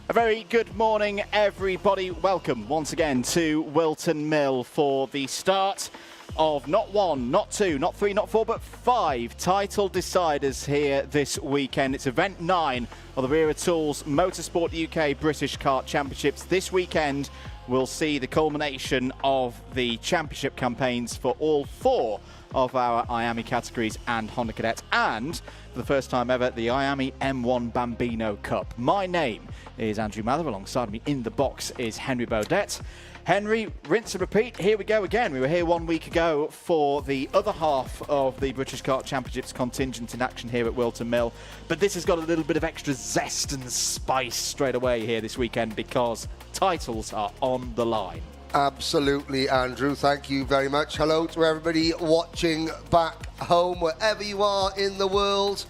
A very good morning, everybody. Welcome once again to Whilton Mill for the start of not one, not two, not three, not four, but 5 title deciders here this weekend. It's event 9 of the Wera Tools Motorsport UK British Kart Championships. This weekend we'll see the culmination of the championship campaigns for all 4 of our IAME categories and Honda Cadet, and for the first time ever, the IAME M1 Bambino Cup. My name is Andrew Mather. Alongside me in the box is Henry Beaudette. Henry, rinse and repeat, here we go again. We were here 1 week ago for the other half of the British Kart Championships contingent in action here at Whilton Mill, but this has got a little bit of extra zest and spice straight away here this weekend because titles are on the line. Absolutely, Andrew. Thank you very much. Hello to everybody watching back home, wherever you are in the world.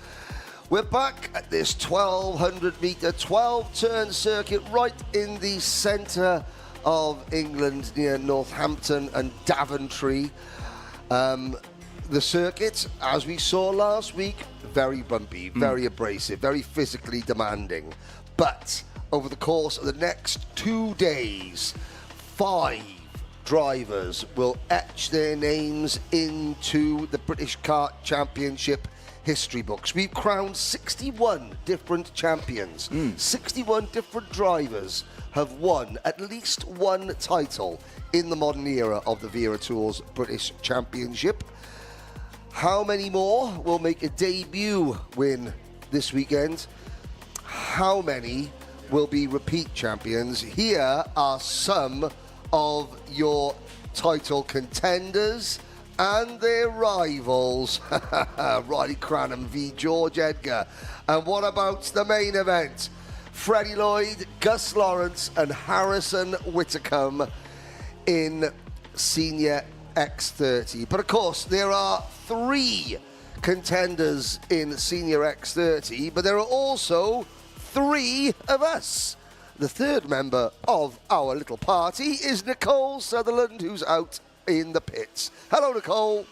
We're back at this 1,200 metre, 12-turn circuit right in the centre of England near Northampton and Daventry. The circuit, as we saw last week, very bumpy, very abrasive, very physically demanding. But over the course of the next 2 days, 5 drivers will etch their names into the British Kart Championship history books. We've crowned 61 different champions. 61 different drivers have won at least one title in the modern era of the Wera Tools British Championship. How many more will make a debut win this weekend? How many will be repeat champions? Here are some of your title contenders and their rivals. Riley Cranham v George Edgar. And what about the main event? Freddie Lloyd, Gus Lawrence and Harrison Whitcomb in Senior X30. But of course, there are 3 contenders in Senior X30, but there are also 3 of us. The third member of our little party is Nicole Sutherland, who's out in the pits. Hello, Nicole.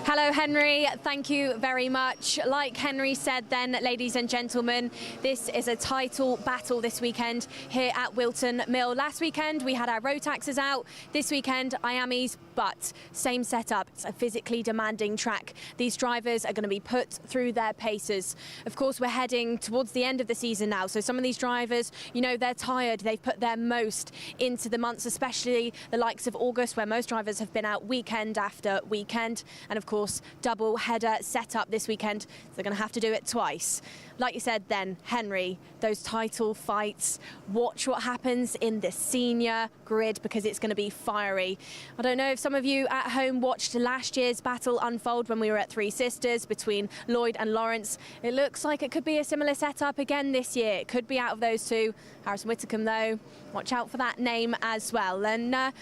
Hello, Henry. Thank you very much. Like Henry said then, ladies and gentlemen, this is a title battle this weekend here at Whilton Mill. Last weekend, we had our road taxes out. This weekend, IAME's, but same setup. It's a physically demanding track. These drivers are going to be put through their paces. Of course, we're heading towards the end of the season now, so some of these drivers, you know, they're tired. They've put their most into the months, especially the likes of August, where most drivers have been out weekend after weekend. And of course, double header setup this weekend. So they're going to have to do it twice. Like you said then, Henry, those title fights, watch what happens in the senior grid because it's going to be fiery. I don't know if some of you at home watched last year's battle unfold when we were at Three Sisters between Lloyd and Lawrence. It looks like it could be a similar setup again this year. It could be out of those 2. Harrison Whitcomb, though, watch out for that name as well. And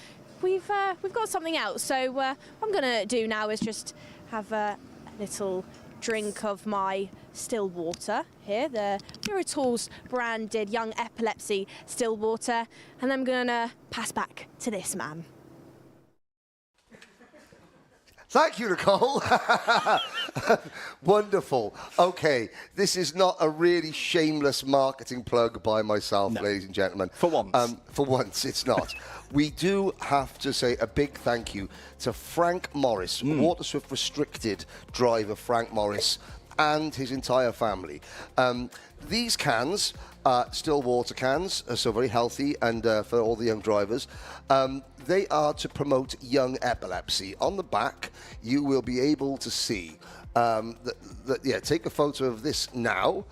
we've got something else. So what I'm going to do now is just have a little drink of my still water here, the Wera Tools branded Young Epilepsy still water, and I'm going to pass back to this man. Thank you, Nicole. Wonderful. Okay, this is not a really shameless marketing plug by myself, no, ladies and gentlemen. For once. For once, it's not. We do have to say a big thank you to Frank Morris, Water Swift Restricted driver Frank Morris, and his entire family. These cans, still water cans, so very healthy, and for all the young drivers. They are to promote young epilepsy. On the back, you will be able to see, take a photo of this now.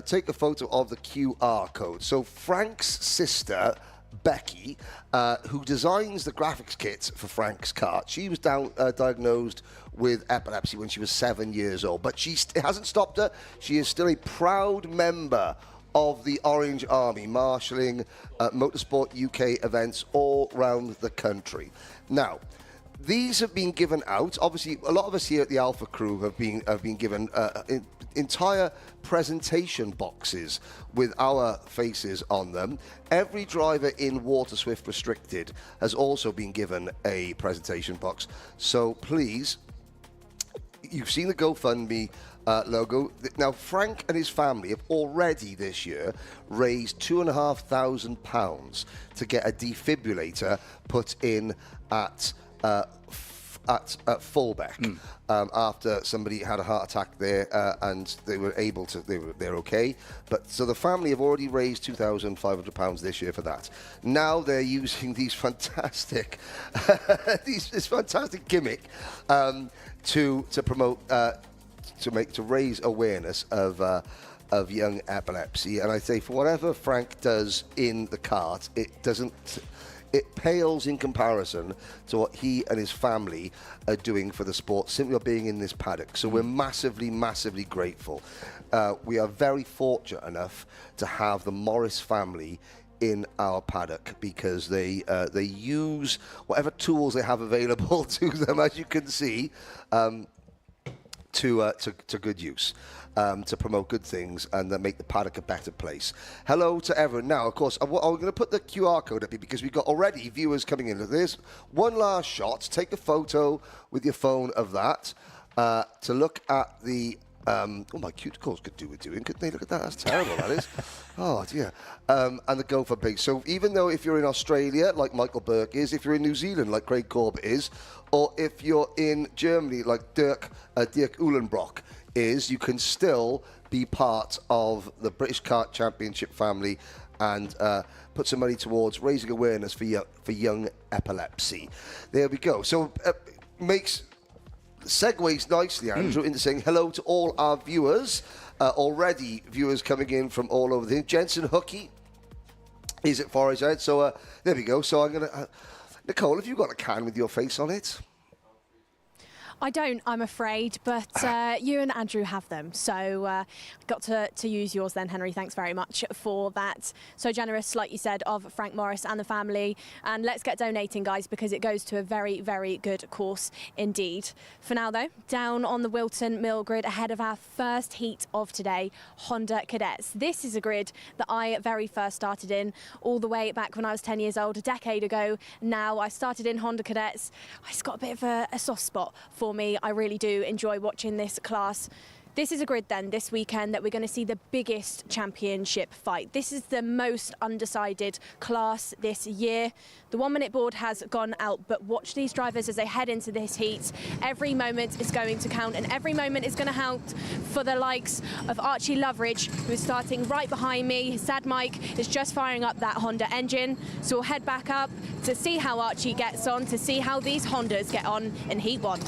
Take a photo of the QR code. So Frank's sister, Becky, who designs the graphics kit for Frank's kart, she was diagnosed with epilepsy when she was 7 years old, but it hasn't stopped her. She is still a proud member of the Orange Army, marshalling motorsport UK events all around the country. Now, these have been given out. Obviously, a lot of us here at the Alpha Crew have been given entire presentation boxes with our faces on them. Every driver in Water Swift Restricted has also been given a presentation box. So please, you've seen the GoFundMe logo. Now, Frank and his family have already this year raised £2,500 to get a defibrillator put in at Fulbeck after somebody had a heart attack there, and they were able to. They're okay. But so the family have already raised £2,500 this year for that. Now they're using these fantastic, this fantastic gimmick to promote. To raise awareness of young epilepsy. And I say, for whatever Frank does in the kart, it pales in comparison to what he and his family are doing for the sport, simply by being in this paddock. So we're massively, massively grateful. We are very fortunate enough to have the Morris family in our paddock, because they use whatever tools they have available to them, as you can see, to good use, to promote good things and make the paddock a better place. Hello to everyone. Now, of course, I'm going to put the QR code up here because we've got already viewers coming in. There's one last shot. Take a photo with your phone of that to look at the... oh, my cuticles could do with doing, couldn't they? Look at that. That's terrible, that is. Oh, dear. And the Go for Big. So even though if you're in Australia, like Michael Burke is, if you're in New Zealand, like Craig Corbett is, or if you're in Germany, like Dirk Uhlenbrock is, you can still be part of the British Kart Championship family and put some money towards raising awareness for young epilepsy. There we go. So segues nicely, Andrew, into saying hello to all our viewers. Already viewers coming in from all over the thing. Jensen Hookie is at Forest Head. So there we go. So I'm going to... Nicole, have you got a can with your face on it? I don't, I'm afraid, but you and Andrew have them. So got to use yours then, Henry. Thanks very much for that. So generous, like you said, of Frank Morris and the family. And let's get donating, guys, because it goes to a very, very good cause indeed. For now, though, down on the Whilton Mill grid ahead of our first heat of today, Honda Cadets. This is a grid that I very first started in all the way back when I was 10 years old, a decade ago. Now I started in Honda Cadets. It's got a bit of a soft spot for me. I really do enjoy watching this class. This is a grid then this weekend that we're going to see the biggest championship fight. This is the most undecided class this year. The 1 minute board has gone out, but watch these drivers as they head into this heat. Every moment is going to count, and every moment is going to count for the likes of Archie Loveridge, who's starting right behind me. His Sad Mike is just firing up that Honda engine. So we'll head back up to see how Archie gets on, to see how these Hondas get on in Heat 1.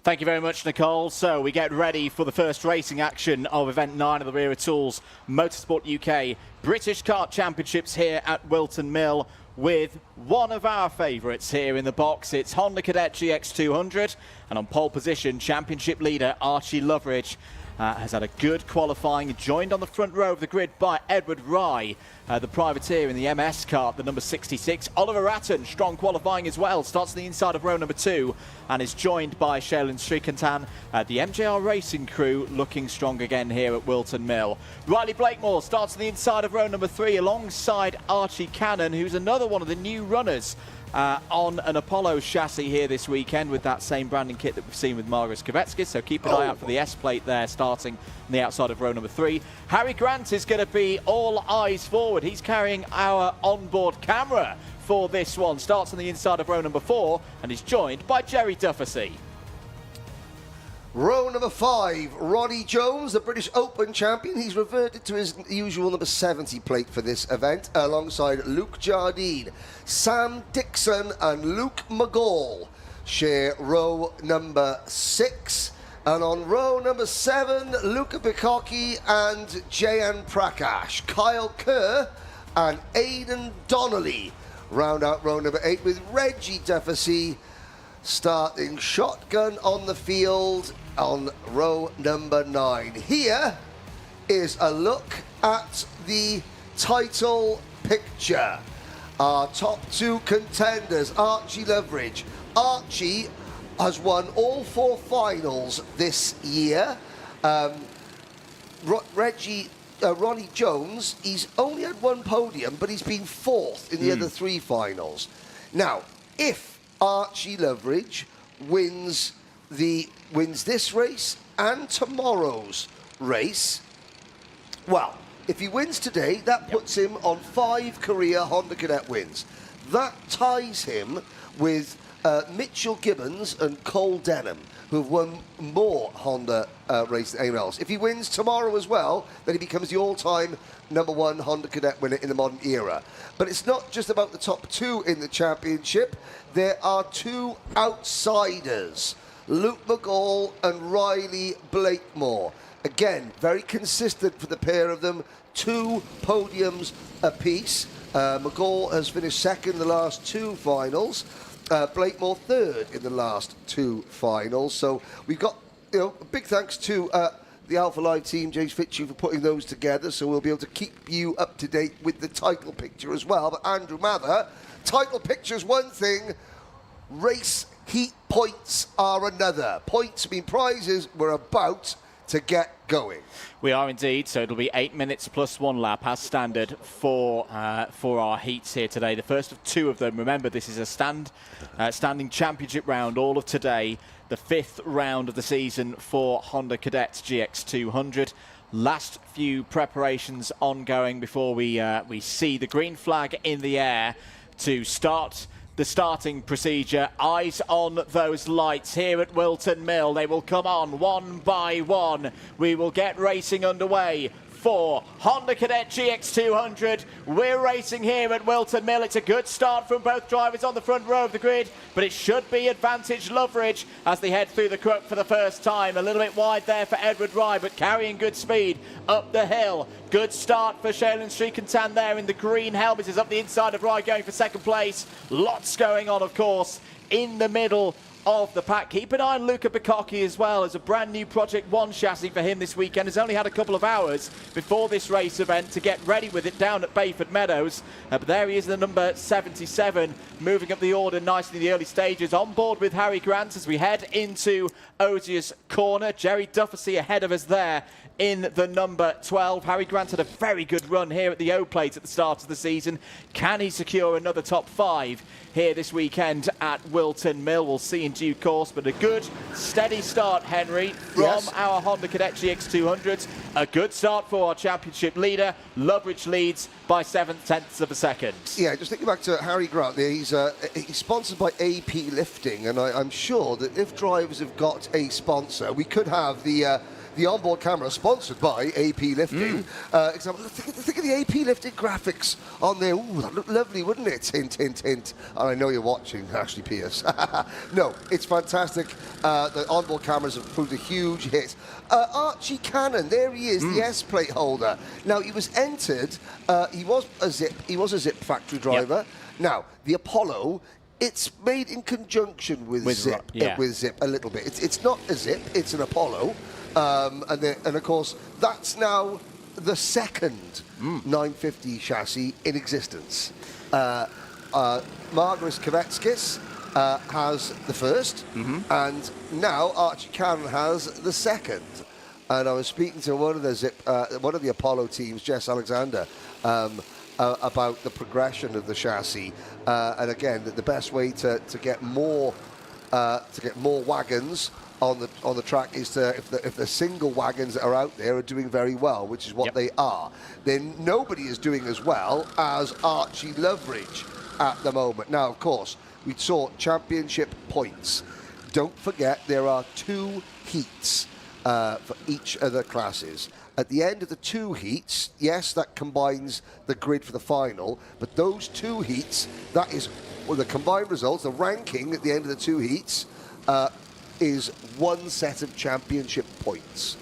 Thank you very much, Nicole. So we get ready for the first racing action of Event 9 of the Wera Tools Motorsport UK British Kart Championships here at Whilton Mill, with one of our favourites here in the box. It's Honda Cadet GX200, and on pole position, championship leader Archie Loveridge has had a good qualifying, joined on the front row of the grid by Edward Rye, the privateer in the MS kart, the number 66. Oliver Ratton, strong qualifying as well, starts on the inside of row number 2 and is joined by Shailin Srikantan. The MJR Racing crew looking strong again here at Whilton Mill. Riley Blakemore starts on the inside of row number 3 alongside Archie Cannon, who's another one of the new runners on an Apollo chassis here this weekend with that same branding kit that we've seen with Margus Kvetskis. So keep an eye out for the S-plate there starting on the outside of row number 3. Harry Grant is going to be all eyes forward. He's carrying our onboard camera for this one. Starts on the inside of row number 4 and is joined by Jerry Dufficy. Row number 5, Ronnie Jones, the British Open champion. He's reverted to his usual number 70 plate for this event, alongside Luke Jardine. Sam Dixon and Luke McGall share row number 6. And on row number 7, Luca Picocchi and Jayan Prakash. Kyle Kerr and Aidan Donnelly round out row number 8, with Reggie Dufficy starting shotgun on the field on row number 9. Here is a look at the title picture. Our top 2 contenders, Archie Loveridge. Archie has won all 4 finals this year. Ronnie Jones, he's only had one podium, but he's been 4th in the other 3 finals. Now, if Archie Loveridge wins this race and tomorrow's race, well, if he wins today, that puts him on 5 career Honda Cadet wins. That ties him with Mitchell Gibbons and Cole Denham, who have won more Honda races than anyone else. If he wins tomorrow as well, then he becomes the all-time #1 Honda Cadet winner in the modern era. But it's not just about the top 2 in the championship. There are 2 outsiders, Luke McGall and Riley Blakemore. Again, very consistent for the pair of them. 2 podiums apiece. McGall has finished 2nd the last 2 finals. Blakemore 3rd in the last 2 finals. So we've got, a big thanks to the Alpha Live team, James Fitchie, for putting those together. So we'll be able to keep you up to date with the title picture as well. But Andrew Mather, title picture's one thing, race heat points are another. Points mean prizes. We're about to get going. We are indeed, so it'll be 8 minutes plus 1 lap as standard for our heats here today. The first of 2 of them. Remember, this is a standing championship round all of today, the 5th round of the season for Honda Cadets GX200. Last few preparations ongoing before we see the green flag in the air to start the starting procedure. Eyes on those lights here at Whilton Mill. They will come on one by one. We will get racing underway for Honda Cadet GX200. We're racing here at Whilton Mill. It's a good start from both drivers on the front row of the grid, but it should be advantage Loveridge as they head through the crook for the first time. A little bit wide there for Edward Rye, but carrying good speed up the hill. Good start for Shaylin Srikantan there in the green helmet. Is up the inside of Rye, going for 2nd place. Lots going on, of course, in the middle of the pack. Keep an eye on Luca Bicocchi as well, as a brand new Project 1 chassis for him this weekend. Has only had a couple of hours before this race event to get ready with it down at Bayford Meadows. But there he is, the number 77, moving up the order nicely in the early stages. On board with Harry Grant as we head into Ozier's corner. Jerry Dufficy ahead of us there in the number 12. Harry Grant had a very good run here at the O-Plate at the start of the season. Can he secure another top 5 here this weekend at Whilton Mill? We'll see in due course, but a good, steady start, Henry, from our Honda Cadet GX200s. A good start for our championship leader. Loveridge leads by 7/10 of a second. Yeah, just thinking back to Harry Grant there, he's sponsored by AP Lifting, and I'm sure that if drivers have got a sponsor, we could have the onboard camera sponsored by AP Lifting. Example, think of the AP Lifting graphics on there. Ooh, that looked lovely, wouldn't it? Hint, hint, hint. And I know you're watching, Ashley Pierce. No, it's fantastic. The onboard cameras have proved a huge hit. Archie Cannon, there he is, the S-plate holder. Now, he was entered, he was a Zip factory driver. Yep. Now, the Apollo, it's made in conjunction with Zip, with Zip a little bit. It's not a Zip, it's an Apollo. And of course, that's now the second 950 chassis in existence. Margaret Kvetskis has the first, and now Archie Cannon has the second. And I was speaking to one of the Apollo teams, Jess Alexander, about the progression of the chassis, and again, the best way to get more wagons on the track is to, if the single wagons that are out there are doing very well, which is what they are, then nobody is doing as well as Archie Loveridge at the moment. Now, of course, we saw championship points. Don't forget there are 2 heats for each of the classes. At the end of the 2 heats, yes, that combines the grid for the final, but those 2 heats, that is the combined results, the ranking at the end of the 2 heats, is 1 set of championship points.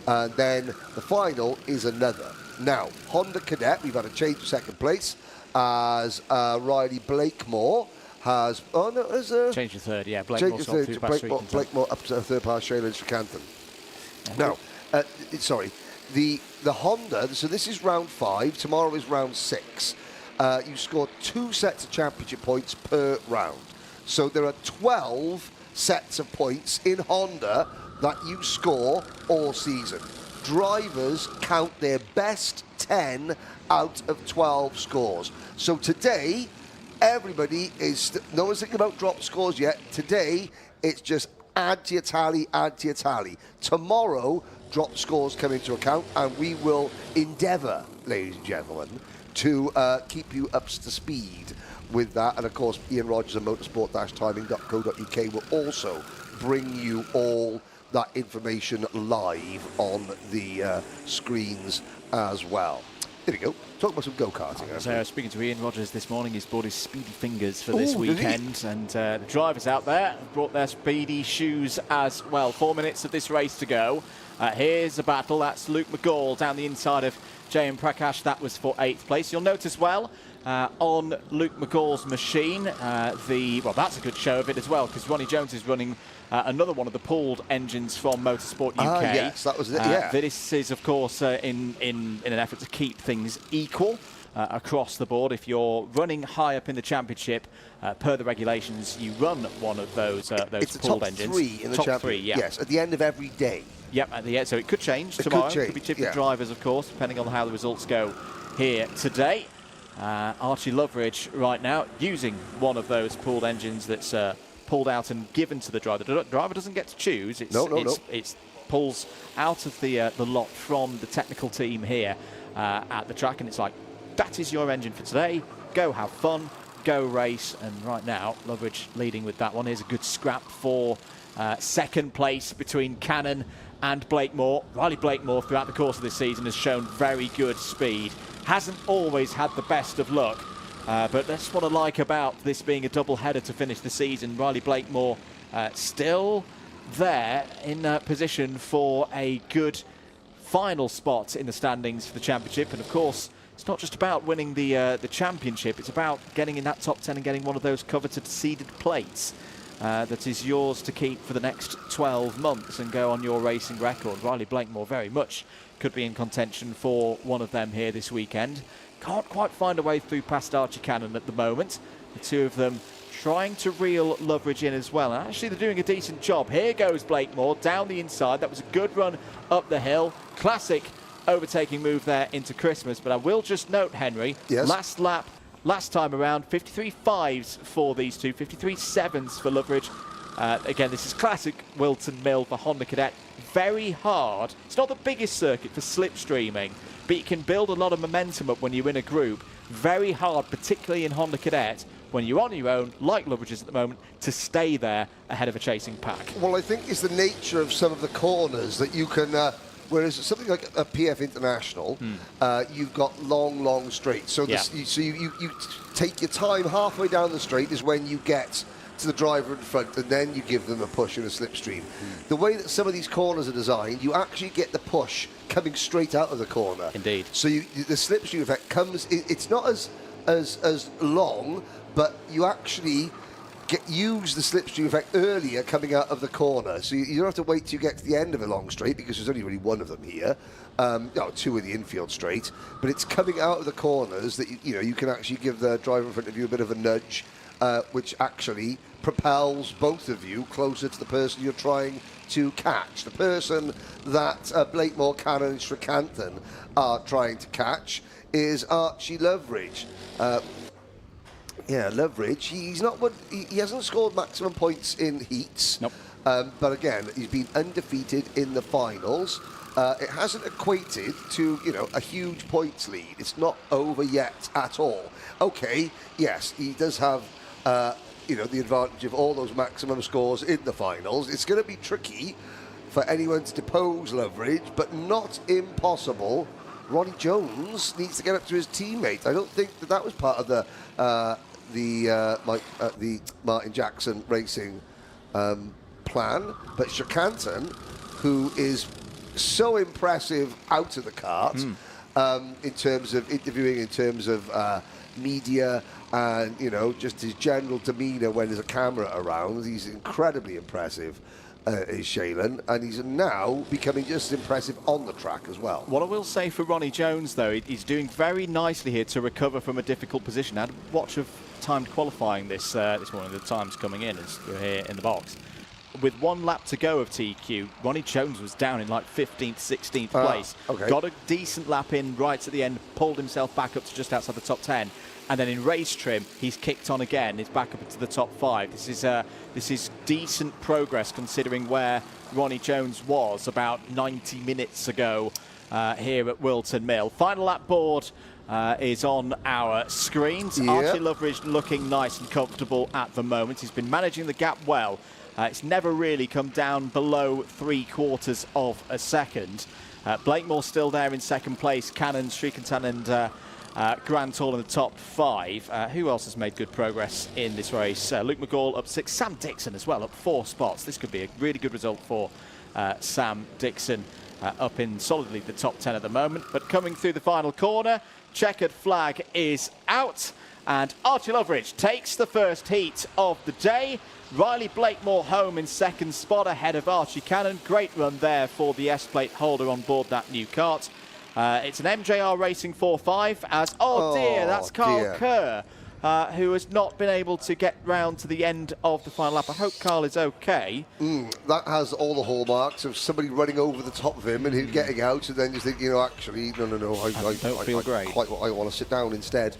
And then the final is another. Now, Honda Cadet, we've had a change to 2nd place, as Riley Blakemore has... Oh, no, has change to 3rd, yeah. Blakemore up to 3rd past Shaylin Srikantan. Now, sorry, the Honda, so this is round 5, tomorrow is round 6. You score 2 sets of championship points per round. So there are 12 sets of points in Honda that you score all season. drivers count their best 10 out of 12 scores. So today, everybody is, no one's thinking about drop scores yet. Today, it's just add to your tally, add to your tally. Tomorrow, drop scores come into account, and we will endeavour, ladies and gentlemen, to keep you up to speed with that. And of course, Ian Rogers and motorsport-timing.co.uk will also bring you all that information live on the screens as well. There we go. Talk about some go-karting. So speaking to Ian Rogers this morning, he's brought his speedy fingers for this weekend, and the drivers out there have brought their speedy shoes as well. 4 minutes of this race to go. Here's a battle. That's Luke McGall down the inside of J.M. Prakash. That was for 8th place. You'll notice well on Luke McGall's machine, well, that's a good show of it as well, because Ronnie Jones is running another one of the pooled engines from Motorsport UK. Yes, that was it, yeah. This is, of course, in an effort to keep things equal across the board. If you're running high up in the championship, per the regulations, you run one of those pooled engines. It's the top 3 in the championship. 3, yeah. Yes, at the end of every day. Yep, at the end. So it could change tomorrow. Could be different drivers, of course, depending on how the results go here today. Archie Loveridge right now using one of those pooled engines that's pulled out and given to the driver. The driver doesn't get to choose. It's pulls out of the lot from the technical team here at the track, and it's like, that is your engine for today. Go have fun, go race. And right now, Loveridge leading with that one. Here's a good scrap for second place between Cannon and Blakemore. Riley Blakemore, throughout the course of this season, has shown very good speed. Hasn't always had the best of luck, but that's what I like about this being a double-header to finish the season. Riley Blakemore still there in position for a good final spot in the standings for the championship. And of course, it's not just about winning the championship, it's about getting in that top 10 and getting one of those coveted seeded plates that is yours to keep for the next 12 months and go on your racing record. Riley Blakemore very much could be in contention for one of them here this weekend. Can't quite find a way through past Archie Cannon at the moment. The two of them trying to reel Loveridge in as well. And actually, they're doing a decent job. Here goes Blakemore down the inside. That was a good run up the hill. Classic overtaking move there into Christmas. But I will just note, Henry, last lap, last time around, 53.5s for these two, 53.7s for Loveridge. Again, this is classic Whilton Mill for Honda Cadet. Very hard. It's not the biggest circuit for slipstreaming, but you can build a lot of momentum up when you're in a group. Very hard, particularly in Honda Cadet, when you're on your own, like Loveridge's at the moment, to stay there ahead of a chasing pack. Well, I think it's the nature of some of the corners that you can... whereas something like a PF International, you've got long straights. So, you take your time halfway down the straight is when you get to the driver in front, and then you give them a push in a slipstream. The way that some of these corners are designed, you actually get the push coming straight out of the corner. Indeed. So the slipstream effect comes. It's not as long, but you actually use the slipstream effect earlier coming out of the corner. So you don't have to wait till you get to the end of a long straight, because there's only really one of them here. Two in the infield straight, but it's coming out of the corners that you can actually give the driver in front of you a bit of a nudge, which actually propels both of you closer to the person you're trying to catch. The person that Blakemore, Cannon and Shrikanthan are trying to catch is Archie Loveridge. Loveridge, he hasn't scored maximum points in heats. Nope. But again, he's been undefeated in the finals. It hasn't equated to, a huge points lead. It's not over yet at all. Okay, yes, he does have, the advantage of all those maximum scores in the finals. It's going to be tricky for anyone to depose Loveridge, but not impossible. Ronnie Jones needs to get up to his teammate. I don't think that was part of the Martin Jackson Racing plan, but Shrikanthan, who is so impressive out of the cart in terms of interviewing, in terms of media, and just his general demeanour when there's a camera around. He's incredibly impressive, is Shaylan, and he's now becoming just as impressive on the track as well. What I will say for Ronnie Jones, though, he's doing very nicely here to recover from a difficult position. I had a watch of timed qualifying this morning. The time's coming in as you're here in the box. with 1 lap to go of TQ, Ronnie Jones was down in like 15th, 16th place. Okay. Got a decent lap in right at the end, pulled himself back up to just outside the top 10. And then in race trim, he's kicked on again. He's back up into the top 5. This is decent progress considering where Ronnie Jones was about 90 minutes ago here at Whilton Mill. Final lap board is on our screens. Yep. Archie Loveridge looking nice and comfortable at the moment. He's been managing the gap well. It's never really come down below 3/4 of a second. Blakemore still there in second place. Cannon, Srikantan and Grant all in the top 5. Who else has made good progress in this race? Luke McGall up 6. Sam Dixon as well up 4 spots. This could be a really good result for Sam Dixon, up in solidly the top 10 at the moment. But coming through the final corner, checkered flag is out, and Archie Loveridge takes the first heat of the day. Riley Blakemore home in second spot ahead of Archie Cannon. Great run there for the S-plate holder on board that new kart. It's an MJR Racing 4.5 as, oh dear, that's Carl Kerr, who has not been able to get round to the end of the final lap. I hope Carl is okay. That has all the hallmarks of somebody running over the top of him and him getting out and then just thinking, you know, actually, no, I don't feel great. I want to sit down instead.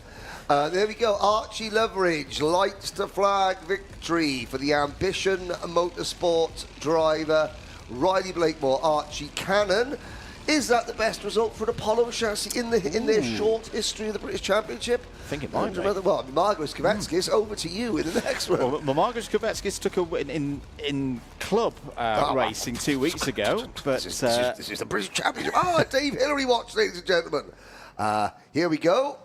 There we go. Archie Loveridge lights the flag victory for the Ambition Motorsport driver Riley Blakemore. Archie Cannon. Is that the best result for an Apollo chassis in their short history of the British Championship? I think it might be. Well, Margaret Kvetskis, over to you in the next one. Well, Margaret Kvetskis took a win in club racing 2 weeks ago. But this is the British Championship. Dave Hillary watch, ladies and gentlemen. Here we go.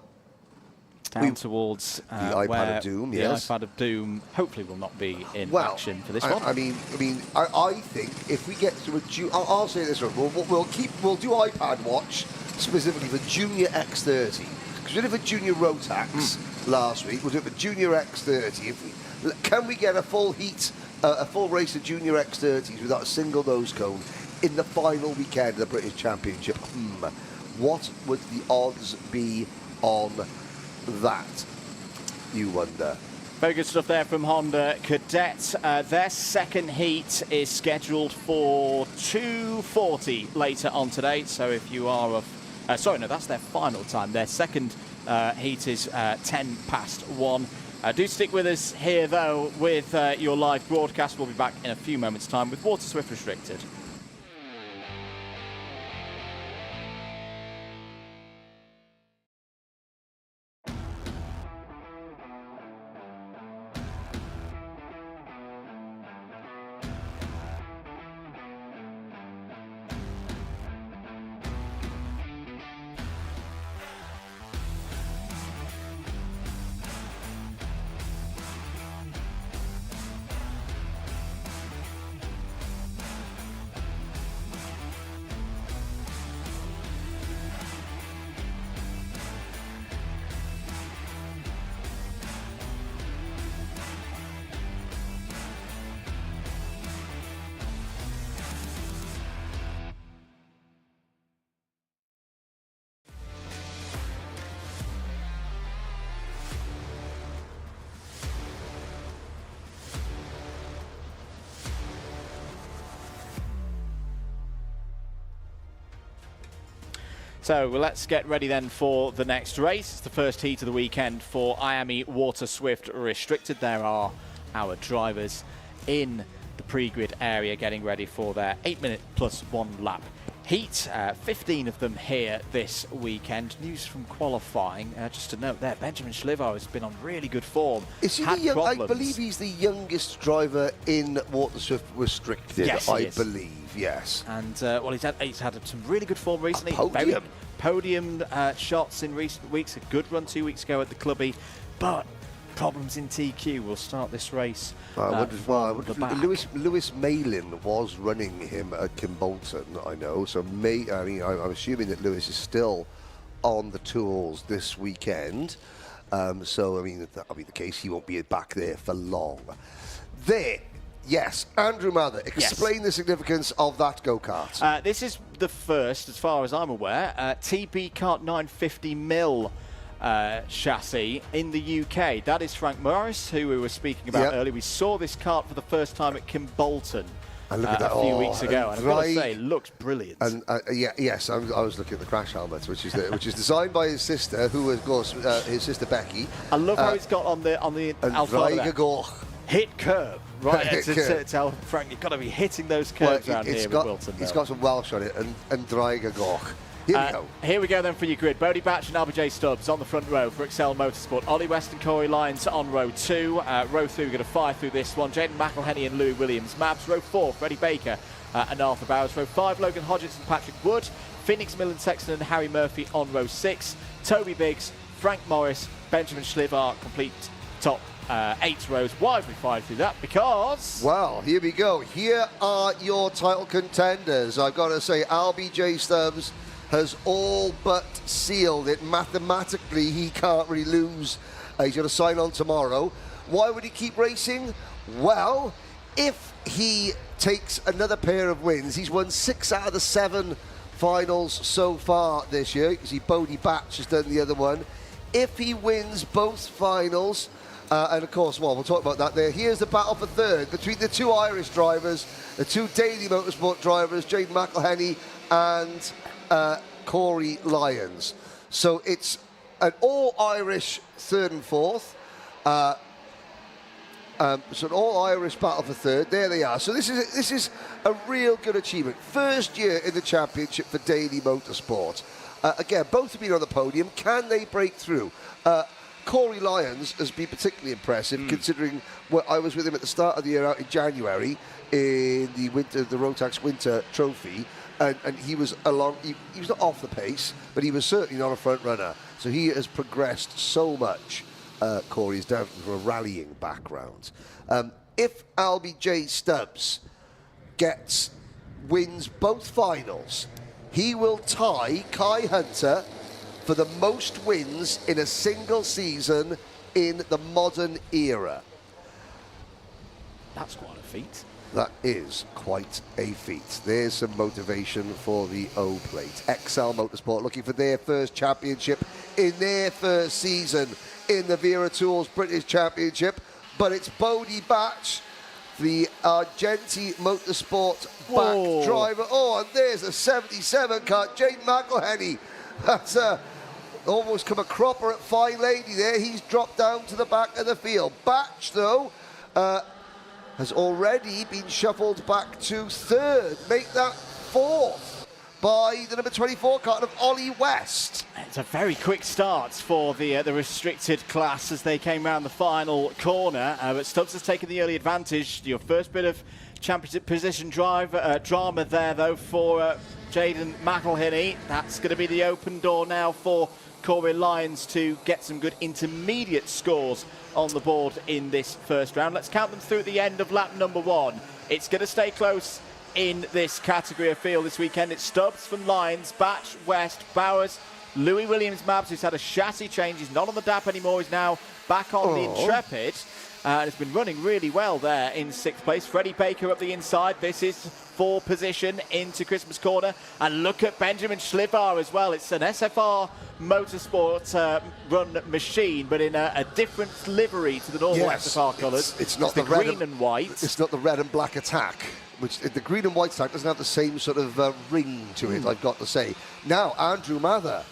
Down towards the iPad of Doom, yes. The iPad of Doom hopefully will not be in action for this one. I think if we get to a I'll say this one. We'll do iPad Watch specifically for Junior X30 because we did it for Junior Rotax last week. We'll do it for Junior X30. Can we get a full heat, a full race of Junior X30s without a single nose cone in the final weekend of the British Championship? What would the odds be on that, you wonder? Very good stuff there from Honda Cadet. Their second heat is scheduled for 2:40 later on today. So if you are that's their final time. Their second heat is 10 past 1. Do stick with us here though with your live broadcast. We'll be back in a few moments' time with Water Swift Restricted. So let's get ready then for the next race. It's the first heat of the weekend for IAME Water Swift Restricted. There are our drivers in the pre-grid area getting ready for their 8-minute plus 1 lap heat. 15 of them here this weekend. News from qualifying, just to note there, Benjamin Schlivar has been on really good form. Is he I believe he's the youngest driver in Water Swift Restricted, yes, I believe. Yes. And well, he's had some really good form recently. Podium shots in recent weeks. A good run 2 weeks ago at the clubby, but problems in TQ will start this race. Lewis Malin was running him at Kimbolton, I know. So I'm assuming that Lewis is still on the tools this weekend. So if that'll be the case, he won't be back there for long. Yes, Andrew Mather, explain the significance of that go-kart. This is the first, as far as I'm aware, TB Kart 950 mil chassis in the UK. That is Frank Morris, who we were speaking about earlier. We saw this kart for the first time at Kimbolton and look at that. a few weeks ago, and I've got to say, it looks brilliant. And yes, I was looking at the crash helmet, which is designed by his sister, who was, of course, his sister Becky. I love how it's got on the Alfa hit curve. Right, to tell Frank, you've got to be hitting those curves around here with Whilton. It's got some Welsh on it, and Dreiger Goch. Here we go. Here we go then for your grid. Bodie Batch and LBJ Stubbs on the front row for Excel Motorsport. Ollie West and Corey Lyons on row 2. Row 3, we're going to fire through this one. Jaden McElhenney and Louis Williams. Mabs, row 4, Freddie Baker and Arthur Bowers. Row 5, Logan Hodgins and Patrick Wood. Phoenix Millen Sexton and Harry Murphy on row 6. Toby Biggs, Frank Morris, Benjamin Schlivar complete top 8 rows. Why have we fired through that? Because... Well, here we go. Here are your title contenders. I've got to say, LBJ Stubbs has all but sealed it. Mathematically, he can't really lose. He's going to sign on tomorrow. Why would he keep racing? Well, if he takes another pair of wins, he's won 6 out of the 7 finals so far this year. You can see Bodie Batch has done the other one. If he wins both finals, and of course, well, we'll talk about that there. Here's the battle for third between the 2 Irish drivers, the 2 Daily Motorsport drivers, Jaden McElhenney and Corey Lyons. So it's an all-Irish 3rd and 4th. So an all-Irish battle for 3rd. There they are. So this is a real good achievement. First year in the championship for Daily Motorsport. Again, both have been on the podium. Can they break through? Corey Lyons has been particularly impressive, considering what I was with him at the start of the year out in January in the Rotax Winter Trophy, and he was he was not off the pace, but he was certainly not a front runner. So he has progressed so much. Corey's down from a rallying background. If LBJ Stubbs wins both finals, he will tie Kai Hunter for the most wins in a single season in the modern era. That's quite a feat. That is quite a feat. There's some motivation for the O-Plate. XL Motorsport looking for their first championship in their first season in the Vera Tools British Championship. But it's Bodie Batch, the Argenti Motorsport back driver. Oh, and there's a 77 car, Jaden McElhenney. That's almost come a cropper at Fine Lady there. He's dropped down to the back of the field. Batch, though, has already been shuffled back to 3rd. Make that 4th by the number 24 car of Ollie West. It's a very quick start for the restricted class as they came round the final corner. But Stubbs has taken the early advantage. Your first bit of championship position drama there, though, for Jaden McElhenney. That's going to be the open door now for Corey Lyons to get some good intermediate scores on the board in this first round. Let's count them through at the end of lap number 1. It's going to stay close in this category of field this weekend. It's Stubbs from Lyons, Batch, West, Bowers, Louis Williams, Mabs, who's had a chassis change. He's not on the DAP anymore. He's now back on the Intrepid. And it's been running really well there in 6th place. Freddie Baker up the inside. This is 4 position into Christmas corner. And look at Benjamin Schlivar as well. It's an SFR Motorsport run machine, but in a different livery to the normal SFR colours. It's not the green and white. It's not the red and black attack, which the green and white attack doesn't have the same sort of ring to it, I've got to say. Now, Andrew Mather,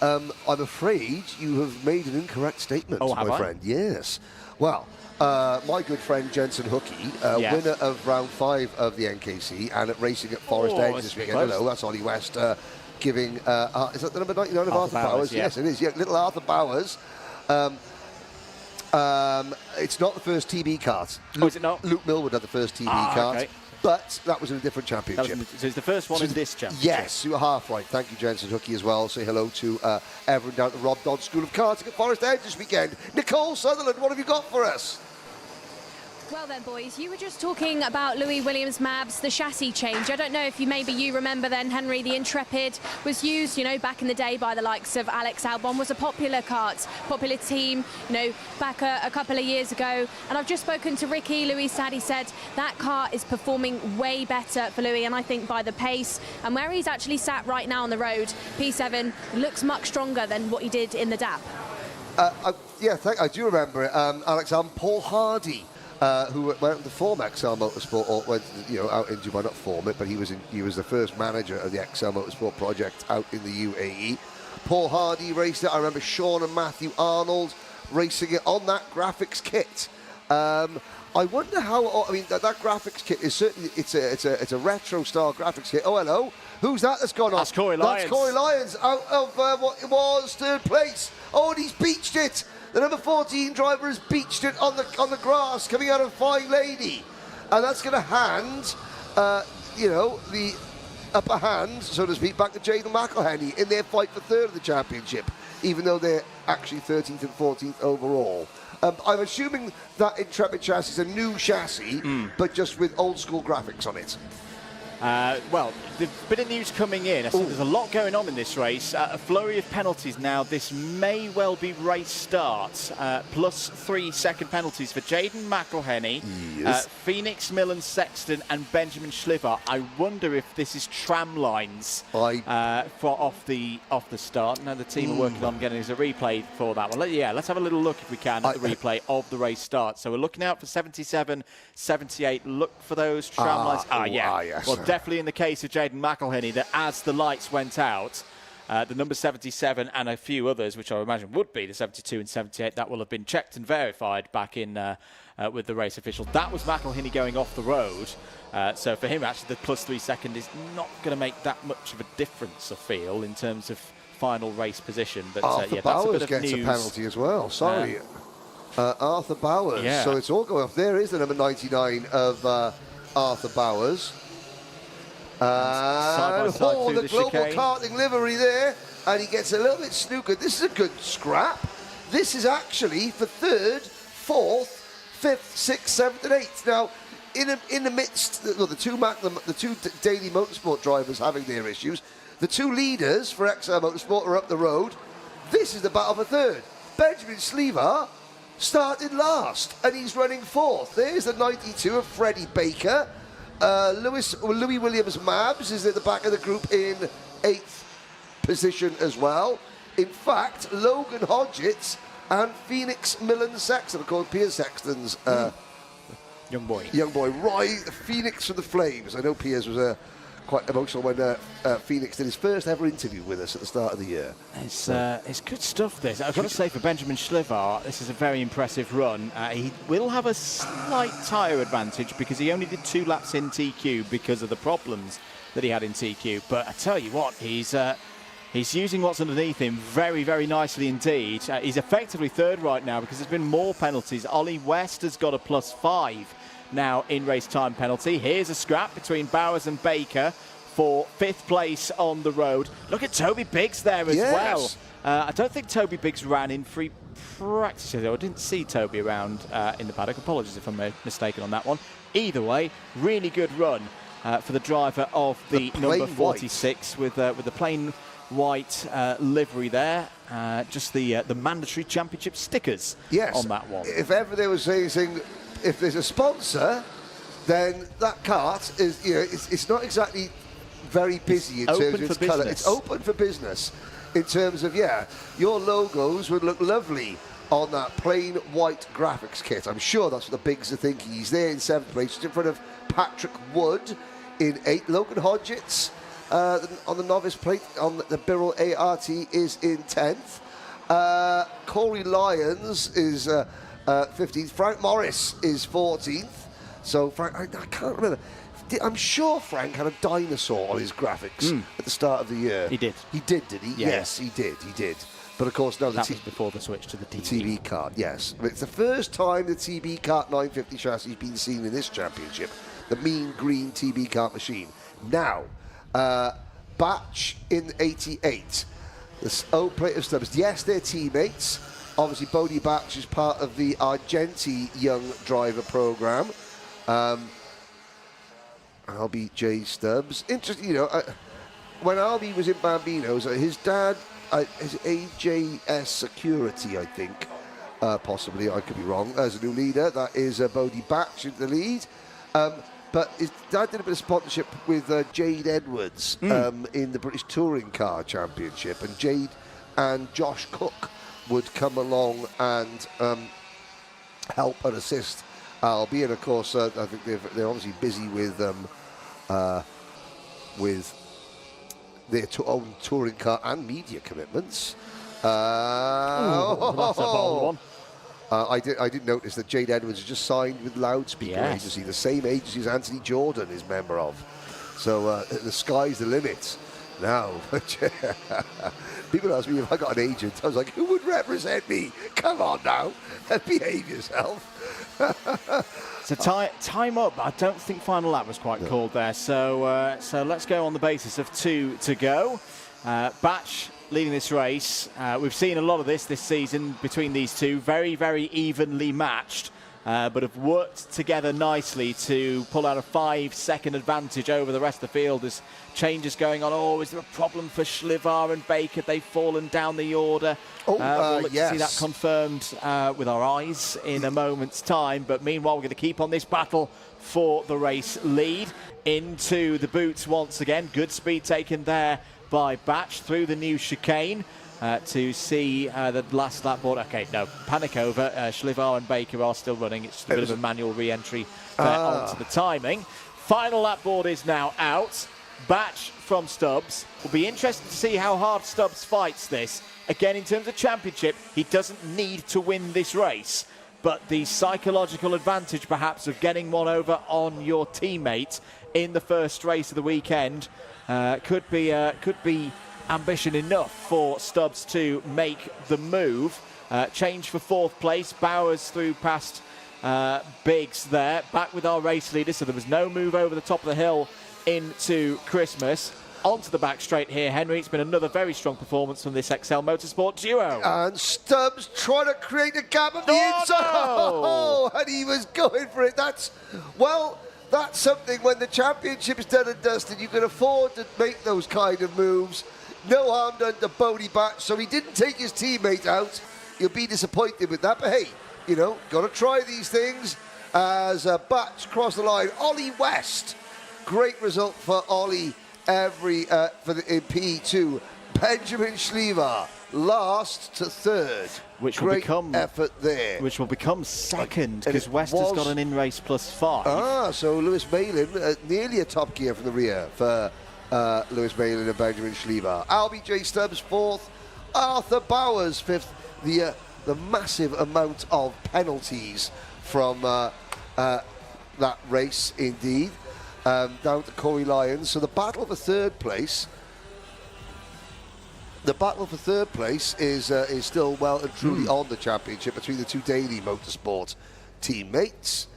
I'm afraid you have made an incorrect statement, my friend. Yes. Well, my good friend Jensen Hookey, winner of round 5 of the NKC and at racing at Forest Edge this weekend. Hello, that's Ollie West giving, is that the number 99 of Arthur Bowers? Yes, it is. Yeah, little Arthur Bowers. It's not the first TB kart. Is it not? Luke Millwood had the first TB kart. Okay. But that was in a different championship. So it's the first one in this championship. Yes, you were half right. Thank you, Jensen Hookey, as well. Say hello to everyone down at the Rob Dodd School of Karting at Forest Edge this weekend. Nicole Sutherland, what have you got for us? Well then, boys, you were just talking about Louis Williams Mabs, the chassis change. I don't know if you remember then, Henry, the Intrepid was used, back in the day by the likes of Alex Albon, was a popular kart, popular team, back a couple of years ago. And I've just spoken to Ricky. Louis Sadie said that car is performing way better for Louis, and I think by the pace and where he's actually sat right now on the road, P7 looks much stronger than what he did in the DAP. I do remember it. Alex, Paul Hardy, who went to form XL Motorsport, or went, out in Dubai, not form it, but he was the first manager of the XL Motorsport project out in the UAE. Paul Hardy raced it. I remember Sean and Matthew Arnold racing it on that graphics kit. I wonder how. I mean, that graphics kit is certainly it's a retro style graphics kit. Oh, hello. Who's that that's gone off? That's Corey Lyons. That's Corey Lyons out of what it was third place. Oh, and he's beached it. The number 14 driver has beached it on the grass coming out of Fine Lady, and that's going to hand the upper hand, so to speak, back to Jaden McElhenney in their fight for third of the championship, even though they're actually 13th and 14th overall. I'm assuming that Intrepid chassis is a new chassis, but just with old school graphics on it. Well, the bit of news coming in. I think there's a lot going on in this race. A flurry of penalties now. This may well be race start. Plus 3 second penalties for Jaden McElhenney, yes. Phoenix, Millen, Sexton, and Benjamin Schliver. I wonder if this is tram lines for off the start. Now the team are working on getting us a replay for that one. Let's have a little look if we can at the replay of the race start. So we're looking out for 77, 78. Look for those tram lines. Yes. Well, definitely in the case of Jaden McElhenney, that as the lights went out, the number 77 and a few others, which I imagine would be the 72 and 78, that will have been checked and verified back in with the race officials. That was McElhenney going off the road. So for him, actually, the plus 3 second is not going to make that much of a difference, I feel, in terms of final race position. But Arthur Bowers gets a penalty as well. Sorry. Arthur Bowers. Yeah. So it's all going off. There is the number 99 of Arthur Bowers. And the global karting livery there, and he gets a little bit snookered. This is a good scrap. This is actually for third, fourth, fifth, sixth, seventh, and eighth. Now, in the midst, the two Daily Motorsport drivers having their issues, the two leaders for XL Motorsport are up the road. This is the battle for third. Benjamin Schliver started last, and he's running fourth. There's the 92 of Freddie Baker. Louis Williams-Mabs is at the back of the group in 8th position as well. In fact, Logan Hodgetts and Phoenix Millen-Sexton, called Piers Sexton's young boy, right? Phoenix from the Flames. I know Piers was quite emotional when Phoenix did his first ever interview with us at the start of the year. It's good stuff, this. I've got to say, for Benjamin Schliver, this is a very impressive run. He will have a slight tyre advantage because he only did 2 laps in TQ because of the problems that he had in TQ. But I tell you what, he's using what's underneath him very, very nicely indeed. He's effectively third right now because there's been more penalties. Ollie West has got a plus 5 now in race time penalty. Here's a scrap between Bowers and Baker for 5th place on the road. Look at Toby Biggs there as well. I don't think Toby Biggs ran in free practice. I didn't see Toby around in the paddock. Apologies if I'm mistaken on that one. Either way, really good run for the driver of the number 46 with the plain white livery there. Just the mandatory championship stickers on that one. If ever there was anything, if there's a sponsor, then that Kart is, it's not exactly very busy in terms of its colour. It's open for business in terms of, your logos would look lovely on that plain white graphics kit. I'm sure that's what the Bigs are thinking. He's there in 7th place, just in front of Patrick Wood in 8th. Logan Hodgetts on the novice plate on the Birrell ART is in 10th. Corey Lyons is 15th. Frank Morris is 14th. So Frank, I can't remember. I'm sure Frank had a dinosaur on his graphics at the start of the year. He did. He did he? Yeah. Yes, he did. But of course, no, that was before the switch to the TV Kart, yes. But it's the first time the TB Kart 950 chassis has been seen in this championship. The mean green TB Kart machine. Now, Batch in 88. This old plate of stubs. Yes, they're teammates. Obviously, Bodie Batch is part of the Argenti Young Driver Program. Albie J. Stubbs. Interesting, when Albie was in Bambino's, his dad is AJS Security, I think. Possibly, I could be wrong. As a new leader, that is Bodie Batch in the lead. But his dad did a bit of sponsorship with Jade Edwards in the British Touring Car Championship. And Jade and Josh Cook would come along and help and assist Albie. And of course, I think they're obviously busy with their own touring car and media commitments. That's a bold one. I did notice that Jade Edwards has just signed with Loudspeaker Agency, the same agency as Anthony Jordan is member of. So the sky's the limit now. People ask me if I got an agent. I was like, who would represent me? Come on now, behave yourself. So time up. I don't think final lap was quite called there. So let's go on the basis of 2 to go. Batch leading this race. We've seen a lot of this season between these two. Very, very evenly matched, but have worked together nicely to pull out a 5-second advantage over the rest of the field. There's changes going on. Oh, is there a problem for Schlivar and Baker? They've fallen down the order. We'll look to see that confirmed with our eyes in a moment's time. But meanwhile, we're going to keep on this battle for the race lead. Into the boots once again. Good speed taken there by Batch through the new chicane to see the last lap board. Okay, no, panic over. Schlivar and Baker are still running. It's a bit of a manual re-entry onto the timing. Final lap board is now out. Batch from Stubbs. Will be interested to see how hard Stubbs fights this. Again, in terms of championship, he doesn't need to win this race. But the psychological advantage, perhaps, of getting one over on your teammate in the first race of the weekend could be ambition enough for Stubbs to make the move. Change for 4th place. Bowers through past Biggs there. Back with our race leader, so there was no move over the top of the hill into Christmas. Onto the back straight here, Henry. It's been another very strong performance from this XL Motorsport duo. And Stubbs trying to create a gap on the inside. No! And he was going for it. That's something when the championship's done and dusted, you can afford to make those kind of moves. No harm done to Bodie Batch, so he didn't take his teammate out. You'll be disappointed with that, but hey, you know, got to try these things. As Batch crossed the line, Ollie West. Great result for Ollie in P2. Benjamin Schlivar, last to 3rd. Which Great will become effort there. Which will become 2nd because West has got an in-race +5. So Lewis Malin, nearly a top gear from the rear for Lewis Malin and Benjamin Schlivar. Albie J. Stubbs 4th, Arthur Bowers 5th. The massive amount of penalties from that race indeed. Down to Corey Lyons. So the battle for 3rd place. The battle for 3rd place is still well and truly on the championship between the two Daily Motorsport teammates.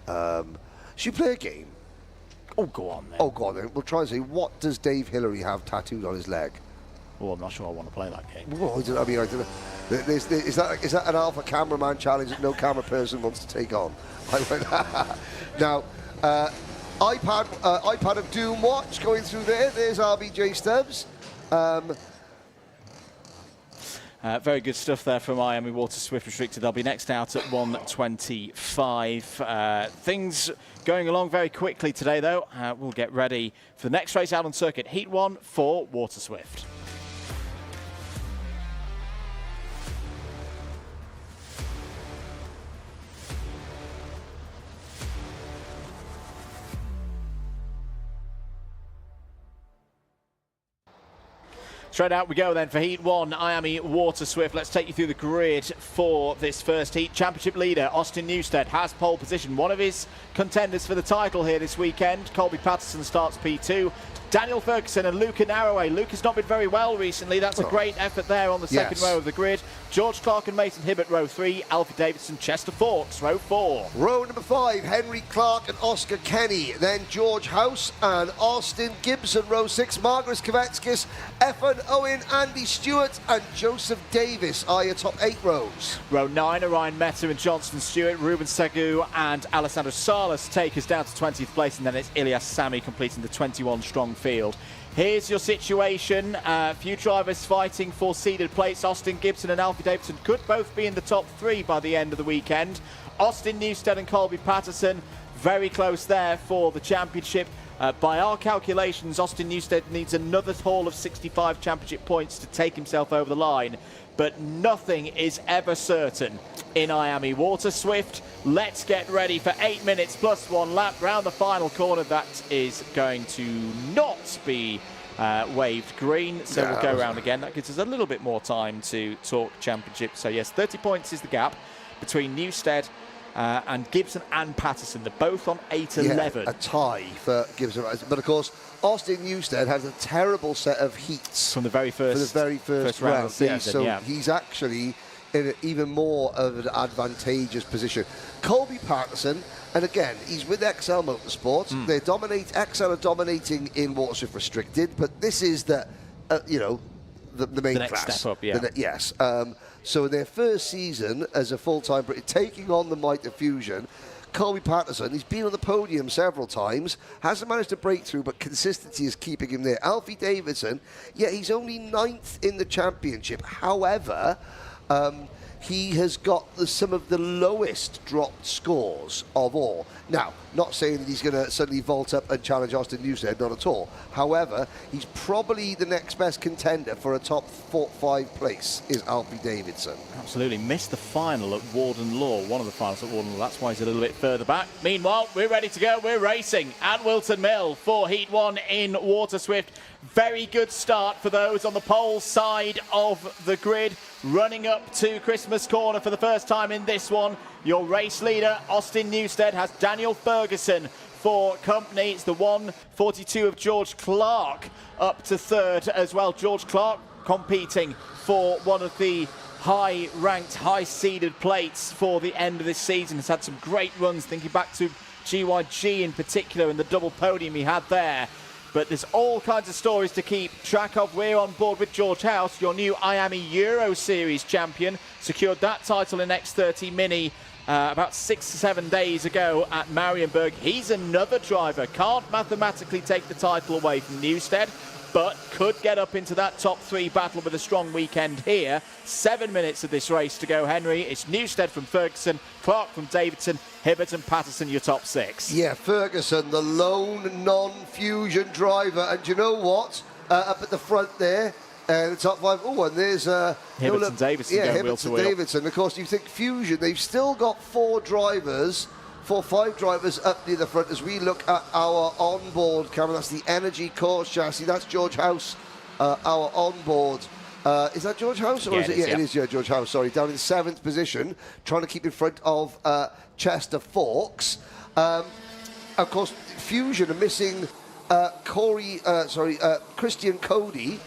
Should you play a game? Oh, go on then. Oh, go on then. We'll try and see, what does Dave Hillary have tattooed on his leg? Oh, I'm not sure I want to play that game. Oh, I don't know. Is that an alpha cameraman challenge that no camera person wants to take on? Now, iPad of Doom watch going through there. There's RBJ Stubbs. Very good stuff there from IAME Water Swift Restricted. They'll be next out at 1:25. Things going along very quickly today, though. We'll get ready for the next race out on circuit. Heat 1 for Water Swift. Straight out we go then for Heat 1, IAME Water Swift. Let's take you through the grid for this first heat. Championship leader Austin Newstead has pole position. One of his contenders for the title here this weekend. Colby Patterson starts P2. Daniel Ferguson and Luca Narroway. Luca's not been very well recently. That's a great effort there on the second row of the grid. George Clark and Mason Hibbert, row 3. Alfie Davidson, Chester Fawkes, row 4. Row number 5, Henry Clark and Oscar Kenny. Then George House and Austin Gibson, row 6. Margaret Kvetskis, Efan Owen, Andy Stewart and Joseph Davis are your top 8 rows. Row 9, Orion Meta and Johnston Stewart. Ruben Segu and Alessandro Salas take us down to 20th place, and then it's Ilias Sami completing the 21 strong field. Here's your situation. Few drivers fighting for seeded places. Austin Gibson and Alfie Davidson could both be in the top 3 by the end of the weekend. Austin Newstead and Colby Patterson very close there for the championship. By our calculations, Austin Newstead needs another haul of 65 championship points to take himself over the line. but nothing is ever certain in IAME Water Swift. Let's get ready for 8 minutes plus 1 lap round the final corner. That is going to not be waved green, so we'll go around again. That gives us a little bit more time to talk championship. So yes, 30 points is the gap between Newstead and Gibson and Patterson. They're both on 8-11. Yeah, a tie for Gibson. But of course, Austin Newstead has a terrible set of heats from the very first round of the season. So he's actually in an even more of an advantageous position. Colby Patterson, and again, he's with XL Motorsports. They dominate. XL are dominating in Water Swift Restricted, but this is the main the next class. Step up, yeah. Yes. So in their first season as a full-time Brit, taking on the Mitre Fusion, Colby Patterson, he's been on the podium several times, hasn't managed to break through, but consistency is keeping him there. Alfie Davidson, he's only 9th in the championship. However, he has got some of the lowest dropped scores of all. Now, not saying that he's going to suddenly vault up and challenge Austin Newstead, not at all. However, he's probably the next best contender for a top 4-5 place is Alfie Davidson. Absolutely. Missed the final at Warden Law, one of the finals at Warden Law. That's why he's a little bit further back. Meanwhile, we're ready to go. We're racing at Wilton Mill for Heat 1 in Water Swift. Very good start for those on the pole side of the grid. Running up to Christmas corner for the first time in this one. Your race leader, Austin Newstead, has Daniel Ferguson for company. It's the 1:42 of George Clark up to third as well. George Clark competing for one of the high-ranked, high-seeded plates for the end of this season. Has had some great runs, thinking back to GYG in particular and the double podium he had there. But there's all kinds of stories to keep track of. We're on board with George House, your new IAME Euro Series champion. Secured that title in X30 Mini about 6 to 7 days ago at Marienburg. He's another driver. Can't mathematically take the title away from Newstead, but could get up into that top 3 battle with a strong weekend here. 7 minutes of this race to go, Henry. It's Newstead from Ferguson, Clark from Davidson, Hibbert and Patterson, your top 6. Yeah, Ferguson, the lone non-fusion driver. And you know what? Up at the front there, the top 5. Oh, and there's Hibbert and Davidson going wheel to wheel. Davidson. Of course, you think fusion, they've still got 5 drivers up near the front as we look at our onboard camera. That's the Energy Course chassis. That's George House, our onboard. Is that George House? Or is it? Yeah, it is, George House, sorry. Down in 7th position, trying to keep in front of Chester Forks. Of course, Fusion are missing Christian Kobe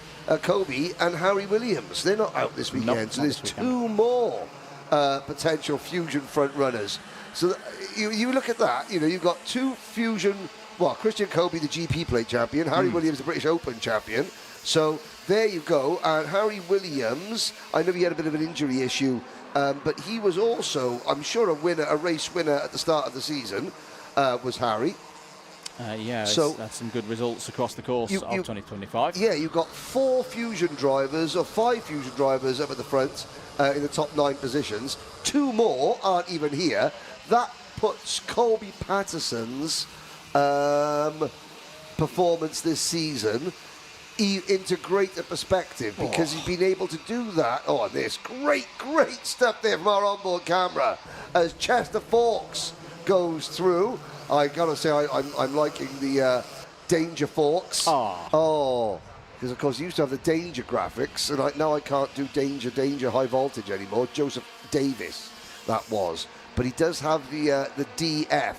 and Harry Williams. They're not out this weekend, so there's 2 more potential Fusion front runners. So you look at that, you've got 2 Fusion, Christian Kobe, the GP plate champion, Harry Williams, the British Open champion. So there you go. And Harry Williams, I know he had a bit of an injury issue, but he was also, I'm sure, a race winner at the start of the season, was Harry. So that's some good results across the course of 2025. Yeah, you've got 4 Fusion drivers, or 5 Fusion drivers up at the front in the top 9 positions. 2 more aren't even here. That puts Colby Patterson's performance this season into greater perspective, because he's been able to do that. Oh, and there's great stuff there from our onboard camera as Chester Forks goes through. I gotta say, I'm liking the Danger Forks. Because of course you used to have the Danger graphics, and now I can't do Danger High Voltage anymore. Joseph Davis, that was. But he does have the DF,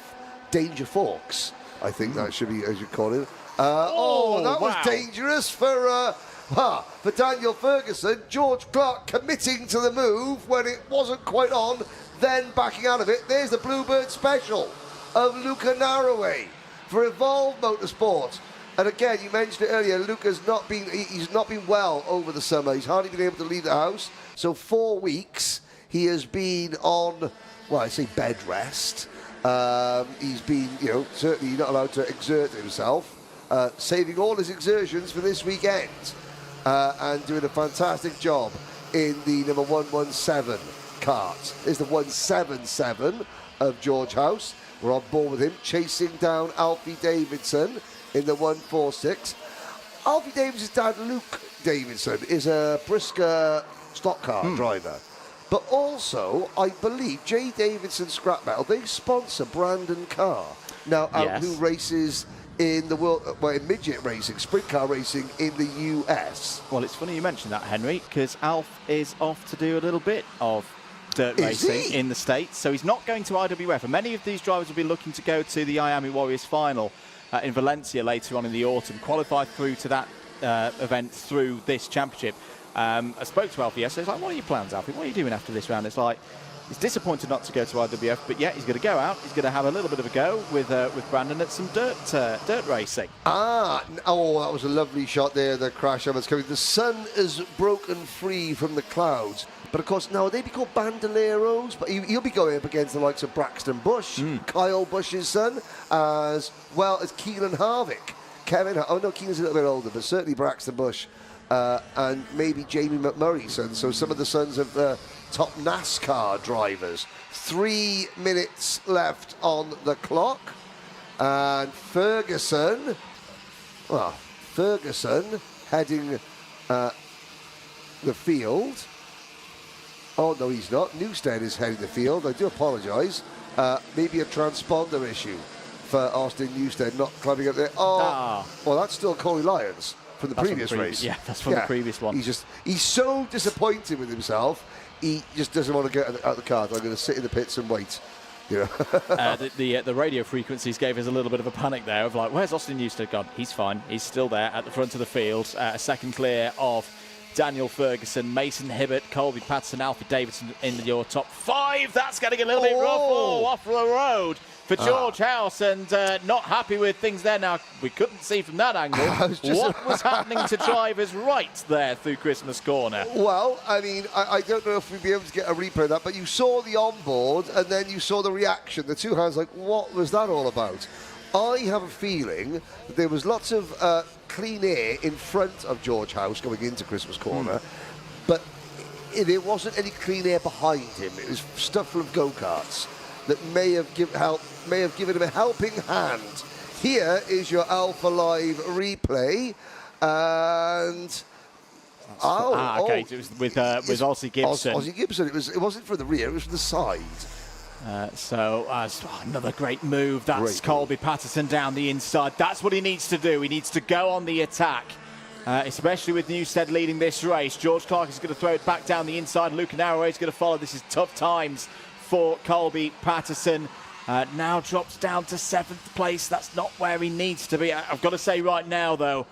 Danger Forks. I think that should be, as you call it. That was dangerous for Daniel Ferguson. George Clark committing to the move when it wasn't quite on, then backing out of it. There's the Bluebird Special of Luca Narroway for Evolve Motorsport. And again, you mentioned it earlier, Luca's he's not been well over the summer. He's hardly been able to leave the house. So 4 weeks he has been on, I say bed rest. He's been, certainly not allowed to exert himself, saving all his exertions for this weekend, and doing a fantastic job in the number 117 Kart. There's the 177 of George House. We're on board with him, chasing down Alfie Davidson in the 146. Alfie Davidson's dad, Luke Davidson, is a Brisker stock car driver. But also, I believe J. Davidson Scrap Metal, they sponsor Brandon Carr now, who races in the world, in midget racing, sprint car racing in the US. Well, it's funny you mentioned that, Henry, because Alf is off to do a little bit of dirt racing in the States, so he's not going to IWF. And many of these drivers will be looking to go to the IAME Warriors final in Valencia later on in the autumn, qualify through to that event through this championship. I spoke to Alfie yesterday. He's like, what are your plans, Alfie? What are you doing after this round? It's like, he's disappointed not to go to IWF, but yeah, he's going to go out. He's going to have a little bit of a go with Brandon at some dirt racing. That was a lovely shot there, the crash was coming. The sun is broken free from the clouds. But of course, now they be called bandoleros, but he'll be going up against the likes of Braxton Bush, Kyle Bush's son, as well as Keelan Harvick. Keelan's a little bit older, but certainly Braxton Bush, and maybe Jamie McMurray's son. So some of the sons of the top NASCAR drivers. 3 minutes left on the clock, and Ferguson heading the field. Oh, no, he's not. Newstead is heading the field. I do apologise. Maybe a transponder issue for Austin Newstead not climbing up there. Well, that's still Corey Lyons from the previous race. Yeah, that's from the previous one. He's so disappointed with himself. He just doesn't want to get out of the car. I'm going to sit in the pits and wait. You know? The radio frequencies gave us a little bit of a panic there of like, where's Austin Newstead gone? He's fine. He's still there at the front of the field. A second clear of Daniel Ferguson, Mason Hibbert, Colby Patterson, Alfie Davidson in your top 5. That's getting a little bit rough. Off the road for George House, and not happy with things there. Now, we couldn't see from that angle what was happening to drivers right there through Christmas Corner. Well, I mean, I don't know if we'd be able to get a replay of that, but you saw the onboard, and then you saw the reaction. The two hands like, what was that all about? I have a feeling that there was lots of clean air in front of George House going into Christmas Corner, but there wasn't any clean air behind him. It was stuff full of go-karts that may have given him a helping hand. Here is your Alpha Live replay, and okay, it was with Ozzy Gibson. Ozzy Gibson. It wasn't from the rear; it was from the side. Another great move. That's Colby Patterson down the inside. That's what he needs to do. He needs to go on the attack, especially with Newstead leading this race. George Clark is going to throw it back down the inside. Luke Narrow is going to follow. This is tough times for Colby Patterson. Now drops down to 7th place. That's not where he needs to be. I've got to say right now, though,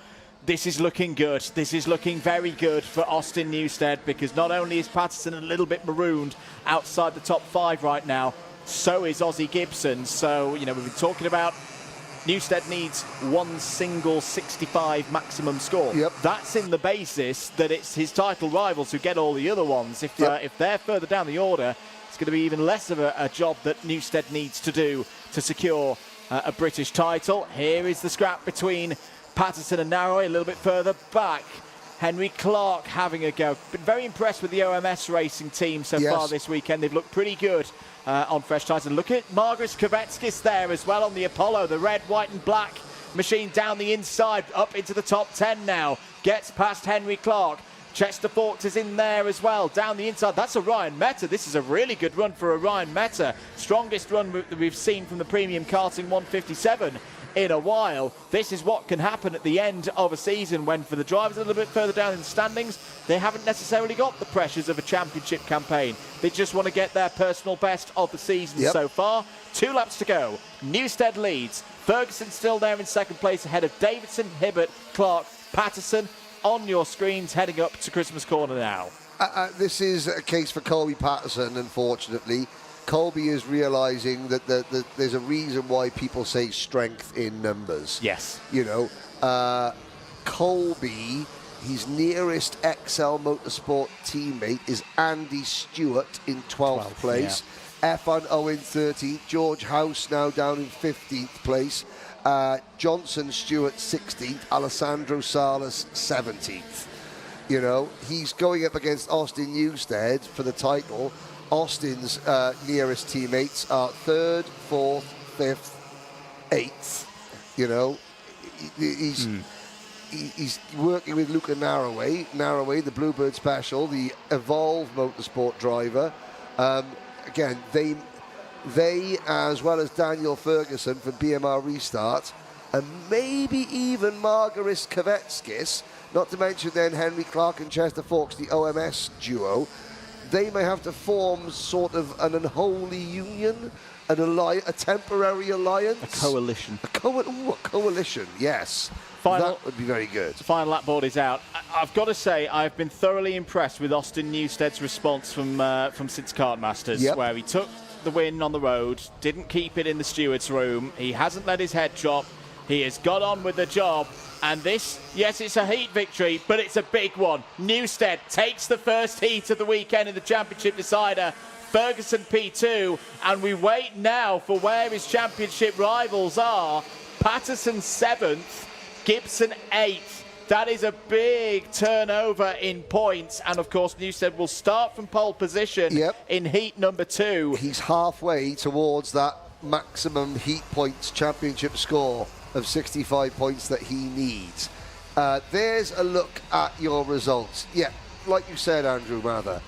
this is looking good. This is looking very good for Austin Newstead, because not only is Patterson a little bit marooned outside the top 5 right now, so is Ozzy Gibson. So, we've been talking about Newstead needs one single 65 maximum score. Yep. That's in the basis that it's his title rivals who get all the other ones. If they're further down the order, it's going to be even less of a job that Newstead needs to do to secure a British title. Here is the scrap between Patterson and Narrow. A little bit further back, Henry Clark having a go. Been very impressed with the OMS racing team so far this weekend. They've looked pretty good on fresh tyres. And look at Margaret Kovetskis there as well on the Apollo, the red, white and black machine down the inside, up into the top 10 now. Gets past Henry Clark. Chester Forks is in there as well, down the inside. That's Orion Meta. This is a really good run for Orion Meta. Strongest run that we've seen from the Premium Karting 157 in a while. This is what can happen at the end of a season when, for the drivers a little bit further down in the standings, they haven't necessarily got the pressures of a championship campaign. They just want to get their personal best of the season so far. 2 laps to go. Newstead leads. Ferguson still there in 2nd place ahead of Davidson, Hibbert, Clark, Patterson. On your screens, heading up to Christmas Corner now. This is a case for Colby Patterson, unfortunately. Colby is realising that there's a reason why people say strength in numbers. Yes. Colby, his nearest XL Motorsport teammate is Andy Stewart in 12th place. F1 Owen 13th. George House now down in 15th place. Johnson Stewart 16th, Alessandro Salas 17th. He's going up against Austin Newstead for the title. Austin's nearest teammates are 3rd, 4th, 5th, 8th. he's working with Luca Narroway, the Bluebird Special, the Evolve Motorsport driver. Again, they, as well as Daniel Ferguson from BMR Restart, and maybe even Margaris Kavetskis, not to mention then Henry Clark and Chester Fawkes, the OMS duo, they may have to form sort of an unholy union, a temporary alliance. A coalition. A coalition, yes. That would be very good. The final lap board is out. I've got to say, I've been thoroughly impressed with Austin Newstead's response from Sid's Kartmasters, where he took the win on the road, didn't keep it in the steward's room. He hasn't let his head drop. He has got on with the job. And this, yes, it's a heat victory, but it's a big one. Newstead takes the first heat of the weekend in the championship decider. Ferguson P2, and we wait now for where his championship rivals are. Patterson 7th, Gibson 8th. That is a big turnover in points, and of course Newstead will start from pole position in heat number 2. He's halfway towards that maximum heat points championship score of 65 points that he needs. There's a look at your results. Yeah, like you said, Andrew, rather,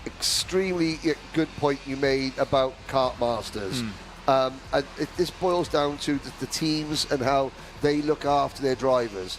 extremely good point you made about Kartmasters. And this boils down to the teams and how they look after their drivers.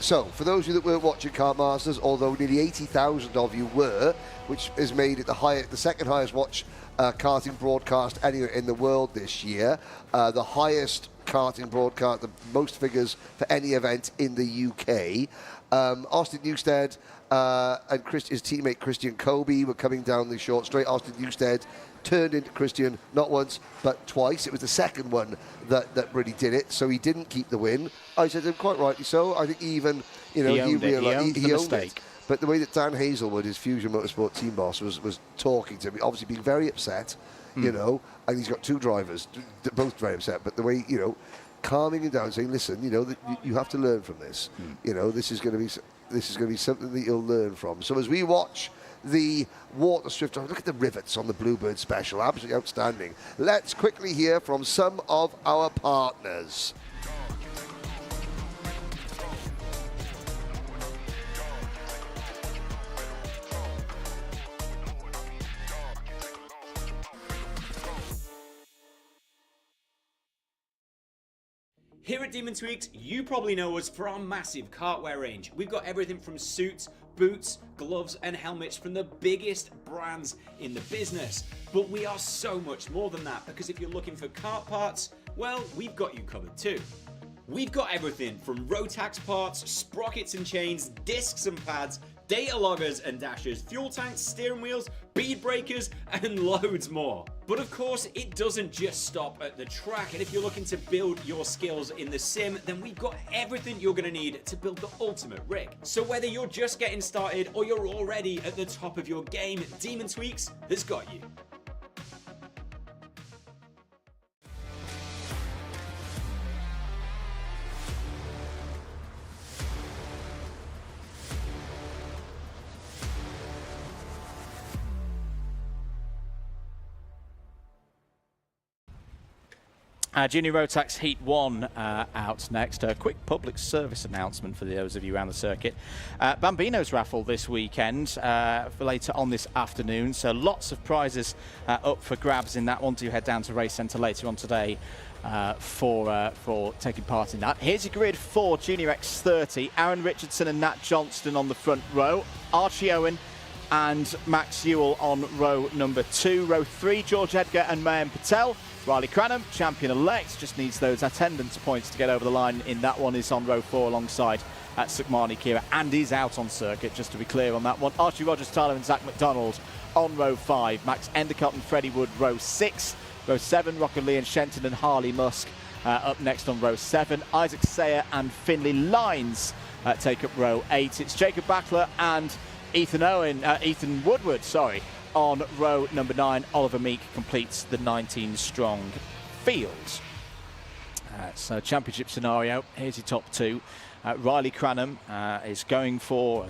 So, for those of you that weren't watching Kartmasters, although nearly 80,000 of you were, which has made it the second highest watch karting broadcast anywhere in the world this year, the highest karting broadcast, the most figures for any event in the UK. Austin Newstead and his teammate Christian Kobe were coming down the short straight. Austin Newstead turned into Christian not once but twice. It was the second one that really did it, so he didn't keep the win. I said, quite rightly so. I think even he realised he owned it. But the way that Dan Hazelwood, his Fusion Motorsport team boss, was talking to me, obviously being very upset, and he's got two drivers, both very upset. But the way calming him down, saying, listen, you have to learn from this. This is going to be something that you'll learn from. So as we watch the water swift, look at the rivets on the Bluebird Special, absolutely outstanding. Let's quickly hear from some of our partners. Here at Demon Tweaks, you probably know us for our massive kartwear range. We've got everything from suits, boots, gloves and helmets from the biggest brands in the business. But we are so much more than that, because if you're looking for kart parts, well, we've got you covered too. We've got everything from Rotax parts, sprockets and chains, discs and pads, data loggers and dashers, fuel tanks, steering wheels, bead breakers, and loads more. But of course, it doesn't just stop at the track, and if you're looking to build your skills in the sim, then we've got everything you're gonna need to build the ultimate rig. So whether you're just getting started or you're already at the top of your game, Demon Tweaks has got you. Junior Rotax Heat 1 out next. A quick public service announcement for those of you around the circuit. Bambino's raffle this weekend for later on this afternoon. So lots of prizes up for grabs in that one. Do head down to Race Centre later on today for taking part in that. Here's your grid for Junior X30. Aaron Richardson and Nat Johnston on the front row. Archie Owen and Max Ewell on row number 2. Row 3, George Edgar and Mayan Patel. Riley Cranham, champion-elect, just needs those attendance points to get over the line. In that one is on row 4 alongside Sukhmani Kira, and is out on circuit, just to be clear on that one. Archie Rogers, Tyler and Zach McDonald on row 5. Max Endicott and Freddie Wood, row 6. Row 7, Rocket Lee and Shenton and Harley Musk up next on row 7. Isaac Sayer and Finley Lines take up row 8. It's Jacob Backler and Ethan Woodward, on row number 9. Oliver Meek completes the 19-strong field. So championship scenario, here's your top 2. Riley Cranham is going for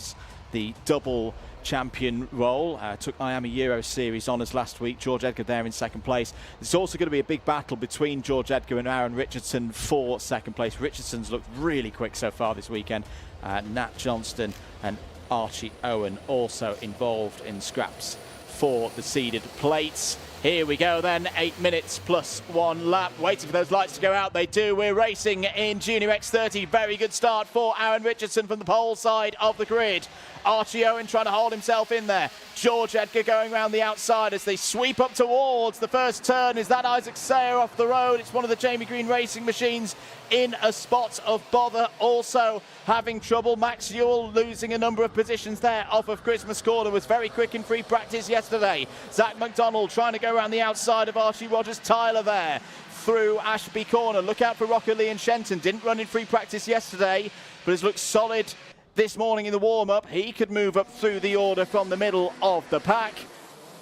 the double champion role. Took IAME Euro Series honours last week. George Edgar there in second place. There's also going to be a big battle between George Edgar and Aaron Richardson for second place. Richardson's looked really quick so far this weekend. Nat Johnston and Archie Owen also involved in scraps for the seeded plates. Here we go then, 8 minutes plus 1 lap. Waiting for those lights to go out. They do. We're racing in Junior X30. Very good start for Aaron Richardson from the pole side of the grid. Archie Owen trying to hold himself in there. George Edgar going around the outside as they sweep up towards the first turn. Is that Isaac Sayer off the road? It's one of the Jamie Green racing machines in a spot of bother. Also having trouble. Max Ewell losing a number of positions there off of Christmas Corner. Was very quick in free practice yesterday. Zach McDonald trying to go around the outside of Archie Rogers-Tyler there through Ashby Corner. Look out for Rocco Lee and Shenton. Didn't run in free practice yesterday, but has looked solid this morning in the warm-up. He could move up through the order from the middle of the pack.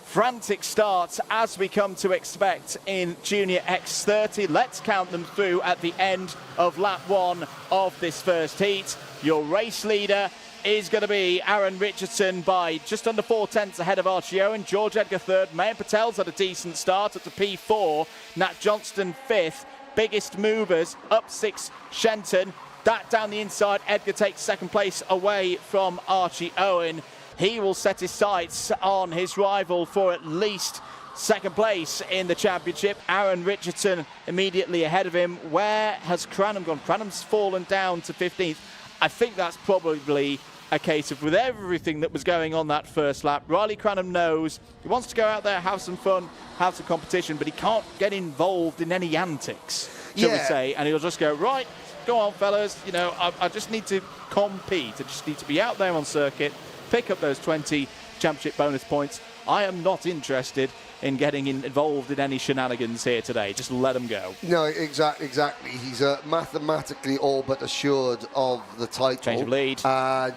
Frantic starts as we come to expect in Junior X30. Let's count them through at the end of lap 1 of this first heat. Your race leader is going to be Aaron Richardson by just under 4/10 ahead of Archie Owen. George Edgar third. Mayan Patel's had a decent start up to P4. Nat Johnston fifth. Biggest movers up 6 Shenton. That down the inside. Edgar takes second place away from Archie Owen. He will set his sights on his rival for at least second place in the championship. Aaron Richardson immediately ahead of him. Where has Cranham gone? Cranham's fallen down to 15th. I think that's probably a case of, with everything that was going on that first lap, Riley Cranham knows he wants to go out there, have some fun, have some competition, but he can't get involved in any antics, shall we say, and he'll just go, right, go on fellas, you know, I just need to compete. I just need to be out there on circuit, pick up those 20 championship bonus points. I am not interested in getting involved in any shenanigans here today. Just let him go. No, exactly. He's mathematically all but assured of the title. Change of lead.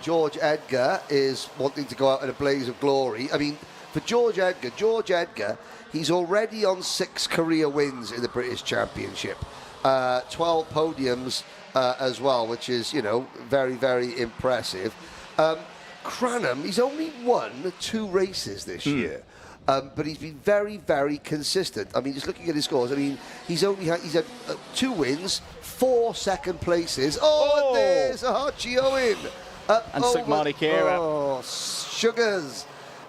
George Edgar is wanting to go out in a blaze of glory. I mean, for George Edgar, he's already on 6 career wins in the British Championship. 12 podiums as well, which is, you know, very, very impressive. Cranham, he's only won 2 races this year. But he's been very, very consistent. I mean, just looking at his scores, I mean, he's had 2 wins, 4 second places. And there's Archie Owen. And Sukmani Kira. Oh, Sugars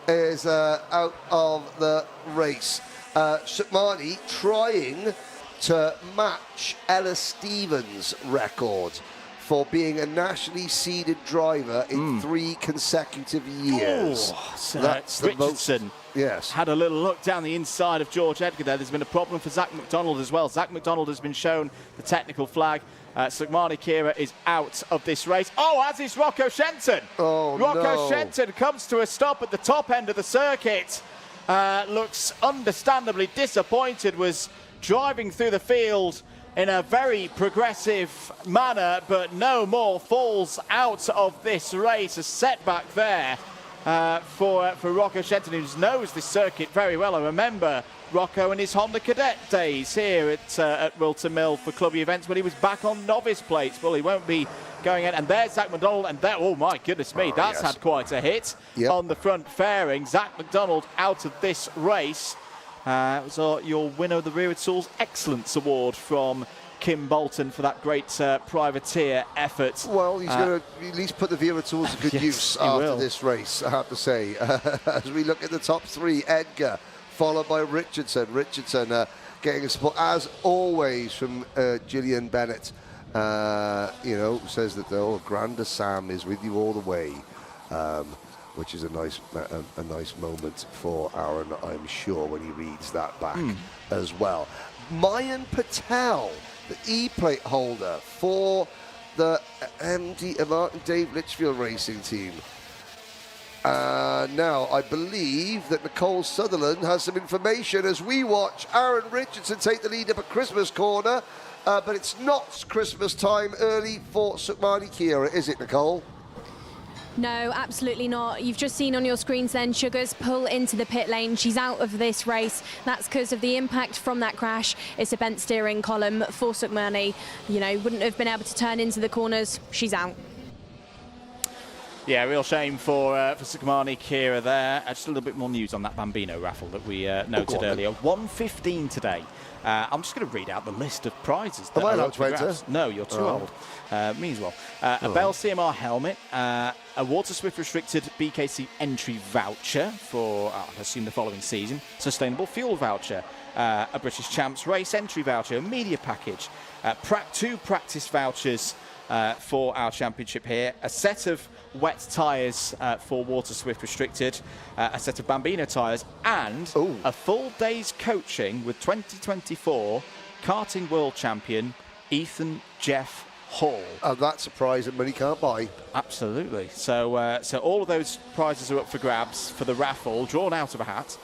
is out of the race. Sukmani trying to match Ella Stevens' record for being a nationally seeded driver in 3 consecutive years. So that's the Richardson. most. Yes. Had a little look down the inside of George Edgar there. There's been a problem for Zach McDonald as well. Zach McDonald has been shown the technical flag. Sukmani Kira is out of this race. As is Rocco Shenton. Rocco Shenton comes to a stop at the top end of the circuit. Looks understandably disappointed, was driving through the field in a very progressive manner, but no more, falls out of this race. A setback there for Rocco Shenton, who knows this circuit very well. I remember Rocco in his Honda Cadet days here at Whilton Mill for clubby events when he was back on novice plates. Well, he won't be going in. And there's Zach McDonald, and there, oh my goodness me, that's had quite a hit on the front fairing. Zach McDonald out of this race. It was your winner of the Rear Tools Excellence Award from Kim Bolton for that great privateer effort. Well, he's going to at least put the Vera Tools to good use after this race, I have to say. As we look at the top 3, Edgar, followed by Richardson. Richardson getting a support, as always, from Gillian Bennett. You know, says that Granda Sam is with you all the way. Which is a nice moment for Aaron, I'm sure, when he reads that back as well. Mayan Patel, the E-plate holder for the MD Martin Dave Litchfield racing team. Now, I believe that Nicole Sutherland has some information as we watch Aaron Richardson take the lead up at Christmas Corner. But it's not Christmas time early for Sukmani Kira, is it, Nicole? No, absolutely not. You've just seen on your screens then Sugars pull into the pit lane. She's out of this race. That's because of the impact from that crash. It's a bent steering column for Sukmani. You know, wouldn't have been able to turn into the corners. She's out. Yeah, real shame for Sukumani Kira there. Just a little bit more news on that Bambino raffle that we noted earlier. 1:15 today. I'm just going to read out the list of prizes. Am I allowed to enter? No, you're too old. Me as well. A Bell CMR helmet, a Water Swift Restricted BKC entry voucher for, I assume, the following season, sustainable fuel voucher, a British Champs race entry voucher, a media package, 2 practice vouchers for our championship here, a set of wet tyres for Water Swift Restricted, a set of Bambino tyres, and a full day's coaching with 2024 karting world champion Ethan Jeff Hall. And that's a prize that money can't buy. Absolutely. So, so all of those prizes are up for grabs for the raffle, drawn out of a hat.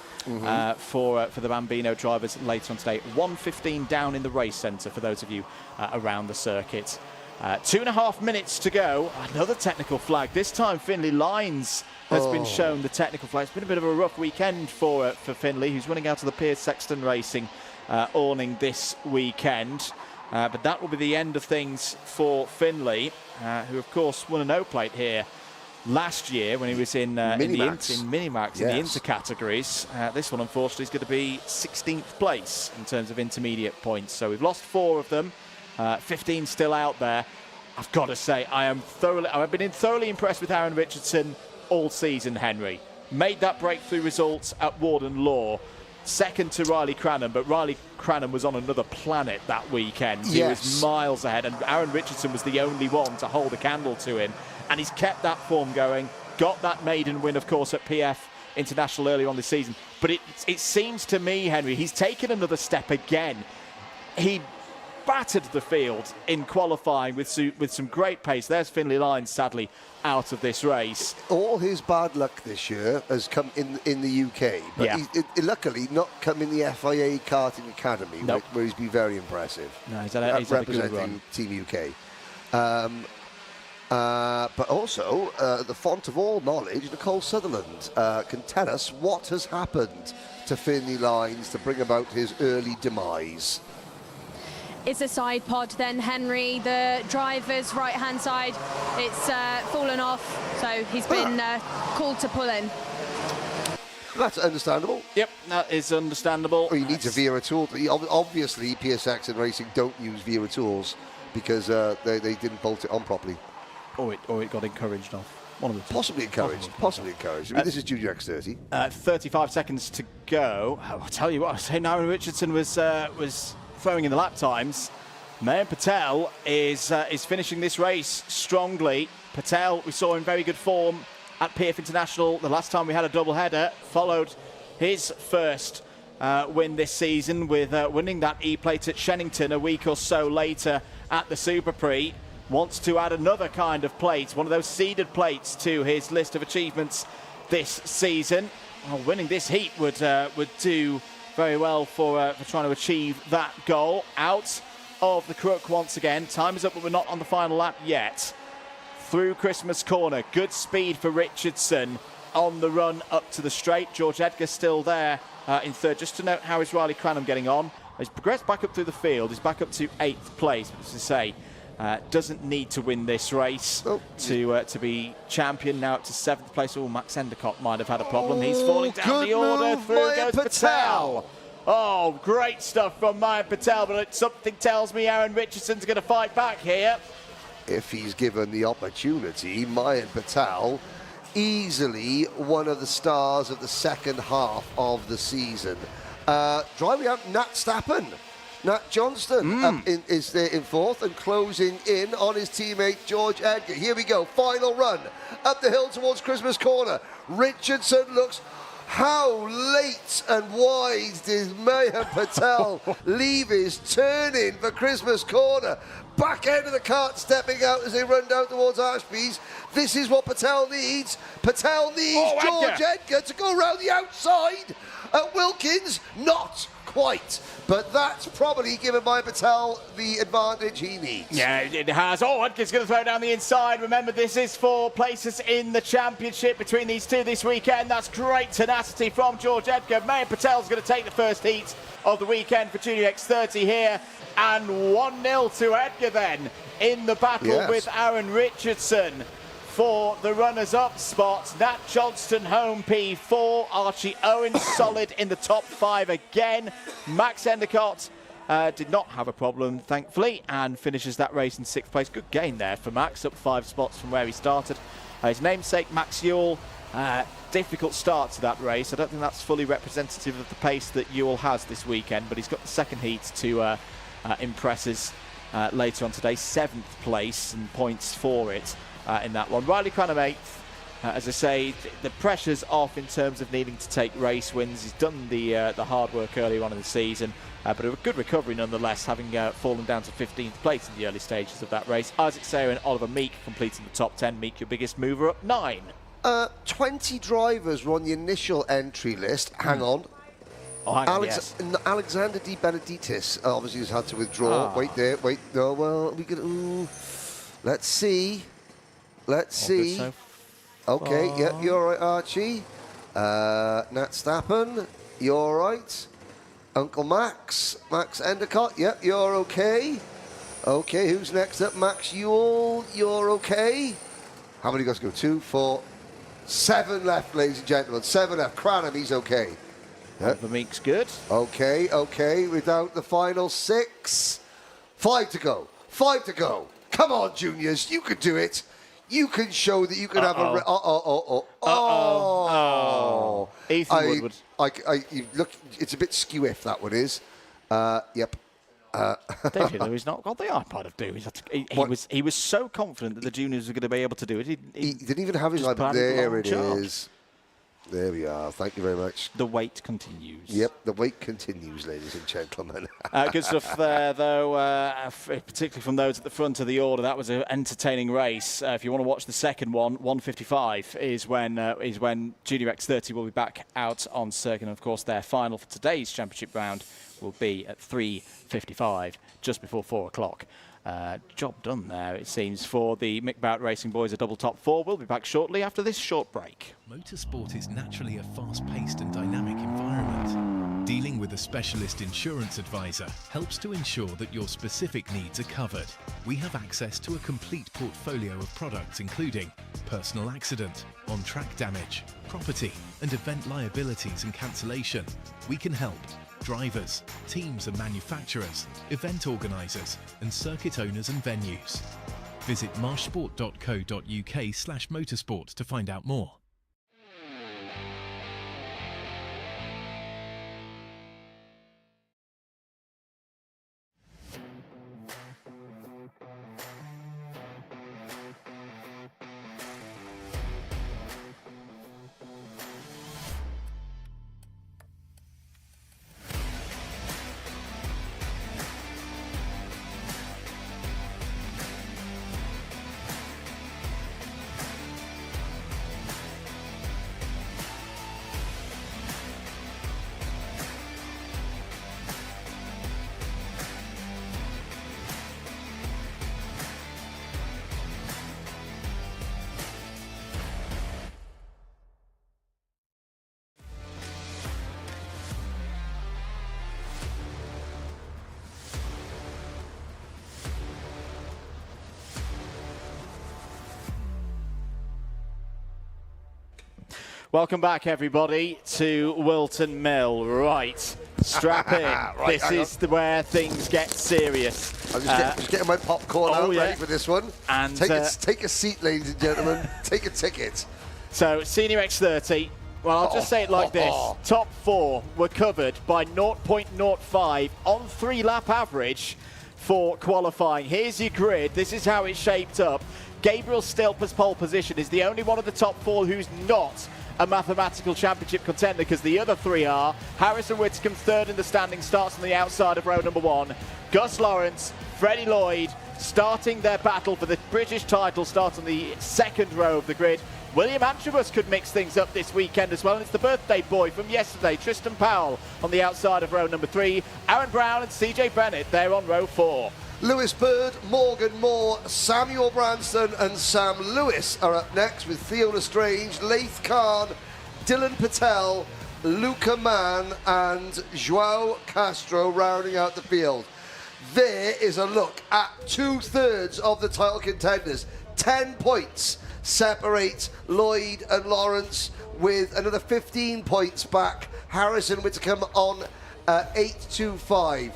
For the Bambino drivers later on today. 1:15 down in the race centre for those of you around the circuit. 2.5 minutes to go. Another technical flag. This time Finley Lines has been shown the technical flag. It's been a bit of a rough weekend for Finley, who's running out of the Piers Sexton Racing awning this weekend. But that will be the end of things for Finley, who of course won a no plate here last year when he was in Minimax in the inter categories. This one unfortunately is going to be 16th place in terms of intermediate points. So we've lost 4 of them. 15 still out there. I've got to say, I've been thoroughly impressed with Aaron Richardson all season, Henry. Made that breakthrough result at Warden Law, second to Riley Cranham, but Riley Cranham was on another planet that weekend. He was miles ahead, and Aaron Richardson was the only one to hold a candle to him, and he's kept that form going. Got that maiden win, of course, at PF International earlier on this season, but it seems to me, Henry, he's taken another step again. He battered the field in qualifying with some great pace. There's Finley Lines, sadly, out of this race. All his bad luck this year has come in the UK, but he's luckily not come in the FIA Karting Academy, where he's been very impressive. No, he's had a good run. Team UK. But also, the font of all knowledge, Nicole Sutherland, can tell us what has happened to Finley Lines to bring about his early demise. It's a side pod then, Henry. The driver's right-hand side, it's fallen off, so he's been called to pull in. That's understandable. Yep, that is understandable. Well, he needs a Wera tool. Obviously, Piers Sexton Racing don't use Wera tools because they didn't bolt it on properly. Or it got encouraged off. One of the Possibly encouraged. I mean, this is Junior X30. 35 seconds to go. I'll tell you what, I was saying Aaron Richardson was throwing in the lap times. Mayan Patel is finishing this race strongly. Patel, we saw in very good form at PF International the last time we had a double header, followed his first win this season with winning that E-plate at Shennington a week or so later at the Super Prix. Wants to add another kind of plate, one of those seeded plates, to his list of achievements this season. Well, winning this heat would do very well for trying to achieve that goal. Out of the crook once again. Time is up, but we're not on the final lap yet. Through Christmas Corner. Good speed for Richardson on the run up to the straight. George Edgar still there in third. Just to note, how is Riley Cranham getting on? He's progressed back up through the field. He's back up to 8th place. But as I say, doesn't need to win this race to be champion. Now up to 7th place. Oh, Max Endicott might have had a problem. He's falling down the order. Through goes Patel. Oh, great stuff from Mayan Patel, but something tells me Aaron Richardson's going to fight back here. If he's given the opportunity, Mayan Patel, easily one of the stars of the second half of the season. Driving out Nat Stappen. Nat Johnston is there in 4th and closing in on his teammate George Edgar. Here we go, final run up the hill towards Christmas Corner. Richardson looks... How late and wide did Mayan Patel leave his turn-in for Christmas Corner? Back end of the cart stepping out as they run down towards Ashby's. This is what Patel needs. Patel needs George Edgar to go around the outside. Wilkins, not quite. But that's probably given Mayan Patel the advantage he needs. Yeah, it has. Oh, Edgar's going to throw down the inside. Remember, this is for places in the championship between these two this weekend. That's great tenacity from George Edgar. Mayan Patel's going to take the first heat of the weekend for Junior X30 here. And 1-0 to Edgar then in the battle with Aaron Richardson. for the runners-up spot. Nat Johnston home P4. Archie Owens solid in the top 5 again. Max Endicott did not have a problem, thankfully, and finishes that race in 6th place. Good gain there for Max, up 5 spots from where he started. His namesake, Max Ewell, difficult start to that race. I don't think that's fully representative of the pace that Ewell has this weekend, but he's got the second heat to impress us later on today. 7th place and points for it in that one. Riley Cranham 8th. As I say, the pressure's off in terms of needing to take race wins. He's done the hard work earlier on in the season, but a good recovery nonetheless, having fallen down to 15th place in the early stages of that race. Isaac Sayer and Oliver Meek completing the top 10. Meek, your biggest mover, up 9. 20 drivers were on the initial entry list. Hang on. Oh, hang on, yes. Alexander Di Benedictis obviously has had to withdraw. Wait there, wait. No, well, we could. Let's see. Let's see. Okay, yeah, you're all right, Archie. Nat Stappen, you're all right. Uncle Max Endicott, yep, you're okay. Okay, who's next up? Max Ewell, you're okay. How many guys go? 2, 4, 7 left, ladies and gentlemen. 7 left. Cranham, he's okay. Oliver Meek's good. Okay, okay, without the final 6. 5 to go. 5 to go. Come on, juniors, you could do it. You can show that you can have a... Ethan Woodward. You look, it's a bit skew if that one is. Yep. David Lewis not got the iPod of doom. He was so confident that the juniors were going to be able to do it. He didn't even have his iPod. There it is. There we are. Thank you very much. The wait continues. Yep, the wait continues, ladies and gentlemen. Good stuff there, though, particularly from those at the front of the order. That was an entertaining race. If you want to watch the second one, 1:55 is when Junior X30 will be back out on circuit. And, of course, their final for today's championship round will be at 3:55, just before 4 o'clock. Job done there, it seems, for the Mick Bout Racing Boys, a double top 4. We'll be back shortly after this short break. Motorsport is naturally a fast-paced and dynamic environment. Dealing with a specialist insurance advisor helps to ensure that your specific needs are covered. We have access to a complete portfolio of products including personal accident, on-track damage, property and event liabilities and cancellation. We can help drivers, teams and manufacturers, event organisers and circuit owners and venues. Visit marshsport.co.uk/motorsport to find out more. Welcome back, everybody, to Whilton Mill. Right, strap in. Right, this is where things get serious. I'm just getting my popcorn out, ready for this one. And take a seat, ladies and gentlemen. Take a ticket. So, Senior X30, well, I'll just say it like this. Top 4 were covered by 0.05 on 3-lap average for qualifying. Here's your grid. This is how it's shaped up. Gabriel Stilper's pole position is the only one of the top 4 who's not a mathematical championship contender, because the other 3 are. Harrison Whitcomb's 3rd in the standing, starts on the outside of row number 1. Gus Lawrence, Freddie Lloyd starting their battle for the British title, start on the 2nd row of the grid. William Antrobus could mix things up this weekend as well, and it's the birthday boy from yesterday, Tristan Powell, on the outside of row number 3. Aaron Brown and CJ Bennett, they're on row 4. Lewis Bird, Morgan Moore, Samuel Branston and Sam Lewis are up next, with Theo Lestrange, Laith Khan, Dylan Patel, Luca Mann and Joao Castro rounding out the field. There is a look at 2/3 of the title contenders. 10 points separates Lloyd and Lawrence with another 15 points back. Harrison Whittaker on 8.25.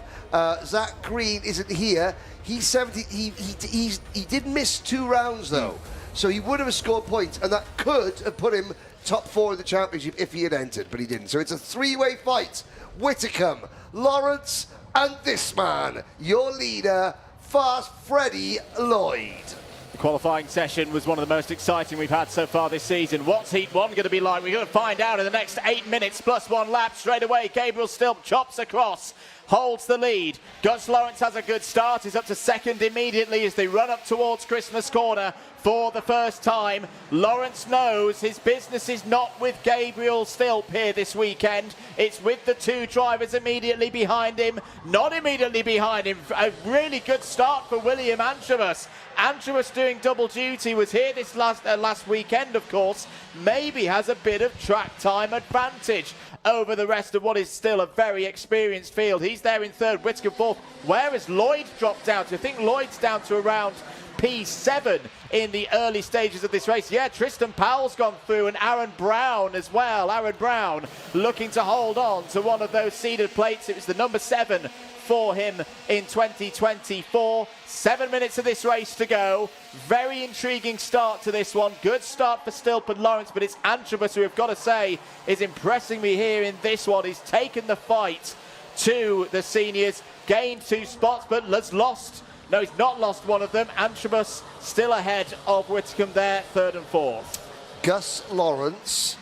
Zach Green isn't here. He's 70. He did miss 2 rounds though, so he would have scored points, and that could have put him top 4 of the championship if he had entered, but he didn't. So it's a 3-way fight. Whittaker, Lawrence, and this man, your leader, Fast Freddie Lloyd. The qualifying session was one of the most exciting we've had so far this season. What's Heat 1 going to be like? We're going to find out in the next 8 minutes plus 1 lap. Straight away, Gabriel Stilp chops across, holds the lead. Gus Lawrence has a good start. He's up to second immediately as they run up towards Christmas Corner for the first time. Lawrence knows his business is not with Gabriel Stilp here this weekend. It's with the 2 drivers immediately behind him. Not immediately behind him. A really good start for William Antrobus. Antrobus doing double duty, was here this last weekend, of course. Maybe has a bit of track time advantage over the rest of what is still a very experienced field. He's there in third, Whittaker fourth. Where has Lloyd dropped down to? I think Lloyd's down to around P7 in the early stages of this race. Yeah, Tristan Powell's gone through, and Aaron Brown as well. Aaron Brown looking to hold on to one of those seeded plates. It was the number 7 for him in 2024. 7 minutes of this race to go. Very intriguing start to this one. Good start for Stilp and Lawrence, but it's Antrobus who I've got to say is impressing me here in this one. He's taken the fight to the seniors, gained 2 spots, but has lost. No, he's not lost one of them. Antrobus still ahead of Whittaker there, 3rd and 4th. Gus Lawrence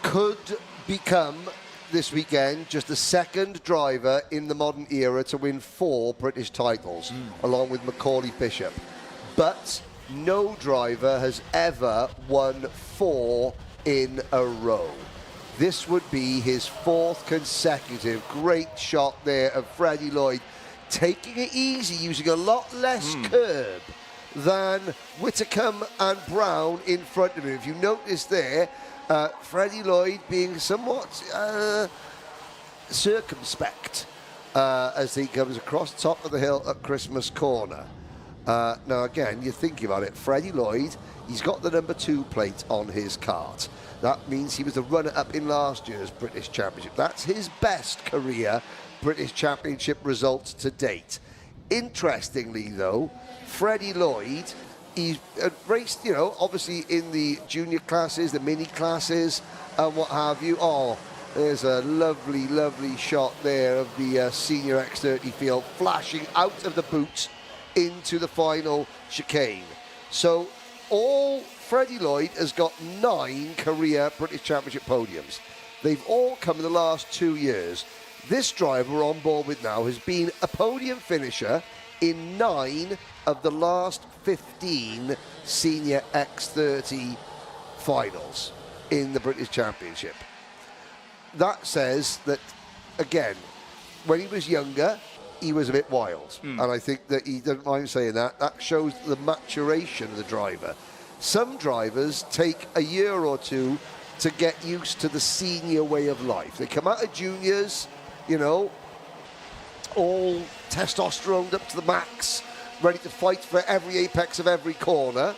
could become this weekend just the 2nd driver in the modern era to win 4 British titles, along with Macaulay Bishop. But no driver has ever won 4 in a row. This would be his 4th consecutive. Great shot there of Freddie Lloyd, taking it easy, using a lot less curb than Whittaker and Brown in front of him. If you notice there, Freddie Lloyd being somewhat circumspect as he comes across the top of the hill at Christmas Corner. Now again, you're thinking about it, Freddie Lloyd, he's got the number 2 plate on his kart. That means he was the runner-up in last year's British Championship. That's his best career British Championship result to date. Interestingly though, Freddie Lloyd, he's raced, you know, obviously in the junior classes, the mini classes, and what have you. Oh, there's a lovely, lovely shot there of the senior X30 field flashing out of the boot into the final chicane. So Freddie Lloyd has got 9 career British Championship podiums. They've all come in the last 2 years. This driver we're on board with now has been a podium finisher in 9 of the last 15 senior X30 finals in the British Championship. That says that, again, when he was younger, he was a bit wild. And I think that he doesn't mind saying that. That shows the maturation of the driver. Some drivers take a year or 2 to get used to the senior way of life. They come out of juniors, you know, all testosterone up to the max, ready to fight for every apex of every corner,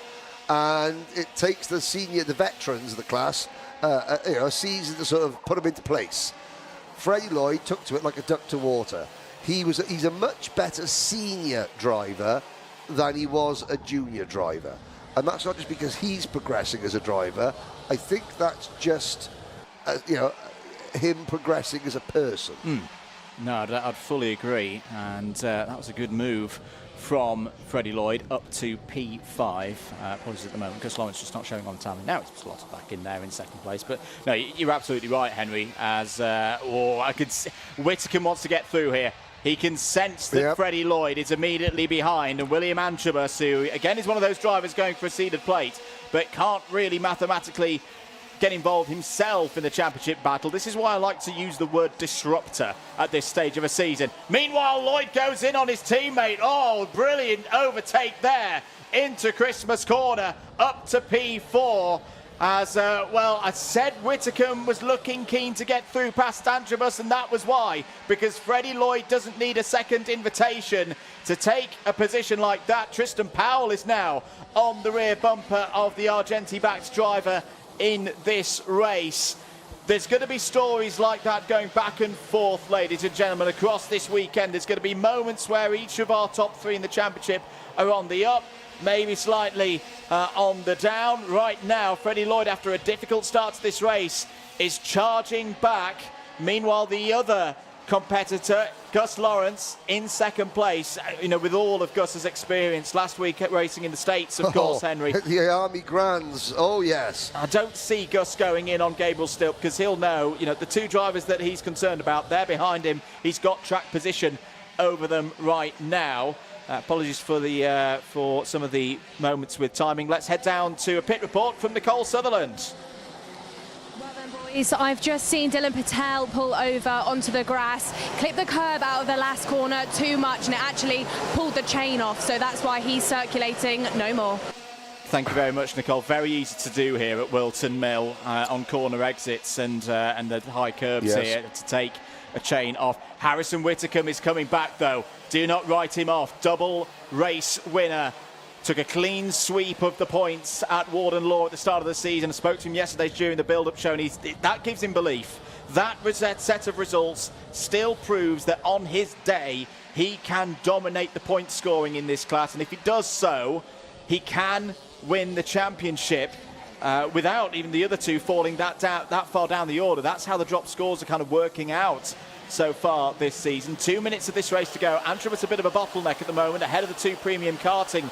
and it takes the senior, the veterans of the class, you know, a season to sort of put them into place. Freddie Lloyd took to it like a duck to water. He's a much better senior driver than he was a junior driver, and that's not just because he's progressing as a driver. I think that's just, you know, him progressing as a person. No, I'd fully agree, and that was a good move from Freddie Lloyd up to P5. Apologies at the moment, because Lawrence just not showing on time. Now it's slotted back in there in 2nd place. But no, you're absolutely right, Henry. As I could see, Whittaker wants to get through here. He can sense that Freddie Lloyd is immediately behind, and William Antrobus, who again is one of those drivers going for a seeded plate, but can't really mathematically get involved himself in the championship battle. This is why I like to use the word disruptor at this stage of a season. Meanwhile, Lloyd goes in on his teammate. Oh, brilliant overtake there into Christmas Corner, up to P4. As, well, I said Whitcomb was looking keen to get through past Androbus, and that was why, because Freddie Lloyd doesn't need a second invitation to take a position like that. Tristan Powell is now on the rear bumper of the Argenti-backed driver in this race. There's going to be stories like that going back and forth, ladies and gentlemen, across this weekend. There's going to be moments where each of our top three in the championship are on the up, maybe slightly on the down. Right now, Freddie Lloyd, after a difficult start to this race, is charging back. Meanwhile, the other competitor, Gus Lawrence, in second place, you know, with all of Gus's experience last week at racing in the States, of course, Henry. The IAME Grands, oh yes. I don't see Gus going in on Gabriel Stilp, because he'll know, you know, the two drivers that he's concerned about, they're behind him. He's got track position over them right now. Apologies for the for some of the moments with timing. Let's head down to a pit report from Nicole Sutherland. Well then, boys, I've just seen Dylan Patel pull over onto the grass, clip the curb out of the last corner too much, and it actually pulled the chain off, so that's why he's circulating no more. Thank you very much, Nicole. Very easy to do here at Whilton Mill on corner exits and the high curbs here to take a chain off. Harrison Whitcomb is coming back, though. Do not write him off. Double race winner. Took a clean sweep of the points at Warden Law at the start of the season. I spoke to him yesterday during the build-up show, and that gives him belief. That set of results still proves that on his day, he can dominate the point scoring in this class. And if he does so, he can win the championship without even the other two falling that far down the order. That's how the drop scores are kind of working out so far this season. 2 minutes of this race to go. Androbus a bit of a bottleneck at the moment, ahead of the two premium karting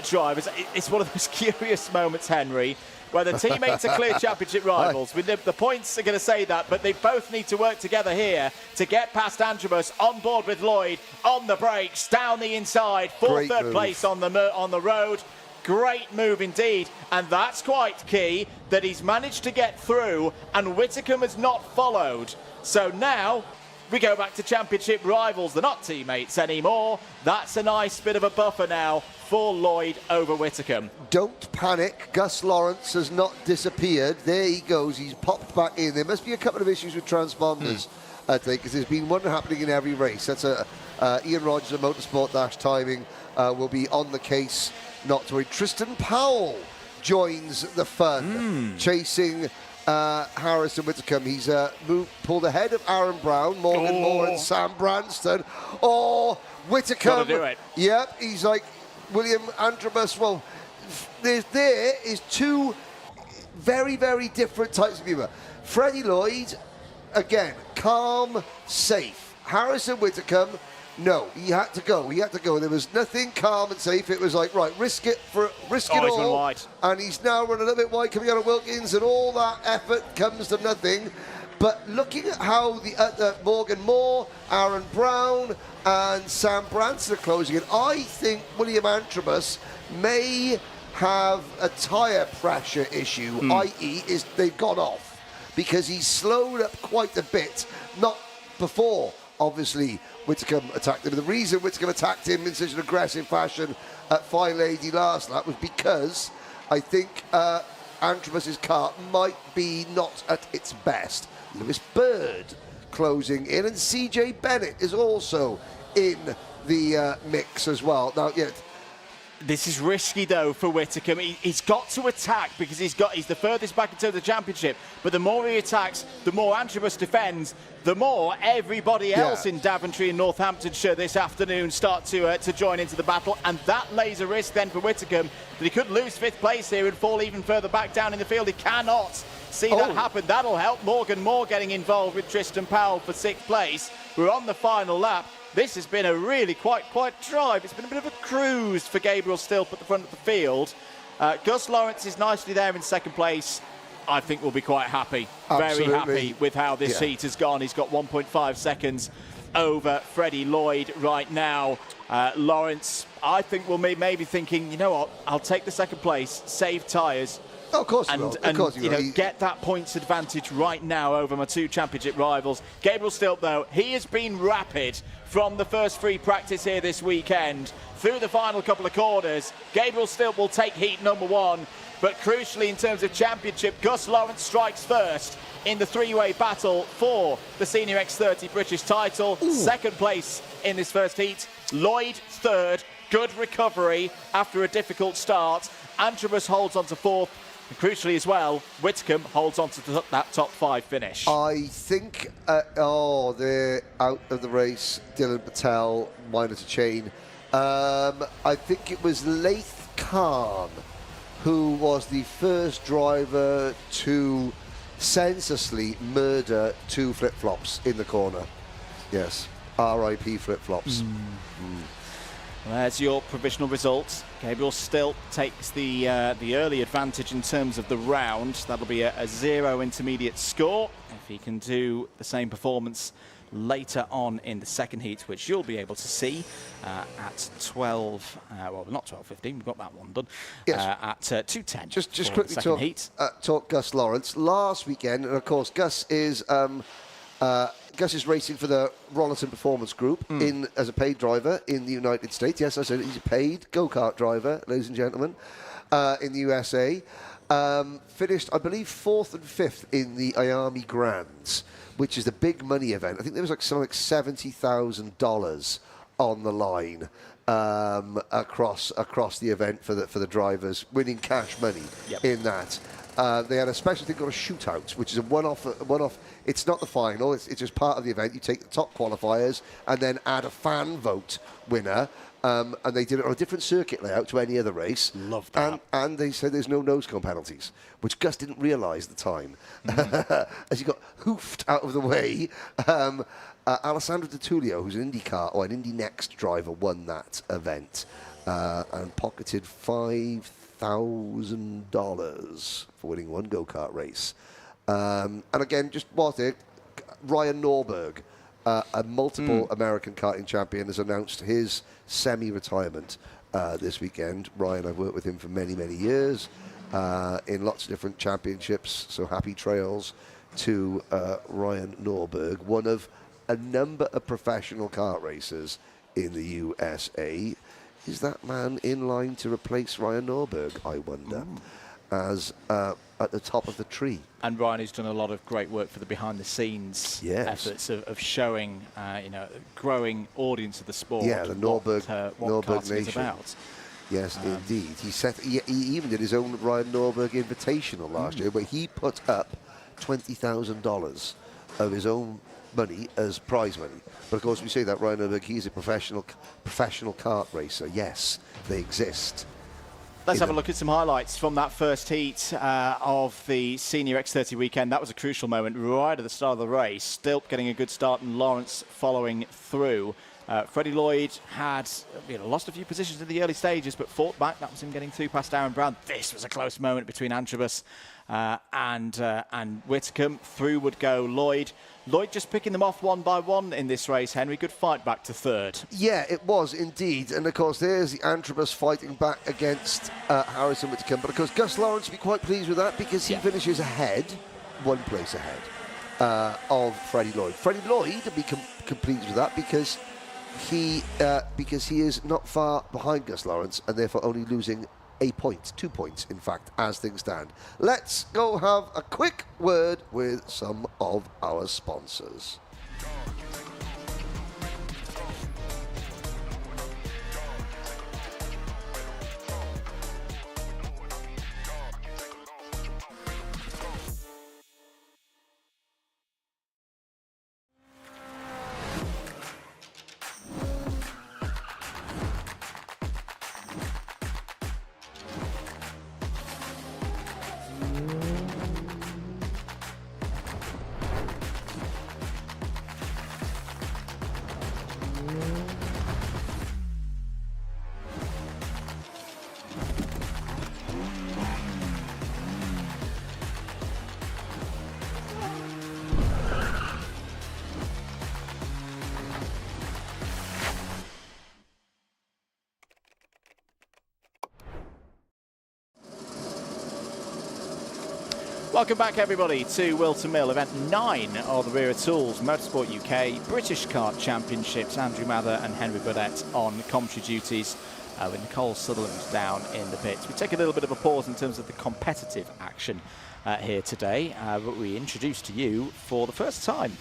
drivers. It's one of those curious moments, Henry, where the teammates are clear championship rivals. With the points are going to say that, but they both need to work together here to get past Androbus, on board with Lloyd, on the brakes, down the inside, for third place on the road. Great move indeed, and that's quite key that he's managed to get through and Whitcomb has not followed. So now we go back to championship rivals. They're not teammates anymore. That's a nice bit of a buffer now for Lloyd over Whitcomb. Don't panic. Gus Lawrence has not disappeared. There he goes. He's popped back in. There must be a couple of issues with transponders, I think, because there's been one happening in every race. That's Ian Rogers of Motorsport Timing will be on the case. Not to worry. Tristan Powell joins the fun, chasing Harrison Whitcomb. He's pulled ahead of Aaron Brown, Morgan Moore and Sam Branston. Oh, Whitcomb. Gotta do it. Yep, he's like William Androbus. Well, there is two very, very different types of humour. Freddie Lloyd, again, calm, safe. Harrison Whitcomb, no, he had to go. He had to go. There was nothing calm and safe. It was like, right, risk it all. Wide. And he's now run a little bit wide coming out of Wilkins, and all that effort comes to nothing. But looking at how the Morgan Moore, Aaron Brown, and Sam Branson are closing in, I think William Androbus may have a tyre pressure issue, i.e. they've gone off, because he's slowed up quite a bit, not before, obviously, Whitcomb attacked him. The reason Whitcomb attacked him in such an aggressive fashion at Fine Lady last lap was because I think Androbus's car might be not at its best. Lewis Bird closing in, and CJ Bennett is also in the mix as well. Now, yeah. This is risky, though, for Whitcomb. He's got to attack because he's the furthest back into the championship. But the more he attacks, the more Androbus defends, the more everybody else in Daventry and Northamptonshire this afternoon start to join into the battle. And that lays a risk then for Whitcomb that he could lose fifth place here and fall even further back down in the field. He cannot see that happen. That'll help Morgan Moore getting involved with Tristan Powell for sixth place. We're on the final lap. This has been a really quite drive. It's been a bit of a cruise for Gabriel Stilp at the front of the field. Gus Lawrence is nicely there in second place. I think we'll be quite happy, very happy with how this heat has gone. He's got 1.5 seconds over Freddie Lloyd right now. Lawrence, I think, will maybe thinking, you know what, I'll take the second place, save tyres. Oh, of course, you know, get that points advantage right now over my two championship rivals. Gabriel Stilp, though, he has been rapid from the first free practice here this weekend through the final couple of corners. Gabriel Stilp will take heat number one. But crucially, in terms of championship, Gus Lawrence strikes first in the three-way battle for the Senior X30 British title. Ooh. Second place in this first heat. Lloyd third. Good recovery after a difficult start. Antrobus holds on to fourth. And crucially as well, Whitcomb holds on to that top 5 finish. I think, they're out of the race. Dylan Patel, minor to chain. I think it was Laith Khan who was the first driver to senselessly murder 2 flip-flops in the corner. Yes, RIP flip-flops. There's your provisional results. Gabriel still takes the early advantage in terms of the round. That'll be a 0 intermediate score. If he can do the same performance later on in the second heat, which you'll be able to see at 12, well, not 12:15, we've got that one done, yes. At 2:10. Just quickly talk Gus Lawrence. Last weekend, and of course, Gus is racing for the Rollerton Performance Group as a paid driver in the United States. Yes, I said he's a paid go-kart driver, ladies and gentlemen, in the USA. Finished, I believe, 4th and 5th in the IAME Grands, which is the big money event. I think there was something like $70,000 on the line across the event for the drivers, winning cash money in that. They had a special thing called a shootout, which is a one-off. It's not the final. It's just part of the event. You take the top qualifiers and then add a fan vote winner. And they did it on a different circuit layout to any other race. Love that. And they said there's no nose cone penalties, which Gus didn't realise at the time. As he got hoofed out of the way, Alessandro Di Tullio, who's an IndyCar or an Indy Next driver, won that event and pocketed $5,000 for winning one go-kart race. And again, just what it, Ryan Norberg, a multiple American karting champion, has announced his semi-retirement this weekend. Ryan, I've worked with him for many, many years in lots of different championships, so happy trails to Ryan Norberg, one of a number of professional kart racers in the USA. Is that man in line to replace Ryan Norberg, I wonder, as at the top of the tree? And Ryan has done a lot of great work for the behind-the-scenes efforts of showing, growing audience of the sport. Yeah, the Norberg Nation Nation. Is about. Yes, indeed. He even did his own Ryan Norberg Invitational last year, where he put up $20,000 of his own money as prize money. But of course, we say that Ryan Norberg, he's a professional kart racer. Yes, they exist. Let's have a look at some highlights from that first heat of the Senior X30 weekend. That was a crucial moment right at the start of the race. Still getting a good start and Lawrence following through. Freddie Lloyd had lost a few positions in the early stages, but fought back. That was him getting through past Aaron Brown. This was a close moment between Antrobus and Whitcomb. Through would go Lloyd. Lloyd just picking them off one by one in this race, Henry. Good fight back to third. Yeah, it was indeed. And of course, there's the Antrobus fighting back against Harrison Whitcomb. But of course, Gus Lawrence will be quite pleased with that because he finishes ahead, one place ahead of Freddie Lloyd. Freddie Lloyd will be pleased with that because he is not far behind Gus Lawrence and therefore only losing a point, 2 points, in fact, as things stand. Let's go have a quick word with some of our sponsors. Welcome back, everybody, to Whilton Mill, event 9 of the Wera Tools Motorsport UK British Kart Championships. Andrew Mather and Henry Beaudette on commentary duties. with Nicole Sutherland down in the pits. We take a little bit of a pause in terms of the competitive action here today, but we introduce to you for the first time,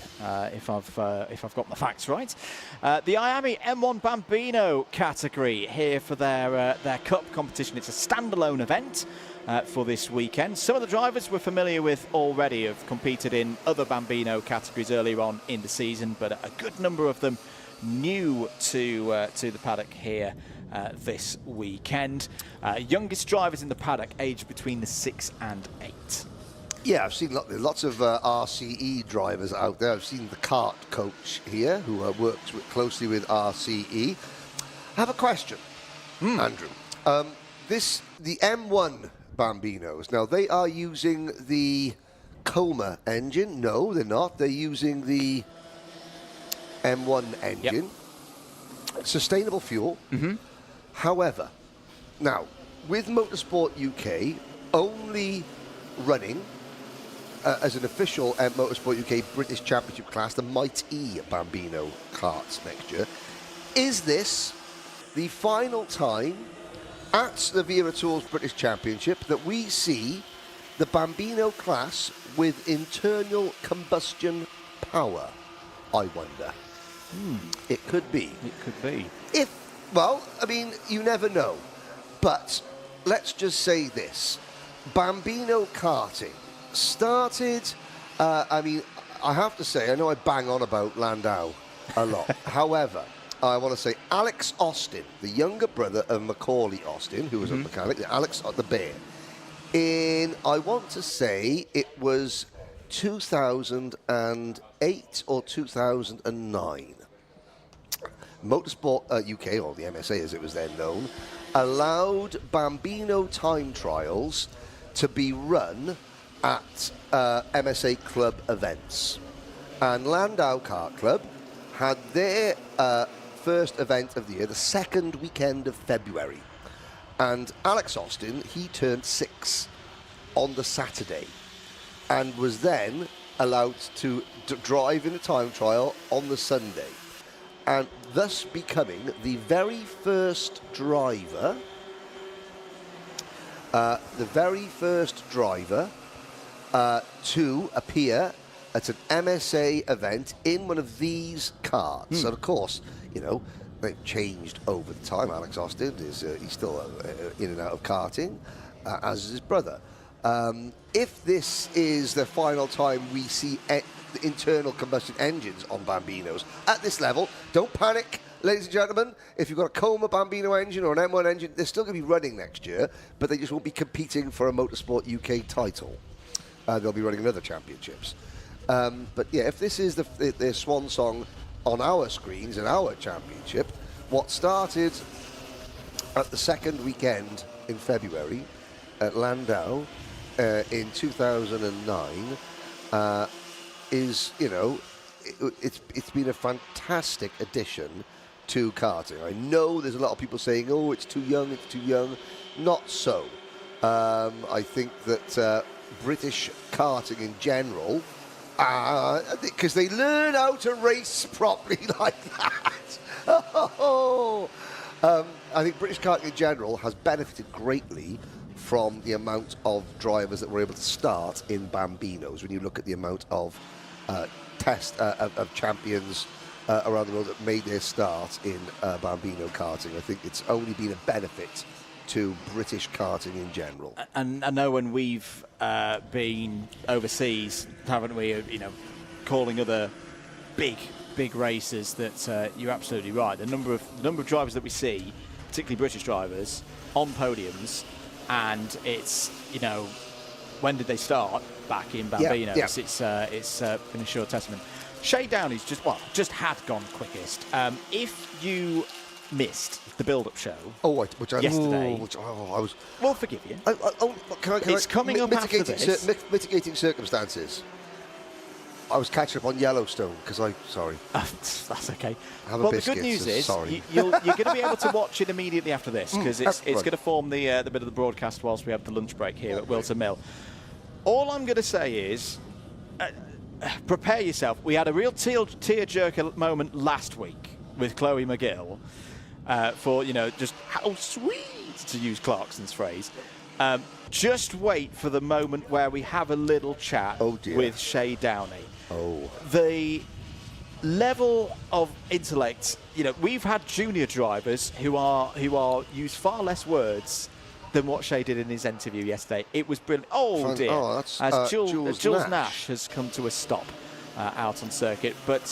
if I've got my facts right, the IAME M1 Bambino category here for their cup competition. It's a standalone event for this weekend. Some of the drivers we're familiar with already, have competed in other Bambino categories earlier on in the season, but a good number of them new to the paddock here this weekend. Youngest drivers in the paddock aged between the 6 and 8. Yeah, I've seen lots of RCE drivers out there. I've seen the Kart coach here, who works closely with RCE. I have a question, Andrew. The M1 Bambinos, now they are using the Coma engine. No, they're not. They're using the M1 engine. Yep. Sustainable fuel. However, now, with Motorsport UK only running as an official Motorsport UK British Championship class, the Might E Bambino karts next year, is this the final time at the Wera Tours British Championship that we see the Bambino class with internal combustion power? I wonder. It could be. It could be. Well, I mean, you never know. But let's just say this. Bambino karting started, I mean, I have to say, I know I bang on about Landau a lot. However, I want to say Alex Austin, the younger brother of Macaulay Austin, who was a mechanic, Alex the Bear, I want to say it was 2008 or 2009. Motorsport UK, or the MSA as it was then known, allowed Bambino time trials to be run at MSA club events. And Landau Kart Club had their first event of the year, the second weekend of February. And Alex Austin, he turned 6 on the Saturday and was then allowed to drive in a time trial on the Sunday, and thus becoming the very first driver to appear at an MSA event in one of these karts. And of course, you know, they've changed over the time. Alex Austin is he's still in and out of karting, as is his brother. If this is the final time we see internal combustion engines on Bambinos at this level, don't panic, ladies and gentlemen. If you've got a Coma Bambino engine or an M1 engine, they're still going to be running next year, but they just won't be competing for a Motorsport UK title. They'll be running in other championships. But yeah, if this is their swan song on our screens in our championship, what started at the second weekend in February at Landau in 2009 is, you know, it's been a fantastic addition to karting. I know there's a lot of people saying, oh, it's too young, it's too young. Not so. I think that British karting in general, because they learn how to race properly like that. I think British karting in general has benefited greatly from the amount of drivers that were able to start in Bambinos. When you look at the amount of of champions around the world that made their start in Bambino karting, I think it's only been a benefit to British karting in general. And I know when we've been overseas, haven't we, you know, calling other big races, that you're absolutely right. The number of drivers that we see, particularly British drivers, on podiums, and it's, you know, when did they start back in Bambinos? Yeah. It's been a sure testament. Shay Downey's just had gone quickest. If you missed the build-up show yesterday, we'll forgive you. It's coming up after this. Mitigating circumstances. I was catching up on Yellowstone because sorry. That's okay. Well, the good news is you're going to be able to watch it immediately after this, because it's going to form the bit of the broadcast whilst we have the lunch break here at Whilton Mill. All I'm going to say is, prepare yourself. We had a real tear-jerker moment last week with Chloe McGill, for, just how sweet, to use Clarkson's phrase. Just wait for the moment where we have a little chat with Shay Downey. The level of intellect, we've had junior drivers who use far less words than what Shay did in his interview yesterday. It was brilliant. Oh dear, as Jules Nash has come to a stop out on circuit. But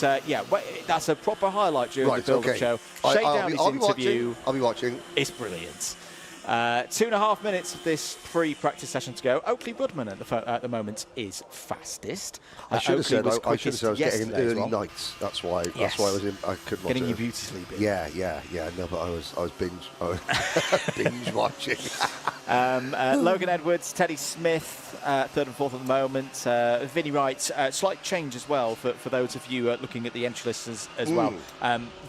that's a proper highlight during the build-up show. Shay Downey's interview. I'll be watching. It's brilliant. 2.5 minutes of this pre-practice session to go. Oakley Budman at the moment is fastest. I should have said I was getting early nights. That's why. Yes. That's why I was in. I couldn't watch getting your beauty sleep in. Yeah. No, but I was binge watching. Logan Edwards, Teddy Smith, third and fourth at the moment. Vinnie Wright, slight change as well for those of you looking at the entry lists as well.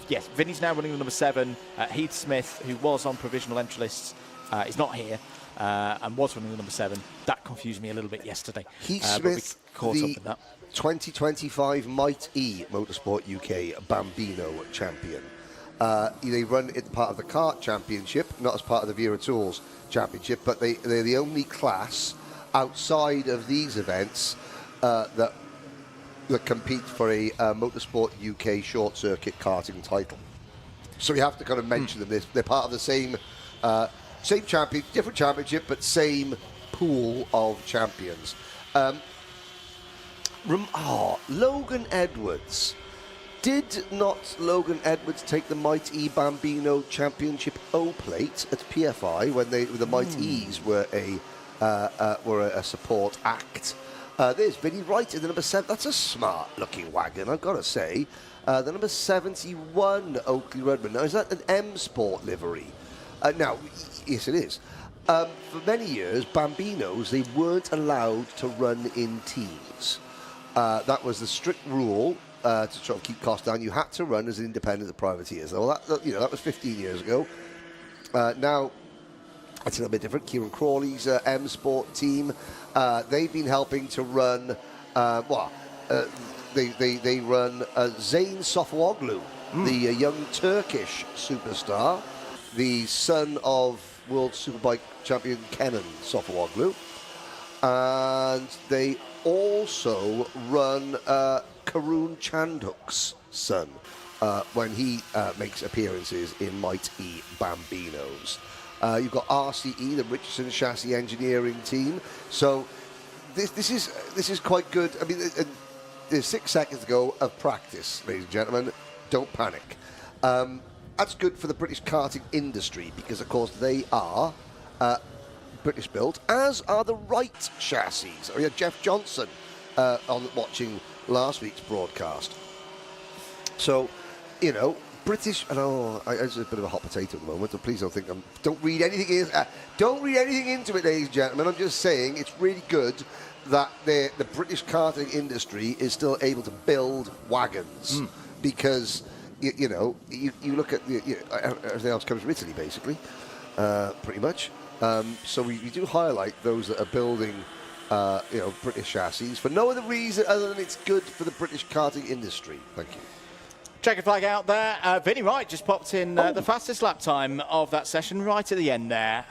Yes, Vinnie's now running the number 7. Heath Smith, who was on provisional entry lists, is not here and was running the number 7. That confused me a little bit yesterday. Heath Smith, caught up with that. 2025 Might E Motorsport UK Bambino champion. They run it part of the Kart Championship, not as part of the Wera Tools Championship, but they're the only class outside of these events that compete for a Motorsport UK short circuit karting title. So we have to kind of mention them. They're part of the same champion, different championship, but same pool of champions. Logan Edwards. Did not Logan Edwards take the Might E Bambino Championship O plate at PFI when the Might E's were a support act? There's Vinnie Wright in the number 7. That's a smart-looking wagon, I've got to say. The number 71 Oakley Rudman. Now, is that an M Sport livery? Now, yes, it is. For many years, Bambinos, they weren't allowed to run in teams. That was the strict rule. To try and keep costs down, you had to run as an independent of privateers. Well, that was 15 years ago. Now, it's a little bit different. Kieran Crawley's M Sport team, they've been helping to run. They run Zayn Sofawoglu, the young Turkish superstar, the son of World Superbike champion Kenan Sofawoglu, and they also run Karun Chandhok's son when he makes appearances in Might E Bambinos. You've got RCE, the Richardson Chassis Engineering team. So this is quite good. I mean, there's 6 seconds to go of practice, ladies and gentlemen. Don't panic. That's good for the British karting industry because, of course, they are British built, as are the Wright chassis. We had Jeff Johnson on watching last week's broadcast. So, British. It's a bit of a hot potato at the moment. So please don't think don't read anything. Don't read anything into it, ladies and gentlemen. I'm just saying it's really good that the British karting industry is still able to build wagons because you look at everything else comes from Italy, basically, pretty much. So we do highlight those that are building, British chassis for no other reason other than it's good for the British karting industry. Thank you. Checkered flag out there. Vinnie Wright just popped in the fastest lap time of that session right at the end there.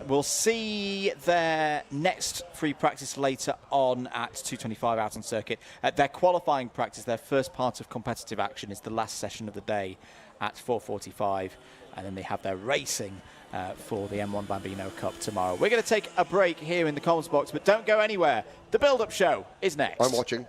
We'll see their next free practice later on at 2:25 out on circuit. Their qualifying practice, their first part of competitive action, is the last session of the day at 4:45. And then they have their racing for the M1 Bambino Cup tomorrow. We're going to take a break here in the comms box, but don't go anywhere. The build-up show is next. I'm watching.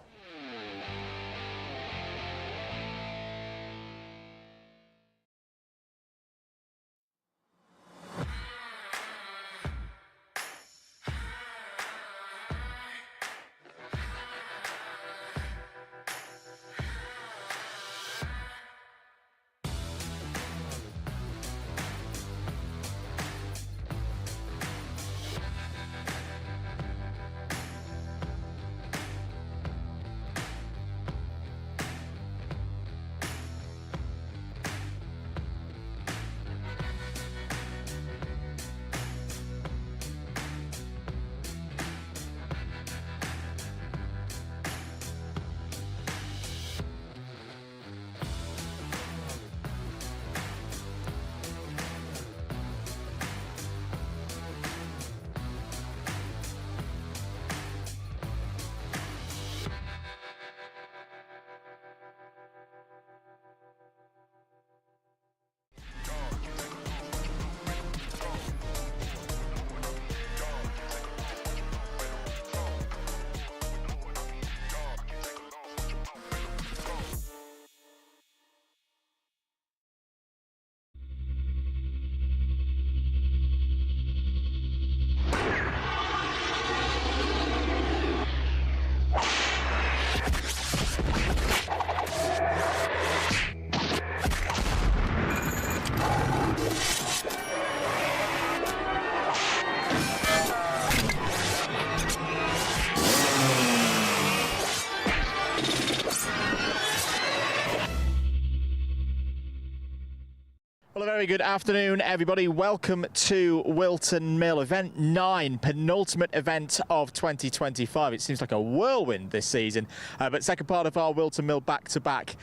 Well, a very good afternoon, everybody. Welcome to Whilton Mill, event 9, penultimate event of 2025. It seems like a whirlwind this season, but second part of our Whilton Mill back-to-back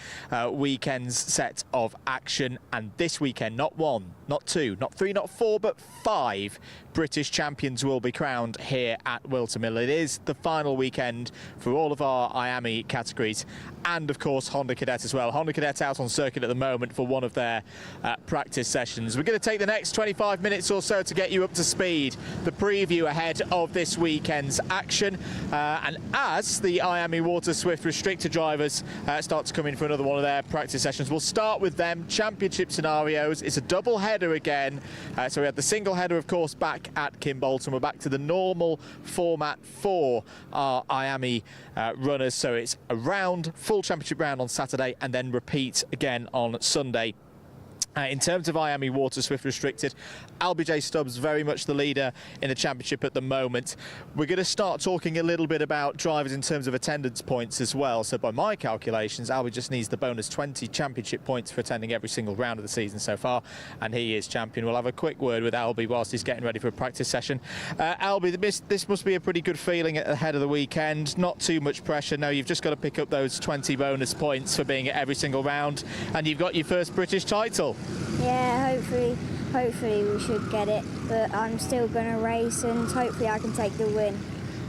weekends set of action. And this weekend, not 1, not 2, not 3, not 4, but 5 British champions will be crowned here at Whilton Mill. It is the final weekend for all of our IAME categories, and of course Honda Cadet as well. Honda Cadet out on circuit at the moment for one of their practice sessions. We're going to take the next 25 minutes or so to get you up to speed, the preview ahead of this weekend's action, and as the IAME Water Swift restricted drivers start to come in for another one of their practice sessions, we'll start with them. Championship scenarios. It's a double header again, so we had the single header of course back at Kimbolton. We're back to the normal format for our IAME runners, so it's a round, full championship round on Saturday and then repeat again on Sunday. In terms of IAME Water Swift Restricted, Albie J. Stubbs very much the leader in the championship at the moment. We're going to start talking a little bit about drivers in terms of attendance points as well. So by my calculations, Albie just needs the bonus 20 championship points for attending every single round of the season so far, and he is champion. We'll have a quick word with Albie whilst he's getting ready for a practice session. Albie, this must be a pretty good feeling ahead of the weekend. Not too much pressure. No, you've just got to pick up those 20 bonus points for being at every single round, and you've got your first British title. Yeah, hopefully we should get it, but I'm still going to race and hopefully I can take the win.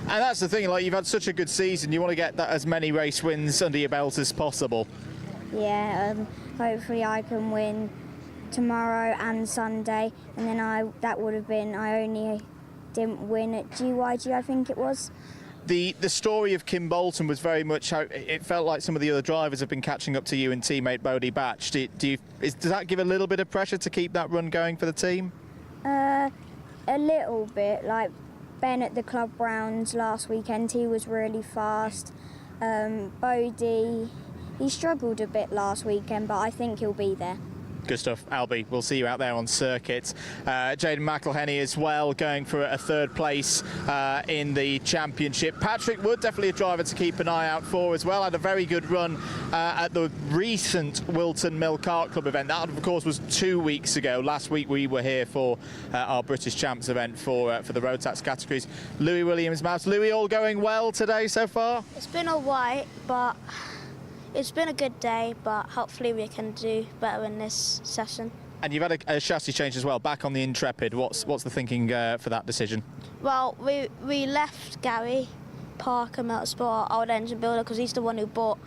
And that's the thing, like, you've had such a good season, you want to get that as many race wins under your belt as possible. Yeah, hopefully I can win tomorrow and Sunday, and then I only didn't win at GYG, I think it was. The story of Kimbolton was very much how it felt like some of the other drivers have been catching up to you and teammate Bodie Batch. Does that give a little bit of pressure to keep that run going for the team? A little bit. Like Ben at the Club Rounds last weekend, he was really fast. Bodie, he struggled a bit last weekend, but I think he'll be there. Good stuff, Albie. We'll see you out there on circuit. Jaden McElhenney as well, going for a third place in the championship. Patrick Wood, definitely a driver to keep an eye out for as well. Had a very good run at the recent Whilton Mill Kart Club event. That, of course, was 2 weeks ago. Last week we were here for our British Champs event for the road tax categories. Louis Williams-Mouse. Louis, all going well today so far? It's been all right, but it's been a good day, but hopefully we can do better in this session. And you've had a chassis change as well, back on the Intrepid. What's the thinking for that decision? Well, we left Gary Parker Motorsport, our old engine builder, because he's the one who bought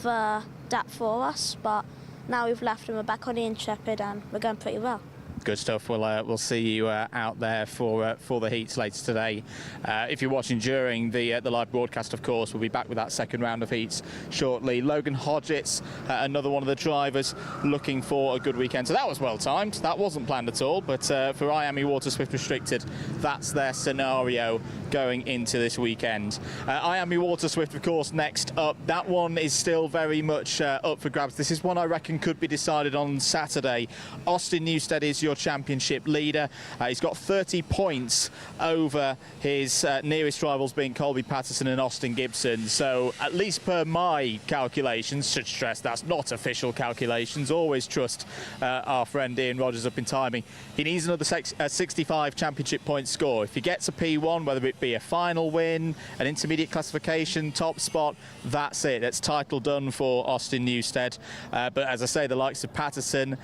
that for us. But now we've left and we're back on the Intrepid and we're going pretty well. Good stuff. We'll see you out there for the heats later today. If you're watching during the live broadcast, of course, we'll be back with that second round of heats shortly. Logan Hodgetts, another one of the drivers, looking for a good weekend. So that was well timed. That wasn't planned at all. But for IAME Water Swift Restricted, that's their scenario going into this weekend. IAME Water Swift, of course, next up. That one is still very much up for grabs. This is one I reckon could be decided on Saturday. Austin Newstead is your championship leader. He's got 30 points over his nearest rivals, being Colby Patterson and Austin Gibson. So at least per my calculations, should stress that's not official calculations, always trust our friend Ian Rogers up in timing. He needs another 65 championship point score. If he gets a P1, whether it be a final win, an intermediate classification, top spot, that's it. That's title done for Austin Newstead. But as I say, the likes of Patterson,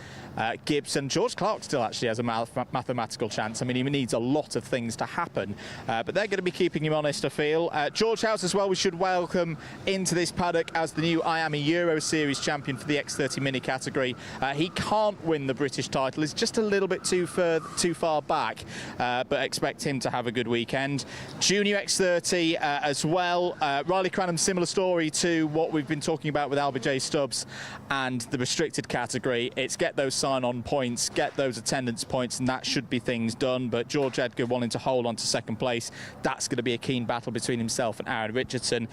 Gibson, George Clark still actually has a mathematical chance. I mean, he needs a lot of things to happen, but they're going to be keeping him honest, I feel. George House as well, we should welcome into this paddock as the new IAME Euro Series champion for the X30 Mini category. He can't win the British title. He's just a little bit too far back, but expect him to have a good weekend. Junior X30 as well. Riley Cranham, similar story to what we've been talking about with Albie J. Stubbs and the restricted category. It's get those sign-on points, get those attendance points, and that should be things done. But George Edgar wanting to hold on to second place, that's going to be a keen battle between himself and Aaron Richardson.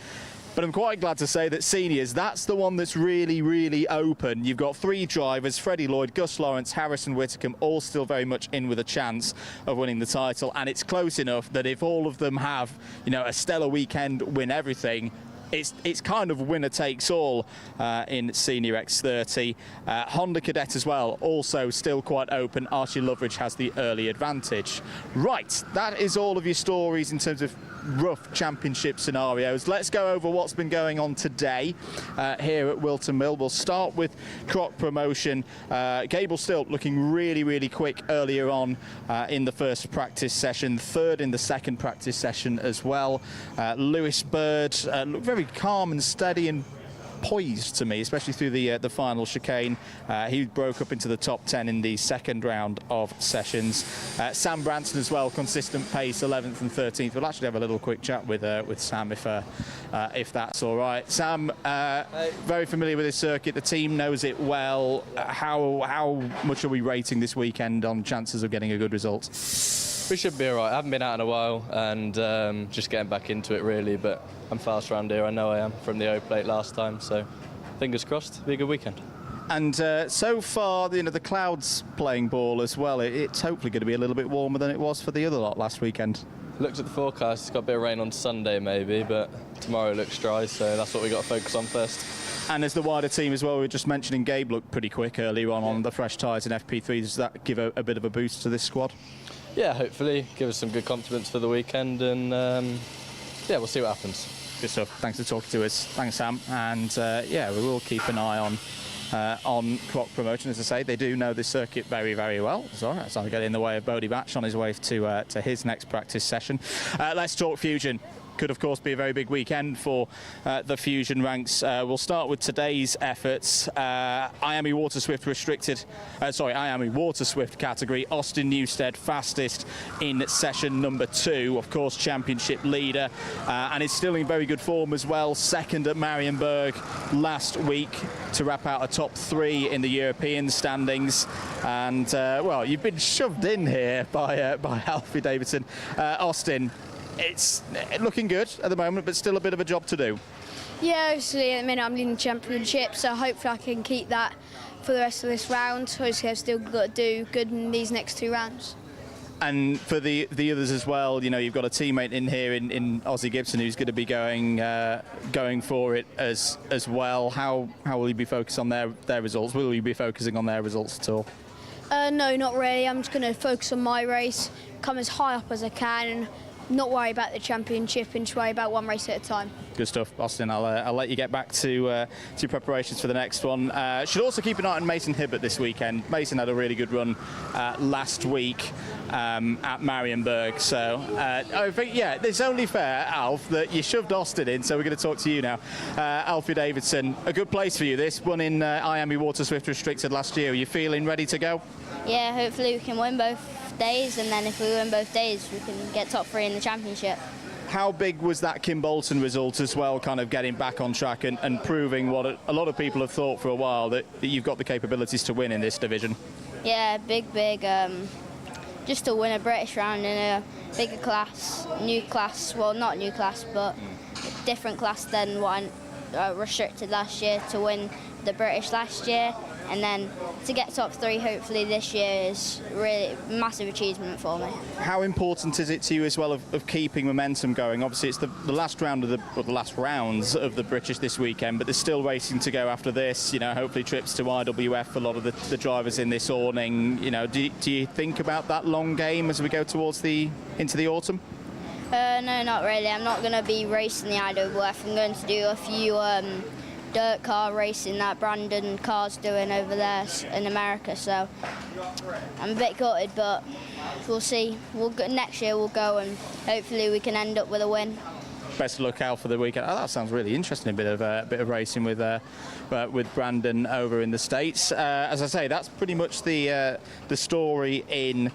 But I'm quite glad to say that seniors, that's the one that's really, really open. You've got 3 drivers, Freddie Lloyd, Gus Lawrence, Harrison Whitcomb, all still very much in with a chance of winning the title. And it's close enough that if all of them have, you know, a stellar weekend, win everything, it's kind of winner takes all in Senior X30. Honda Cadet as well, also still quite open. Archie Loveridge has the early advantage. Right, that is all of your stories in terms of rough championship scenarios. Let's go over what's been going on today here at Whilton Mill. We'll start with Croc Promotion. Gable Stilt looking really quick earlier on in the first practice session, third in the second practice session as well. Lewis Bird looked very calm and steady and poised to me, especially through the final chicane. He broke up into the top 10 in the second round of sessions. Sam Branson as well, consistent pace, 11th and 13th. We'll actually have a little quick chat with Sam if that's all right. Sam, very familiar with this circuit. The team knows it well. How much are we rating this weekend on chances of getting a good result? We should be all right. I haven't been out in a while and just getting back into it really, but I'm fast around here. I know I am from the O plate last time, so fingers crossed, be a good weekend. And so far, the clouds playing ball as well. It's hopefully going to be a little bit warmer than it was for the other lot last weekend. Looked at the forecast, it's got a bit of rain on Sunday maybe, but tomorrow looks dry, so that's what we got to focus on first. And as the wider team as well, we were just mentioning Gabe looked pretty quick earlier on the fresh tyres in FP3. Does that give a bit of a boost to this squad? Yeah, hopefully give us some good confidence for the weekend, and yeah, we'll see what happens. Good stuff. Thanks for talking to us. Thanks, Sam. And yeah, we will keep an eye on Croc Promotion. As I say, they do know this circuit very well. Sorry, that's not getting in the way of Bodie Batch on his way to his next practice session. Let's talk Fusion. Could of course be a very big weekend for the Fusion ranks. We'll start with today's efforts. IAME Water Swift IAME Water Swift category. Austin Newstead fastest in session number 2, of course championship leader, and is still in very good form as well. Second at Marienburg last week to wrap out a top 3 in the European standings. And well, you've been shoved in here by Alfie Davidson. Austin, it's looking good at the moment, but still a bit of a job to do. Yeah, obviously at the minute I'm leading the championship, so hopefully I can keep that for the rest of this round. Obviously I've still got to do good in these next 2 rounds. And for the others as well, you've got a teammate in here in Ozzy Gibson who's going to be going for it as well. How will you be focused on their results? Will you be focusing on their results at all? No, not really. I'm just going to focus on my race, come as high up as I can, and not worry about the championship and just worry about one race at a time. Good stuff, Austin. I'll let you get back to preparations for the next one. Should also keep an eye on Mason Hibbert this weekend. Mason had a really good run last week at Marienburg. So I think, yeah, it's only fair, Alf, that you shoved Austin in. So we're going to talk to you now. Alfie Davidson, a good place for you. This one in IAME Water Swift Restricted last year. Are you feeling ready to go? Yeah, hopefully we can win both days, and then if we win both days we can get top 3 in the championship. How big was that Kim Bolton result as well, kind of getting back on track and proving what a lot of people have thought for a while, that you've got the capabilities to win in this division? Yeah, big, just to win a British round in a bigger class, new class, well not new class but different class than what I restricted last year, to win the British last year, and then to get top 3 hopefully this year is really massive achievement for me. How important is it to you as well of keeping momentum going? Obviously it's the last round of the last rounds of the British this weekend, but there's still racing to go after this. Hopefully trips to IWF for a lot of the drivers in this awning. Do you think about that long game as we go towards into the autumn? No, not really. I'm not going to be racing the IWF. I'm going to do a few dirt car racing that Brandon Carr's doing over there in America, so I'm a bit gutted, but we'll see. Next year we'll go and hopefully we can end up with a win. Best of luck out for the weekend. Oh, that sounds really interesting. A bit of racing with Brandon over in the States. As I say, that's pretty much the story in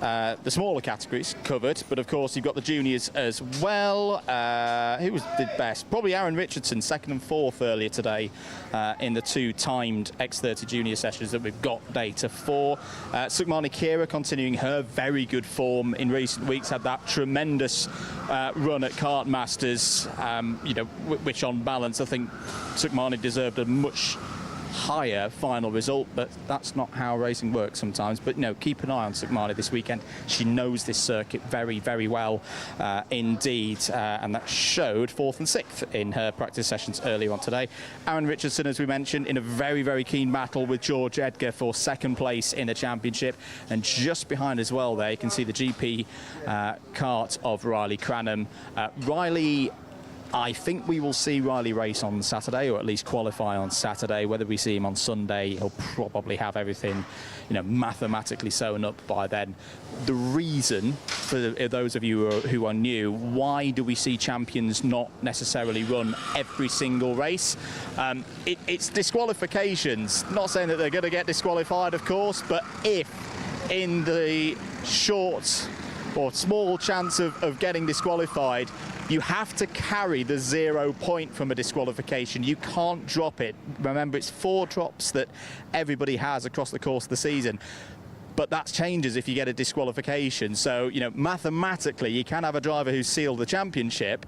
the smaller categories covered, but of course you've got the juniors as well. Who did best? Probably Aaron Richardson, 2nd and 4th earlier today in the 2 timed X30 junior sessions that we've got data for. Sukmani Kira continuing her very good form in recent weeks, had that tremendous run at Kart Masters, which on balance I think Sukmani deserved a much higher final result, but that's not how racing works sometimes. But keep an eye on Sukmani this weekend. She knows this circuit very, very well indeed, and that showed 4th and 6th in her practice sessions earlier on today. Aaron Richardson, as we mentioned, in a very, very keen battle with George Edgar for 2nd place in the championship, and just behind as well there you can see the GP kart of Riley Cranham. Riley, I think we will see Riley race on Saturday, or at least qualify on Saturday. Whether we see him on Sunday, he'll probably have everything, mathematically sewn up by then. The reason, for those of you who are new, why do we see champions not necessarily run every single race? It's disqualifications. Not saying that they're going to get disqualified, of course, but if in the short or small chance of getting disqualified, you have to carry the 0 point from a disqualification. You can't drop it. Remember, it's 4 drops that everybody has across the course of the season. But that changes if you get a disqualification. So, mathematically, you can have a driver who's sealed the championship,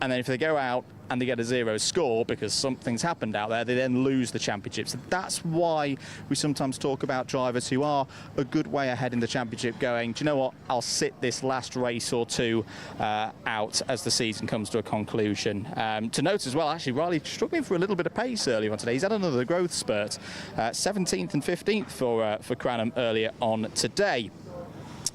and then if they go out and they get a 0 score because something's happened out there, they then lose the championship. So that's why we sometimes talk about drivers who are a good way ahead in the championship going, do you know what, I'll sit this last race or two out as the season comes to a conclusion. To note as well, actually, Riley struggling for a little bit of pace earlier on today. He's had another growth spurt. 17th and 15th for Cranham earlier on today.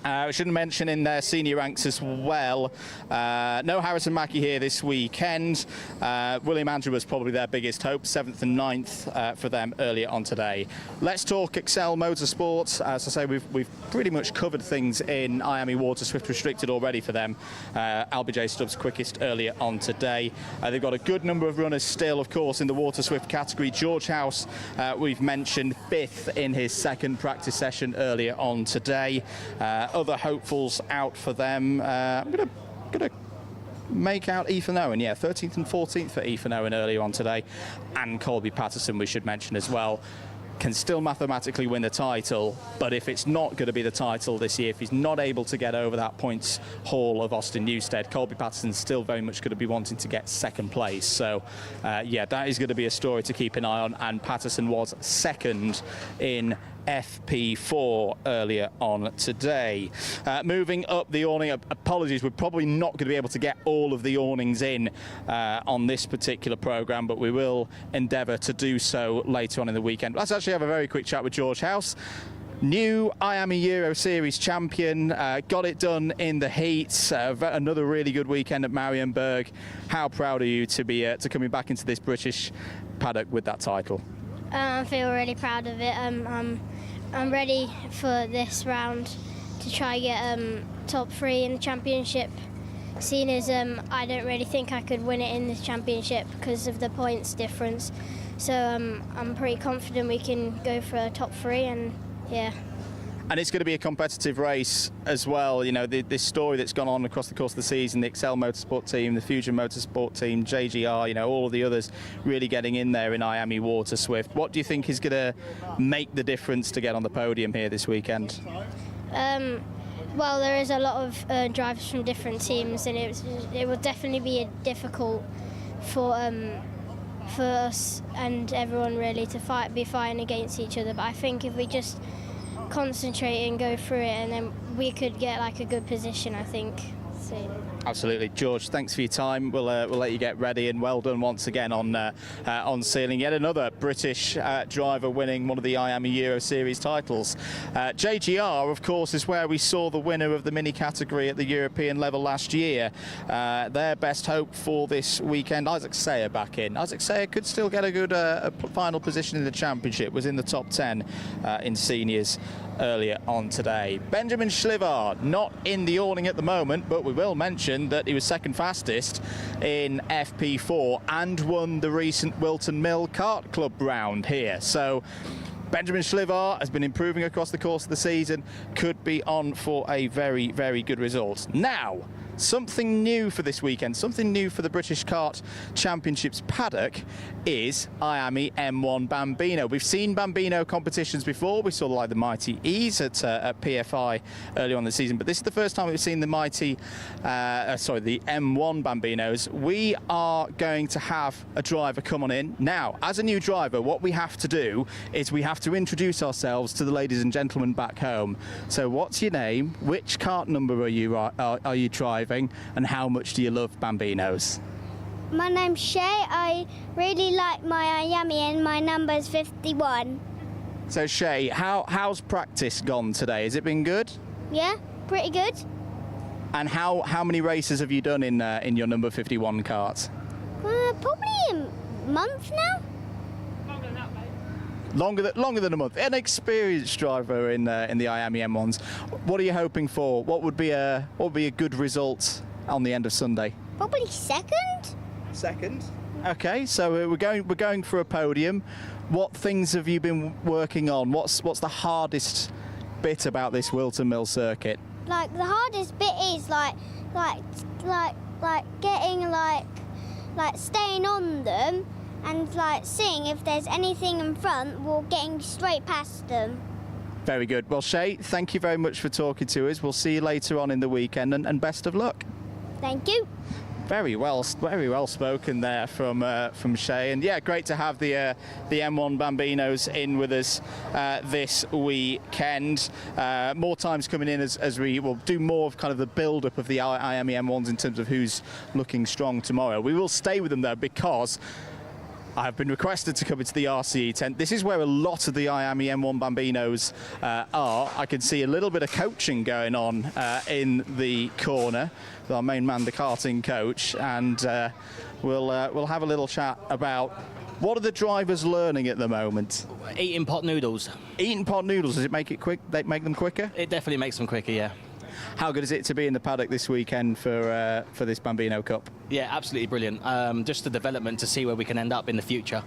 I shouldn't mention in their senior ranks as well, no Harrison Mackie here this weekend. William Andrew was probably their biggest hope, 7th and 9th for them earlier on today. Let's talk Excel Motorsports. As I say, we've pretty much covered things in IAME Water Swift Restricted already for them. LBJ Stubbs quickest earlier on today. They've got a good number of runners still, of course, in the Water Swift category. George House, we've mentioned, 5th in his 2nd practice session earlier on today. Other hopefuls out for them. I'm gonna make out Ethan Owen, 13th and 14th for Ethan Owen earlier on today, and Colby Patterson we should mention as well. Can still mathematically win the title, but if it's not going to be the title this year, if he's not able to get over that points haul of Austin Newstead, Colby Patterson's still very much going to be wanting to get 2nd place. So, that is going to be a story to keep an eye on, and Patterson was 2nd in FP4 earlier on today. Moving up the awning, apologies, we're probably not going to be able to get all of the awnings in on this particular programme, but we will endeavour to do so later on in the weekend. Let's actually have a very quick chat with George House. New IAME Euro Series champion, got it done in the heat. Another really good weekend at Marienburg. How proud are you to be coming back into this British paddock with that title? I feel really proud of it. I'm ready for this round to try get top 3 in the championship. Seeing as I don't really think I could win it in this championship because of the points difference. So I'm pretty confident we can go for a top 3, and yeah. And it's going to be a competitive race as well. This story that's gone on across the course of the season, the Excel Motorsport team, the Fusion Motorsport team, JGR, all of the others really getting in there in IAME Water Swift. What do you think is going to make the difference to get on the podium here this weekend? Well, there is a lot of drivers from different teams, and it will definitely be difficult for us and everyone really to be fighting against each other. But I think if we just concentrate and go through it, and then we could get like a good position, I think. So. Absolutely. George, thanks for your time. We'll let you get ready, and well done once again on sealing yet another British driver winning one of the IAME Euro Series titles. JGR, of course, is where we saw the winner of the mini category at the European level last year. Their best hope for this weekend, Isaac Sayer back in. Isaac Sayer could still get a good final position in the championship, was in the top 10 in seniors earlier on today. Benjamin Schlivar, not in the awning at the moment, but we will mention that he was 2nd fastest in FP4 and won the recent Whilton Mill Kart Club round here. So Benjamin Schlivar has been improving across the course of the season, could be on for a very, very good result. Now, something new for this weekend, something new for the British Kart Championships paddock is IAME M1 Bambino. We've seen Bambino competitions before. We saw like the Mighty E's at PFI earlier on in the season, but this is the first time we've seen the the M1 Bambinos. We are going to have a driver come on in. Now, as a new driver, what we have to do is we have to introduce ourselves to the ladies and gentlemen back home. So what's your name? Which kart number are you driving? And how much do you love Bambinos? My name's Shay. I really like my IAME and my number's 51. So Shay, how's practice gone today? Has it been good? Yeah, pretty good. And how many races have you done in your number 51 kart? Probably a month now. Longer than a month. An experienced driver in the IAME M1s. What are you hoping for? What would be a good result on the end of Sunday? Probably second. Second. Okay, so we're going for a podium. What things have you been working on? What's the hardest bit about this Whilton Mill circuit? Like the hardest bit is like getting like staying on them. And like seeing if there's anything in front while getting straight past them. Very good. Well, Shay, thank you very much for talking to us. We'll see you later on in the weekend, and best of luck. Thank you. Very well spoken there from Shay, and yeah, great to have the M1 Bambinos in with us this weekend. More times coming in as we will do more of kind of the build-up of the IAME M1s in terms of who's looking strong tomorrow. We will stay with them though because I've been requested to come into the RCE tent. This is where a lot of the IAME M1 Bambinos are. I can see a little bit of coaching going on in the corner with our main man, the karting coach, and we'll have a little chat about what are the drivers learning at the moment. Eating pot noodles. Eating pot noodles, does it make it quick? They make them quicker? It definitely makes them quicker, yeah. How good is it to be in the paddock this weekend for this Bambino Cup? Yeah, absolutely brilliant. Just the development to see where we can end up in the future.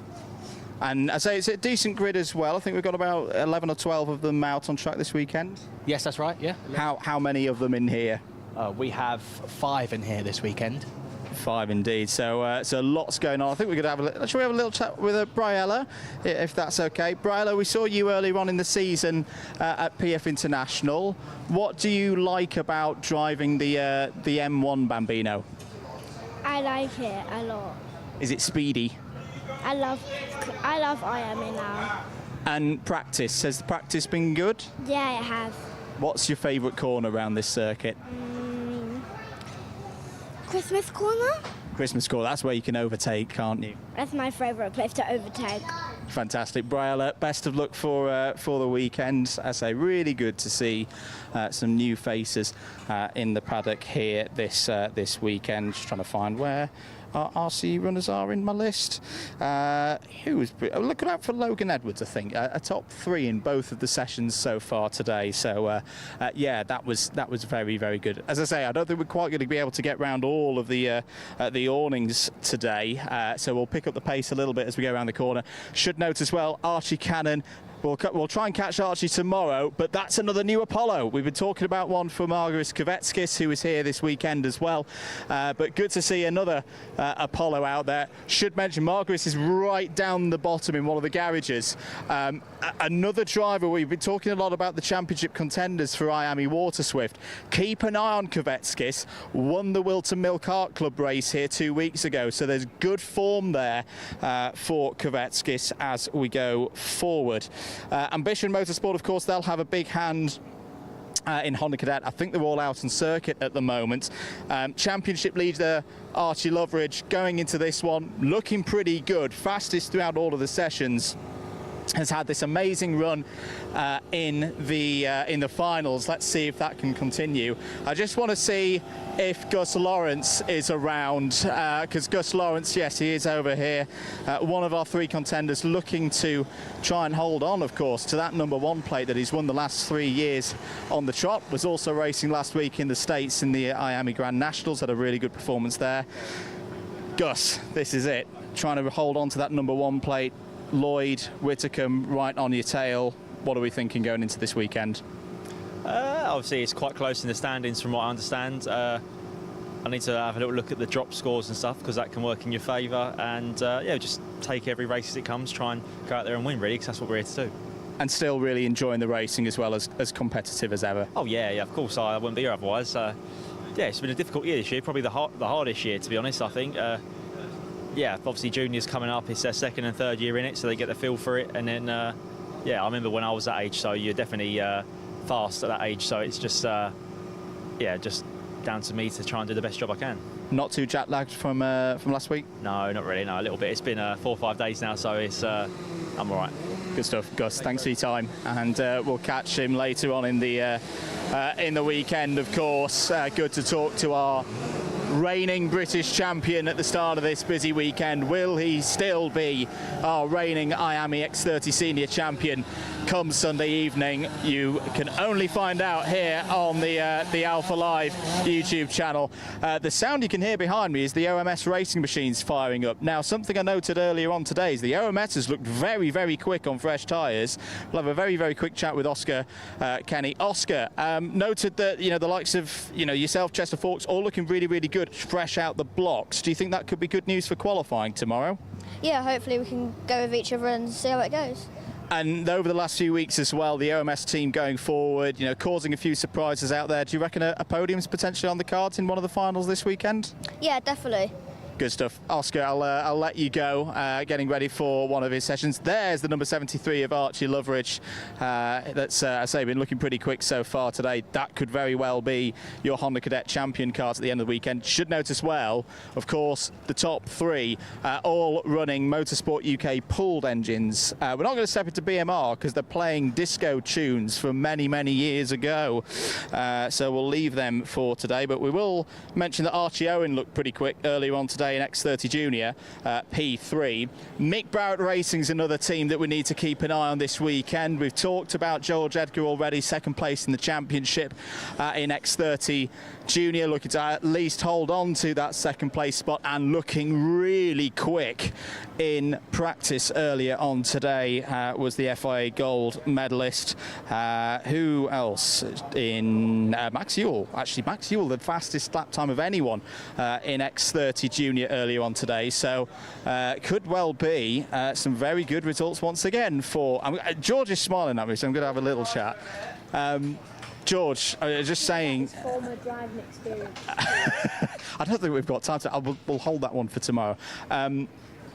And I say it's a decent grid as well. I think we've got about 11 or 12 of them out on track this weekend. Yes, that's right, yeah. How many of them in here? We have 5 in here this weekend. 5 indeed. So lots going on. I think we're going to have shall we have a little chat with Briella, if that's okay? Briella, we saw you earlier on in the season at PF International. What do you like about driving the M1 Bambino? I like it a lot. Is it speedy? I love IAME now. And practice, has the practice been good? Yeah, it has. What's your favourite corner around this circuit? Christmas corner? Christmas corner, that's where you can overtake, can't you? That's my favourite place to overtake. Fantastic. Briella, best of luck for the weekend. I say, really good to see some new faces in the paddock here this weekend. Just trying to find where our RC runners are in my list. Looking out for Logan Edwards, I think, a top 3 in both of the sessions so far today. So yeah, that was very, very good. As I say, I don't think we're quite going to be able to get round all of the awnings today, so we'll pick up the pace a little bit as we go around the corner. Should note as well, Archie Cannon. We'll try and catch Archie tomorrow, but that's another new Apollo. We've been talking about one for Margaris Kovetskis, who is here this weekend as well. But good to see another Apollo out there. Should mention Margaris is right down the bottom in one of the garages. Another driver, we've been talking a lot about the championship contenders for IAME Water Swift. Keep an eye on Kovetskis. Won the Whilton Mill Kart Club race here 2 weeks ago, so there's good form there for Kovetskis as we go forward. Ambition Motorsport, of course, they'll have a big hand in Honda Cadet. I think they're all out on circuit at the moment. Championship leader Archie Loveridge going into this one looking pretty good, fastest throughout all of the sessions. Has had this amazing run in the finals. Let's see if that can continue. I just want to see if Gus Lawrence is around, because Gus Lawrence, yes, he is over here. One of our 3 contenders looking to try and hold on, of course, to that #1 plate that he's won the last 3 years on the trot. Was also racing last week in the States in the IAME Grand Nationals, had a really good performance there. Gus, this is it. Trying to hold on to that #1 plate. Lloyd, Whitcomb right on your tail. What are we thinking going into this weekend? Obviously, it's quite close in the standings from what I understand. I need to have a little look at the drop scores and stuff because that can work in your favour. And yeah, just take every race as it comes, try and go out there and win, really, because that's what we're here to do. And still really enjoying the racing as well, as competitive as ever. Oh yeah, of course. I wouldn't be here otherwise. Yeah, it's been a difficult year this year, probably the hardest year, to be honest, I think. Yeah, obviously juniors coming up, it's their second and third year in it, so they get the feel for it. And then, yeah, I remember when I was that age, so you're definitely fast at that age. So it's just, yeah, just down to me to try and do the best job I can. Not too jet lagged from last week? No, not really. No, a little bit. It's been 4 or 5 days now, so it's I'm all right. Good stuff, Gus. Thanks for your time, and we'll catch him later on in the weekend. Of course, good to talk to our reigning British champion at the start of this busy weekend. Will he still be our reigning IAME X30 senior champion come Sunday evening? You can only find out here on the Alpha Live YouTube channel. The sound you can hear behind me is the OMS racing machines firing up. Now, something I noted earlier on today is the OMS has looked very, very quick on fresh tyres. We'll have a very, very quick chat with Oscar Kenny. Oscar, noted that, you know, the likes of, you know, yourself, Chester Forks, all looking really, really good, fresh out the blocks. Do you think that could be good news for qualifying tomorrow? Yeah, hopefully we can go with each other and see how it goes. And over the last few weeks as well, the OMS team going forward, you know, causing a few surprises out there. Do you reckon a podium's potentially on the cards in one of the finals this weekend? Yeah, definitely. Good stuff. Oscar, I'll let you go, getting ready for one of his sessions. There's the number 73 of Archie Loveridge. That's, I say, been looking pretty quick so far today. That could very well be your Honda Cadet champion cars at the end of the weekend. Should note as well, of course, the top three all running Motorsport UK pooled engines. We're not going to step into BMR because they're playing disco tunes from many, many years ago. So we'll leave them for today. But we will mention that Archie Owen looked pretty quick earlier on today in X30 Junior, P3. Mick Barrett Racing's another team that we need to keep an eye on this weekend. We've talked about George Edgar already, second place in the championship in X30 Junior, looking to at least hold on to that second place spot and looking really quick in practice earlier on today was the FIA Gold medalist. Who else? In Max Ewell. Actually, Max Ewell, the fastest lap time of anyone in X30 Junior earlier on today. So could well be some very good results once again for... George is smiling at me, so I'm going to have a little chat. George, I was just saying... Former driving experience. I don't think we've got time to... We'll hold that one for tomorrow.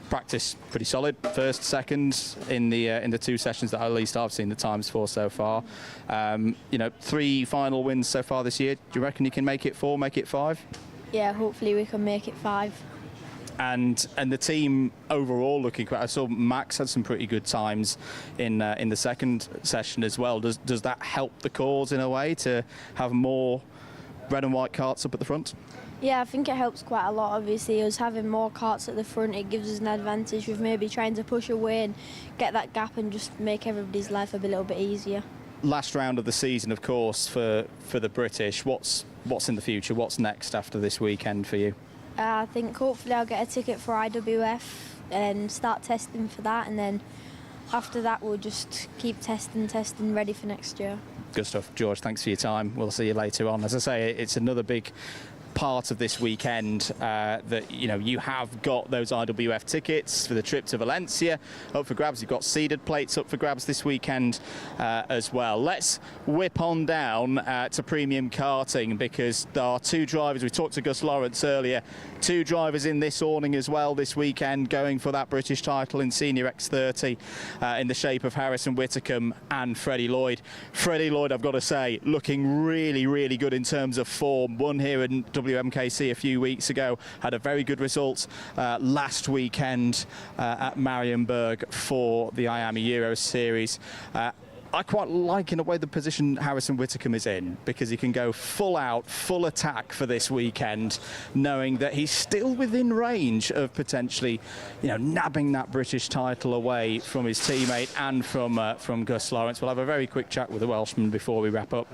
Practice pretty solid. First, second in the two sessions that at least I've seen the times for so far. You know, 3 final wins so far this year. Do you reckon you can make it 4, make it 5? Yeah, hopefully we can make it 5. And the team overall looking great. I saw Max had some pretty good times in the second session as well. Does that help the cause in a way to have more red and white karts up at the front? Yeah, I think it helps quite a lot. Obviously, us having more karts at the front, it gives us an advantage with maybe trying to push away and get that gap and just make everybody's life a little bit easier. Last round of the season, of course, for the British. What's in the future? What's next after this weekend for you? I think hopefully I'll get a ticket for IWF and start testing for that, and then after that we'll just keep testing ready for next year. Good stuff. George, thanks for your time. We'll see you later on. As I say, it's another big part of this weekend that, you know, you have got those IWF tickets for the trip to Valencia up for grabs. You've got seeded plates up for grabs this weekend as well. Let's whip on down to premium karting, because there are 2 drivers. We talked to Gus Lawrence earlier. 2 drivers in this awning as well this weekend, going for that British title in Senior X30 in the shape of Harrison Whitcomb and Freddie Lloyd. Freddie Lloyd, I've got to say, looking really, really good in terms of form. Won here in WMKC a few weeks ago, had a very good result last weekend at Marienburg for the IAME Euro Series. I quite like, in a way, the position Harrison Whitcomb is in, because he can go full out, full attack for this weekend, knowing that he's still within range of potentially, you know, nabbing that British title away from his teammate and from Gus Lawrence. We'll have a very quick chat with the Welshman before we wrap up.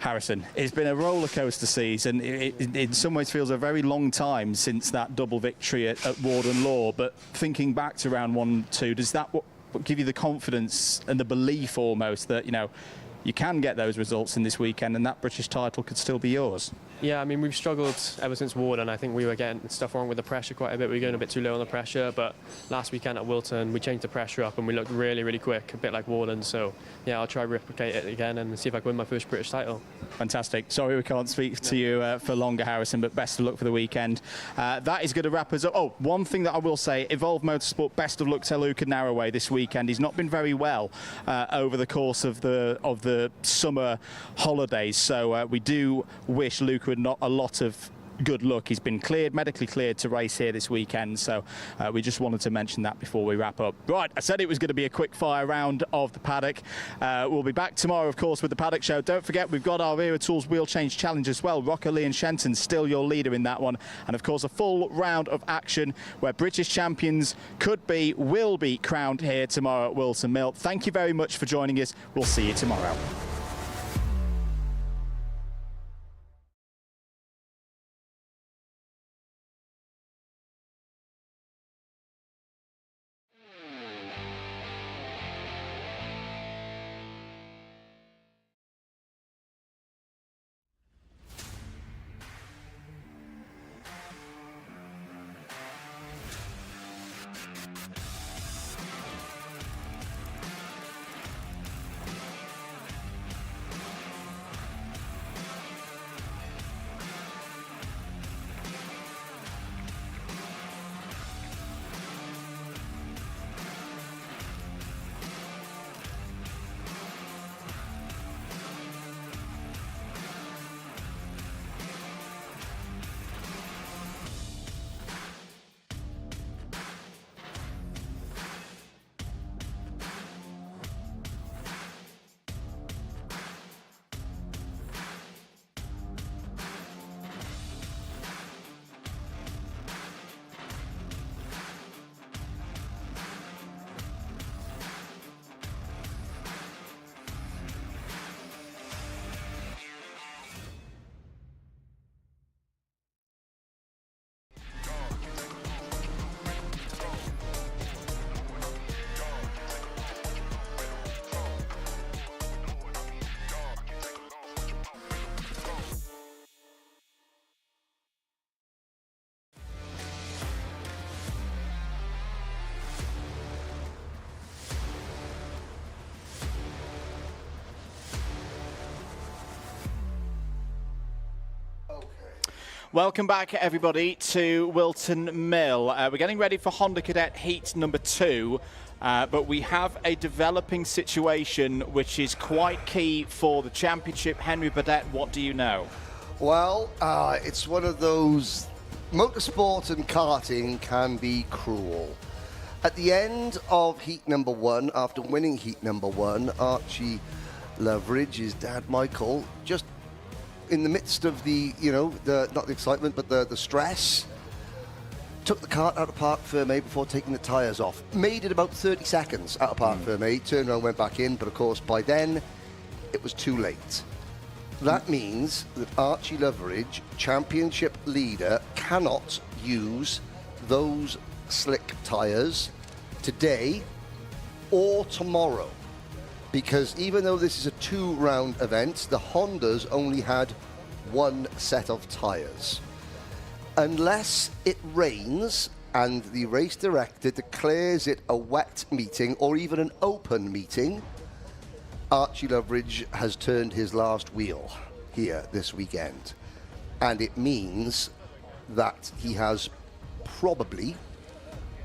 Harrison, it's been a roller coaster season. It in some ways feels a very long time since that double victory at Warden Law. But thinking back to round 1, 2, does that give you the confidence and the belief almost that, you know, you can get those results in this weekend and that British title could still be yours? Yeah, I mean, we've struggled ever since Warden. I think we were getting stuff wrong with the pressure quite a bit. We were going a bit too low on the pressure, but last weekend at Whilton, we changed the pressure up and we looked really, really quick, a bit like Warden. So, yeah, I'll try to replicate it again and see if I can win my first British title. Fantastic. Sorry we can't speak to you for longer, Harrison, but best of luck for the weekend. That is going to wrap us up. Oh, one thing that I will say, Evolve Motorsport, best of luck to Luca Narroway this weekend. He's not been very well over the course of the summer holidays, so we do wish Luca a lot of good luck. He's been cleared, medically cleared to race here this weekend, so we just wanted to mention that before we wrap up. Right, I said it was going to be a quick fire round of the paddock. We'll be back tomorrow, of course, with the paddock show. Don't forget, we've got our Wera Tools Wheel Change Challenge as well. Rocker Lee and Shenton still your leader in that one, and of course a full round of action where British champions will be crowned here tomorrow at Wilton Mill. Thank you very much for joining us. We'll see you tomorrow. Welcome back, everybody, to Wilton Mill. We're getting ready for Honda Cadet Heat number 2, but we have a developing situation which is quite key for the championship. Henry Beaudette, what do you know? Well, it's one of those... Motorsport and karting can be cruel. At the end of heat number 1, after winning heat number 1, Archie Loveridge, his dad Michael, just in the midst of the, you know, not the excitement, but the stress, took the kart out of Parc Fermé before taking the tyres off. Made it about 30 seconds out of Parc Fermé, turned around, went back in, but of course by then it was too late. That means that Archie Loveridge, championship leader, cannot use those slick tyres today or tomorrow. Because even though this is a 2-round event, the Hondas only had 1 set of tyres. Unless it rains and the race director declares it a wet meeting or even an open meeting, Archie Loveridge has turned his last wheel here this weekend. And it means that he has probably,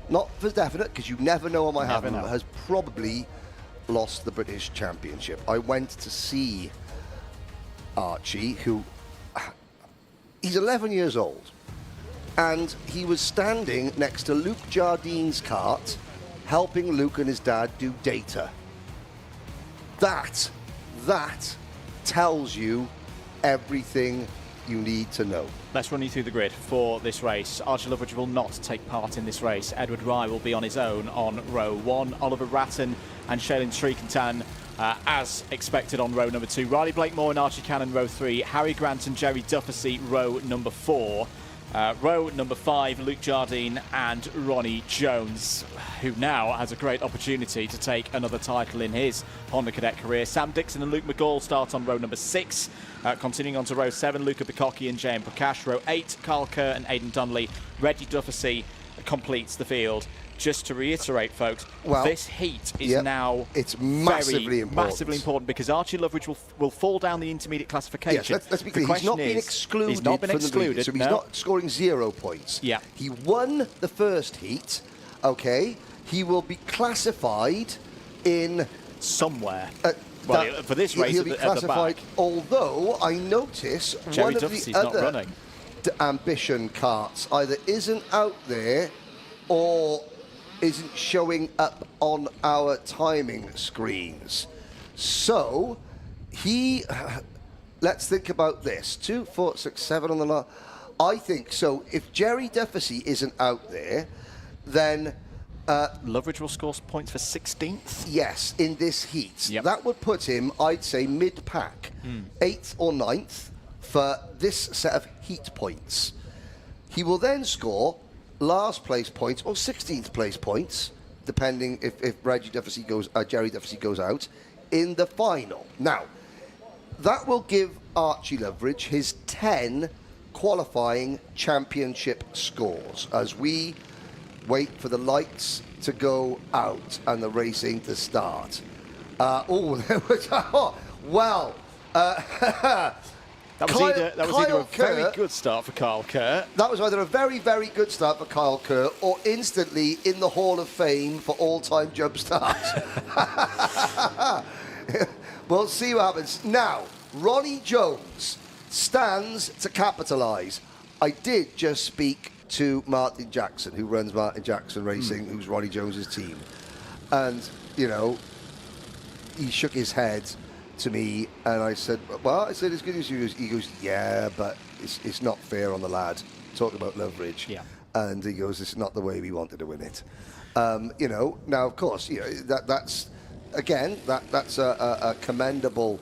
not for definite, because you never know what might happen, but has probably lost the British Championship. I went to see Archie, who, he's 11 years old, and he was standing next to Luke Jardine's kart, helping Luke and his dad do data. That tells you everything you need to know. Let's run you through the grid for this race. Archie Loveridge will not take part in this race. Edward Rye will be on his own on row 1. Oliver Ratton and Shailin Srikantan as expected on row number 2. Riley Blakemore and Archie Cannon, row 3. Harry Grant and Jerry Dufficy, row number 4. Row number 5, Luke Jardine and Ronnie Jones, who now has a great opportunity to take another title in his Honda Cadet career. Sam Dixon and Luke McGall start on row number 6. Continuing on to row 7, Luca Bukocki and J.M. Prakash. Row 8, Carl Kerr and Aidan Donnelly. Reggie Dufficy completes the field. Just to reiterate, folks, this heat is now massively important because Archie Loveridge will fall down the intermediate classification. Yes, let's be clear. He's not been excluded. He's not been excluded. So he's not scoring 0 points. Yeah. He won the first heat. Okay. He will be classified in somewhere. For this race, he'll be classified. Although I notice Jerry one of Dufficy's the not other running. ambition carts either isn't out there or isn't showing up on our timing screens. So let's think about this. 2, 4, 6, 7 on the line. I think so. If Jerry Dufficy isn't out there, then Loveridge will score points for 16th. Yes, in this heat. Yep. That would put him, I'd say, mid-pack, 8th or 9th for this set of heat points. He will then score last place points or 16th place points, depending if Jerry Dufficy goes out in the final. Now, that will give Archie Loveridge his 10 qualifying championship scores as we wait for the lights to go out and the racing to start. That was either a very good start for Kyle Kerr. That was either a very, very good start for Kyle Kerr or instantly in the Hall of Fame for all-time jump starts. We'll see what happens. Now, Ronnie Jones stands to capitalise. I did just speak to Martin Jackson, who runs Martin Jackson Racing, who's Ronnie Jones's team. And, you know, he shook his head to me, and I said, well, I said, it's good as you. He goes, yeah, but it's not fair on the lad. Talking about Loveridge. Yeah. And he goes, it's not the way we wanted to win it. You know, now, of course, you know, that's a commendable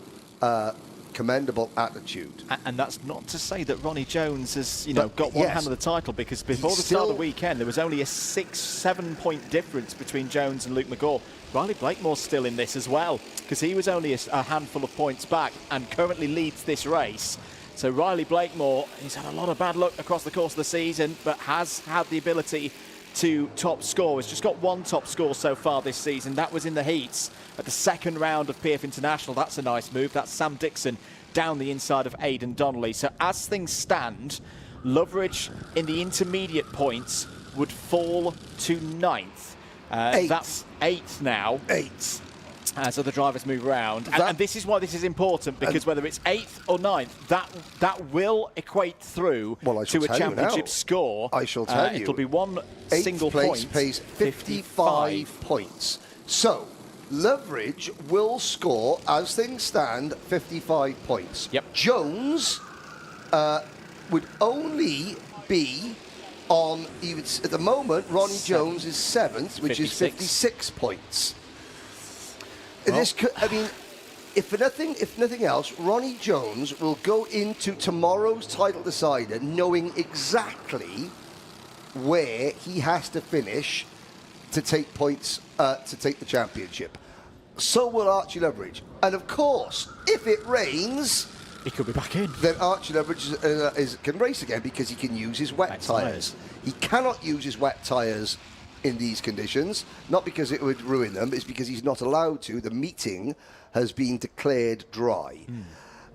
attitude. And that's not to say that Ronnie Jones has, got one hand on the title, because before the start of the weekend, there was only a 6-7 point difference between Jones and Luke McGall. Riley Blakemore's still in this as well, because he was only a handful of points back and currently leads this race. So Riley Blakemore, he's had a lot of bad luck across the course of the season, but has had the ability to top score. He's just got one top score so far this season. That was in the heats at the second round of PF International. That's a nice move. That's Sam Dixon down the inside of Aidan Donnelly. So as things stand, Loveridge in the intermediate points would fall to 9th. That's 8th now. 8th. So the drivers move around. And this is why this is important, because whether it's 8th or 9th, that will equate through to a championship score. I shall tell you. It'll be one single place point. Pays 55 points. So Loveridge will score, as things stand, 55 points. Yep. Jones would only be on, at the moment, Ronnie Jones is 7th, which is 56 points. Well. I mean, if nothing else, Ronnie Jones will go into tomorrow's title decider knowing exactly where he has to finish to take points to take the championship. So will Archie Loveridge. And of course, if it rains, he could be back in. Then Archie Loveridge can race again because he can use his wet tyres. He cannot use his wet tyres in these conditions, not because it would ruin them, it's because he's not allowed to. The meeting has been declared dry.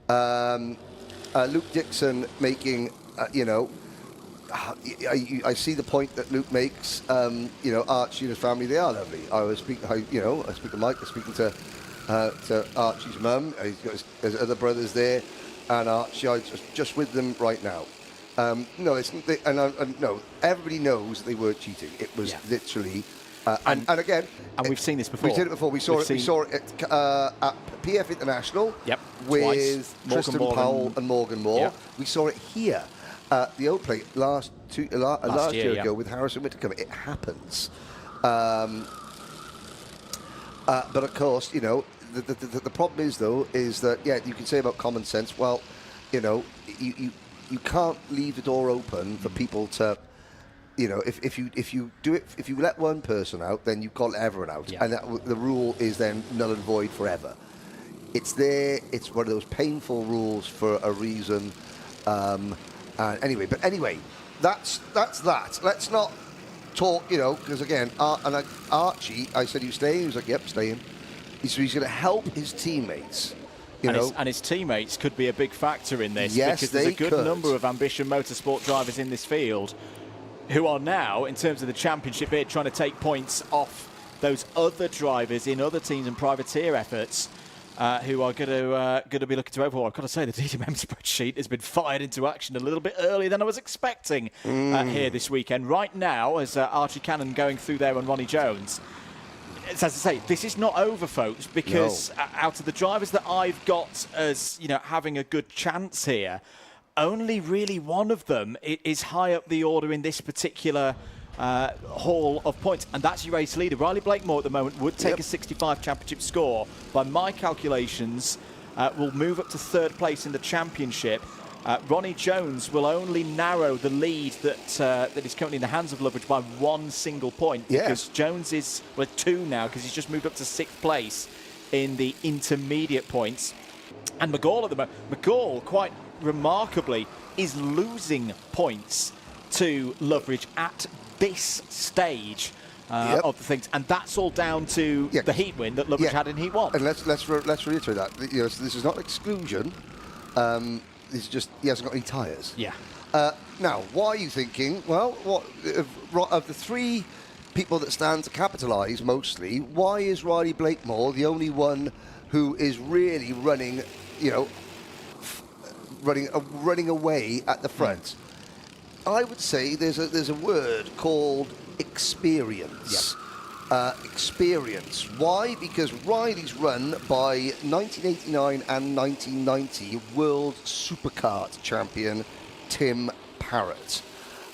Luke Dixon making, I see the point that Luke makes. Archie and his family, they are lovely. I speak to Mike, I'm speaking to Archie's mum. He's got his other brothers there, and Archie, I'm just with them right now. No, everybody knows they were cheating. It was literally, and again, and we've seen this before. We've seen it before. We saw it at PF International. Yep. With Tristan Powell and Morgan Moore. Yep. We saw it here at the Old Plate last year ago with Harrison Whittaker. It happens. But of course, the problem is, though, is that, yeah, you can say about common sense, well, you know, you can't leave the door open for people to, you know, if you do it, if you let one person out, then you've got everyone out, and the rule is then null and void forever. It's there. It's one of those painful rules for a reason. Anyway, that's that. Let's not talk, you know, because again, Archie, I said, you staying? He was like, yep, staying. He's going to help his teammates. And his teammates could be a big factor in this, yes, because there's a good number of Ambition Motorsport drivers in this field who are now, in terms of the championship bid, trying to take points off those other drivers in other teams and privateer efforts who are going to be looking to overhaul. I've got to say, the DDM spreadsheet has been fired into action a little bit earlier than I was expecting here this weekend. Right now, as Archie Cannon going through there on Ronnie Jones, as I say, this is not over, folks, because out of the drivers that I've got as, you know, having a good chance here, only really one of them is high up the order in this particular haul of points, and that's your race leader. Riley Blakemore at the moment would take a 65 championship score. By my calculations, will move up to third place in the championship. Ronnie Jones will only narrow the lead that is currently in the hands of Loveridge by one single point, because Jones is, well, 2 now, because he's just moved up to 6th place in the intermediate points. And McGall at the moment, McGall, quite remarkably, is losing points to Loveridge at this stage of the things, and that's all down to the heat win that Loveridge had in Heat 1. And let's reiterate that. You know, this is not exclusion. It's just he hasn't got any tyres. Yeah. Now, why are you thinking? Well, what of the 3 people that stand to capitalise mostly? Why is Riley Blakemore the only one who is really running? You know, running away at the front. I would say there's a word called experience. Experience. Why? Because Riley's run by 1989 and 1990 World Superkart champion Tim Parrott.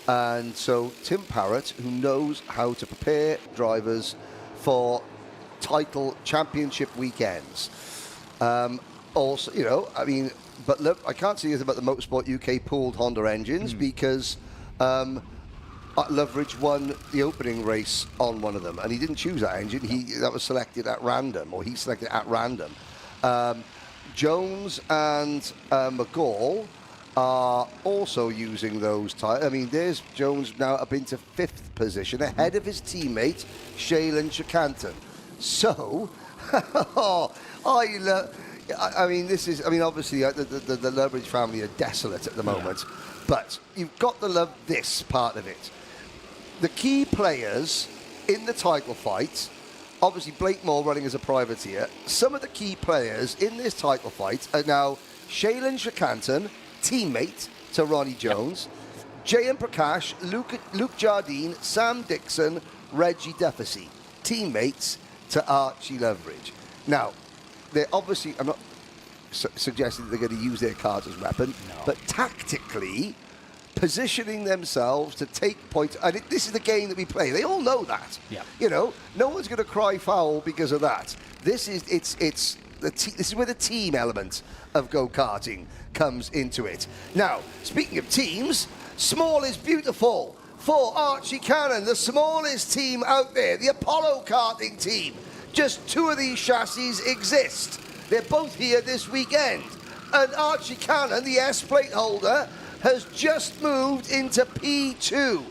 And so Tim Parrott, who knows how to prepare drivers for title championship weekends. Also, you know, I mean, but look, I can't say anything about the Motorsport UK pooled Honda engines because Loveridge won the opening race on one of them, and he didn't choose that engine. That was selected at random, or he selected at random. Jones and McGall are also using those tyres. I mean, there's Jones now up into 5th position, ahead of his teammate Shailen Shakantan. So, I mean, this is. I mean, obviously, the Loveridge family are desolate at the moment, but you've got to love this part of it. The key players in the title fight, obviously Blakemore running as a privateer. Some of the key players in this title fight are now Shailen Shakantan, teammate to Ronnie Jones, J.M. Prakash, Luke Jardine, Sam Dixon, Reggie Duffy, teammates to Archie Loveridge. Now, they're obviously, I'm not suggesting that they're going to use their cars as weapon, but tactically positioning themselves to take points. And this is the game that we play. They all know that. Yeah. You know, no one's going to cry foul because of that. This is this is where the team element of go-karting comes into it. Now, speaking of teams, small is beautiful. For Archie Cannon, the smallest team out there, the Apollo karting team. Just 2 of these chassis exist. They're both here this weekend. And Archie Cannon, the S-plate holder, has just moved into P2.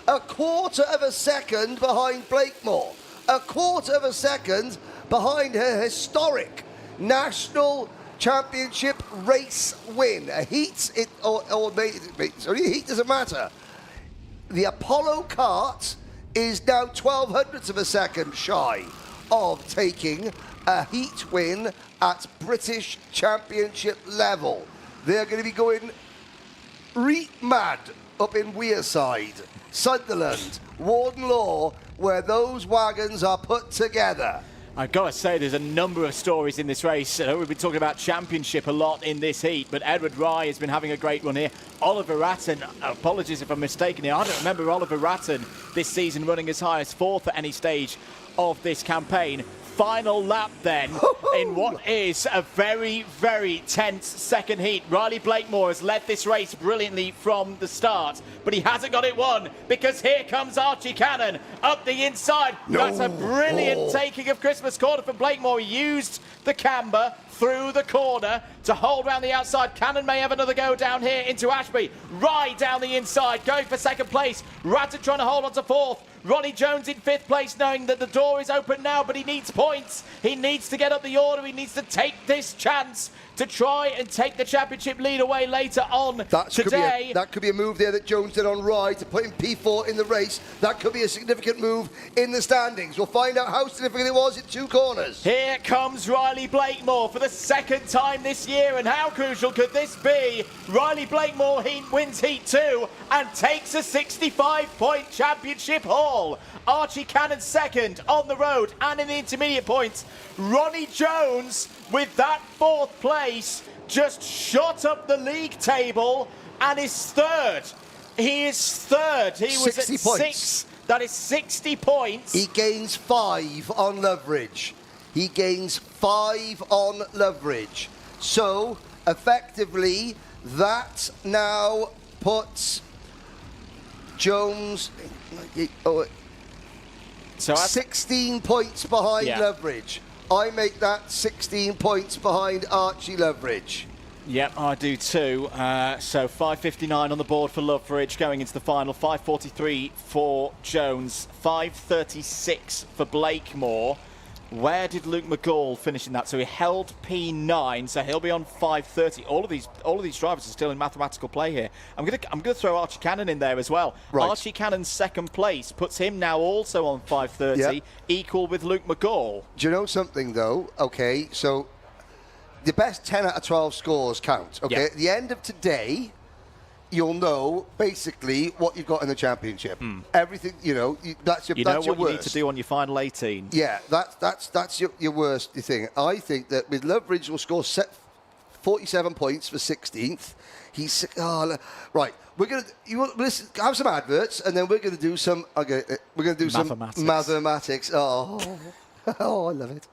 A quarter of a second behind Blakemore. A quarter of a second behind her historic national championship race win. A heat, only a heat doesn't matter. The Apollo Kart is now 0.12 of a second shy of taking a heat win at British Championship level. They're going to be going mad up in Wearside, Sunderland, Warden Law, where those wagons are put together. I've got to say, there's a number of stories in this race. We've been talking about championship a lot in this heat, but Edward Rye has been having a great run here. Oliver Ratton, apologies if I'm mistaken here, I don't remember Oliver Ratton this season running as high as 4th at any stage of this campaign. final lap then in what is a very, very tense second heat. Riley Blakemore has led this race brilliantly from the start, but he hasn't got it won because here comes Archie Cannon up the inside. No. That's a brilliant taking of Christmas corner from Blakemore. He used the camber through the corner to hold round the outside. Cannon may have another go down here into Ashby. Right down the inside, going for second place. Ratton trying to hold on to fourth. Ronnie Jones in fifth place, knowing that the door is open now, but he needs points. He needs to get up the order. He needs to take this chance to try and take the championship lead away later on today. That could be a move there that Jones did on Rye to put him P4 in the race. That could be a significant move in the standings. We'll find out how significant it was in two corners. Here comes Riley Blakemore for the second time this year, and how crucial could this be? Riley Blakemore wins Heat 2 and takes a 65-point championship haul. Archie Cannon second on the road and in the intermediate points. Ronnie Jones with that fourth place just shot up the league table and is third. He is third. He was at 6. That is 60 points. He gains 5 on leverage. He gains 5 on leverage. So, effectively, that now puts Jones 16 points behind leverage. I make that 16 points behind Archie leverage. Yep, I do too. So 5.59 on the board for Loveridge going into the final. 5.43 for Jones. 5.36 for Blakemore. Where did Luke McGall finish in that? So he held P9, so he'll be on 5.30. All of these drivers are still in mathematical play here. I'm gonna throw Archie Cannon in there as well. Right. Archie Cannon's second place puts him now also on 5.30, equal with Luke McGall. Do you know something though? Okay, so the best 10 out of 12 scores count. Okay, at the end of today, you'll know basically what you've got in the championship. Everything, that's your what worst. You need to do on your final 18. Yeah, that's your worst thing. I think that with Loveridge will score 47 points for 16th. He's right. We're gonna listen, have some adverts, and then we're gonna do some. We're gonna do some mathematics. Oh, oh, I love it.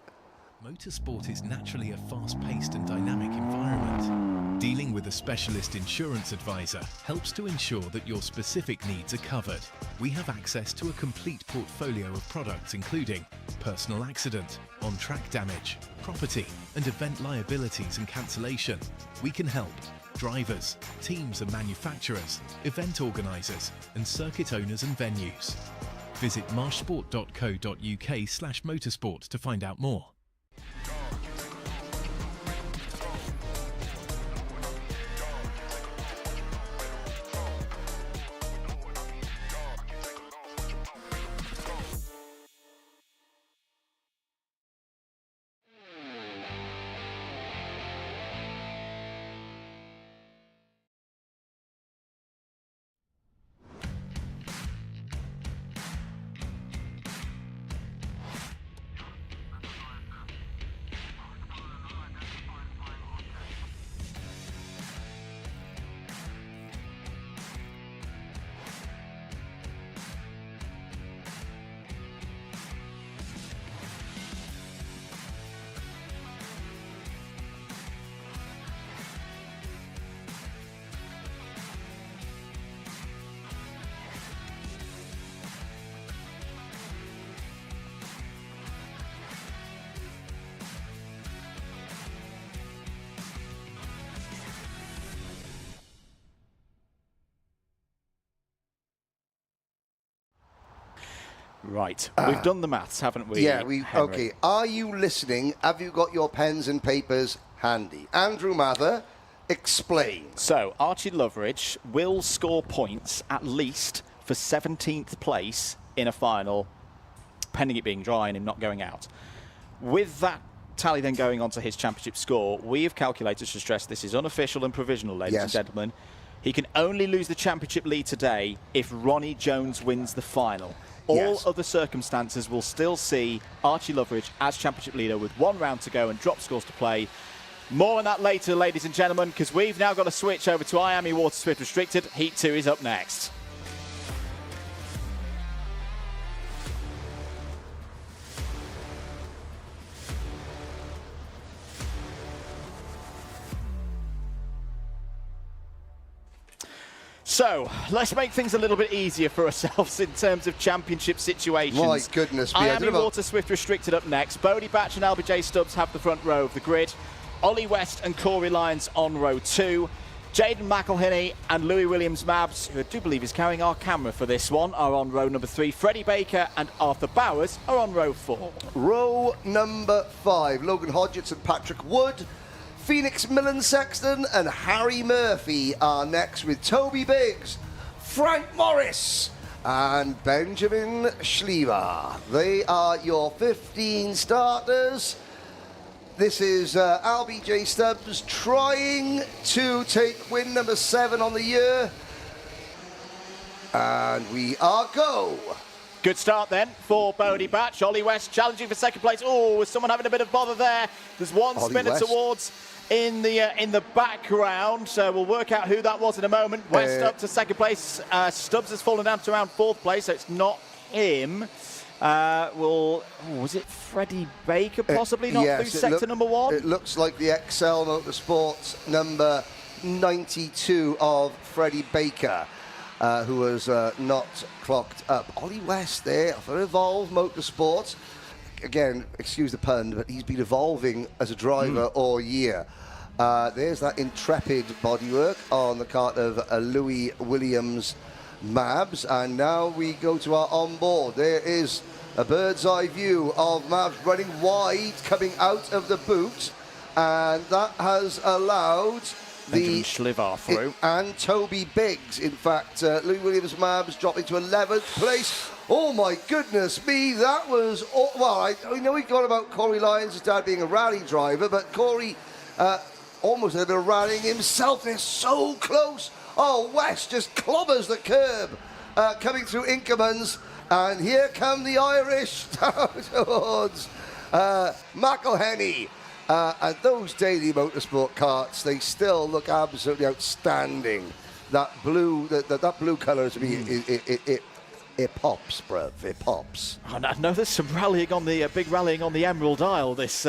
Motorsport is naturally a fast-paced and dynamic environment. Dealing with a specialist insurance advisor helps to ensure that your specific needs are covered. We have access to a complete portfolio of products including personal accident, on-track damage, property and event liabilities and cancellation. We can help drivers, teams and manufacturers, event organisers and circuit owners and venues. Visit marshsport.co.uk/motorsport to find out more. Right, we've done the maths, haven't we? Yeah, Henry? Okay, are you listening? Have you got your pens and papers handy? Andrew Mather, explain. So, Archie Loveridge will score points at least for 17th place in a final, pending it being dry and him not going out. With that tally then going on to his championship score, we have calculated, to stress this is unofficial and provisional, ladies and gentlemen. He can only lose the championship lead today if Ronnie Jones wins the final. All other circumstances will still see Archie Loveridge as championship leader with 1 round to go and drop scores to play. More on that later, ladies and gentlemen, because we've now got to switch over to IAME Water Swift Restricted. Heat 2 is up next. So, let's make things a little bit easier for ourselves in terms of championship situations. My goodness me. IAME Water Swift Restricted up next. Beaudette and LBJ Stubbs have the front row of the grid. Ollie West and Corey Lyons on row 2. Jaden McElhinney and Louis Williams-Mabs, who I do believe is carrying our camera for this one, are on row number 3. Freddie Baker and Arthur Bowers are on row 4. Row number 5, Logan Hodgetts and Patrick Wood. Phoenix Millen-Sexton and Harry Murphy are next with Toby Biggs, Frank Morris and Benjamin Schliever. They are your 15 starters. This is LBJ Stubbs trying to take win number 7 on the year. And we are go. Good start then for Beaudette. Ollie West challenging for second place. Oh, was someone having a bit of bother there? There's one Ollie spinner West. towards in the background, so we'll work out who that was in a moment. West up to second place. Stubbs has fallen down to around 4th place, so it's not him. Was it Freddie Baker possibly not yes, through sector number 1? It looks like the XL Motorsports number 92 of Freddie Baker, who was not clocked up. Ollie West there for Evolve Motorsports. Again, excuse the pun, but he's been evolving as a driver all year. There's that intrepid bodywork on the kart of Louis Williams-Mabs. And now we go to our onboard. There is a bird's eye view of Mabs running wide, coming out of the boot. And that has allowed Benjamin Schliever through. And Toby Biggs. In fact, Louis Williams-Mabs dropping to 11th place. Oh my goodness me, that was... well, I know we got about Corey Lyons' dad being a rally driver, but Corey almost had a bit of rallying himself. They're so close. Oh, West just clobbers the curb coming through Inkermans. And here come the Irish towards McElhinney. And those daily motorsport karts, they still look absolutely outstanding. That blue, that blue colour to me, it pops, bruv. It pops. I know there's some rallying on the big rallying on the Emerald Isle this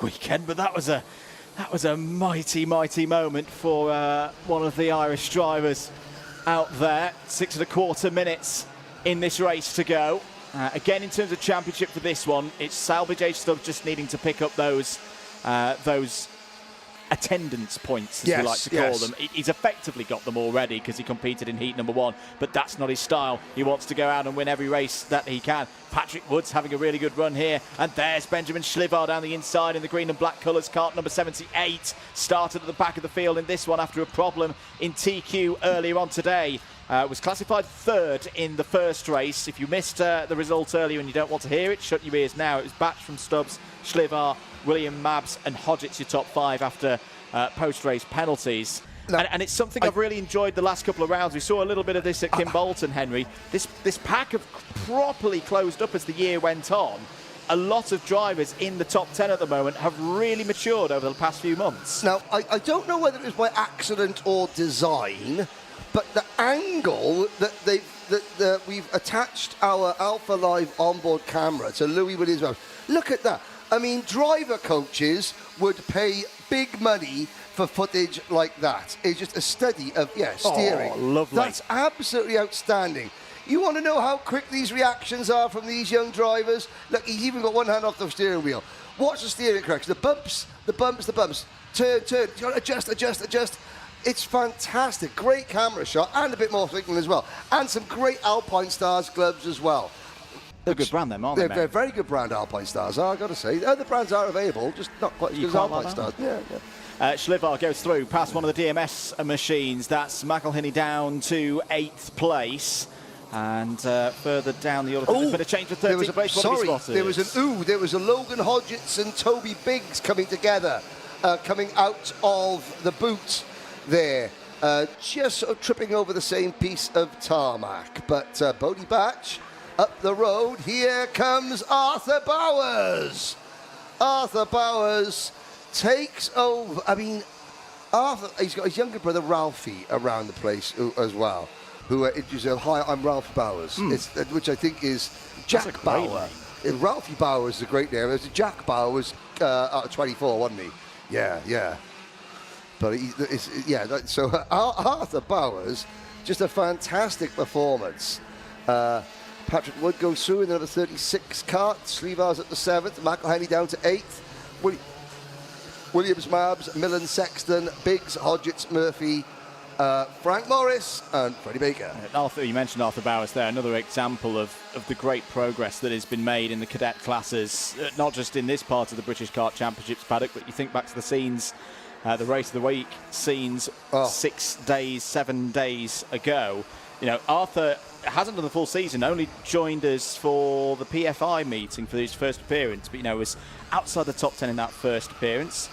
weekend, but that was a mighty moment for one of the Irish drivers out there. 6 1/4 minutes in this race to go. Again, in terms of championship for this one, it's LBJ Stubbs just needing to pick up those attendance points, as we like to call them. He's effectively got them already because he competed in heat number 1, but that's not his style. He wants to go out and win every race that he can. Patrick Wood's having a really good run here, and there's Benjamin Schliever down the inside in the green and black colours. Kart number 78 started at the back of the field in this one after a problem in TQ earlier on today. Was classified 3rd in the first race. If you missed the result earlier and you don't want to hear it, shut your ears now. It was Batch from Stubbs, Schliever, Williams-Mabs and Hodgetts, your top 5 after post-race penalties. And it's something I've really enjoyed the last couple of rounds. We saw a little bit of this at Kim Bolton, Henry. This pack have properly closed up as the year went on. A lot of drivers in the top 10 at the moment have really matured over the past few months. Now, I don't know whether it was by accident or design, but the angle that we've attached our Alpha Live onboard camera to Louis Williams. Look at that. I mean, driver coaches would pay big money for footage like that. It's just a study of, steering. Oh, lovely. That's absolutely outstanding. You want to know how quick these reactions are from these young drivers? Look, he's even got one hand off the steering wheel. Watch the steering correction. The bumps. Turn. You got to adjust. It's fantastic. Great camera shot and a bit more signal as well. And some great Alpine Stars gloves as well. They're a good brand, them, aren't they? They're a very good brand, Alpine Stars, I've got to say. Other brands are available, just not quite as good as Alpine Stars. Yeah. Schliever goes through past one of the DMS machines. That's McElhinney down to 8th place. And further down the order, there's been a change for 13th place. There was a Logan Hodgetts and Toby Biggs coming together, coming out of the boot there. Just sort of tripping over the same piece of tarmac. But Beaudette up the road, here comes Arthur Bowers. Arthur Bowers takes over. I mean, Arthur, he's got his younger brother Ralphie around the place as well, who introduces, hi, I'm Ralph Bowers, which I think is Jack Bauer. Ralphie Bowers is a great name. There's Jack Bowers out of 24, wasn't he? Yeah. But so Arthur Bowers just a fantastic performance. Patrick Wood goes through in the number 36 Kart. Sleevar's at the 7th. McElhenney down to 8th. Williams, Mabs, Millen, Sexton, Biggs, Hodgetts, Murphy, Frank Morris and Freddie Baker. Arthur, you mentioned Arthur Bowers there, another example of the great progress that has been made in the cadet classes, not just in this part of the British Kart Championships paddock, but you think back to the scenes, the race of the week scenes 6 days, 7 days ago. You know, Arthur hasn't done the full season, only joined us for the PFI meeting for his first appearance, but, you know, was outside the top 10 in that first appearance.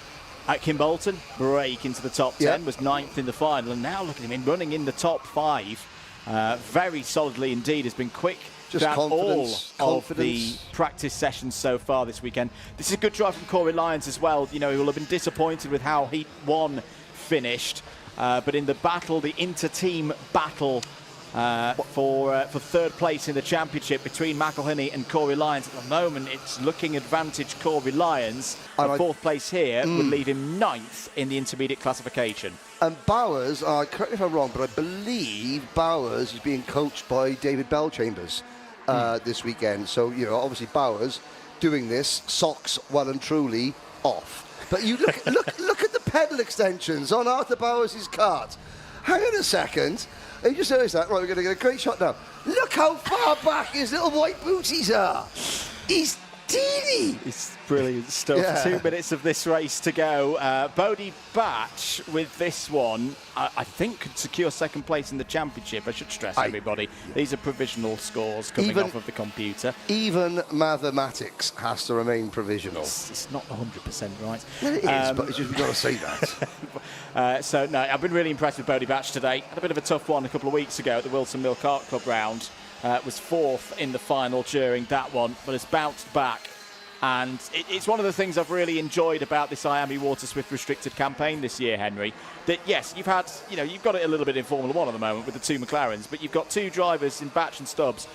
At Kimbolton, break into the top 10, was 9th in the final, and now look at him running in the top 5. Very solidly indeed, has been quick throughout all of the practice sessions so far this weekend. This is a good drive from Corey Lyons as well. You know, he will have been disappointed with how Heat 1 finished, but in the battle, the inter-team battle for third place in the championship between McElhenney and Corey Lyons. At the moment, it's looking advantage Corey Lyons. And fourth place here would leave him 9th in the intermediate classification. And Bowers, correct me if I'm wrong, but I believe Bowers is being coached by David Bellchambers this weekend. So, you know, obviously Bowers doing this, socks well and truly off. But you look at the pedal extensions on Arthur Bowers' kart. Hang on a second. You just noticed that? Right, we're going to get a great shot now. Look how far back his little white booties are. He's teeny. It's brilliant stuff. Yeah. 2 minutes of this race to go. Bodie Batch with this one, I think could secure second place in the championship. I should stress everybody. These are provisional scores coming off of the computer. Even mathematics has to remain provisional. It's not 100% right. Well, it is, but it's just, we've got to say that. So, no, I've been really impressed with Bodie Batch today. Had a bit of a tough one a couple of weeks ago at the Whilton Mill Kart Club round. Was 4th in the final during that one, but has bounced back. And it's one of the things I've really enjoyed about this IAME Water Swift restricted campaign this year, Henry. That yes, you've got it a little bit in Formula 1 at the moment with the 2 McLarens, but you've got 2 drivers in Batch and Stubbs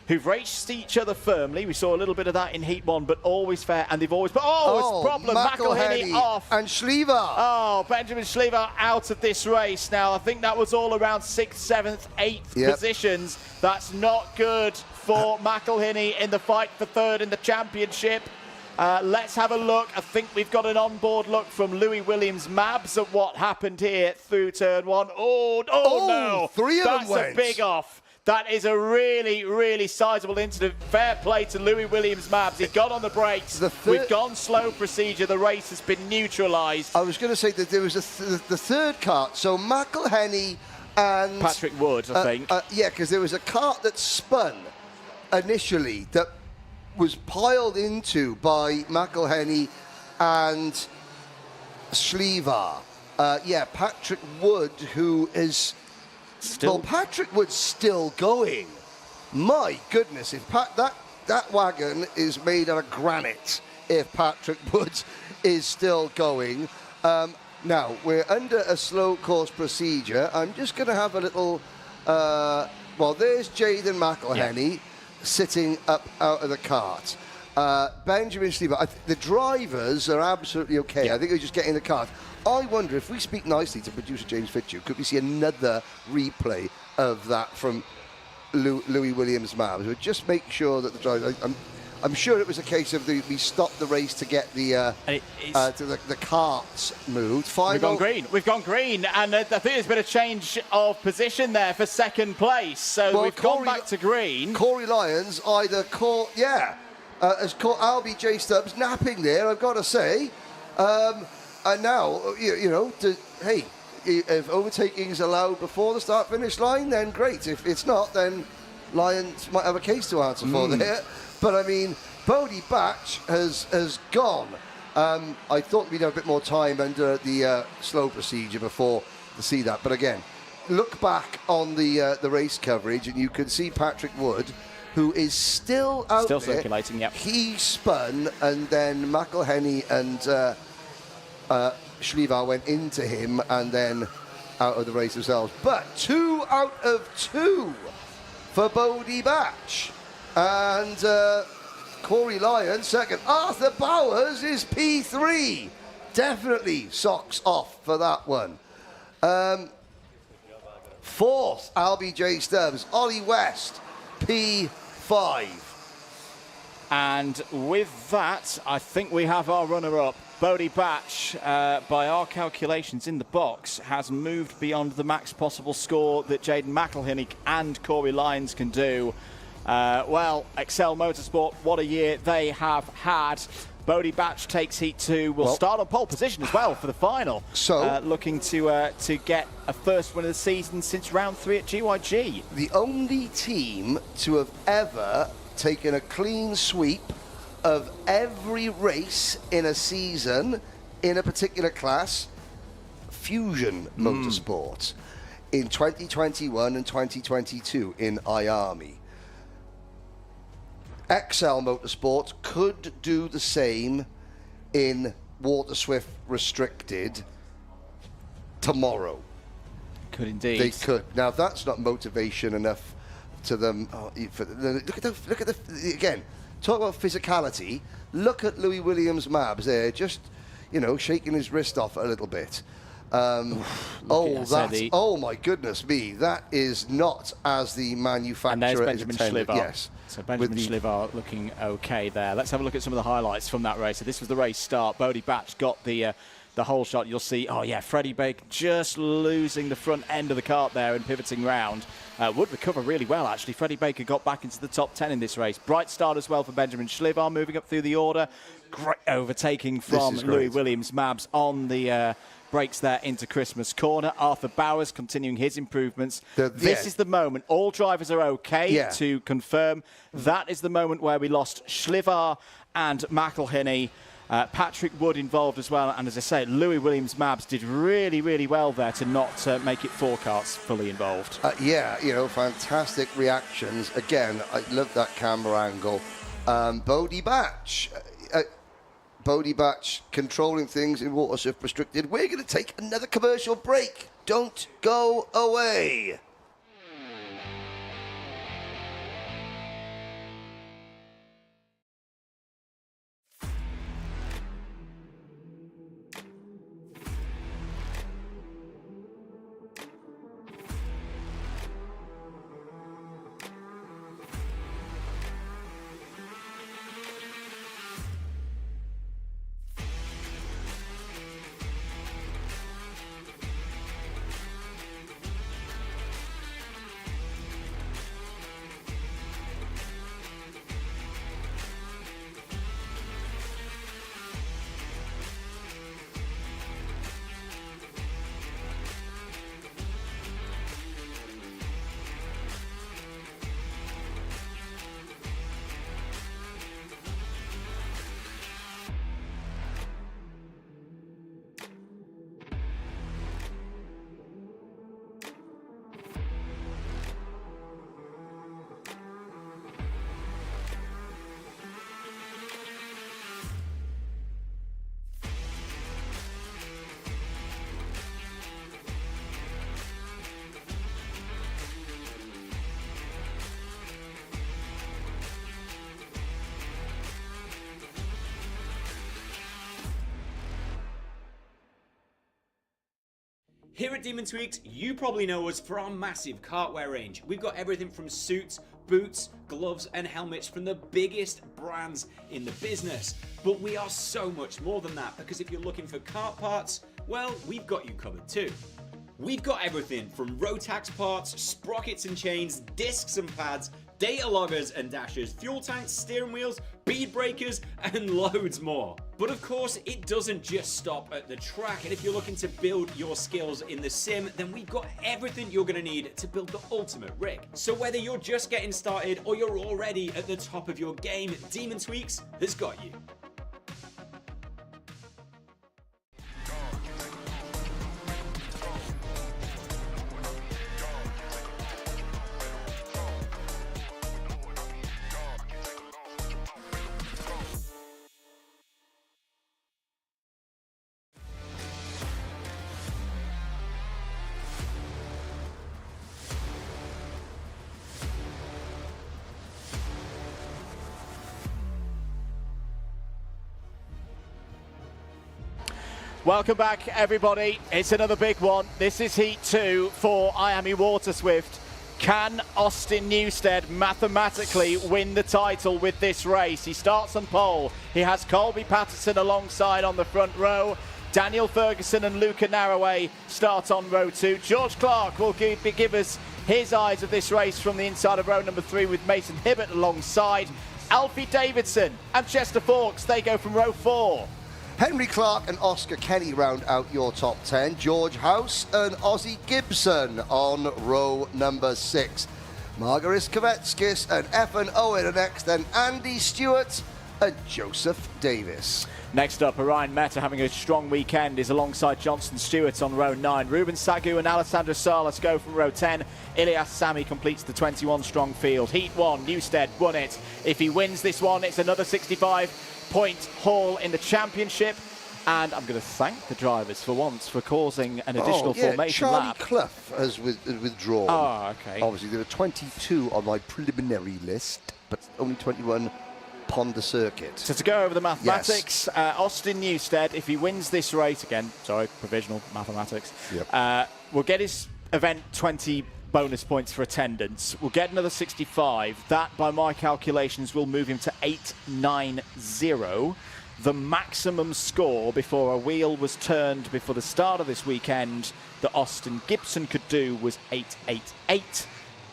who've raced each other firmly. We saw a little bit of that in Heat 1, but always fair, and they've always... it's a problem. McElhenney off. And Schliever. Oh, Benjamin Schliever out of this race. Now, I think that was all around 6th, 7th, 8th positions. That's not good for McElhenney in the fight for 3rd in the championship. Let's have a look. I think we've got an onboard look from Louis Williams Mabs at what happened here through turn 1. No. 3 of them went. That's a big off. That is a really, really sizable incident. Fair play to Louis Williams Mabs. He got on the brakes. We've gone slow procedure. The race has been neutralised. I was going to say that there was the 3rd kart. So McElhenney and... Patrick Wood, I think. Yeah, because there was a kart that spun initially that was piled into by McElhenney and Schliever. Patrick Wood, who is... Well, Patrick Wood's still going. My goodness, if that wagon is made out of granite, if Patrick Wood is still going. Now, we're under a slow course procedure. I'm just going to have a little... there's Jaden McElhenney sitting up out of the kart. Benjamin Schliever, the drivers are absolutely okay. I think they're just getting in the kart. I wonder if we speak nicely to producer James Fitzhugh, could we see another replay of that from Louis Williams Mabs? We'll just make sure that the drivers... I'm sure it was a case of we stopped the race to get the carts moved. We've gone green, and I think there's been a change of position there for second place. So we've gone back to green. Corey Lyons either caught, has caught Albie J. Stubbs napping there, I've got to say. And now, if overtaking is allowed before the start-finish line, then great. If it's not, then Lyons might have a case to answer for there. But, I mean, Bodie Batch has gone. I thought we'd have a bit more time under the slow procedure before to see that. But, again, look back on the race coverage, and you can see Patrick Wood, who is still out there. Still circulating, yep. He spun, and then McElhenney and... Schliever went into him and then out of the race themselves. But 2 out of 2 for Bodie Batch. And Corey Lyons second. Arthur Bowers is P3. Definitely socks off for that one. 4th, Albie J. Stubbs. Ollie West, P5. And with that, I think we have our runner-up. Bodie Batch, by our calculations in the box, has moved beyond the max possible score that Jaden McElhinney and Corey Lyons can do. Well, Excel Motorsport, what a year they have had. Bodie Batch takes heat 2. Will start on pole position as well for the final. So looking to get a first win of the season since round 3 at GYG. The only team to have ever taken a clean sweep of every race in a season in a particular class, Fusion Motorsport, in 2021 and 2022 in IAME. XL Motorsport could do the same in Water Swift Restricted tomorrow. Could indeed. They could. Now, if that's not motivation enough to them. Look at the again. Talk about physicality. Look at Louis Williams' Mabs there, just shaking his wrist off a little bit. Oh my goodness me, that is not as the manufacturer. And there's Benjamin Schliver. Yes. So Benjamin Schliver looking okay there. Let's have a look at some of the highlights from that race. So this was the race start. Bodie Batch got the whole shot. You'll see, Freddie Baker just losing the front end of the kart there and pivoting round. Would recover really well, actually. Freddie Baker got back into the top 10 in this race. Bright start as well for Benjamin Schliver, moving up through the order. Great overtaking from Louis Williams Mabs on the brakes there into Christmas corner. Arthur Bowers continuing his improvements. This is the moment. All drivers are okay to confirm. That is the moment where we lost Schliver and McElhinney. Patrick Wood involved as well, and as I say, Louis Williams Mabs did really, really well there to not make it 4 karts fully involved. Fantastic reactions. Again, I love that camera angle. Bodie Batch. Bodie Batch controlling things in Water Swift Restricted. We're going to take another commercial break. Don't go away. Here at Demon Tweaked, you probably know us for our massive kartwear range. We've got everything from suits, boots, gloves and helmets from the biggest brands in the business. But we are so much more than that, because if you're looking for kart parts, well, we've got you covered too. We've got everything from Rotax parts, sprockets and chains, discs and pads, data loggers and dashers, fuel tanks, steering wheels, bead breakers, and loads more. But of course, it doesn't just stop at the track, and if you're looking to build your skills in the sim, then we've got everything you're going to need to build the ultimate rig. So whether you're just getting started or you're already at the top of your game, Demon Tweaks has got you. Welcome back, everybody. It's another big one. This is Heat 2 for IAME Water Swift. Can Austin Newstead mathematically win the title with this race? He starts on pole. He has Colby Patterson alongside on the front row. Daniel Ferguson and Luca Narroway start on row 2. George Clark will give us his eyes of this race from the inside of row number 3 with Mason Hibbert alongside. Alfie Davidson and Chester Fawkes, they go from row 4. Henry Clark and Oscar Kenny round out your top 10. George House and Ozzie Gibson on row number 6. Margaris Kovetskis and Effan Owen are next, then Andy Stewart and Joseph Davis. Next up, Orion Meta having a strong weekend is alongside Johnston Stewart on row 9. Ruben Sagu and Alessandro Salas go from row 10. Ilias Sami completes the 21-strong field. Heat 1, Newstead won it. If he wins this one, it's another 65-point haul in the championship. And I'm going to thank the drivers for once for causing an additional formation Charlie lap. Clough has withdrawn. Oh, okay. Obviously, there are 22 on my preliminary list, but only 21 upon the circuit. So to go over the mathematics, Austin Newstead, if he wins this race again, provisional mathematics, will get his event 20 bonus points for attendance. We'll get another 65. That, by my calculations, will move him to 890. The maximum score before a wheel was turned before the start of this weekend that Austin Gibson could do was 888.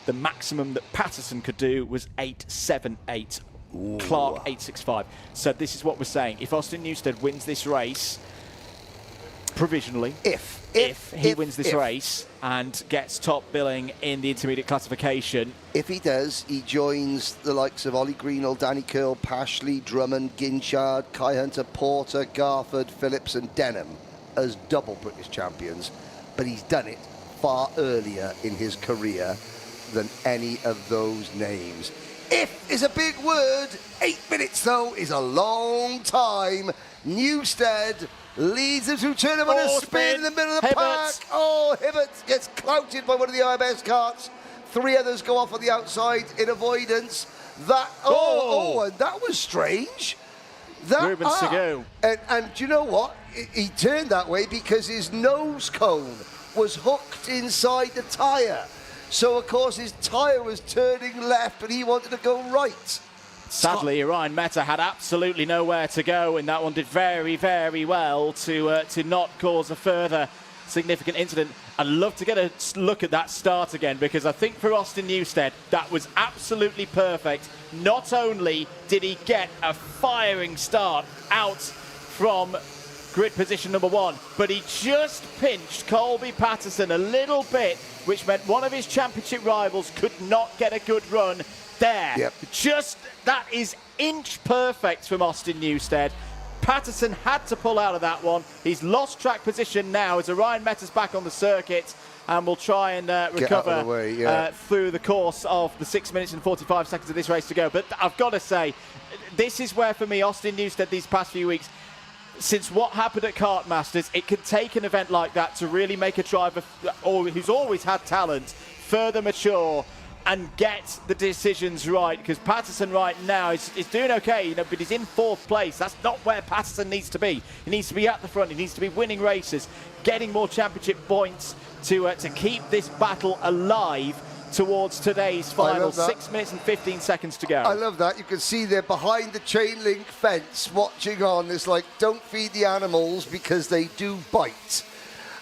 The maximum that Patterson could do was 878. Ooh. Clark 865. So this is what we're saying. If Austin Newstead wins this race, provisionally, if he wins this race and gets top billing in the intermediate classification. If he does, he joins the likes of Ollie Greenall, Danny Curl, Pashley, Drummond, Ginchard, Kai Hunter, Porter, Garford, Phillips and Denham as double British champions. But he's done it far earlier in his career than any of those names. If is a big word. 8 minutes, though, is a long time. Newstead leads them to turn him on a spin in the middle of the pack. Oh, Hibbert gets clouted by one of the IMS karts. 3 others go off on the outside in avoidance. That and that was strange. Ruben Sagu. And do you know what? He turned that way because his nose cone was hooked inside the tyre. So, of course, his tyre was turning left and he wanted to go right. Sadly, Orion Meta had absolutely nowhere to go, and that one did very, very well to not cause a further significant incident. I'd love to get a look at that start again, because I think for Austin Newstead, that was absolutely perfect. Not only did he get a firing start out from grid position number 1, but he just pinched Colby Patterson a little bit, which meant one of his championship rivals could not get a good run there. Yep. Just, that is inch perfect from Austin Newstead. Patterson had to pull out of that one. He's lost track position now as Orion Meta's back on the circuit, and will try and recover through the course of the 6 minutes and 45 seconds of this race to go. But I've got to say, this is where, for me, Austin Newstead these past few weeks, since what happened at Kart Masters, it can take an event like that to really make a driver who's always had talent further mature and get the decisions right. Because Patterson right now is doing okay, but he's in 4th place. That's not where Patterson needs to be. He needs to be at the front. He needs to be winning races, getting more championship points to keep this battle alive towards today's final. 6 minutes and 15 seconds to go. I love that. You can see they're behind the chain link fence watching on. It's like, don't feed the animals because they do bite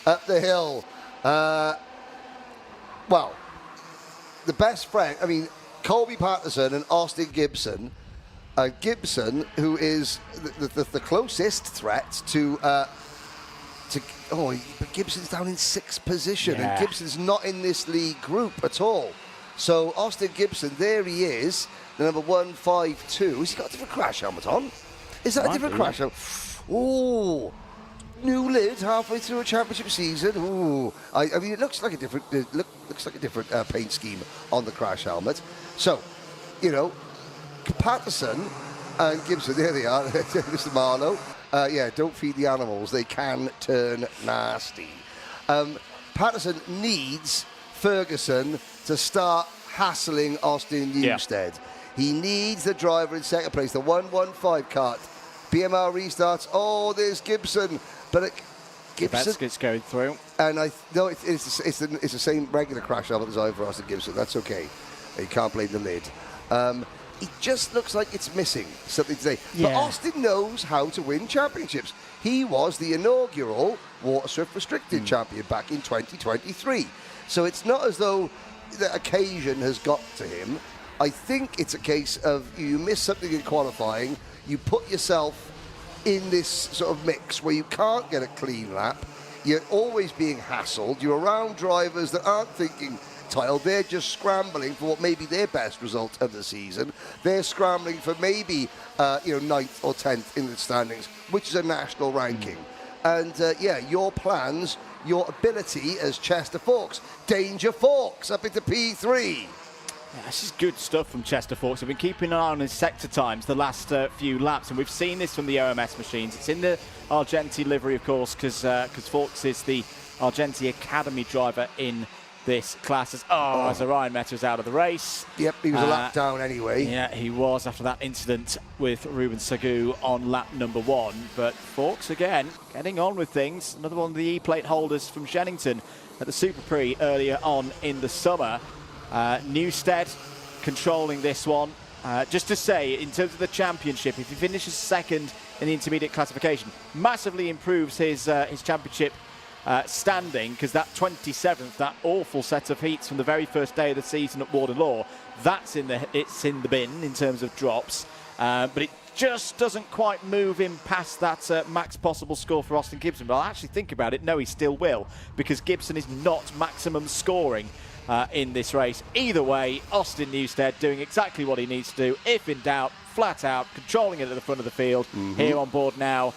up the hill. Well, the best friend, I mean, Colby Patterson and Austin Gibson. Gibson, who is the closest threat to but Gibson's down in 6th position, and Gibson's not in this league group at all. So Austin Gibson, there he is, the number 152. Has he got a different crash helmet on? Is that a different crash helmet? Ooh, new lid halfway through a championship season. Ooh, I mean, it looks like a different paint scheme on the crash helmet. So, Patterson and Gibson, there they are, Mr. Marlowe. Don't feed the animals. They can turn nasty. Patterson needs Ferguson to start hassling Austin Newstead. He needs the driver in 2nd place, the 115 kart. BMR restarts. Oh, there's Gibson. But Gibson. It's going through. And no, it's the same regular crash level design for Austin Gibson. That's okay. You can't blame the lid. It just looks like it's missing something today. Yeah. But Austin knows how to win championships. He was the inaugural Waterswift Restricted champion back in 2023. So it's not as though the occasion has got to him. I think it's a case of you miss something in qualifying, you put yourself in this sort of mix where you can't get a clean lap, you're always being hassled, you're around drivers that aren't thinking title, they're just scrambling for what may be their best result of the season. They're scrambling for maybe 9th or 10th in the standings, which is a national ranking. And your plans, your ability as Chester Fawkes, Danger Fawkes up into P3. Yeah, this is good stuff from Chester Fawkes. I've been keeping an eye on his sector times the last few laps, and we've seen this from the OMS machines. It's in the Argenti livery, of course, because Fawkes is the Argenti Academy driver in this class. As Orion Meta is out of the race. Yep, he was a lap down anyway. Yeah, he was after that incident with Ruben Sagu on lap number 1. But Fawkes, again, getting on with things. Another one of the E-plate holders from Shennington at the Super Prix earlier on in the summer. Newstead controlling this one. Just to say, in terms of the championship, if he finishes second in the intermediate classification, massively improves his championship standing, because that 27th, that awful set of heats from the very first day of the season at Warden Law, it's in the bin in terms of drops, but it just doesn't quite move him past that max possible score for Austin Gibson. But I'll actually think about it, no, he still will, because Gibson is not maximum scoring in this race. Either way, Austin Newstead doing exactly what he needs to do. If in doubt, flat out, controlling it at the front of the field. Here on board now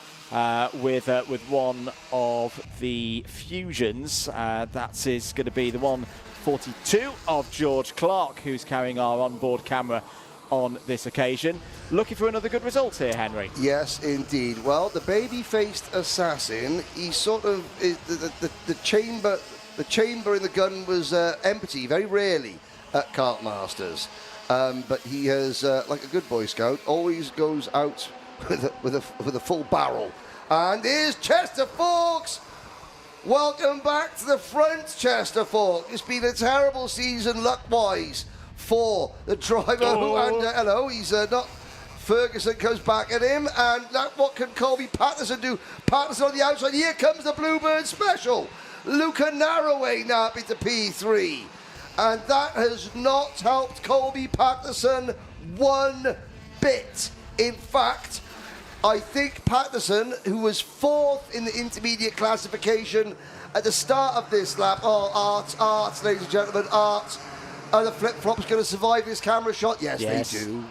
with one of the Fusions. That is going to be the 142 of George Clark, who's carrying our onboard camera on this occasion. Looking for another good result here, Henry. Yes, indeed. Well, the baby-faced assassin, he sort of the chamber. The chamber in the gun was empty very rarely at Kart Masters, but he has, like a good Boy Scout, always goes out with a full barrel. And here's Chester Fawkes. Welcome back to the front, Chester Fawkes. It's been a terrible season luck-wise for the driver. Hello, he's not. Ferguson comes back at him, and what can Colby Patterson do? Patterson on the outside. Here comes the Bluebird Special. Luca Narroway now up into P3. And that has not helped Colby Patterson one bit. In fact, I think Patterson, who was 4th in the intermediate classification at the start of this lap, Art, ladies and gentlemen, Art, are the flip-flops going to survive this camera shot? Yes, they do.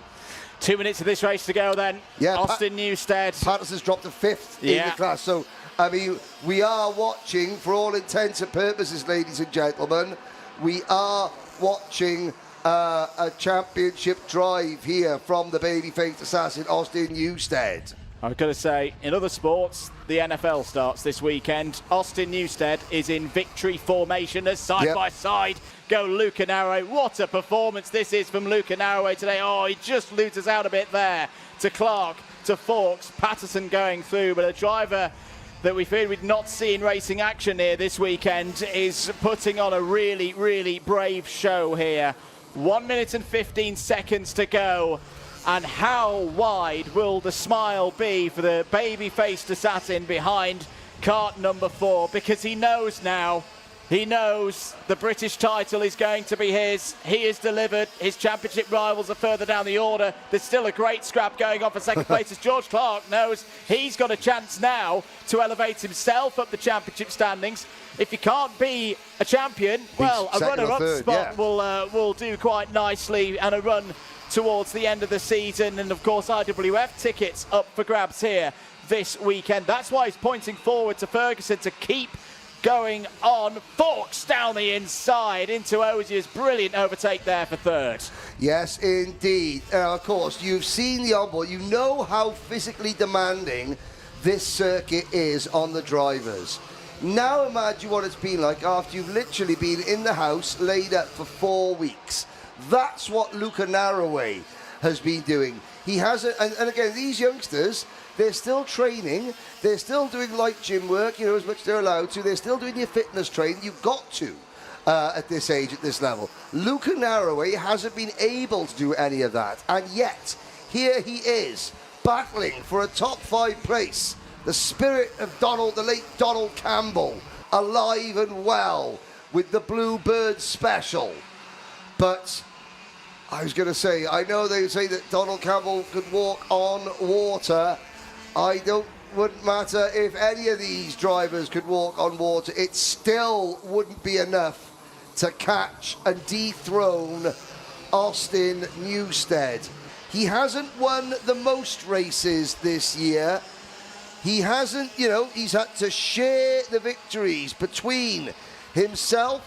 2 minutes of this race to go then. Yeah, Austin Newstead. Patterson's dropped to 5th in the class, so I mean, we are watching, for all intents and purposes, ladies and gentlemen, we are watching a championship drive here from the baby-faced assassin, Austin Newstead. I've got to say, in other sports, the NFL starts this weekend. Austin Newstead is in victory formation as side-by-side go Luca Narroway. What a performance this is from Luca Narroway today. Oh, he just loses out a bit there to Clark, to Fawkes. Patterson going through, but a driver that we feared we'd not see in racing action here this weekend is putting on a really, really brave show here. 1 minute and 15 seconds to go. And how wide will the smile be for the baby-faced assassin behind Kart number 4? Because he knows now, he knows the British title is going to be his. He is delivered. His championship rivals are further down the order. There's still a great scrap going on for second place as George Clark knows he's got a chance now to elevate himself up the championship standings. If he can't be a champion, well, a runner-up spot will do quite nicely, and a run towards the end of the season. And of course, IWF tickets up for grabs here this weekend. That's why he's pointing forward to Ferguson to keep going on. Fawkes down the inside into Ozier's brilliant overtake there for 3rd. Yes, indeed. Of course, you've seen the onboard. You know how physically demanding this circuit is on the drivers. Now imagine what it's been like after you've literally been in the house laid up for 4 weeks. That's what Luca Narroway has been doing. He has, and again, these youngsters, they're still training, they're still doing light gym work, you know, as much as they're allowed to. They're still doing your fitness training. You've got to at this age, at this level. Luca Narroway hasn't been able to do any of that, and yet here he is battling for a top 5 place. The spirit of the late Donald Campbell, alive and well with the Bluebird Special. But I was going to say, I know they say that Donald Campbell could walk on water. Wouldn't matter if any of these drivers could walk on water. It still wouldn't be enough to catch and dethrone Austin Newstead. He hasn't won the most races this year. He hasn't, you know, he's had to share the victories between himself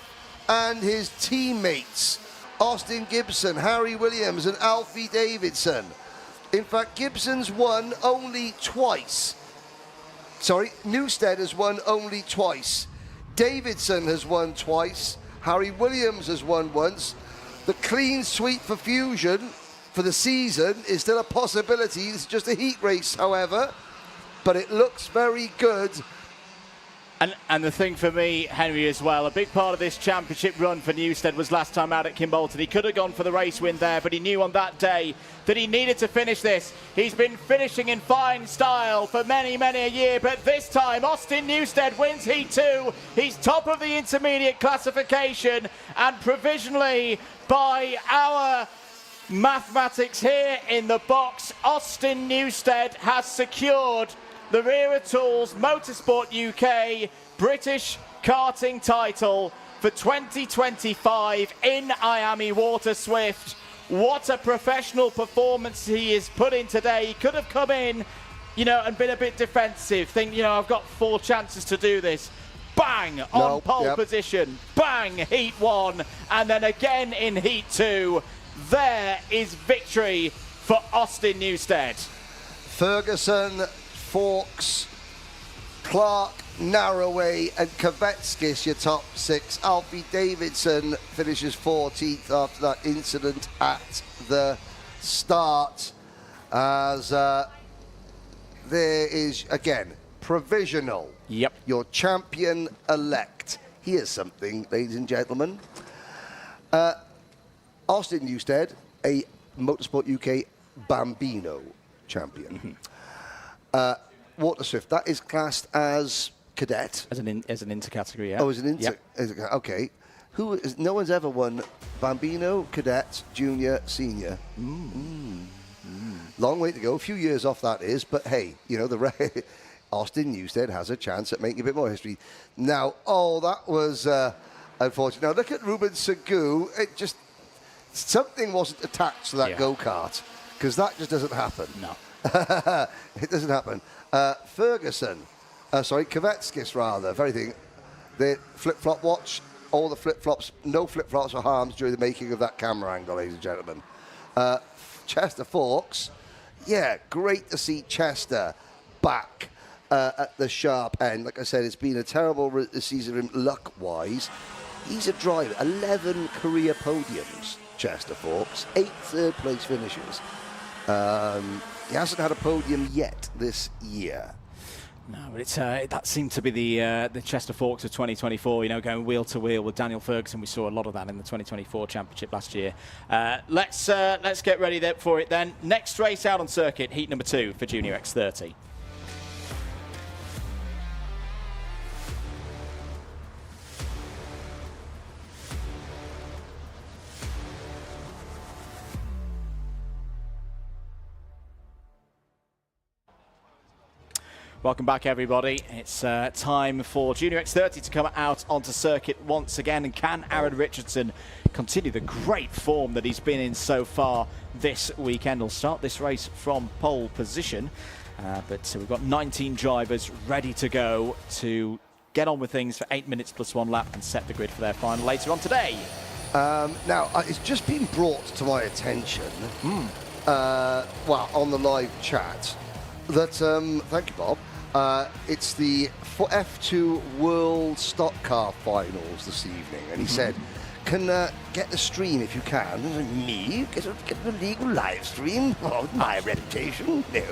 and his teammates, Austin Gibson, Harry Williams, and Alfie Davidson. In fact, Gibson's won only twice. Sorry, Newstead has won only twice. Davidson has won twice. Harry Williams has won once. The clean sweep for Fusion for the season is still a possibility. It's just a heat race, however, but it looks very good. And the thing for me, Henry, as well, a big part of this championship run for Newstead was last time out at Kimbolton. He could have gone for the race win there, but he knew on that day that he needed to finish this. He's been finishing in fine style for many, many a year, but this time Austin Newstead wins Heat 2. He's top of the intermediate classification, and provisionally, by our mathematics here in the box, Austin Newstead has secured the Wera Tools Motorsport UK British karting title for 2025 in IAME Water Swift. What a professional performance he has put in today. He could have come in, you know, and been a bit defensive, think, you know, I've got 4 chances to do this. Bang, on pole position. Bang, Heat 1, and then again in Heat 2. There is victory for Austin Newstead. Ferguson, Fawkes, Clark, Narroway and Kvetskis, your top 6. Alfie Davidson finishes 14th after that incident at the start. As there is, again, provisional. Yep. Your champion-elect. Here's something, ladies and gentlemen. Austin Newstead, a Motorsport UK Bambino champion. Water Swift, that is classed as cadet. As an intercategory, yeah. Oh, as an okay. No one's ever won Bambino, cadet, junior, senior. Long way to go. A few years off that is, but hey, you know, Austin Newstead has a chance at making a bit more history. Now, that was unfortunate. Now look at Ruben Segou. It just, something wasn't attached to that go-kart, because that just doesn't happen. No. It doesn't happen. Ferguson, Kvetskis rather, very thing. The flip-flop watch, all the flip-flops, no flip-flops or harms during the making of that camera angle, ladies and gentlemen. Chester Fawkes, yeah, great to see Chester back at the sharp end. Like I said, it's been a terrible season for him luck-wise. He's a driver, 11 career podiums, Chester Fawkes, 8 third-place finishes. He hasn't had a podium yet this year. No, but it's that seemed to be the Chester Fawkes of 2024. You know, going wheel to wheel with Daniel Ferguson. We saw a lot of that in the 2024 championship last year. Let's get ready for it then. Next race out on circuit, heat number 2 for Junior X30. Welcome back, everybody. It's time for Junior X30 to come out onto circuit once again. And can Aaron Richardson continue the great form that he's been in so far this weekend? He'll start this race from pole position. But we've got 19 drivers ready to go to get on with things for 8 minutes plus 1 lap and set the grid for their final later on today. Now, it's just been brought to my attention, well, on the live chat, that, thank you, Bob, it's the F2 World Stock Car Finals this evening, and he said, can get the stream if you can. Me? Get a legal live stream? Oh, my reputation? No.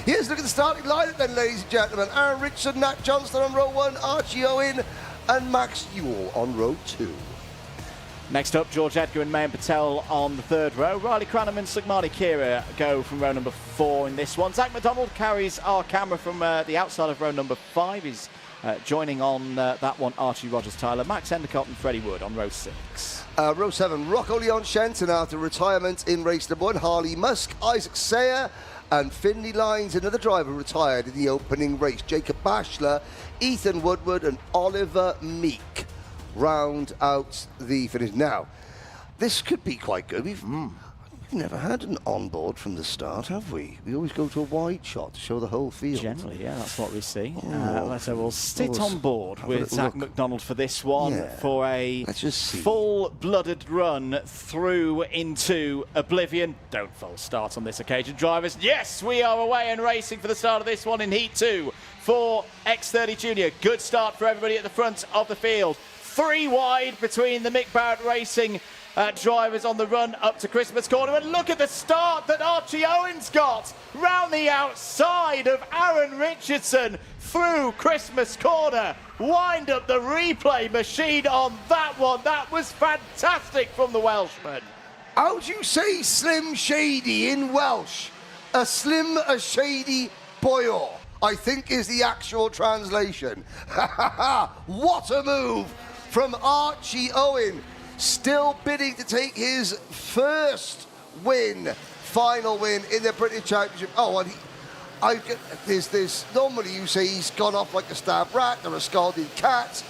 Here's a look at the starting lineup then, ladies and gentlemen. Aaron Richardson, Nat Johnston on row 1, Archie Owen and Max Ewell on row 2. Next up, George Edgar and Mayan Patel on the third row. Riley Cranham and Sugmani Kira go from row number 4 in this one. Zach McDonald carries our camera from the outside of row number 5. He's joining on that one Archie Rogers-Tyler, Max Endicott and Freddie Wood on row 6. Row 7, Rocco Leon Shenton after retirement in race number 1. Harley Musk, Isaac Sayer and Finley Lyons, another driver retired in the opening race. Jacob Bashler, Ethan Woodward and Oliver Meek round out the finish. Now, this could be quite good. We've never had an onboard from the start, have we? We always go to a wide shot to show the whole field. Generally, yeah, that's what we see. So we'll sit on board with Zach McDonald for this one, for a full-blooded run through into oblivion. Don't false start on this occasion, drivers. Yes, we are away and racing for the start of this one in Heat 2 for X30 Junior. Good start for everybody at the front of the field. 3 wide between the Mick Barrett Racing drivers on the run up to Christmas Corner. And look at the start that Archie Owens got round the outside of Aaron Richardson through Christmas Corner. Wind up the replay machine on that one. That was fantastic from the Welshman. How do you say Slim Shady in Welsh? A slim, a shady boyo, I think is the actual translation. What a move from Archie Owen, still bidding to take his first win, final win in the British Championship. Oh, and there's this, normally you say he's gone off like a stabbed rat or a scalded cat.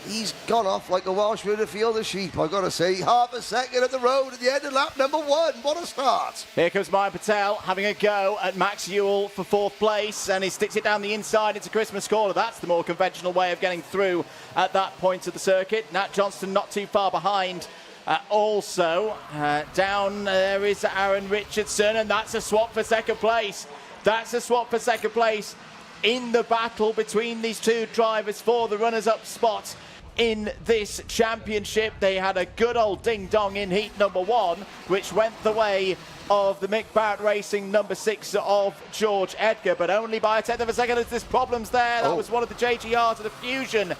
He's gone off like a Welshman in a field of sheep, I've got to say. Half a second at the road at the end of lap number 1. What a start. Here comes Mayan Patel having a go at Max Ewell for 4th place, and he sticks it down the inside into Christmas Corner. That's the more conventional way of getting through at that point of the circuit. Nat Johnston not too far behind. Down there is Aaron Richardson, and that's a swap for 2nd place. That's a swap for 2nd place in the battle between these two drivers for the runners-up spot in this championship. They had a good old ding-dong in heat number 1, which went the way of the Mick Barrett Racing number 6 of George Edgar, but only by a 10th of a second as there's problems there. That was one of the JGRs of the Fusion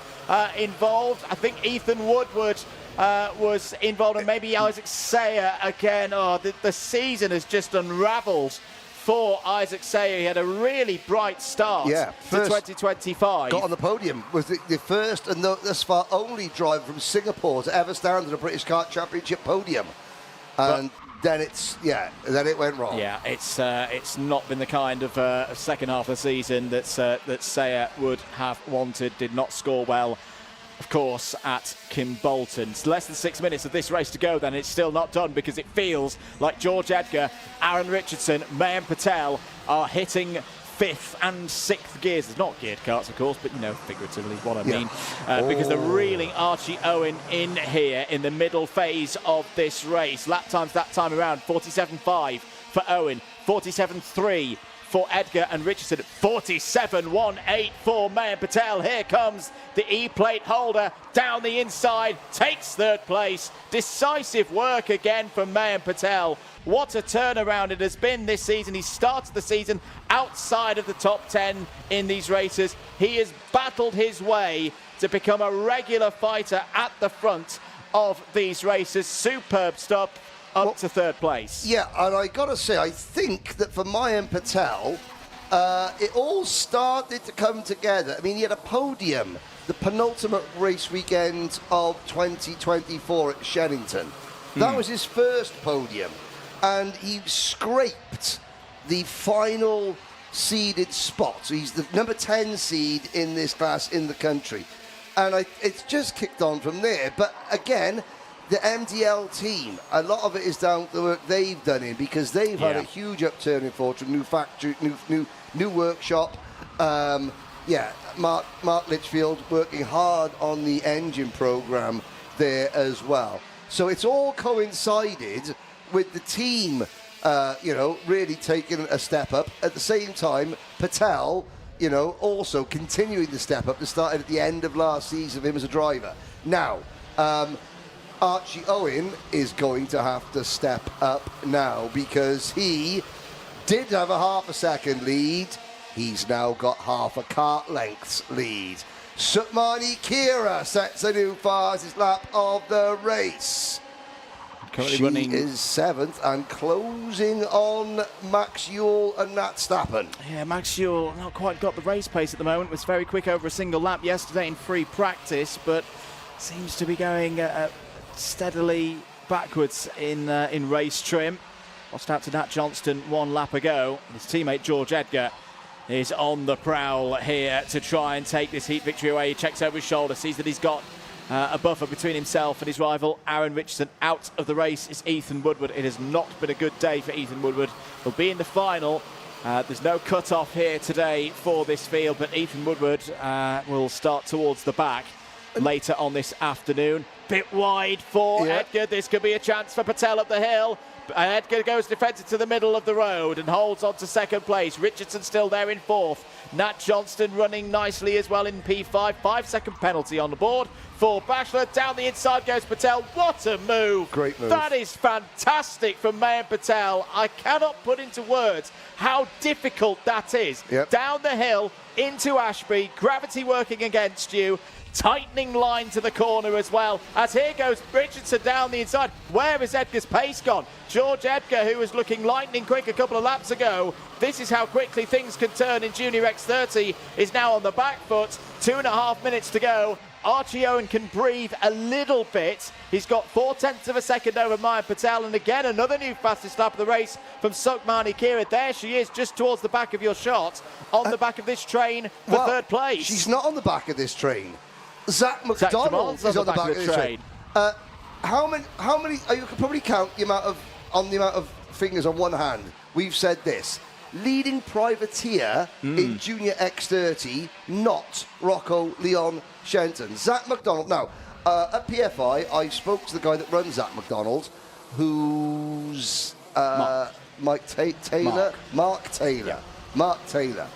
involved. I think Ethan Woodward was involved, and maybe Isaac Sayer again. Oh, the season has just unravelled for Isaac Sayer. He had a really bright start to 2025. Got on the podium, was the first and thus far only driver from Singapore to ever stand on a British Kart Championship podium. And then it went wrong. Yeah, it's not been the kind of second half of the season that Sayer would have wanted. Did not score well, of course, at Kimbolton. It's less than 6 minutes of this race to go, then it's still not done, because it feels like George Edgar, Aaron Richardson, Mayan Patel are hitting 5th and 6th gears. There's not geared karts, of course, but you know, figuratively what I mean. Because they're reeling Archie Owen in here in the middle phase of this race. Lap times that time around, 47.5 for Owen, 47.3 for Edgar and Richardson, 47.18 for Mayan Patel. Here comes the E-plate holder down the inside, takes 3rd place. Decisive work again from Mayan Patel. What a turnaround it has been this season. He started the season outside of the top 10 in these races. He has battled his way to become a regular fighter at the front of these races. Superb stop. Up to 3rd place. Yeah, and I got to say, I think that for Mayan Patel, it all started to come together. I mean, he had a podium, the penultimate race weekend of 2024 at Shenington. That was his first podium, and he scraped the final seeded spot. So he's the number 10 seed in this class in the country. And it's just kicked on from there. But again, the MDL team, a lot of it is down to the work they've done in, because they've had a huge upturn in Fortune, new factory, new workshop. Mark Litchfield working hard on the engine program there as well. So it's all coincided with the team, really taking a step up. At the same time, Patel, also continuing the step up that started at the end of last season of him as a driver. Now, Archie Owen is going to have to step up now because he did have a half a second lead. He's now got half a kart length's lead. Sutmani Kira sets a new fastest lap of the race. Currently She running is 7th and closing on Max Ewell and Nat Stappen. Yeah, Max Ewell not quite got the race pace at the moment. Was very quick over a single lap yesterday in free practice, but seems to be going steadily backwards in race trim. Lost out to Nat Johnston 1 lap ago. His teammate George Edgar is on the prowl here to try and take this heat victory away. He checks over his shoulder, sees that he's got a buffer between himself and his rival Aaron Richardson. Out of the race is Ethan Woodward. It has not been a good day for Ethan Woodward. He'll be in the final. There's no cut-off here today for this field, but Ethan Woodward will start towards the back later on this afternoon. Bit wide for Edgar. This could be a chance for Patel up the hill. Edgar goes defensive to the middle of the road and holds on to second place. Richardson still there in 4th. Nat Johnston running nicely as well in P5. 5-second penalty on the board for Bachelor. Down the inside goes Patel. What a move. Great move. That is fantastic from Mayan Patel. I cannot put into words how difficult that is. Yep. Down the hill into Ashby. Gravity working against you. Tightening line to the corner as well, as here goes Richardson down the inside. Where is Edgar's pace gone? George Edgar, who was looking lightning quick a couple of laps ago, this is how quickly things can turn in Junior X30, is now on the back foot. 2.5 minutes to go. Archie Owen can breathe a little bit. He's got 0.4 of a second over Maya Patel, and again another new fastest lap of the race from Sukmani Kira. There she is, just towards the back of your shot, on the back of this train for 3rd place. She's not on the back of this train. Zach McDonald is on the back of the train. How many? You can probably count the amount of fingers on one hand. We've said this: leading privateer in Junior X30, not Rocco Leon Shenton. Zach McDonald. Now, at PFI, I spoke to the guy that runs Zach McDonald, who's Mark Taylor. Yeah. Mark Taylor.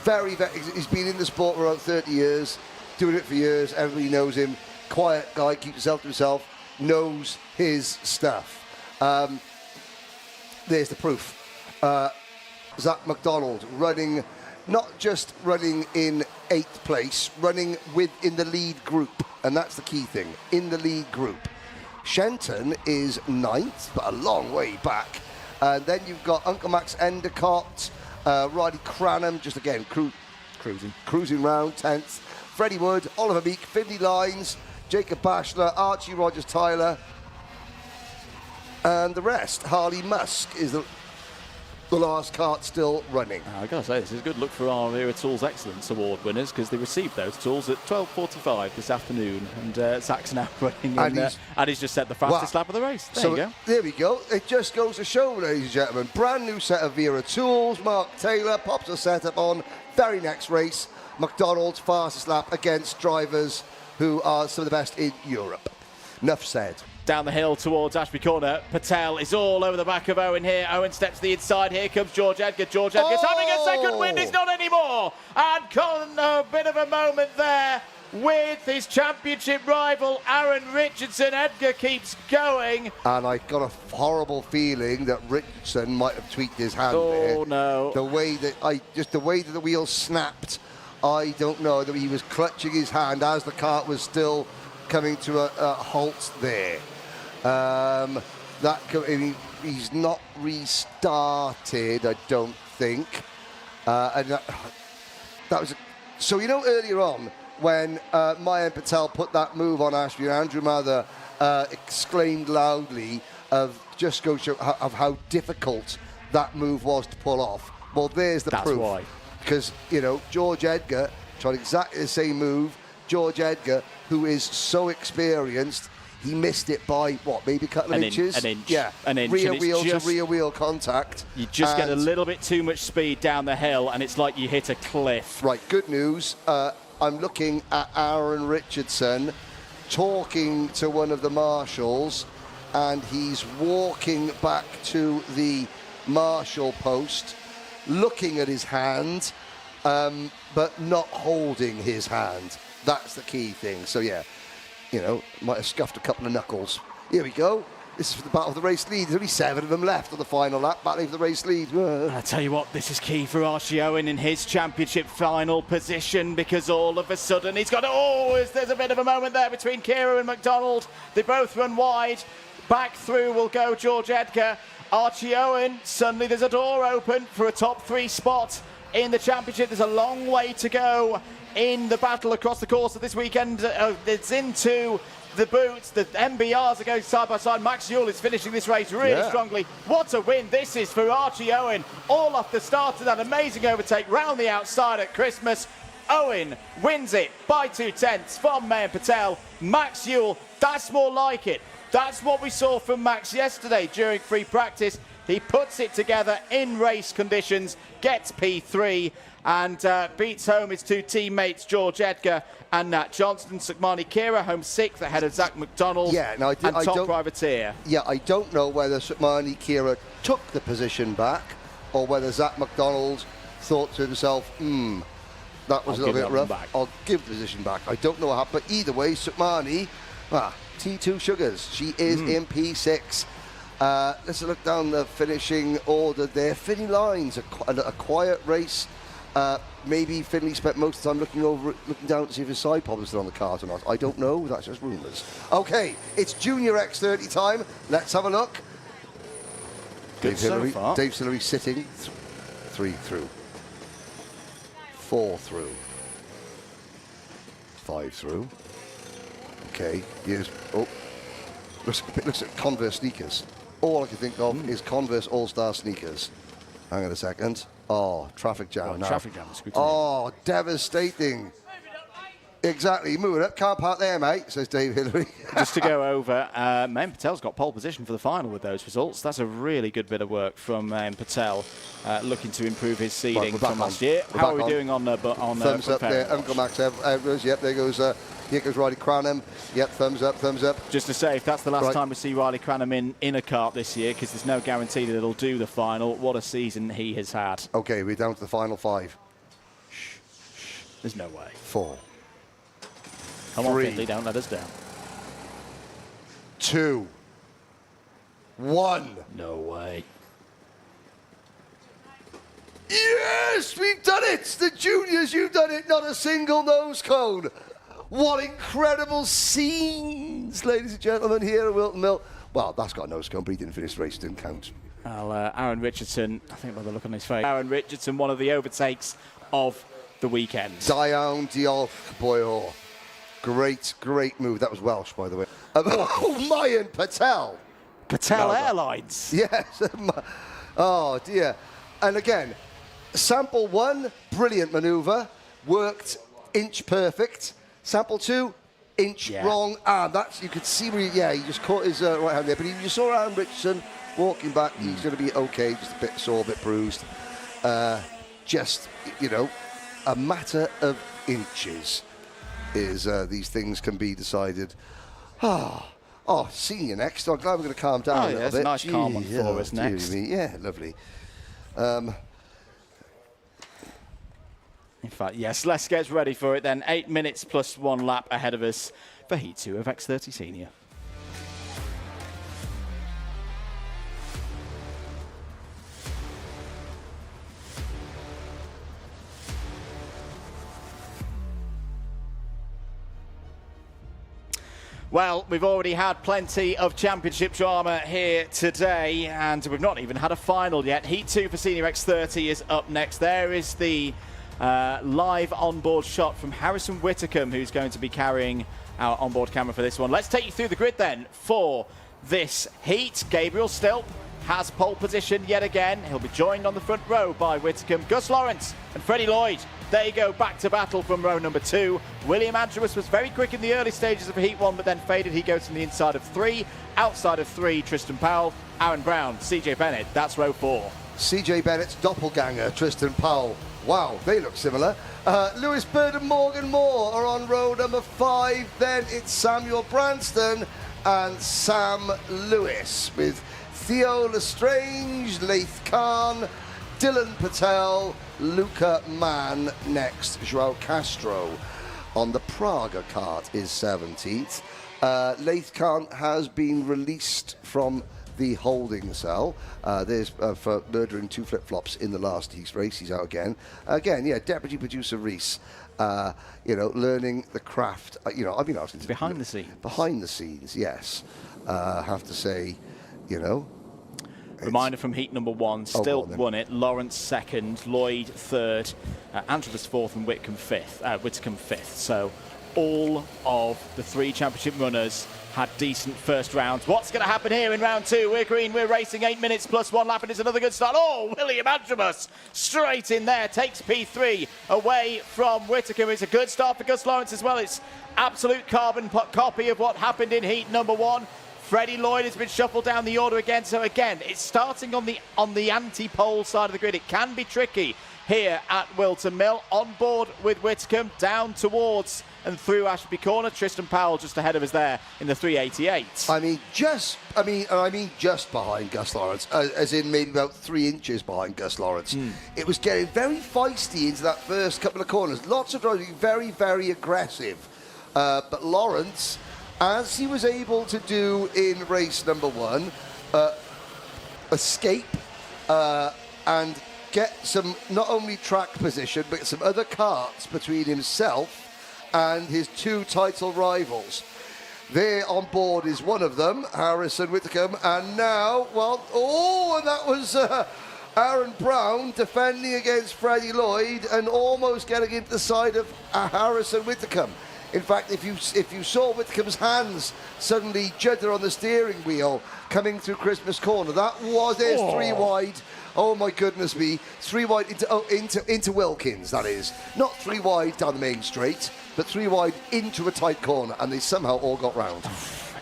Very. He's been in the sport for about 30 years. Doing it for years, everybody knows him. Quiet guy, keeps himself to himself, knows his stuff. There's the proof. Zach McDonald running, not just running in 8th place, running in the lead group, and that's the key thing, in the lead group. Shenton is 9th, but a long way back. And then you've got Uncle Max Endicott, Riley Cranham, just again cruising round 10th. Freddie Wood, Oliver Meek, Finley Lines, Jacob Bachelor, Archie Rogers Tyler, and the rest. Harley Musk is the last kart still running. I've got to say, this is a good look for our Era Tools Excellence Award winners, because they received those tools at 12:45 this afternoon, and Zach's now running, and he's just set the fastest lap of the race. There you go. There we go. It just goes to show, ladies and gentlemen, brand new set of Vera tools. Mark Taylor pops a setup on. Very next race, McDonald's fastest lap against drivers who are some of the best in Europe. Enough said. Down the hill towards Ashby Corner. Patel is all over the back of Owen here. Owen steps to the inside. Here comes George Edgar. George Edgar's having a second wind. He's not anymore. And a bit of a moment there with his championship rival Aaron Richardson. Edgar keeps going. And I got a horrible feeling that Richardson might have tweaked his hand there. Oh no. The way that the wheel snapped, I don't know, that he was clutching his hand as the kart was still coming to a halt there. He's not restarted, I don't think. And that was so. Earlier on when Mayan Patel put that move on Ashby, and Andrew Mather exclaimed loudly of just go show of how difficult that move was to pull off. Well, there's the proof. That's why. Because George Edgar tried exactly the same move. George Edgar, who is so experienced, he missed it by maybe a couple of inches? An inch. Yeah, an inch. Rear wheel to rear wheel contact. You just get a little bit too much speed down the hill, and it's like you hit a cliff. Right, good news. I'm looking at Aaron Richardson talking to one of the marshals, and he's walking back to the marshal post, looking at his hand, but not holding his hand. That's the key thing. So yeah, you know, might have scuffed a couple of knuckles. Here we go. This is for the battle of the race lead. There's only 7 of them left on the final lap, battling for the race lead. I tell you what, this is key for Archie Owen in his championship final position, because all of a sudden he's got, there's a bit of a moment there between Kira and McDonald. They both run wide. Back through will go George Edgar. Archie Owen, suddenly there's a door open for a top 3 spot in the championship. There's a long way to go in the battle across the course of this weekend. It's into the boots. The MBRs are going side by side. Max Ewell is finishing this race really strongly. What a win this is for Archie Owen. All off the start of that amazing overtake round the outside at Christmas. Owen wins it by 2/10 from Mayan Patel. Max Ewell, that's more like it. That's what we saw from Max yesterday during free practice. He puts it together in race conditions, gets P3, and beats home his 2 teammates, George Edgar and Nat Johnston. Sukmani Kira home 6th ahead of Zach McDonald and Top Privateer. Yeah, I don't know whether Sukmani Kira took the position back or whether Zach McDonald thought to himself, that was a little bit rough. I'll give the position back. I don't know what happened, but either way, Sukmani, T2 Sugars, she is in P6. Let's look down the finishing order there. Finley Lines, a quiet race. Maybe Finley spent most of the time looking down to see if his side pod was still on the cart or not. I don't know. That's just rumours. Okay, it's Junior X30 time. Let's have a look. Dave Hillary sitting 3 through, 4 through, 5 through. Okay, here's looks at Converse sneakers. All I can think of is Converse All-Star sneakers. Hang on a second. Oh, traffic jam now. Traffic jam is good. Oh, devastating. Exactly. Moving up. Can't park there, mate, says Dave Hillary. Just to go over, Mayan Patel's got pole position for the final with those results. That's a really good bit of work from Mayan Patel, looking to improve his seeding from last year. How are we doing on thumbs up there. Uncle Max Evers. Yep, there goes Riley Cranham. Yep, thumbs up, thumbs up. Just to say, if that's the last time we see Riley Cranham in a kart this year, because there's no guarantee that it'll do the final, what a season he has had. Okay, we're down to the final 5. There's no way. 4. Come on, Finley, don't let us down. 2. 1. No way. Yes, we've done it! The juniors, you've done it! Not a single nose cone. What incredible scenes, ladies and gentlemen, here at Whilton Mill. Well, that's got a nose cone, but he didn't finish the race, didn't count. Well, Aaron Richardson, I think by the look on his face, Aaron Richardson, one of the overtakes of the weekend. Dion Diolch, boy, great move. That was Welsh, by the way. Mayan Patel. Patel Airlines. Yes. Oh, dear. And again, sample 1, brilliant manoeuvre, worked inch perfect. Sample 2, inch wrong arm. That's, you could see where he just caught his right hand there. But you saw Aaron Richardson walking back. He's going to be okay, just a bit sore, a bit bruised. Just, you know, a matter of inches is these things can be decided. Seeing you next. I'm glad we're going to calm down a little bit. Nice calm one for us next. Yeah, lovely. In fact, yes, let's get ready for it then. 8 minutes plus 1 lap ahead of us for Heat 2 of X30 Senior. Well, we've already had plenty of championship drama here today, and we've not even had a final yet. Heat 2 for Senior X30 is up next. There is the live onboard shot from Harrison Whitcomb, who's going to be carrying our onboard camera for this one. Let's take you through the grid then for this heat. Gabriel Stilp has pole position yet again. He'll be joined on the front row by Whitcomb. Gus Lawrence and Freddie Lloyd, they go back to battle from row number 2. William Andrews was very quick in the early stages of Heat 1, but then faded. He goes from the inside of 3. Outside of 3, Tristan Powell, Aaron Brown, CJ Bennett. That's row 4. CJ Bennett's doppelganger, Tristan Powell. Wow, they look similar. Lewis Bird and Morgan Moore are on row number 5. Then it's Samuel Branston and Sam Lewis with Theo Lestrange, Laith Khan, Dylan Patel, Luca Mann next. Joao Castro on the Praga kart is 17th. Lathcant has been released from the holding cell. There's for murdering 2 flip-flops in the last heat race. He's out again. Again, yeah, Deputy Producer Reese, learning the craft. I've been asking to behind the scenes. Behind the scenes, yes. Have to say, Reminder from heat number 1, still won it. Lawrence second, Lloyd third, Andrews fourth, and Whitcomb fifth. So all of the 3 championship runners had decent first rounds. What's going to happen here in round 2? We're green, we're racing 8 minutes plus 1 lap, and it's another good start. Oh, William Andrews straight in there, takes P3 away from Whitcomb. It's a good start for Gus Lawrence as well. It's absolute carbon copy of what happened in heat number 1. Freddie Lloyd has been shuffled down the order again. So again, it's starting on the anti-pole side of the grid. It can be tricky here at Whilton Mill. On board with Whitcomb, down towards and through Ashby Corner. Tristan Powell just ahead of us there in the 388. I mean just behind Gus Lawrence, as in maybe about 3 inches behind Gus Lawrence. It was getting very feisty into that first couple of corners. Lots of driving, very, very aggressive. But Lawrence, as he was able to do in race number 1, escape and get some not only track position but some other karts between himself and his 2 title rivals. There on board is one of them, Harrison Whitcomb, and now, and that was Aaron Brown defending against Freddie Lloyd and almost getting into the side of Harrison Whitcomb. In fact, if you saw Whitcomb's hands suddenly judder on the steering wheel coming through Christmas Corner, that was 3 wide. Oh my goodness me, 3 wide into Wilkins, that is. Not 3 wide down the main straight, but 3 wide into a tight corner, and they somehow all got round.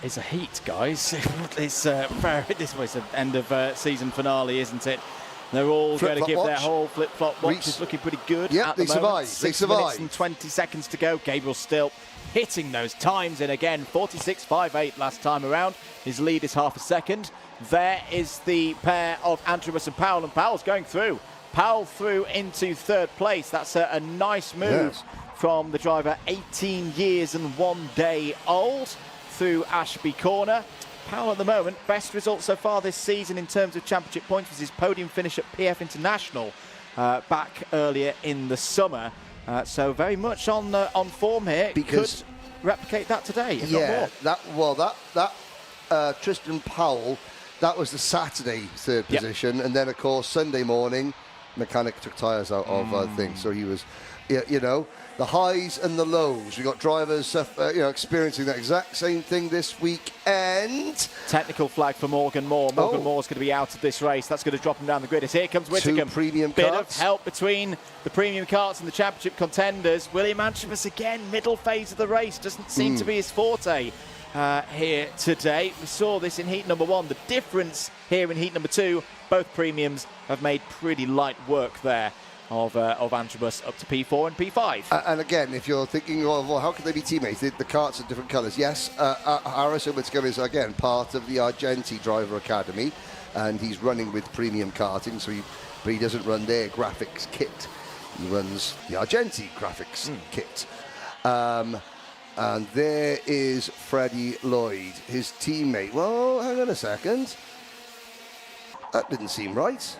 It's a heat, guys. This was an end of season finale, isn't it? They're all going to give their whole flip-flop watch. Is looking pretty good at the moment. Survived. 6 minutes and 20 seconds to go. Gabriel still hitting those times in again. 46.58 last time around. His lead is half a second. There is the pair of Andrews and Powell, and Powell's going through. Powell through into 3rd place. That's a nice move from the driver, 18 years and 1 day old, through Ashby Corner. Powell at the moment, best result so far this season in terms of championship points was his podium finish at PF International back earlier in the summer. So very much on form here. Because could replicate that today, if not more. That Tristan Powell, that was the Saturday 3rd position, and then of course Sunday morning, mechanic took tyres out of things, so he was, the highs and the lows. We got drivers, experiencing that exact same thing this weekend. Technical flag for Morgan Moore. Morgan Moore's going to be out of this race. That's going to drop him down the grid. As here comes Whitcomb. 2 premium Bit karts. of help between the premium karts and the championship contenders. William Andrews again, middle phase of the race. Doesn't seem to be his forte here today. We saw this in heat number 1. The difference here in heat number 2, both premiums have made pretty light work there of Andrews up to P4 and P5. And again, if you're thinking, how can they be teammates? The karts are different colours. Yes, Harrison Whitcomb is, again, part of the Argenti Driver Academy, and he's running with premium karting, but he doesn't run their graphics kit. He runs the Argenti graphics kit. And there is Freddie Lloyd, his teammate. Well, hang on a second. That didn't seem right.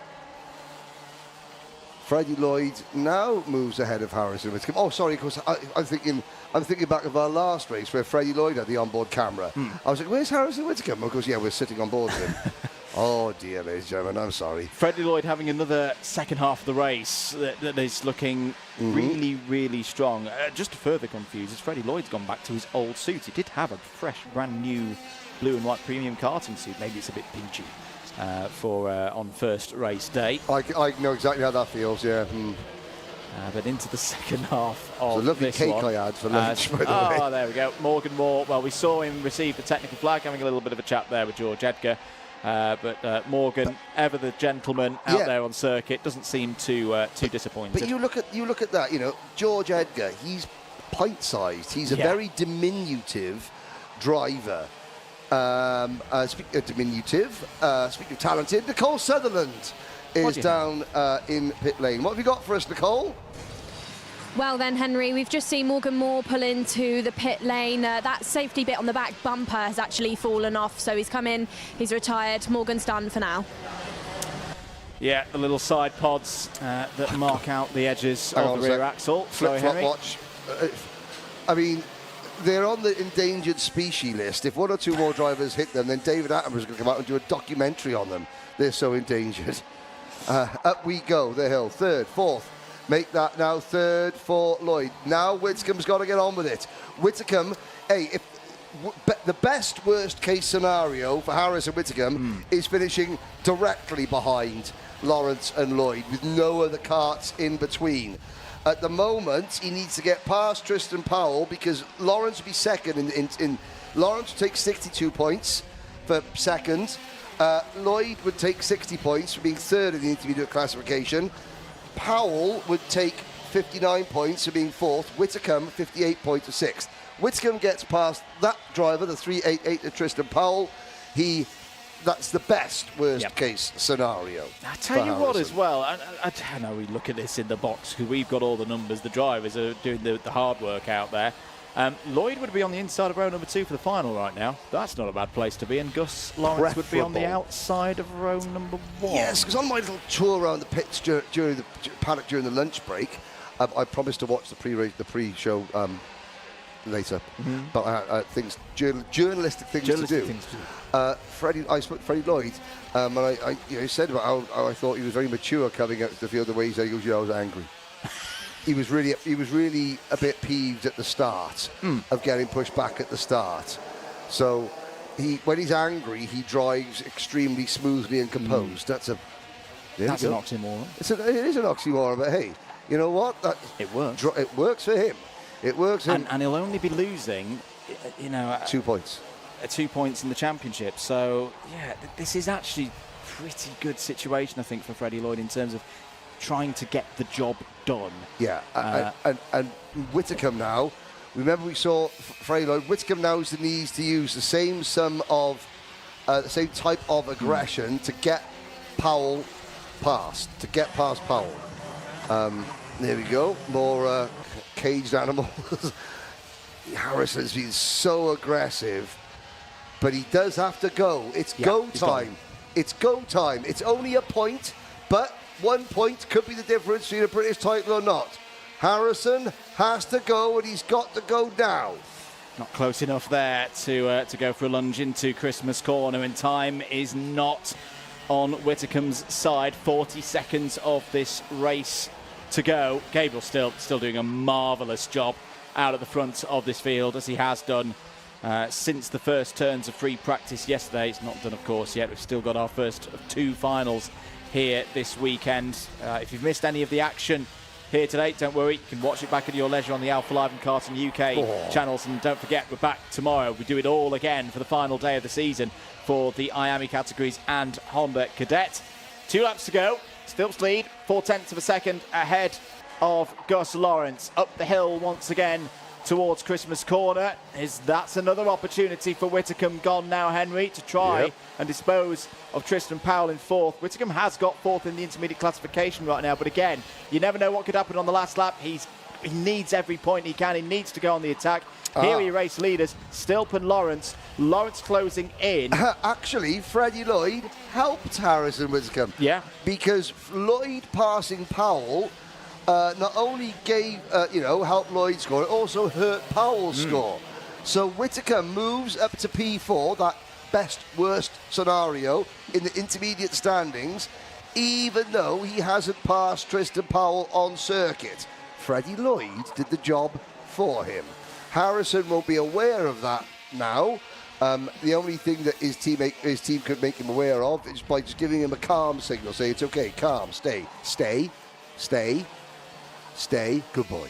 Freddie Lloyd now moves ahead of Harrison Whitcomb. Oh, sorry, of course, I'm thinking back of our last race where Freddie Lloyd had the onboard camera. I was like, where's Harrison Whitcomb? Of course, we're sitting on board with him. Oh, dear, ladies and gentlemen, I'm sorry. Freddie Lloyd having another second half of the race that is looking really, really strong. Just to further confuse us, Freddie Lloyd's gone back to his old suit. He did have a fresh, brand new blue and white premium karting suit. Maybe it's a bit pinchy. For on first race day. I know exactly how that feels, yeah. But into the second half of it's a lovely this cake one. I had for lunch, by the way. Oh, there we go. Morgan Moore. Well, we saw him receive the technical flag, having a little bit of a chat there with George Edgar. But Morgan, ever the gentleman out there on circuit, doesn't seem too disappointed. But you look at that. George Edgar. He's pint-sized. He's a very diminutive driver. Speaking of talented, Nicole Sutherland is down in pit lane. What have you got for us, Nicole? Well then, Henry, we've just seen Morgan Moore pull into the pit lane. That safety bit on the back bumper has actually fallen off, so he's come in, he's retired. Morgan's done for now. Yeah, the little side pods that mark out the edges of the rear axle. Sorry, Henry. Watch. I mean, they're on the endangered species list. If one or two more drivers hit them, then David Attenborough's going to come out and do a documentary on them. They're so endangered. Up we go, the hill. Third, fourth. Make that now third for Lloyd. Now Whitcomb's got to get on with it. Whitcomb, hey, if the best worst case scenario for Harris and Whitcomb is finishing directly behind Lawrence and Lloyd with no other karts in between. At the moment, he needs to get past Tristan Powell because Lawrence will be second. Lawrence will take 62 points for second. Lloyd would take 60 points for being third in the intermediate classification. Powell would take 59 points for being fourth. Whitcomb, 58 points for sixth. Whitcomb gets past that driver, the 388 of Tristan Powell. That's the best worst case scenario. I tell you what as well, I know we look at this in the box because we've got all the numbers, the drivers are doing the hard work out there. Lloyd would be on the inside of row number 2 for the final right now. That's not a bad place to be, and Gus Lawrence would be on the outside of row number 1. Yes, because on my little tour around the pits during the paddock during the lunch break, I promised to watch the pre-show later, but I had journalistic things to do. I spoke to Freddie Lloyd, and I said about how I thought he was very mature coming out to the field. The way he said, I was angry. He was really a bit peeved at the start of getting pushed back at the start. So when he's angry, he drives extremely smoothly and composed. That's an oxymoron. It is an oxymoron, but hey, you know what? It works. It works for him. It works for him. And he'll only be losing, 2 points. 2 points in the championship. So, yeah, this is actually a pretty good situation, I think, for Freddie Lloyd in terms of trying to get the job done. Yeah, and Whitcomb now, remember we saw Freddie Lloyd, Whitcomb now needs to use the same the same type of aggression to get Powell past, Powell. There we go, more caged animals. Harrison's been so aggressive, but he does have to go. It's go time. It's go time. It's only a point, but 1 point could be the difference between a British title or not. Harrison has to go, and he's got to go now. Not close enough there to go for a lunge into Christmas corner, and time is not on Whitcomb's side. 40 seconds of this race to go. Gabriel still doing a marvellous job out at the front of this field, as he has done since the first turns of free practice yesterday. It's not done, of course, yet. We've still got our first of 2 finals here this weekend. If you've missed any of the action here today, don't worry, you can watch it back at your leisure on the Alpha Live and Karting UK channels. And don't forget, we're back tomorrow. We do it all again for the final day of the season for the IAME categories and Honda Cadet. 2 laps to go. Stilps lead, 0.4 of a second ahead of Gus Lawrence. Up the hill once again towards Christmas corner. That's another opportunity for Whitcomb gone now, Henry, to try and dispose of Tristan Powell in 4th. Whitcomb has got 4th in the intermediate classification right now, but again, you never know what could happen on the last lap. He needs every point he can. He needs to go on the attack. Here he race leaders, Stilp and Lawrence. Lawrence closing in. Actually, Freddie Lloyd helped Harrison Whitcomb. Yeah. Because Lloyd passing Powell not only gave, helped Lloyd score, it also hurt Powell's score. So Whitcomb moves up to P4, that best worst scenario in the intermediate standings, even though he hasn't passed Tristan Powell on circuit. Freddie Lloyd did the job for him. Harrison won't be aware of that now. The only thing that his team could make him aware of is by just giving him a calm signal. Say, it's okay, calm, stay, good boy.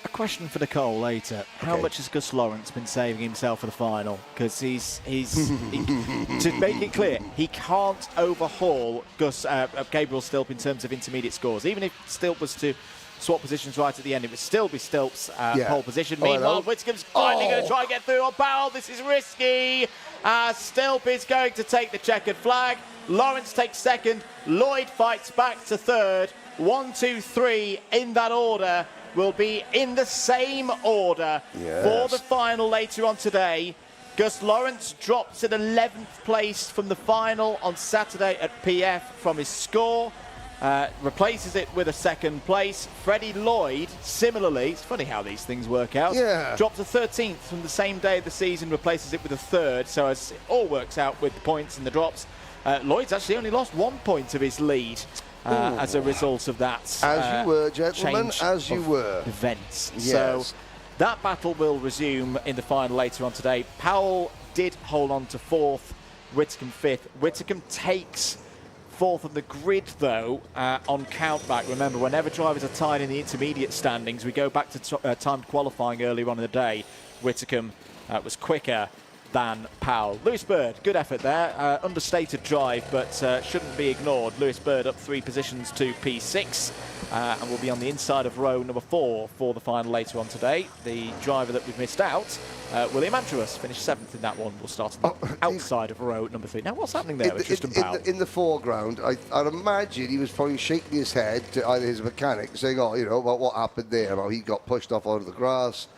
A question for Nicole later. How much has Gus Lawrence been saving himself for the final? Because he's to make it clear, he can't overhaul Gabriel Stilp in terms of intermediate scores. Even if Stilp was to swap positions right at the end, it would still be Stilp's pole position. Meanwhile, Whitcomb's finally going to try and get through on Powell. This is risky. Stilp is going to take the checkered flag. Lawrence takes 2nd. Lloyd fights back to 3rd. 1, 2, 3 in that order will be in the same order for the final later on today. Gus Lawrence drops in 11th place from the final on Saturday at PF from his score. Replaces it with a 2nd place. Freddie Lloyd, similarly, it's funny how these things work out, dropped to 13th from the same day of the season, replaces it with a 3rd. So as it all works out with the points and the drops, Lloyd's actually only lost 1 point of his lead as a result of that. As you were, gentlemen, as you were. Events. Yes. So that battle will resume in the final later on today. Powell did hold on to 4th, Whitcomb 5th. Whitcomb takes 4th on the grid, though, on countback. Remember, whenever drivers are tied in the intermediate standings, we go back to timed qualifying earlier on in the day. Whitcomb was quicker than Powell. Lewis Bird, good effort there. Understated drive, but shouldn't be ignored. Lewis Bird up 3 positions to P6 and will be on the inside of row number 4 for the final later on today. The driver that we've missed out, William Andrews, finished 7th in that one. We'll start on the outside of row number 3. Now, what's happening there with Tristan Powell? In the foreground, I'd imagine he was probably shaking his head to either his mechanic, saying, oh, you know, what happened there? Well, he got pushed off onto the grass.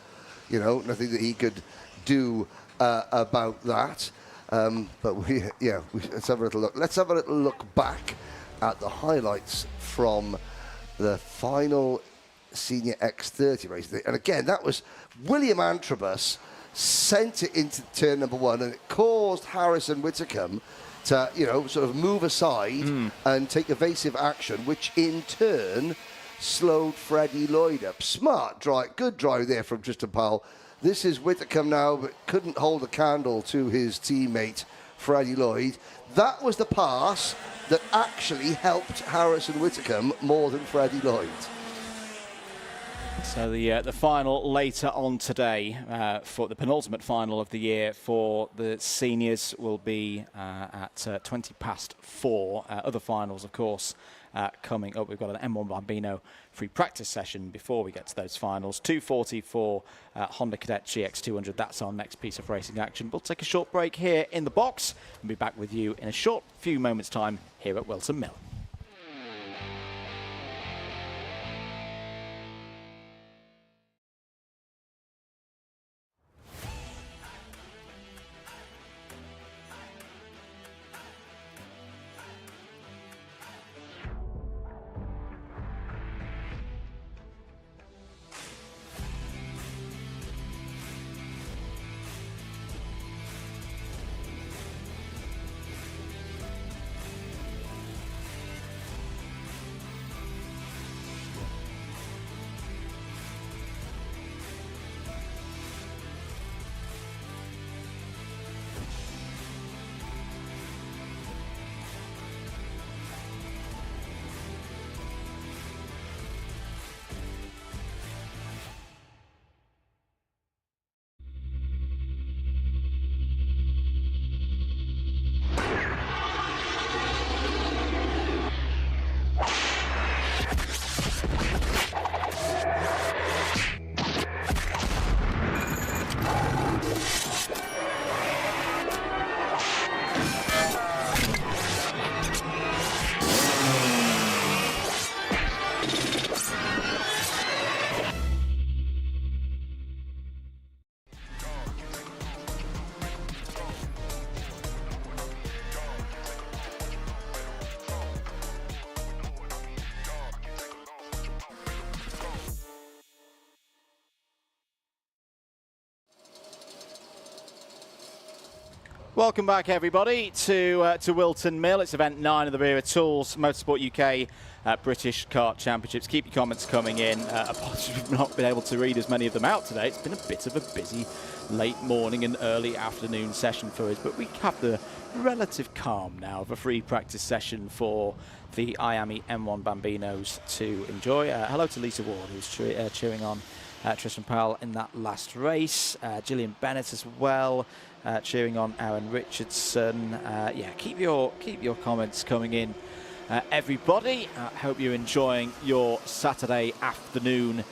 You know, nothing that he could do about that. But let's have a little look. Let's have a little look back at the highlights from the final Senior X30 race. And again, that was William Antrobus sent it into turn number 1, and it caused Harrison Whitcomb to, you know, sort of move aside and take evasive action, which in turn slowed Freddie Lloyd up. Smart drive, good drive there from Tristan Powell. This is Whitcomb now, but couldn't hold a candle to his teammate, Freddie Lloyd. That was the pass that actually helped Harrison Whitcomb more than Freddie Lloyd. So the final later on today, for the penultimate final of the year for the seniors, will be at 20 past 4. Other finals, of course, coming up. We've got an M1 Bambino free practice session before we get to those finals. 2:40 for Honda Cadet GX200. That's our next piece of racing action. We'll take a short break here in the box and be back with you in a short few moments' time here at Whilton Mill. Welcome back, everybody, to Whilton Mill. It's event 9 of the Wera Tools Motorsport UK British Kart Championships. Keep your comments coming in. Apologies, we've not been able to read as many of them out today. It's been a bit of a busy late morning and early afternoon session for us, but we have the relative calm now of a free practice session for the IAME M1 Bambinos to enjoy. Hello to Lisa Ward, who's cheering on Tristan Powell in that last race. Gillian Bennett as well. Cheering on Aaron Richardson. Yeah, keep your comments coming in, everybody. Hope you're enjoying your Saturday afternoon,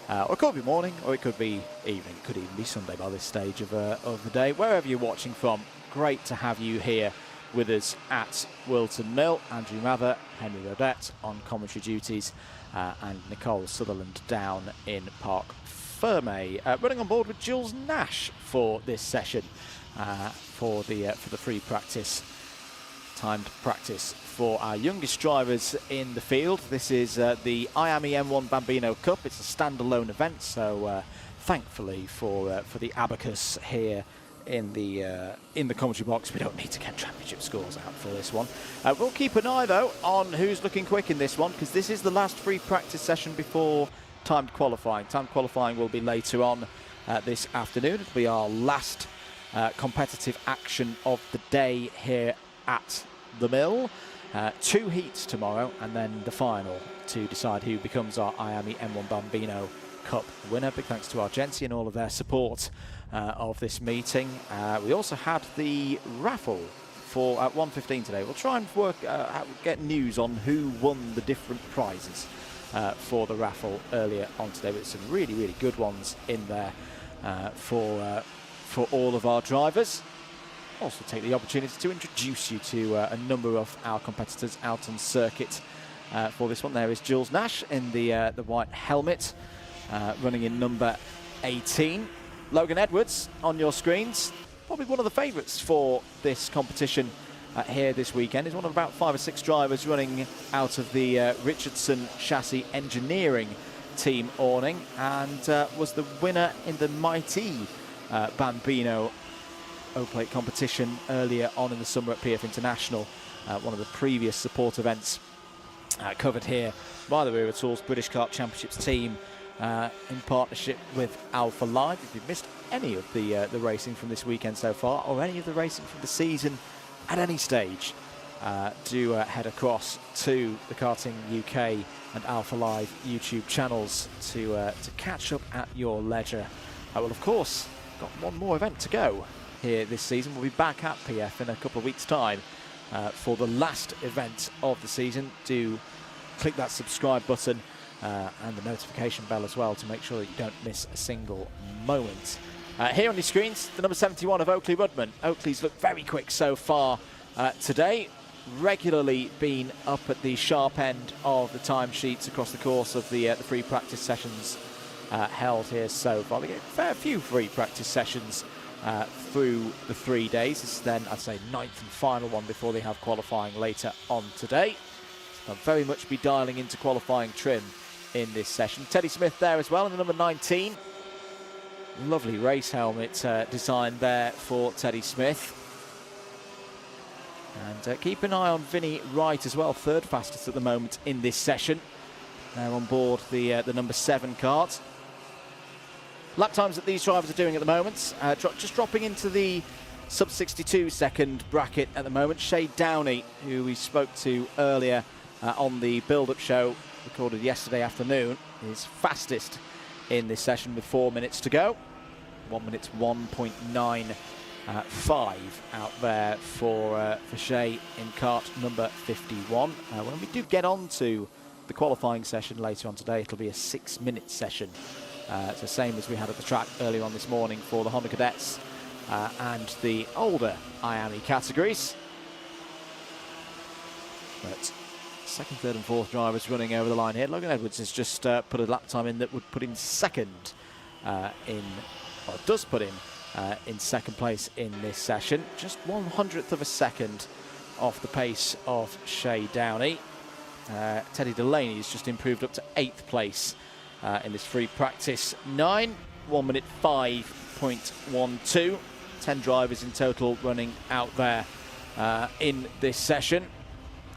or it could be morning, or it could be evening. It could even be Sunday by this stage of the day. Wherever you're watching from, great to have you here with us at Wilton Mill. Andrew Mather, Henry Beaudette on commentary duties, and Nicole Sutherland down in Parc Ferme. Running on board with Jules Nash for this session, for the free practice, timed practice for our youngest drivers in the field. This is the IAME M1 Bambino Cup. It's a standalone event, so thankfully for the abacus here in the commentary box, we don't need to get championship scores out for this one. We'll keep an eye though on who's looking quick in this one, because this is the last free practice session before timed qualifying. Timed qualifying will be later on this afternoon. It'll be our last competitive action of the day here at the Mill. 2 heats tomorrow, and then the final to decide who becomes our IAME M1 Bambino Cup winner. Big thanks to Argentina and all of their support of this meeting. We also had the raffle for at 1:15 today. We'll try and get news on who won the different prizes for the raffle earlier on today, but some really, really good ones in there for all of our drivers. Also take the opportunity to introduce you to a number of our competitors out on circuit for this one. There is Jules Nash in the white helmet, running in number 18. Logan Edwards on your screens, probably one of the favourites for this competition here this weekend. He's one of about 5 or 6 drivers running out of the Richardson Chassis Engineering team awning, and was the winner in the mighty Bambino O-Plate competition earlier on in the summer at PF International, one of the previous support events covered here by the Wera Tools British Kart Championships team in partnership with Alpha Live. If you've missed any of the racing from this weekend so far, or any of the racing from the season at any stage, do head across to the Karting UK and Alpha Live YouTube channels to catch up at your leisure. Well, of course, got one more event to go here this season. We'll be back at PF in a couple of weeks' time for the last event of the season. Do click that subscribe button and the notification bell as well to make sure that you don't miss a single moment. Here on your screens, the number 71 of Oakley Rudman. Oakley's looked very quick so far today, regularly been up at the sharp end of the timesheets across the course of the free practice sessions held here so far. We get a fair few free practice sessions through the 3 days. This is then, I'd say, 9th and final one before they have qualifying later on today. They'll very much be dialing into qualifying trim in this session. Teddy Smith there as well in the number 19. Lovely race helmet design there for Teddy Smith. And keep an eye on Vinny Wright as well, 3rd fastest at the moment in this session. They're on board the number 7 kart. Lap times that these drivers are doing at the moment, just dropping into the sub 62 second bracket at the moment. Shay Downey, who we spoke to earlier on the build-up show recorded yesterday afternoon, is fastest in this session with 4 minutes to go. 1 minute 1.95 out there for Shay in kart number 51. When we do get on to the qualifying session later on today, it'll be a 6-minute session. It's the same as we had at the track earlier on this morning for the Honda Cadets and the older IAME categories. But 2nd, 3rd and 4th drivers running over the line here. Logan Edwards has just put a lap time in that would put him second does put him in 2nd place in this session. Just 1/100th of a second off the pace of Shay Downey. Teddy Delaney has just improved up to 8th place in this free practice 9, 1 minute 5.12. 10 drivers in total running out there in this session.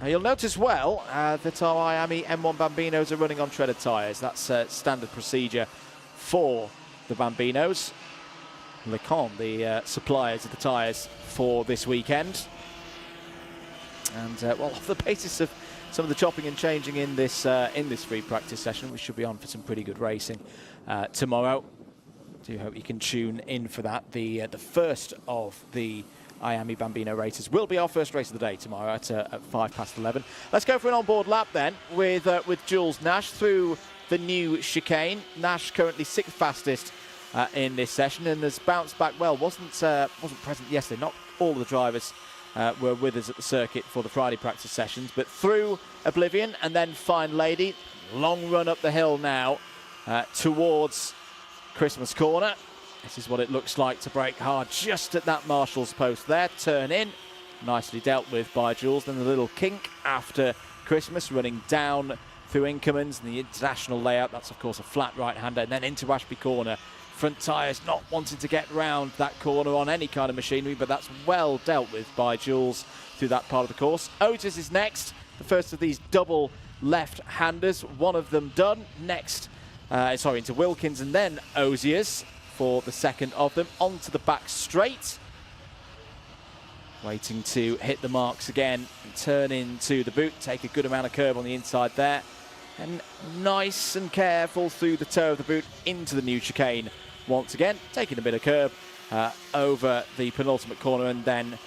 You'll notice well that our IAME M1 Bambinos are running on treaded tyres. That's standard procedure for the Bambinos. Lecon, the suppliers of the tyres for this weekend. And well, off the basis of some of the chopping and changing in this free practice session, we should be on for some pretty good racing tomorrow. Do hope you can tune in for that. The first of the IAME Bambino races will be our first race of the day tomorrow at 11:05. Let's go for an on-board lap then with Jules Nash through the new chicane. Nash currently 6th fastest in this session and has bounced back well. Wasn't present yesterday. Not all of the drivers were with us at the circuit for the Friday practice sessions. But through Oblivion and then Fine Lady, long run up the hill now towards Christmas Corner. This is what it looks like to brake hard just at that marshal's post there. Turn in, nicely dealt with by Jules. Then the little kink after Christmas, running down through Inkermans and the international layout. That's, of course, a flat right-hander. And then into Ashby Corner. Front tyres not wanting to get round that corner on any kind of machinery, but that's well dealt with by Jules through that part of the course. Otis is next, the first of these double left-handers. One of them done. Next, into Wilkins and then Oziers for the second of them. Onto the back straight. Waiting to hit the marks again and turn into the boot. Take a good amount of curb on the inside there. And nice and careful through the toe of the boot into the new chicane. Once again, taking a bit of curb over the penultimate corner and then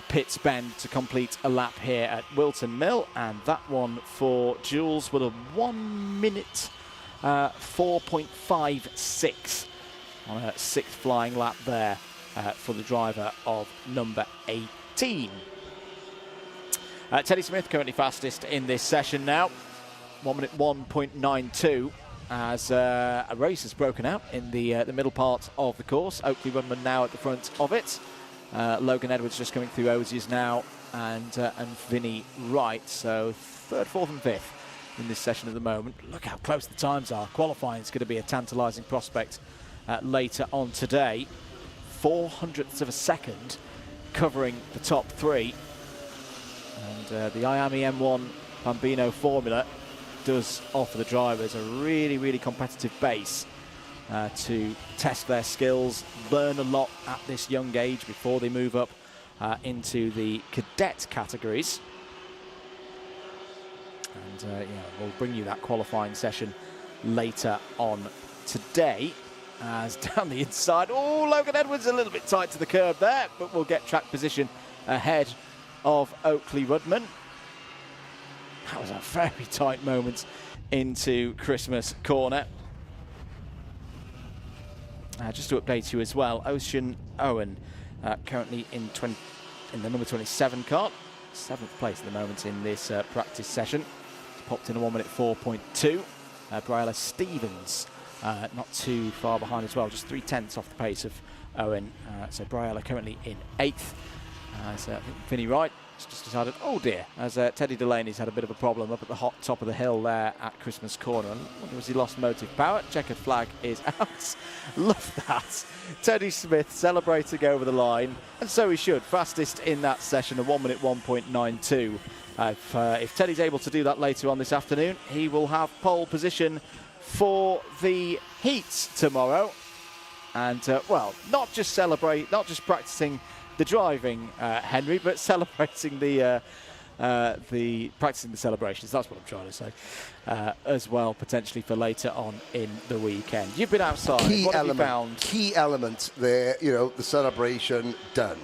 pits bend to complete a lap here at Whilton Mill. And that one for Jules with a 1 minute 4.56 on a sixth flying lap there for the driver of number 18. Teddy Smith currently fastest in this session now. 1 minute 1.92 as a race has broken out in the middle part of the course. Oakley Rudman now at the front of it. Logan Edwards just coming through Ozies now, and Vinny Wright. So third, fourth and fifth in this session at the moment. Look how close the times are. Qualifying is going to be a tantalising prospect later on today. 0.04 of a second covering the top three. And the IAME M1 Bambino formula does offer the drivers a really, really competitive base to test their skills, learn a lot at this young age before they move up into the cadet categories. And we'll bring you that qualifying session later on today. As down the inside, Logan Edwards a little bit tight to the curb there, but we'll get track position ahead of Oakley Rudman. That was a very tight moment into Christmas Corner. Just to update you as well, Ocean Owen currently in the number 27 kart, 7th place at the moment in this practice session. He's popped in a 1 minute 4.2. Briella Stevens not too far behind as well, just 0.3 off the pace of Owen. So Briella currently in 8th. So I think Vinny Wright just decided, oh dear, as Teddy Delaney's had a bit of a problem up at the hot top of the hill there at Christmas Corner. And was he lost motive power? Checkered flag is out. Love that. Teddy Smith celebrating over the line, and so he should. Fastest in that session, a 1 minute 1.92. If Teddy's able to do that later on this afternoon, he will have pole position for the heats tomorrow. And not just practicing the driving, Henry, but celebrating practicing the celebrations. That's what I'm trying to say, as well, potentially for later on in the weekend. You've been outside. What have you found? Key element there, the celebration done.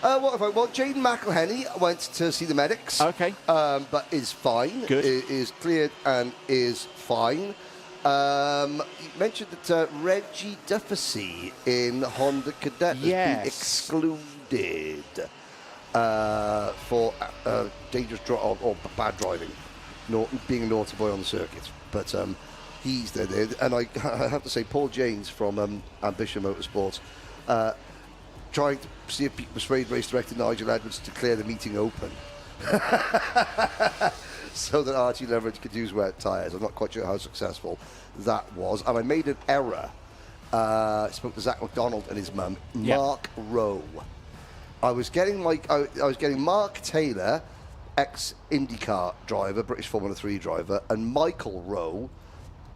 Well, Jaden McElhenney went to see the medics. Okay. But is fine. Good. Is cleared and is fine. You mentioned that Reggie Dufficy in Honda Cadet has been excluded for dangerous or bad driving, being a naughty boy on the circuit. But he's there. And I have to say, Paul Janes from Ambition Motorsports trying to see if he could persuade race director Nigel Edwards to declare the meeting open. So that Archie Leverage could use wet tyres. I'm not quite sure how successful that was. And I made an error. I spoke to Zach McDonald and his mum, Mark Rowe. I was getting Mark Taylor, ex-IndyCar driver, British Formula 3 driver, and Michael Rowe,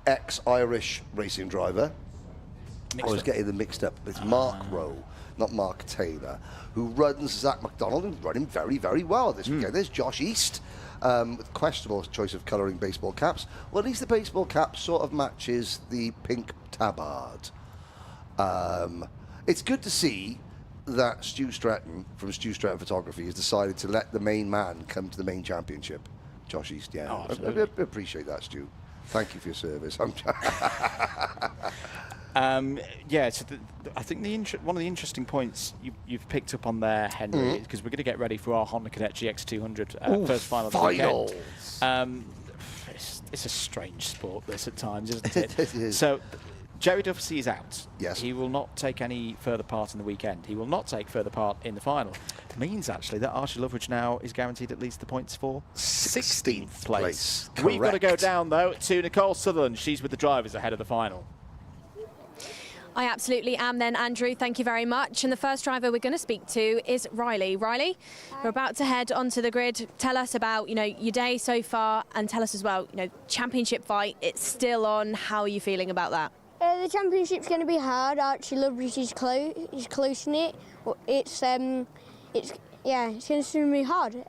ex-Irish racing driver. I was getting them mixed up. It's Mark Rowe, not Mark Taylor, who runs Zach McDonald and running very, very well this weekend. There's Josh East. With questionable choice of colouring baseball caps. Well, at least the baseball cap sort of matches the pink tabard. It's good to see that Stu Stratton from Stu Stratton Photography has decided to let the main man come to the main championship. Josh East, yeah. I appreciate that, Stu. Thank you for your service. Yeah, so I think one of the interesting points you've picked up on there, Henry, because we're going to get ready for our Honda Cadet GX200 first final of the weekend. It's a strange sport, this, at times, isn't it? It is. So Jerry Duffy is out. Yes. He will not take any further part in the weekend. He will not take further part in the final. It means, actually, that Archie Loveridge now is guaranteed at least the points for 16th place. We've got to go down, though, to Nicole Sutherland. She's with the drivers ahead of the final. I absolutely am then, Andrew. Thank you very much. And the first driver we're going to speak to is Riley. Riley, we're about to head onto the grid. Tell us about, your day so far, and tell us as well, championship fight, it's still on. How are you feeling about that? The championship's going to be hard. Archie Loveridge is close in it. It's going to be hard.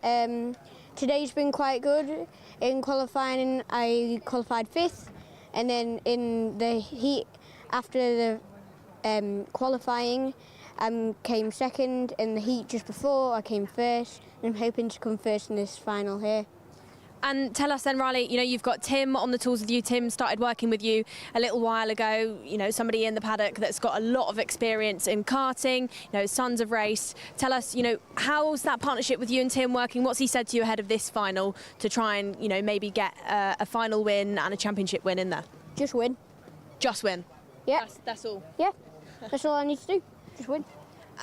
Today's been quite good. In qualifying, I qualified 5th, and then in the heat after the qualifying, came 2nd. In the heat just before, I came 1st, and I'm hoping to come 1st in this final here. And tell us then, Riley, you've got Tim on the tools with you. Tim started working with you a little while ago, somebody in the paddock that's got a lot of experience in karting, sons of race. Tell us, how's that partnership with you and Tim working? What's he said to you ahead of this final to try and, maybe get a final win and a championship win in there? Just win. Just win? Yeah. That's all? Yeah, that's all I need to do. Just win.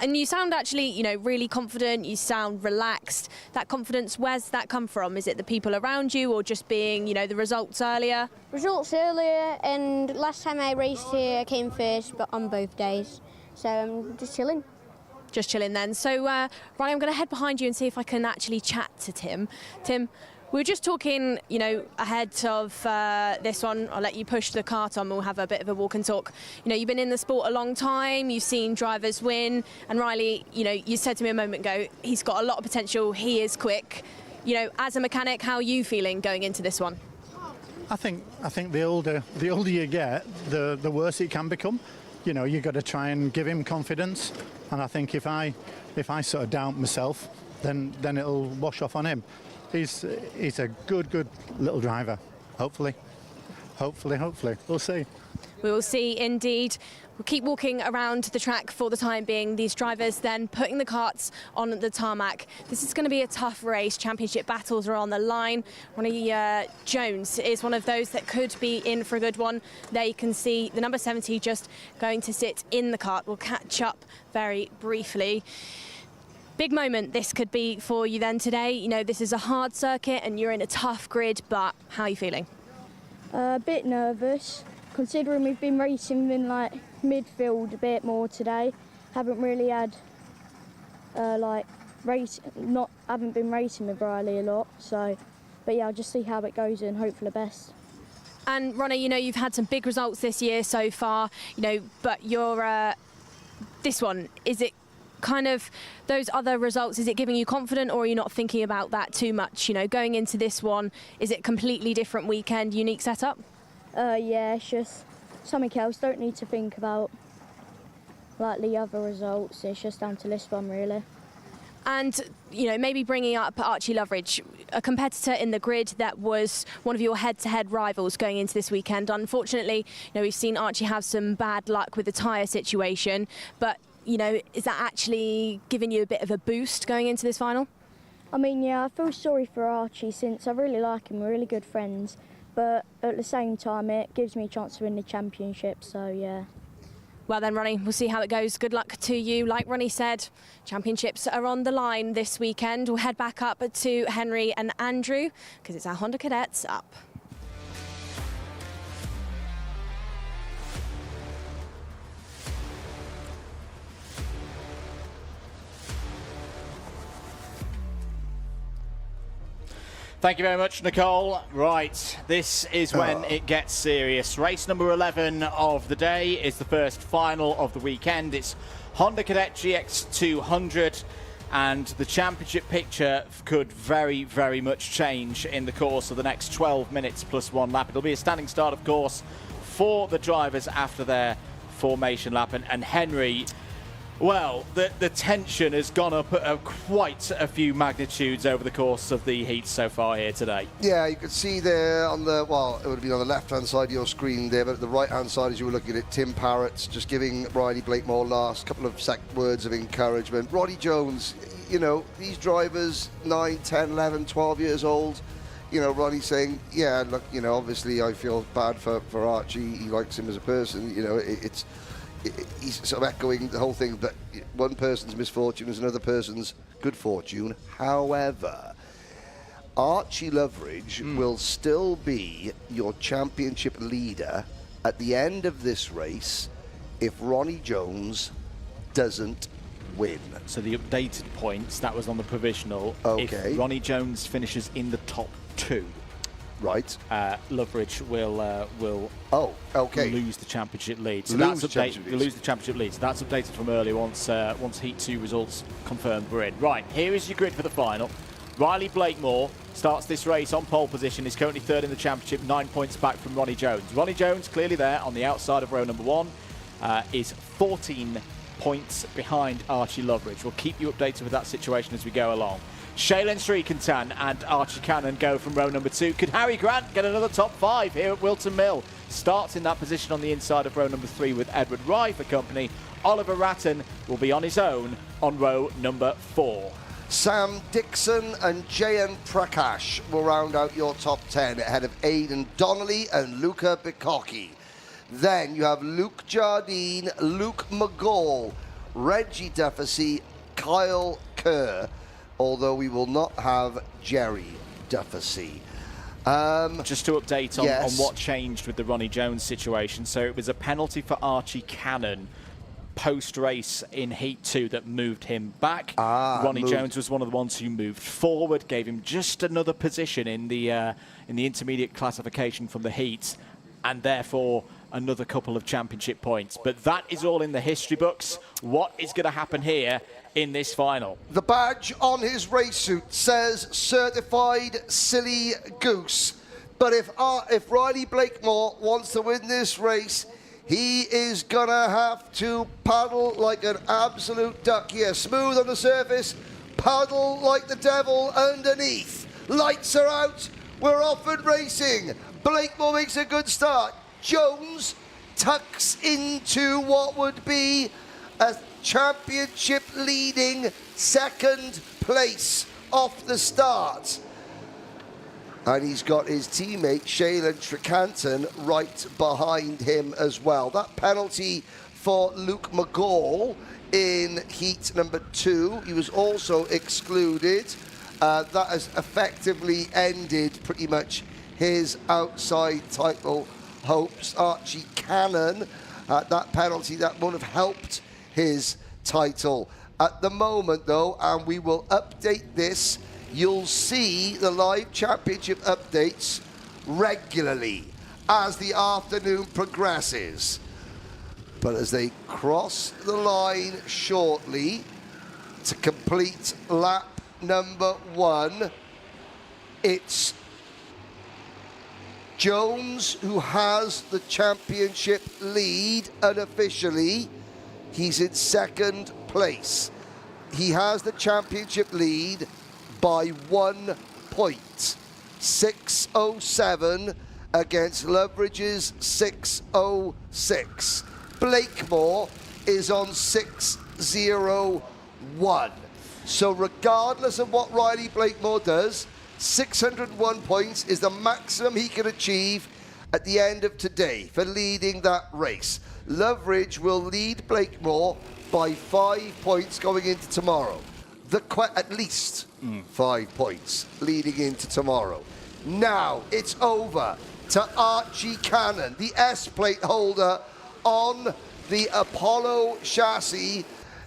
And you sound actually, really confident. You sound relaxed. That confidence, where's that come from? Is it the people around you, or just being, the results earlier? Results earlier, and last time I raced here, I came 1st, but on both days. So I'm just chilling. Just chilling then. So, Riley, I'm going to head behind you and see if I can actually chat to Tim. Tim, we were just talking, ahead of this one. I'll let you push the cart on. We'll have a bit of a walk and talk. You've been in the sport a long time. You've seen drivers win. And Riley, you said to me a moment ago, he's got a lot of potential. He is quick. As a mechanic, how are you feeling going into this one? I think the older you get, the worse it can become. You've got to try and give him confidence. And I think if I sort of doubt myself, then it'll wash off on him. He's a good little driver. Hopefully. We'll see. We will see indeed. We'll keep walking around the track for the time being. These drivers then putting the karts on the tarmac. This is going to be a tough race. Championship battles are on the line. Ronnie Jones is one of those that could be in for a good one. There you can see the number 70 just going to sit in the kart. We'll catch up very briefly. Big moment this could be for you then today. This is a hard circuit and you're in a tough grid, but how are you feeling? A bit nervous, considering we've been racing in midfield a bit more today. Haven't really had haven't been racing with Riley a lot. So, but yeah, I'll just see how it goes and hope for the best. And Ronnie, you've had some big results this year so far. But you're this one, is it kind of those other results, is it giving you confidence, or are you not thinking about that too much? Going into this one, is it completely different weekend, unique setup? Yeah, it's just something else. Don't need to think about the other results. It's just down to this one, really. And maybe bringing up Archie Loveridge, a competitor in the grid that was one of your head-to-head rivals going into this weekend. Unfortunately, we've seen Archie have some bad luck with the tyre situation, but is that actually giving you a bit of a boost going into this final? I mean, yeah, I feel sorry for Archie since I really like him. We're really good friends. But at the same time, it gives me a chance to win the championship, so yeah. Well then, Ronnie, we'll see how it goes. Good luck to you. Like Ronnie said, championships are on the line this weekend. We'll head back up to Henry and Andrew, because it's our Honda Cadets up. Thank you very much, Nicole. Right, this is when it gets serious. Race number 11 of the day is the first final of the weekend. It's Honda Cadet GX200, and the championship picture could very, very much change in the course of the next 12 minutes plus one lap. It'll be a standing start, of course, for the drivers after their formation lap. And Henry, Well, the tension has gone up at quite a few magnitudes over the course of the heats so far here today. Yeah, you could see there on the, well, it would have been on the left-hand side of your screen there, but at the right-hand side as you were looking at Tim Parrott just giving Riley Blakemore last couple of words of encouragement. Roddy Jones, you know, these drivers, 9, 10, 11, 12 years old, you know, Ronnie saying, yeah, look, you know, obviously I feel bad for Archie. He likes him as a person. You know, he's sort of echoing the whole thing, but one person's misfortune is another person's good fortune. However, Archie Loveridge will still be your championship leader at the end of this race if Ronnie Jones doesn't win. So the updated points, that was on the provisional. Okay. If Ronnie Jones finishes in the top 2, right, Loveridge will lose the championship lead. So Lose that's updated. Lose the championship lead. So that's updated from earlier once Heat 2 results confirmed we're in. Right, here is your grid for the final. Riley Blakemore starts this race on pole position. He's currently 3rd in the championship, 9 points back from Ronnie Jones. Ronnie Jones clearly there on the outside of row number 1, is 14 points behind Archie Loveridge. We'll keep you updated with that situation as we go along. Shailen Srikantan and Archie Cannon go from row number 2. Could Harry Grant get another top 5 here at Whilton Mill? Starts in that position on the inside of row number 3 with Edward Rye for company. Oliver Ratton will be on his own on row number 4. Sam Dixon and Jayan Prakash will round out your top 10 ahead of Aidan Donnelly and Luca Bicocchi. Then you have Luke Jardine, Luke McGall, Reggie Dufficy, Kyle Kerr, although we will not have Jerry Dufficy. Just to update on, yes. on what changed with the Ronnie Jones situation. So it was a penalty for Archie Cannon post-race in Heat 2 that moved him back. Ronnie Jones was one of the ones who moved forward, gave him just another position in the intermediate classification from the heats, and therefore another couple of championship points. But that is all in the history books. What is going to happen here in this final? The badge on his race suit says certified silly goose. But if Riley Blakemore wants to win this race, he is gonna have to paddle like an absolute duck here. Smooth on the surface, paddle like the devil underneath. Lights are out, we're off and racing. Blakemore makes a good start. Jones tucks into what would be a championship leading 2nd place off the start. And he's got his teammate Shailen Srikantan right behind him as well. That penalty for Luke McGall in heat number 2. He was also excluded. That has effectively ended pretty much his outside title hopes. Archie Cannon, that penalty, that won't have helped his title. At the moment though, and we will update this, you'll see the live championship updates regularly as the afternoon progresses. But as they cross the line shortly to complete lap number 1, it's Jones who has the championship lead unofficially. He's in 2nd place. He has the championship lead by 1 point. 6:07 against Loveridge's 6:06. Blakemore is on 6:01. So regardless of what Riley Blakemore does, 601 points is the maximum he can achieve at the end of today for leading that race. Loveridge will lead Blakemore by 5 points going into tomorrow. At least 5 points leading into tomorrow. Now it's over to Archie Cannon, the S-plate holder on the Apollo chassis,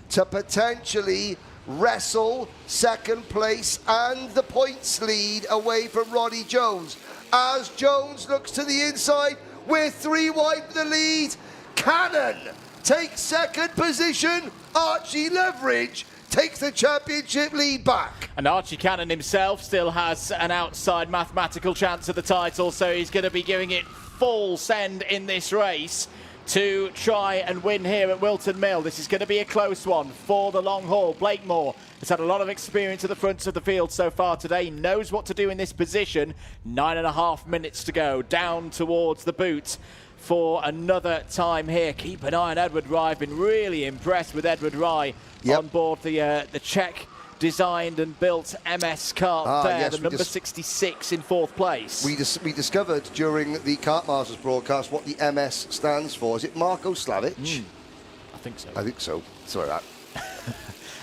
to potentially wrestle 2nd place and the points lead away from Ronnie Jones. As Jones looks to the inside, we're 3 wide for the lead. Cannon takes 2nd position. Archie Loveridge takes the championship lead back. And Archie Cannon himself still has an outside mathematical chance of the title, so he's going to be giving it full send in this race to try and win here at Whilton Mill. This is going to be a close one for the long haul. Blakemore has had a lot of experience at the front of the field so far today, knows what to do in this position. 9.5 minutes to go, down towards the boot for another time here. Keep an eye on Edward Rye. I've been really impressed with Edward Rye on board the Czech designed and built MS Kart there, yes, the number 66 in 4th place. We discovered during the Kart Masters broadcast what the MS stands for. Is it Marko Slavic? I think so. I think so. Sorry about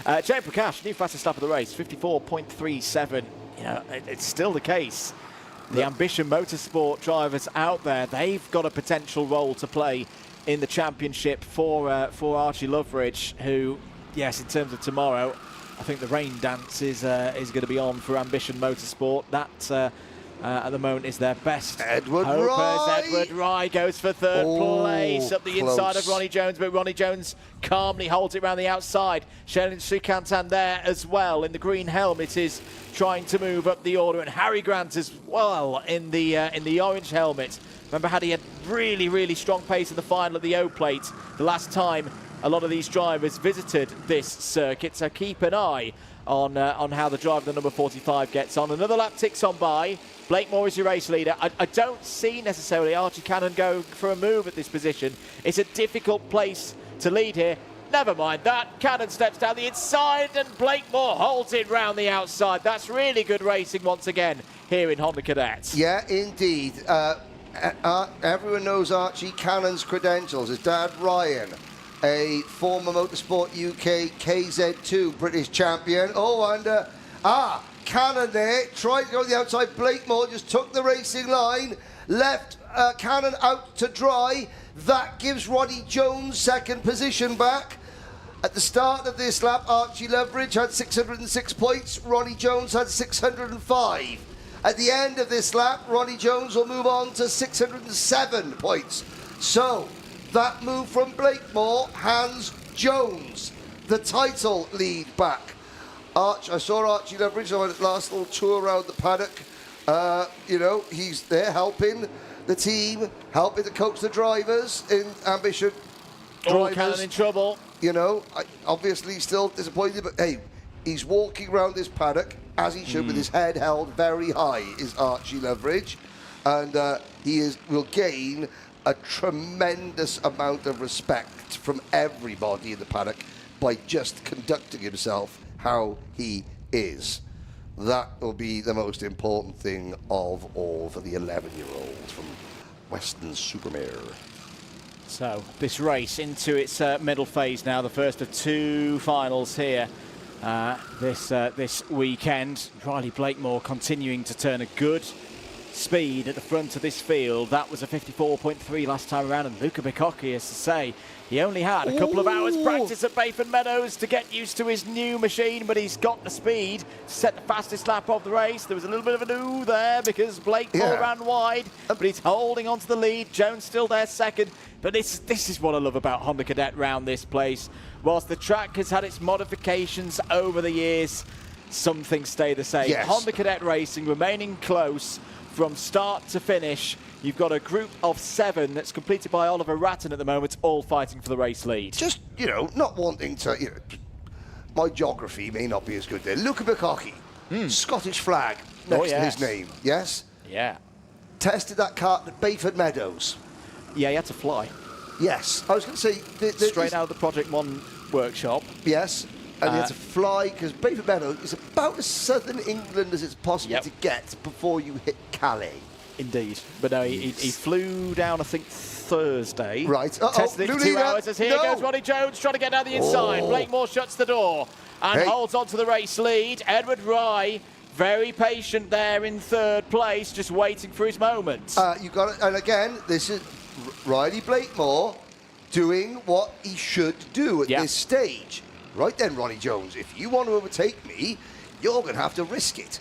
that. Jay Prakash, new fastest lap of the race, 54.37. You know, it's still the case. The Ambition Motorsport drivers out there, they've got a potential role to play in the championship for Archie Loveridge, who, yes, in terms of tomorrow, I think the rain dance is going to be on for Ambition Motorsport. That, at the moment, is their best. Edward Rye! Edward Rye goes for 3rd place up the inside of Ronnie Jones, but Ronnie Jones calmly holds it around the outside. Sheldon Srikantan there as well in the green helmet is trying to move up the order, and Harry Grant as well in the orange helmet. Remember how he had really, really strong pace in the final of the O Plate the last time a lot of these drivers visited this circuit, so keep an eye on how the driver, the number 45, gets on. Another lap ticks on by. Blakemore is your race leader. I don't see necessarily Archie Cannon go for a move at this position. It's a difficult place to lead here. Never mind that. Cannon steps down the inside and Blakemore holds it round the outside. That's really good racing once again here in Honda Cadet. Yeah, indeed. Everyone knows Archie Cannon's credentials. His dad, Ryan, a former Motorsport UK KZ2 British champion. Oh, and Cannon there, tried to go to the outside. Blakemore just took the racing line, left Cannon out to dry. That gives Ronnie Jones second position back. At the start of this lap, Archie Loveridge had 606 points. Ronnie Jones had 605. At the end of this lap, Ronnie Jones will move on to 607 points. So, that move from Blakemore hands Jones the title lead back. I saw Archie Loveridge on his last little tour around the paddock. You know, he's there helping the team, helping to coach the drivers in Ambition. All Cannon in trouble. You know, obviously still disappointed, but hey, he's walking around this paddock as he should with his head held very high, is Archie Loveridge. And will gain a tremendous amount of respect from everybody in the paddock by just conducting himself how he is. That will be the most important thing of all for the 11-year-old from Western Supermare. So this race into its middle phase now, the first of 2 finals here this weekend. Riley Blakemore continuing to turn a good speed at the front of this field. That was a 54.3 last time around, and Luca Bicocchi, as to say, he only had a couple of hours practice at Bayford Meadows to get used to his new machine, but he's got the speed to set the fastest lap of the race. There was a little bit of an ooh there because Blakemore ran wide, but he's holding on to the lead. Jones still there second, but this is what I love about Honda Cadet round this place. Whilst the track has had its modifications over the years, some things stay the same. Yes. Honda Cadet Racing remaining close from start to finish. You've got a group of 7 that's completed by Oliver Ratton at the moment, all fighting for the race lead. Just, you know, not wanting to, you know, my geography may not be as good there. Luca Bicocchi, Scottish flag next to his name, yes? Yeah. Tested that kart at Bayford Meadows. Yeah, he had to fly. Yes. I was going to say... Straight out of the Project 1 workshop. Yes. And he had to fly, because Bayford Meadows is about as southern England as it's possible to get before you hit Calais. Indeed. But no, he flew down, I think, Thursday. Right. Tested it for 2 hours as here goes Ronnie Jones trying to get down the inside. Blakemore shuts the door and holds on to the race lead. Edward Rye, very patient there in 3rd place, just waiting for his moment. You got it. And again, this is Riley Blakemore doing what he should do at this stage. Right then, Ronnie Jones, if you want to overtake me, you're going to have to risk it.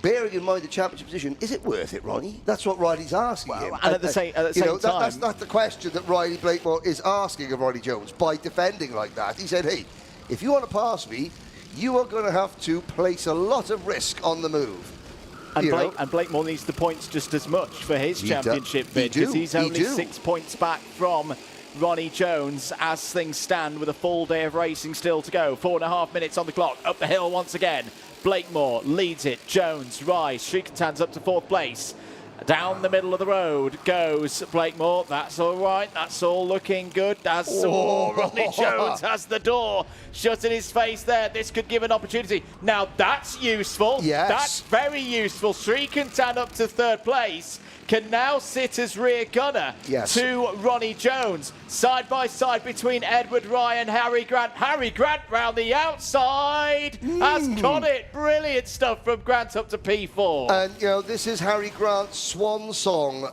Bearing in mind the championship position, is it worth it, Ronnie? That's what Riley's asking him. And at the same time... That's not the question that Riley Blakemore is asking of Ronnie Jones by defending like that. He said, hey, if you want to pass me, you are going to have to place a lot of risk on the move. And Blakemore needs the points just as much for his championship bid, because he's only 6 points back from Ronnie Jones as things stand with a full day of racing still to go. 4.5 minutes on the clock. Up the hill once again. Blakemore leads it. Jones, Rice, Shrikantans up to 4th place. Down the middle of the road goes Blakemore. That's all right. That's all looking good. Ronnie Jones has the door shut in his face there. This could give an opportunity. Now that's useful. Yes. That's very useful. Srikantan up to 3rd place. Can now sit as rear gunner to Ronnie Jones. Side by side between Edward Rye and Harry Grant. Harry Grant round the outside has got it. Brilliant stuff from Grant up to P4. And, you know, this is Harry Grant's swan song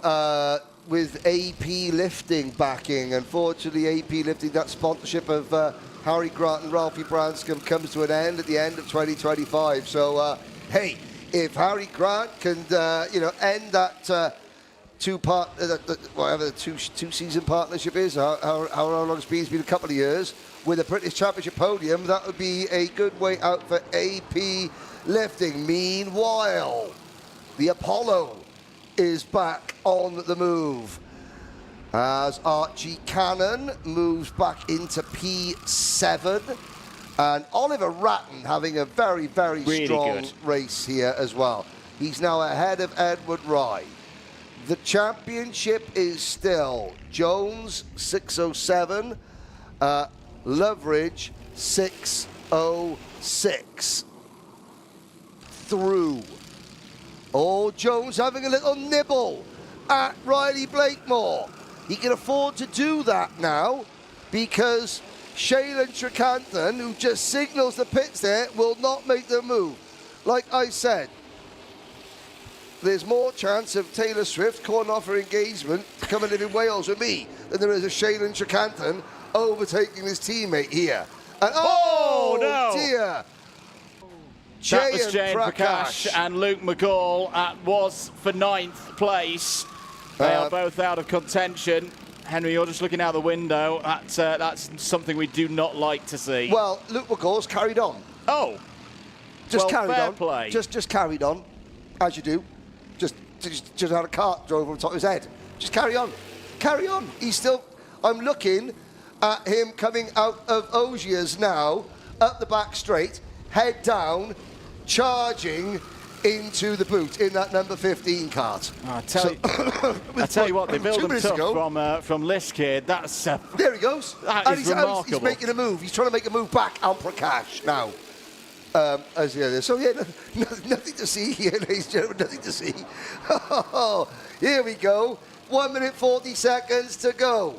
with AP Lifting backing. Unfortunately, AP Lifting, that sponsorship of Harry Grant and Ralphie Branscombe comes to an end at the end of 2025. So, hey, if Harry Grant can, end that whatever the two-season partnership is, how long it's been? It's been a couple of years, with a British Championship podium, that would be a good way out for AP Lifting. Meanwhile, the Apollo is back on the move as Archie Cannon moves back into P7. And Oliver Ratton having a very, very strong race here as well. He's now ahead of Edward Rye. The championship is still Jones 607, Loveridge 606. Through. Oh, Jones having a little nibble at Riley Blakemore. He can afford to do that now because Shailen Shrikanthan, who just signals the pits there, will not make the move. Like I said, there's more chance of Taylor Swift calling off her engagement to come and live in Wales with me than there is of Shailen Shrikanthan overtaking his teammate here. And no! Dear! That was Jay Prakash and Luke McGall was for 9th place. They are both out of contention. Henry, you're just looking out the window. That's something we do not like to see. Well, Luke McGall's carried on. Oh. Just carried fair on. Play. Just carried on, as you do. Just had a cart drove on top of his head. Just carry on. Carry on. He's still... I'm looking at him coming out of Ozier's now, up the back straight, head down, charging into the boot in that number 15 cart. I tell you what, they built them tough from Liskid. That's there he goes. That is remarkable. He's making a move. He's trying to make a move back on Prakash now. So yeah, nothing to see here, ladies and gentlemen. Nothing to see. Here we go. 1 minute 40 seconds to go.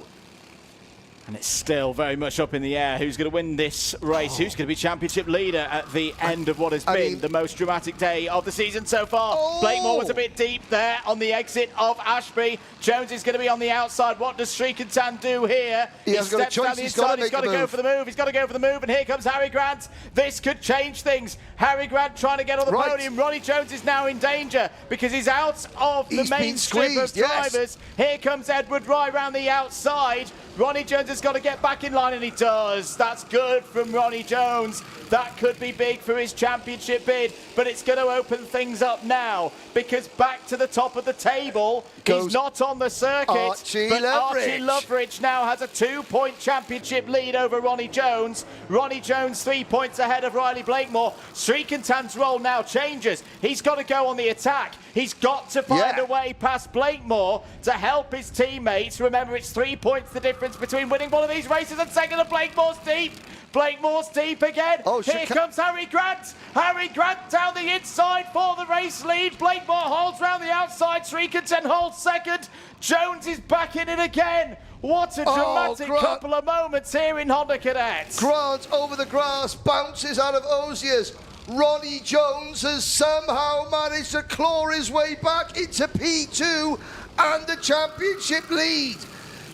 And it's still very much up in the air. Who's going to win this race? Who's going to be championship leader at the end of what has been the most dramatic day of the season so far? Blakemore was a bit deep there on the exit of Ashby. Jones is going to be on the outside. What does Srikantan do here? He steps down the inside. He's got to go for the move. He's got to go for the move. And here comes Harry Grant. This could change things. Harry Grant trying to get on the podium. Ronnie Jones is now in danger because he's out of the main strip of drivers. Here comes Edward Rye round the outside. Ronnie Jones has got to get back in line, and he does. That's good from Ronnie Jones. That could be big for his championship bid, but it's going to open things up now because back to the top of the table, he's not on the circuit, but Archie Loveridge now has a 2-point championship lead over Ronnie Jones. Ronnie Jones 3 points ahead of Riley Blakemore. Srikantan's role now changes. He's got to go on the attack. He's got to find a way past Blakemore to help his teammates. Remember, it's 3 points the difference between winning one of these races and second, and Blakemore's deep. Blakemore's deep again. Here comes Harry Grant. Harry Grant down the inside for the race lead. Blakemore holds round the outside. Srikantan holds second. Jones is back in it again. What a dramatic couple of moments here in Honda Cadet. Grant over the grass, bounces out of Ozier's. Ronnie Jones has somehow managed to claw his way back into P2 and the championship lead.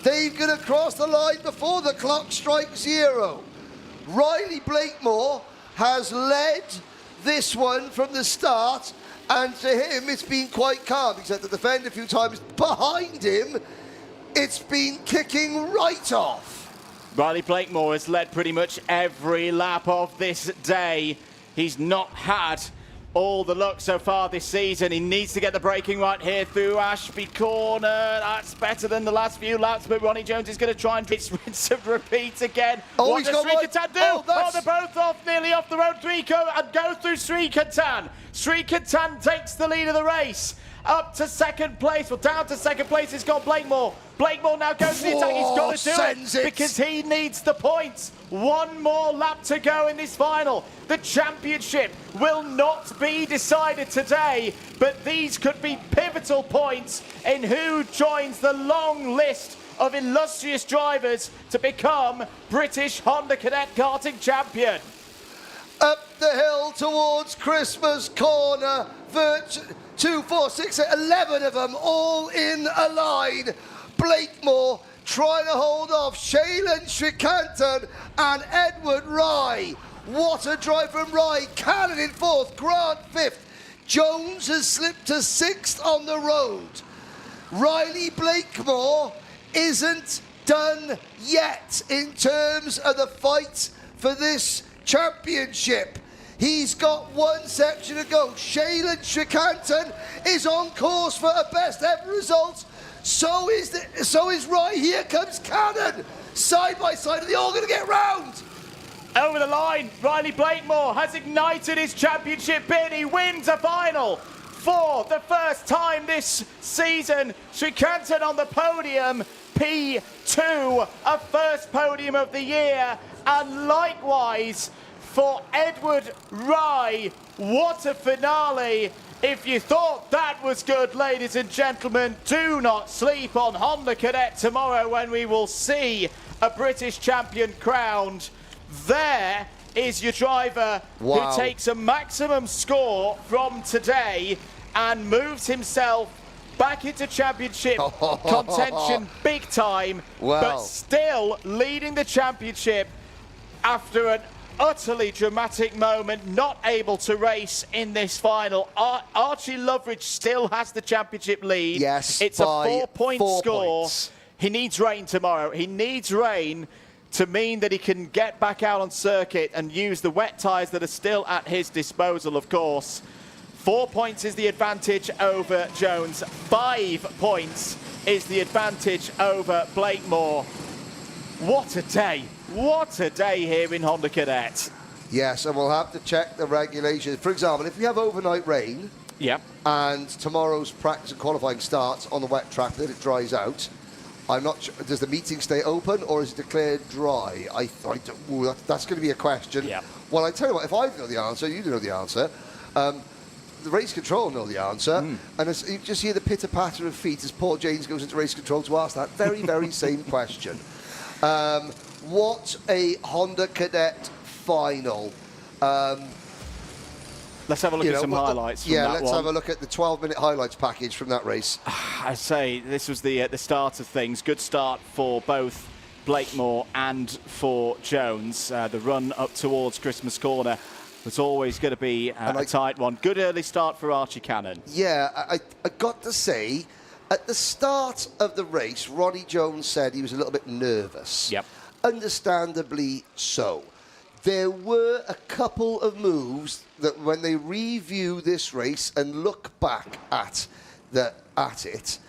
They've got to cross the line before the clock strikes 0. Riley Blakemore has led this one from the start, and to him it's been quite calm. He's had to defend a few times. Behind him, it's been kicking right off. Riley Blakemore has led pretty much every lap of this day. He's not had all the luck so far this season. He needs to get the braking right here through Ashby Corner. That's better than the last few laps, but Ronnie Jones is going to try and rinse and repeat again. Oh, what he's does got one. Srikantan do? Oh, they're both off, nearly off the road. And go through Srikantan. Srikantan takes the lead of the race. Up to second place, well, down to second place, he's got Blakemore. Blakemore now goes to the attack. He's got to do it because he needs the points. One more lap to go in this final. The championship will not be decided today, but these could be pivotal points in who joins the long list of illustrious drivers to become British Honda Cadet Karting champion. Up the hill towards Christmas Corner. 2, 4, 6, 8, 11 of them all in a line. Blakemore trying to hold off Shailen Srikantan and Edward Rye. What a drive from Rye. Cannon in 4th, Grant 5th. Jones has slipped to 6th on the road. Riley Blakemore isn't done yet in terms of the fight for this championship. He's got one section to go. Shailen Srikantan is on course for a best ever result. So is Rye. Here comes Cannon. Side by side, are they all going to get round? Over the line, Riley Blakemore has ignited his championship bid. He wins a final for the first time this season. Srikantan on the podium, P2, a first podium of the year. And likewise for Edward Rye, what a finale. If you thought that was good, ladies and gentlemen, do not sleep on Honda Cadet tomorrow when we will see a British champion crowned. There is your driver who takes a maximum score from today and moves himself back into championship contention big time, but still leading the championship after an utterly dramatic moment, not able to race in this final. Archie Loveridge still has the championship lead. Yes, it's a by 4-point 4 score. points. He needs rain tomorrow. He needs rain to mean that he can get back out on circuit and use the wet tyres that are still at his disposal, of course. 4 points is the advantage over Jones. 5 points is the advantage over Blakemore. What a day. What a day here in Honda Cadet. Yes, and we'll have to check the regulations. For example, if we have overnight rain and tomorrow's practice and qualifying starts on the wet track, then it dries out, I'm not sure, does the meeting stay open or is it declared dry? That's going to be a question. Well, I tell you what, if I know the answer, you know the answer. The race control know the answer. And as you just hear the pitter-patter of feet as Paul James goes into race control to ask that very, very same question. What a Honda Cadet final. Let's have a look at some highlights from that one. Let's have a look at the 12-minute highlights package from that race. I say this was the start of things. Good start for both Blakemore and for Jones. The run up towards Christmas Corner was always going to be a tight one. Good early start for Archie Cannon. Yeah, I got to say, at the start of the race, Ronnie Jones said he was a little bit nervous. Understandably so. There were a couple of moves that when they review this race and look back at it,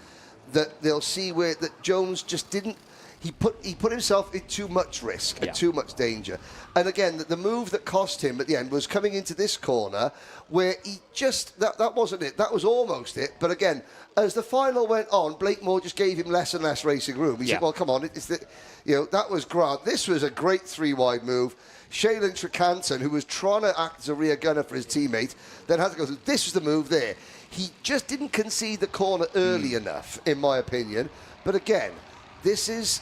that they'll see where that Jones just didn't. He put himself in too much risk and too much danger. And again, the move that cost him at the end was coming into this corner where he just that wasn't it. That was almost it. But again, as the final went on, Blakemore just gave him less and less racing room. He said, "Well, come on, that was Grant. This was a great 3-wide move." Shailen Srikantan, who was trying to act as a rear gunner for his teammate, then had to go through. This was the move there. He just didn't concede the corner early enough, in my opinion. But again, these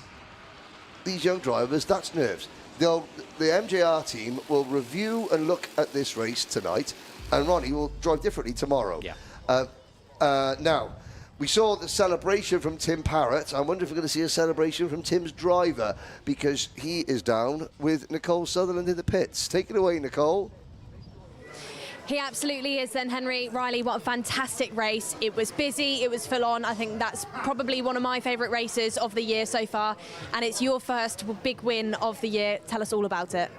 young drivers, that's nerves. The MJR team will review and look at this race tonight, and Ronnie will drive differently tomorrow. Now, we saw the celebration from Tim Parrott. I wonder if we're going to see a celebration from Tim's driver, because he is down with Nicole Sutherland in the pits. Take it away, Nicole. He absolutely is then, Henry. Riley, what a fantastic race. It was busy, it was full on. I think that's probably one of my favourite races of the year so far. And it's your first big win of the year. Tell us all about it.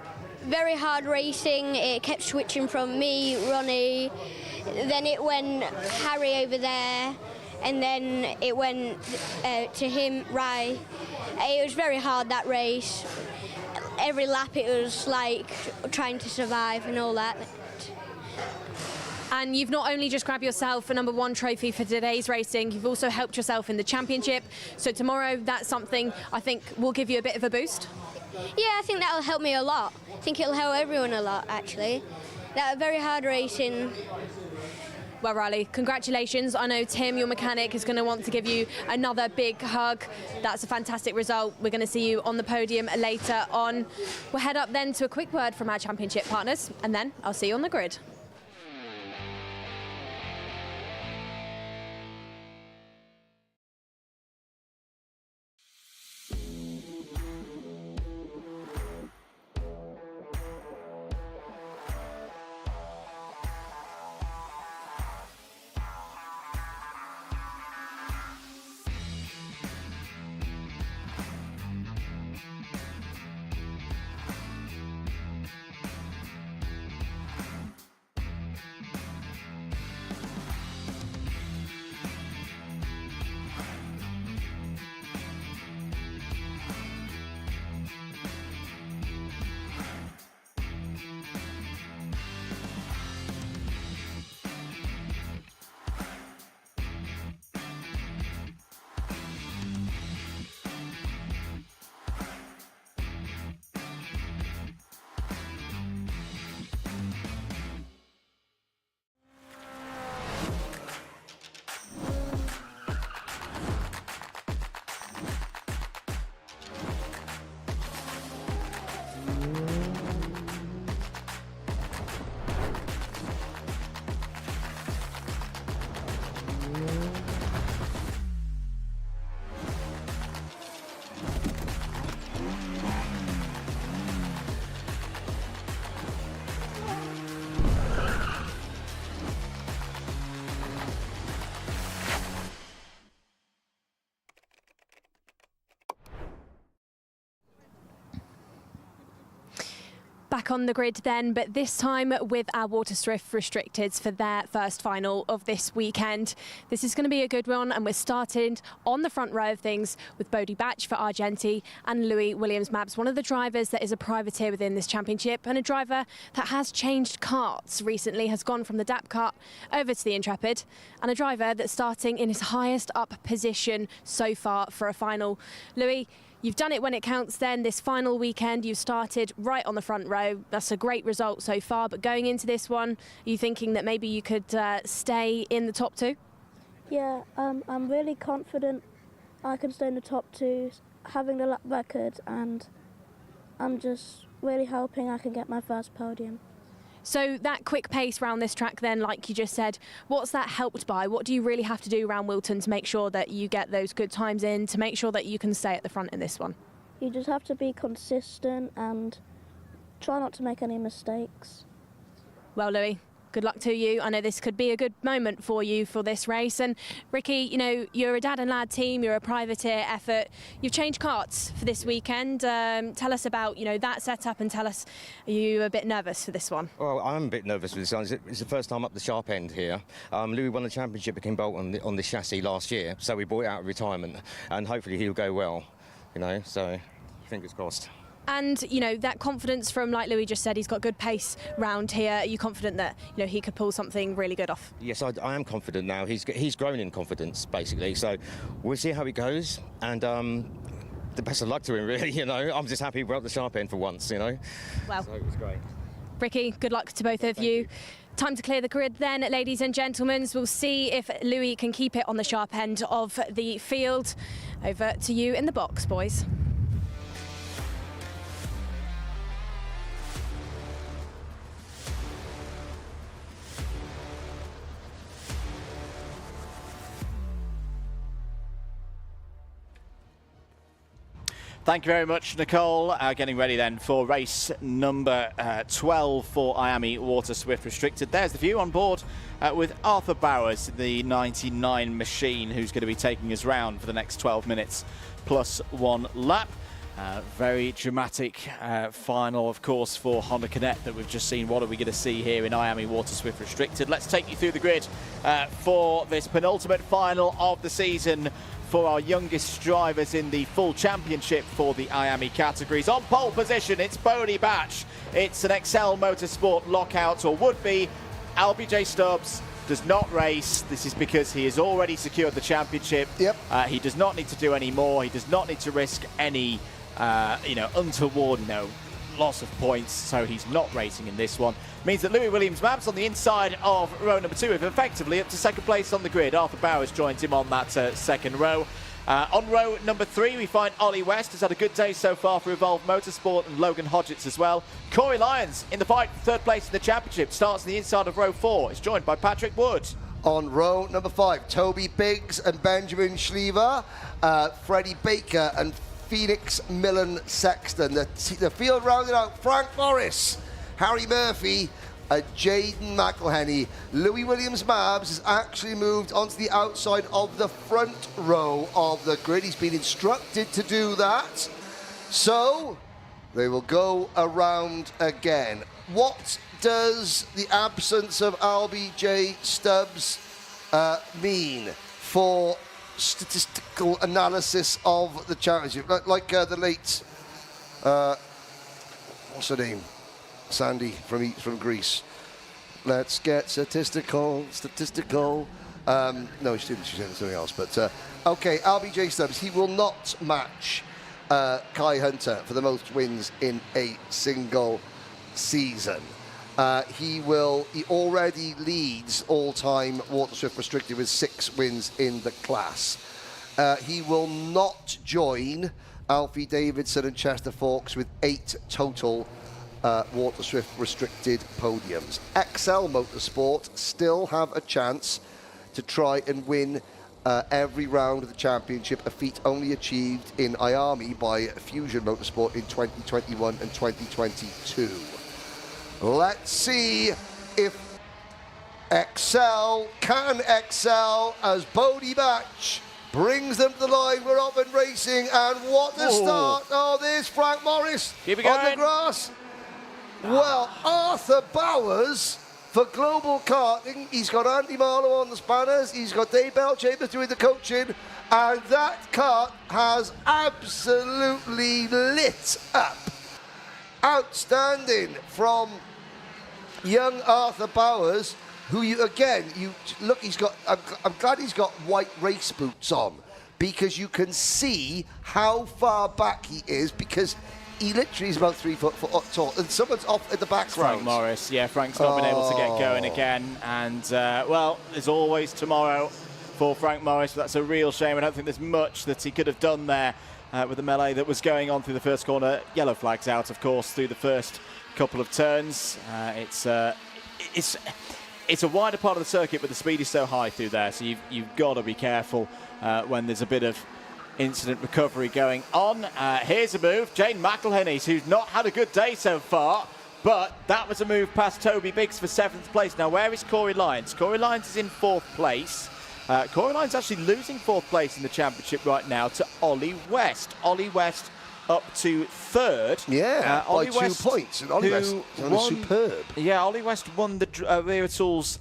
very hard racing. It kept switching from me, Ronnie, then it went Harry over there, and then it went to him, Rai. It was very hard, that race. Every lap it was like trying to survive and all that. And you've not only just grabbed yourself a #1 trophy for today's racing, you've also helped yourself in the championship. So tomorrow, that's something I think will give you a bit of a boost. Yeah, I think that'll help me a lot. I think it'll help everyone a lot, actually. That very hard racing. Well, Riley, congratulations. I know Tim, your mechanic, is going to want to give you another big hug. That's a fantastic result. We're going to see you on the podium later on. We'll head up then to a quick word from our championship partners, and then I'll see you on the grid. Back on the grid then, but this time with our Waterswift Restricteds for their first final of this weekend. This is going to be a good one, and we're starting on the front row of things with Beaudette for Argenti and Louis Williams-Mabs, one of the drivers that is a privateer within this championship, and a driver that has changed karts recently, has gone from the DAP kart over to the Intrepid, and a driver that's starting in his highest up position so far for a final. Louis, you've done it when it counts then. This final weekend, you started right on the front row. That's a great result so far. But going into this one, are you thinking that maybe you could stay in the top two? Yeah, I'm really confident I can stay in the top two, having the lap record, and I'm just really hoping I can get my first podium. So that quick pace round this track then, like you just said, what's that helped by? What do you really have to do around Whilton to make sure that you get those good times in, to make sure that you can stay at the front in this one? You just have to be consistent and try not to make any mistakes. Well, Louis, good luck to you. I know this could be a good moment for you for this race. And Ricky, you know, you're a dad and lad team, you're a privateer effort. You've changed karts for this weekend. Tell us about, you know, that setup, and tell us, are you a bit nervous for this one? Well, I'm a bit nervous for this one. It's the first time up the sharp end here. Louis won the championship at King Bolt on the chassis last year, so we brought it out of retirement, and hopefully he'll go well, you know, so fingers crossed. And, you know, that confidence from, like Louis just said, he's got good pace round here. Are you confident that, you know, he could pull something really good off? Yes, I am confident now. He's grown in confidence, basically. So we'll see how he goes. And the best of luck to him, really, you know. I'm just happy we're up the sharp end for once, you know. Well, so it was great. Ricky, good luck to both of you. Time to clear the grid then, ladies and gentlemen. We'll see if Louis can keep it on the sharp end of the field. Over to you in the box, boys. Thank you very much, Nicole. Getting ready then for race number 12 for IAME Waterswift Restricted. There's the view on board with Arthur Bowers, the 99 machine, who's going to be taking us round for the next 12 minutes plus one lap. Very dramatic final, of course, for Honda Cadet that we've just seen. What are we going to see here in IAME Water Swift Restricted? Let's take you through the grid for this penultimate final of the season for our youngest drivers in the full championship for the IAME categories. On pole position, it's Bodie Batch. It's an Excel Motorsport lockout, or would be. LBJ Stubbs does not race. This is because he has already secured the championship. Yep. He does not need to do any more. He does not need to risk any untoward, loss of points, so he's not racing in this one. Means that Louis Williams-Mabs on the inside of row number 2 is effectively up to second place on the grid. Arthur Bowers joins him on that second row. On row number 3, we find Ollie West, who's had a good day so far for Evolve Motorsport, and Logan Hodgetts as well. Corey Lyons in the fight for third place in the championship, starts on the inside of row 4. It's joined by Patrick Wood. On row number 5, Toby Biggs and Benjamin Schliever, Freddie Baker and Phoenix Millen Sexton. The field rounded out: Frank Morris, Harry Murphy, Jaden McElhenney. Louis Williams-Mabs has actually moved onto the outside of the front row of the grid. He's been instructed to do that. So they will go around again. What does the absence of LBJ Stubbs mean for statistical analysis of the championship? Like the late, what's her name? Sandy from Greece. Let's get statistical. No, she didn't. She said something else. But okay, LBJ Stubbs. He will not match Kai Hunter for the most wins in a single season. He already leads all-time Water Swift Restricted with 6 wins in the class. He will not join Alfie Davidson and Chester Fawkes with 8 total Water Swift Restricted podiums. XL Motorsport still have a chance to try and win every round of the championship, a feat only achieved in IAME by Fusion Motorsport in 2021 and 2022. Let's see if XL can excel as Bodie Batch brings them to the line. We're off and racing, and what a start. Oh, there's Frank Morris Keep it on going. the grass. Well, Arthur Bowers for Global Karting. He's got Andy Marlowe on the spanners. He's got Dave Bellchambers doing the coaching. And that kart has absolutely lit up. Outstanding from young Arthur Bowers, who look, he's got, I'm glad he's got white race boots on, because you can see how far back he is, because he literally is about 3 foot tall, and someone's off at the background. Frank Morris, yeah, Frank's not been able to get going again, and well, there's always tomorrow for Frank Morris, but that's a real shame. I don't think there's much that he could have done there with the melee that was going on through the first corner. Yellow flags out, of course, through the first couple of turns. It's a wider part of the circuit, but the speed is so high through there, so you've got to be careful when there's a bit of incident recovery going on. Here's a move, Jane McElhenney, who's not had a good day so far, but that was a move past Toby Biggs for 7th place. Now, where is Corey Lyons? Corey Lyons is in 4th place. Corey Lyons actually losing 4th place in the championship right now to Ollie West. Ollie West up to 3rd. Yeah, Ollie by West, 2 points. And Ollie West was superb. Yeah, Ollie West won the Wera Tools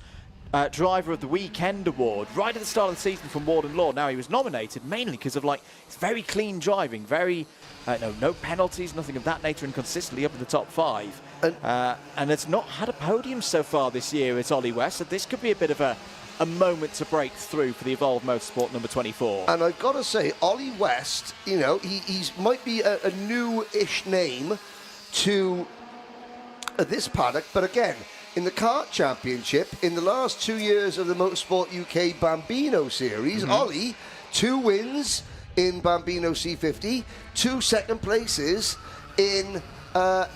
Driver of the Weekend award right at the start of the season from Warden Law. Now, he was nominated mainly because of it's very clean driving, very no penalties, nothing of that nature, and consistently up in the top 5. And it's not had a podium so far this year. It's Ollie West, so this could be a bit of a moment to break through for the Evolve Motorsport number 24. And I've got to say, Ollie West, he's might be a new-ish name to this paddock, but again, in the Kart Championship, in the last 2 years of the Motorsport UK Bambino Series, Ollie, 2 wins in Bambino C50, 2 second places in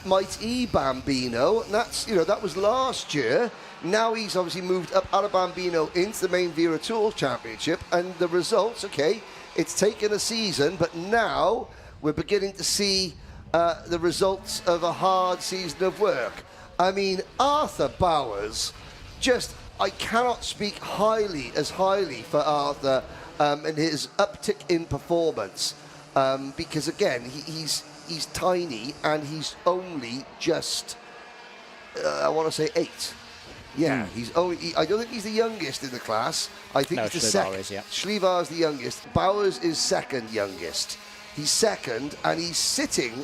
Might E Bambino, and that was last year. Now he's obviously moved up out of Bambino into the main Wera Tools Championship, and the results, okay, it's taken a season, but now we're beginning to see the results of a hard season of work. I mean, Arthur Bowers, I cannot speak highly for Arthur and his uptick in performance. because again, he's tiny and he's only just, I want to say 8. Yeah, he's only. I don't think he's the youngest in the class. I think he's the second. Schlevar's the youngest. Bowers is second youngest. He's second, and he's sitting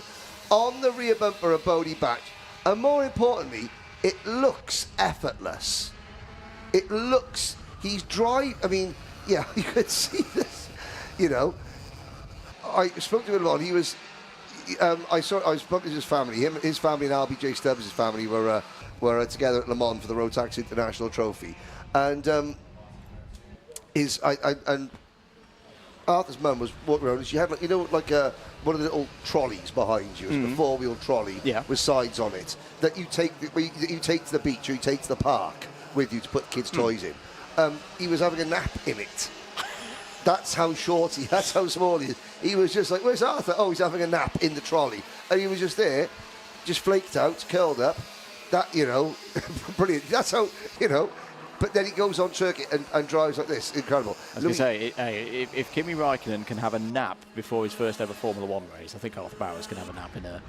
on the rear bumper of Bodie Batch. And more importantly, it looks effortless. It looks. He's driving. I mean, yeah, you could see this. You know, I spoke to him a lot. He was. I spoke to his family. His family, and RBJ Stubbs' family were together at Le Mans for the Road Taxi International Trophy, and and Arthur's mum was walking around, and she had one of the little trolleys behind you, a 4-wheel trolley with sides on it that you take to the beach or you take to the park with you to put kids' toys in. He was having a nap in it. That's how short that's how small he is. He was just like, where's Arthur? Oh, he's having a nap in the trolley. And he was just there, just flaked out, curled up. That, you know, brilliant. That's how, you know, but then he goes on circuit and drives like this. Incredible. I was going to say, if Kimi Raikkonen can have a nap before his first ever Formula One race, I think Arthur Bowers can have a nap in a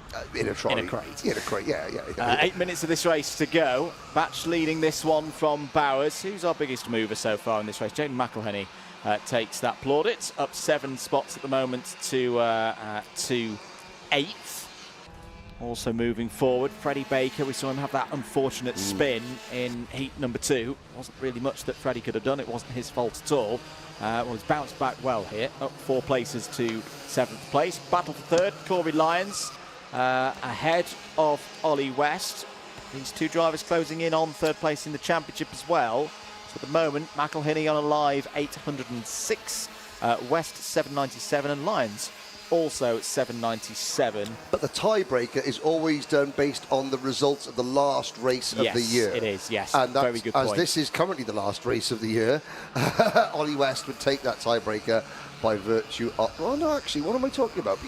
trolley. In a crate. In a crate, yeah. 8 minutes of this race to go. Batch leading this one from Bowers. Who's our biggest mover so far in this race? Jaden McElhenney takes that plaudit, up 7 spots at the moment to 8th. Also moving forward, Freddie Baker, we saw him have that unfortunate spin in heat number 2. Wasn't really much that Freddie could have done, it wasn't his fault at all. Well, he's bounced back well here, up 4 places to 7th place. Battle for 3rd, Corey Lyons ahead of Ollie West. These 2 drivers closing in on 3rd place in the championship as well. So at the moment, McElhenney on a live 806, West 797 and Lyons also 797. But the tiebreaker is always done based on the results of the last race of the year. Yes, it is, yes. And very good point. As this is currently the last race of the year, Ollie West would take that tiebreaker by virtue of... Well, no, actually, what am I talking about?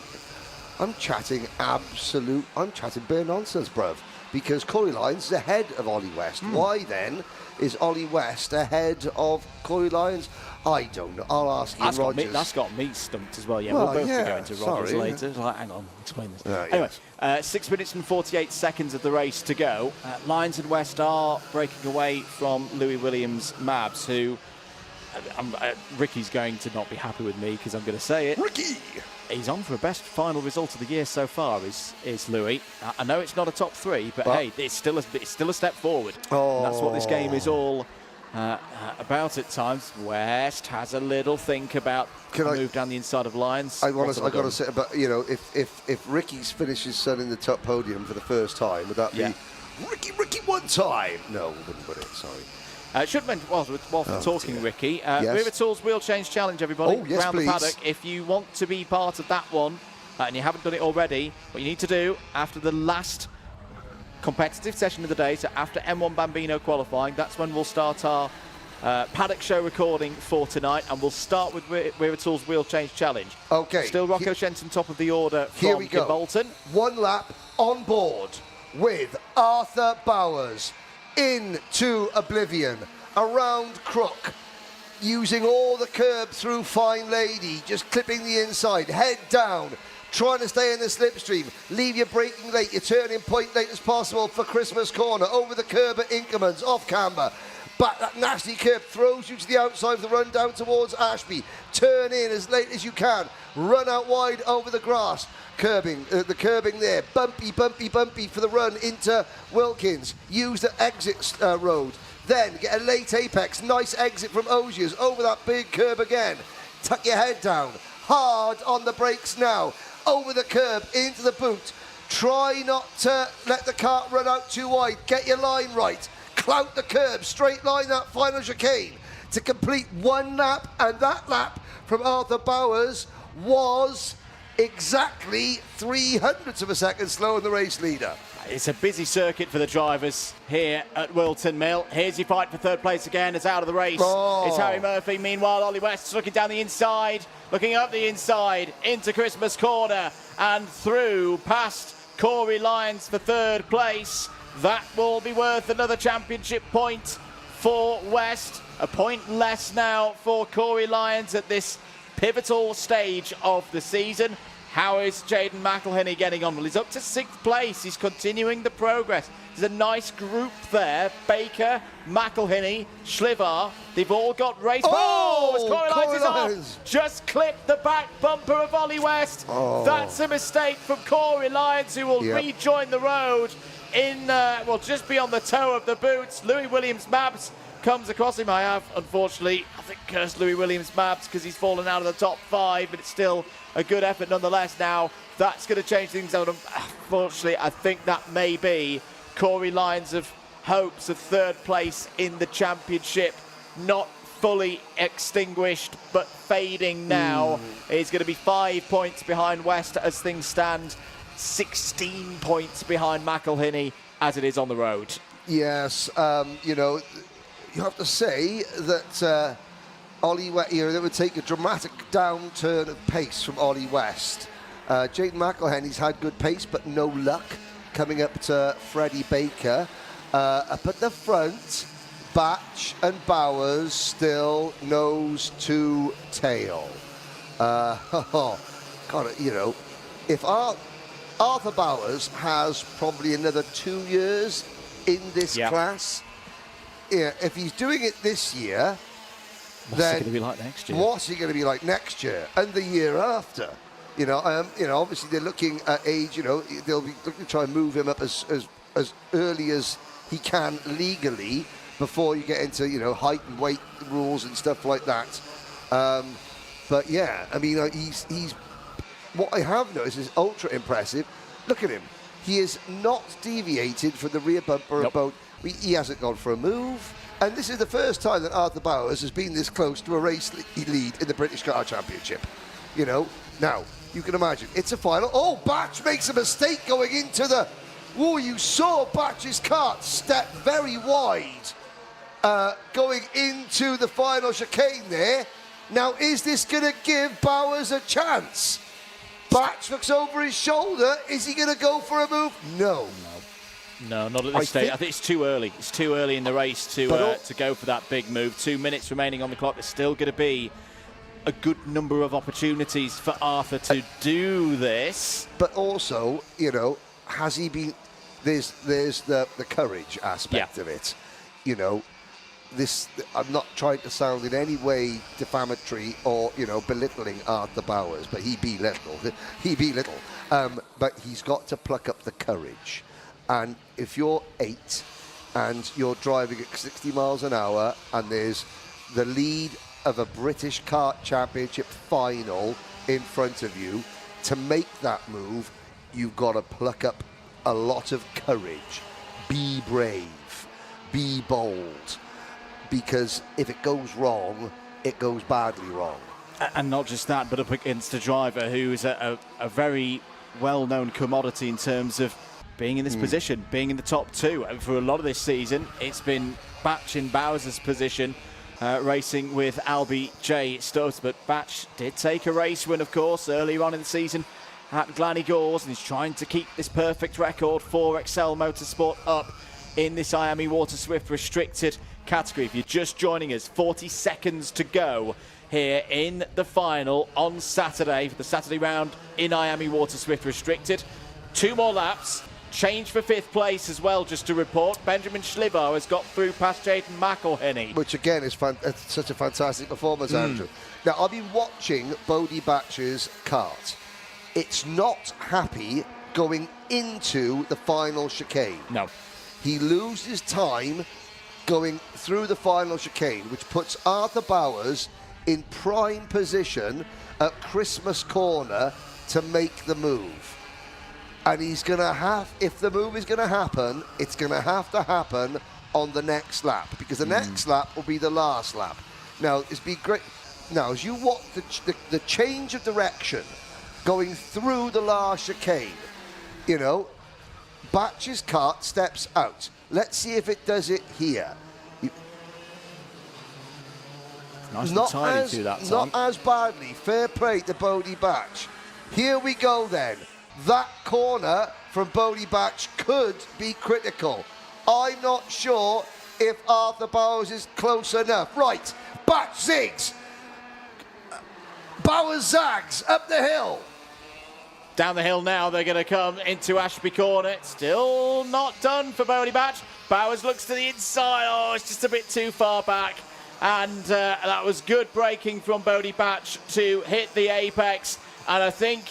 I'm chatting bare nonsense, bruv. Because Corey Lyons is ahead of Ollie West. Why, then, is Ollie West ahead of Corey Lyons? I don't know. I'll ask Ian Rogers. That's got me stumped as well. Yeah, we'll both be going to Rogers later. Like, hang on, explain this. Anyway, 6 minutes and 48 seconds of the race to go. Lyons and West are breaking away from Louis Williams Mabs, who Ricky's going to not be happy with me because I'm going to say it. Ricky! He's on for a best final result of the year so far, is Louis. I know it's not a top 3, but hey, it's still a step forward. Oh. And that's what this game is all about at times. West has a little think about move down the inside of Lyons. I got to say, but you know, if Ricky's finished his son in the top podium for the first time, would that be Ricky one time? No, wouldn't put it. Sorry. Should mention, whilst we're talking, Ricky, Wera Tools Wheel Change Challenge, everybody, around the paddock. If you want to be part of that one, and you haven't done it already, what you need to do after the last competitive session of the day, so after M1 Bambino qualifying, that's when we'll start our paddock show recording for tonight, and we'll start with Wera Tools Wheel Change Challenge. Okay. Still Rocco Shenton top of the order from Here we go. Bolton. 1 lap on board with Arthur Bowers. Into oblivion, around Crook, using all the curb through Fine Lady, just clipping the inside, head down, trying to stay in the slipstream, leave your braking late, your turning point late as possible for Christmas Corner, over the curb at Inkerman's, off camber, back that nasty curb, throws you to the outside of the run down towards Ashby, turn in as late as you can, run out wide over the grass, the curbing there, bumpy for the run into Wilkins, use the exit road, then get a late apex, nice exit from Osiers, over that big curb again, tuck your head down, hard on the brakes now, over the curb, into the boot, try not to let the cart run out too wide, get your line right, clout the curb, straight line that final chicane, to complete 1 lap, and that lap from Arthur Bowers was exactly 0.03 of a second slower than the race leader. It's a busy circuit for the drivers here at Wilton Mill. Here's your fight for 3rd place again. It's out of the race. It's Harry Murphy. Meanwhile, Ollie West's looking down the inside, looking up the inside, into Christmas Corner and through past Corey Lyons for 3rd place. That will be worth another championship point for West. A point less now for Corey Lyons at this pivotal stage of the season. How is Jaden McElhinney getting on? Well, he's up to 6th place. He's continuing the progress. There's a nice group there. Baker, McElhinney, Schlivar. They've all got race. Oh, as Corey Lyons is off. Just clipped the back bumper of Ollie West. Oh. That's a mistake from Corey Lyons, who will rejoin the road in, just beyond the toe of the boots. Louis Williams-Mabs comes across him. I have, unfortunately, I think cursed Louis Williams-Mabs because he's fallen out of the top 5, but it's still a good effort nonetheless. Now, that's going to change things out. Unfortunately, I think that may be Corey Lyons of hopes of 3rd place in the championship, not fully extinguished, but fading now. He's going to be 5 points behind West as things stand, 16 points behind McElhinney as it is on the road. Yes, you know, you have to say that Ollie West, you know, that would take a dramatic downturn of pace from Ollie West. Jaden McElhinney's had good pace, but no luck coming up to Freddie Baker. Up at the front, Batch and Bowers still nose to tail. God, you know, if Arthur Bowers has probably another 2 years in this class, if he's doing it this year, what's it going to be like next year? What's he going to be like next year and the year after? You know, obviously they're looking at age. You know, they'll be looking to try and move him up as early as he can legally before you get into, you know, height and weight rules and stuff like that. But yeah, I mean, he's what I have noticed is ultra impressive. Look at him. He is not deviated from the rear bumper of both. He hasn't gone for a move. And this is the first time that Arthur Bowers has been this close to a race lead in the British Car Championship. You know, now, you can imagine, it's a final. Oh, Batch makes a mistake going into the... Oh, you saw Batch's kart step very wide going into the final chicane there. Now, is this going to give Bowers a chance? Batch looks over his shoulder. Is he going to go for a move? No. No, not at this stage. I think it's too early. It's too early in the race to go for that big move. 2 minutes remaining on the clock. There's still going to be a good number of opportunities for Arthur to do this. But also, you know, has he been... There's the courage aspect of it. You know, this... I'm not trying to sound in any way defamatory or, you know, belittling Arthur Bowers, but he be little. But he's got to pluck up the courage. And if you're 8 and you're driving at 60 miles an hour and there's the lead of a British Kart Championship final in front of you, to make that move, you've got to pluck up a lot of courage. Be brave. Be bold. Because if it goes wrong, it goes badly wrong. And not just that, but up against a driver who's a very well-known commodity in terms of being in this position, being in the top 2. And for a lot of this season, it's been Batch in Bowers' position, racing with Albie J. Stubbs. But Batch did take a race win, of course, earlier on in the season at Glanny Gores, and he's trying to keep this perfect record for Excel Motorsport up in this IAME Water Swift restricted category. If you're just joining us, 40 seconds to go here in the final on Saturday for the Saturday round in IAME Water Swift restricted. 2 more laps. Change for 5th place as well, just to report. Benjamin Schlivar has got through past Jaden McElhinney. Which, again, is such a fantastic performance, Andrew. Now, I've been watching Bodie Batch's kart. It's not happy going into the final chicane. No. He loses time going through the final chicane, which puts Arthur Bowers in prime position at Christmas Corner to make the move. And he's going to have, if the move is going to happen, it's going to happen on the next lap, because the next lap will be the last lap. Now, it's been great. Now, as you watch the change of direction going through the last chicane, you know, Batch's kart steps out. Let's see if it does it here. Nice and tidy to that time. Not as badly. Fair play to Bodie Batch. Here we go then. That corner from Bodie Batch could be critical. I'm not sure if Arthur Bowers is close enough. Right, Batch zigs. Bowers zags up the hill. Down the hill now, they're going to come into Ashby Corner. Still not done for Bodie Batch. Bowers looks to the inside. Oh, it's just a bit too far back. And that was good braking from Bodie Batch to hit the apex. And I think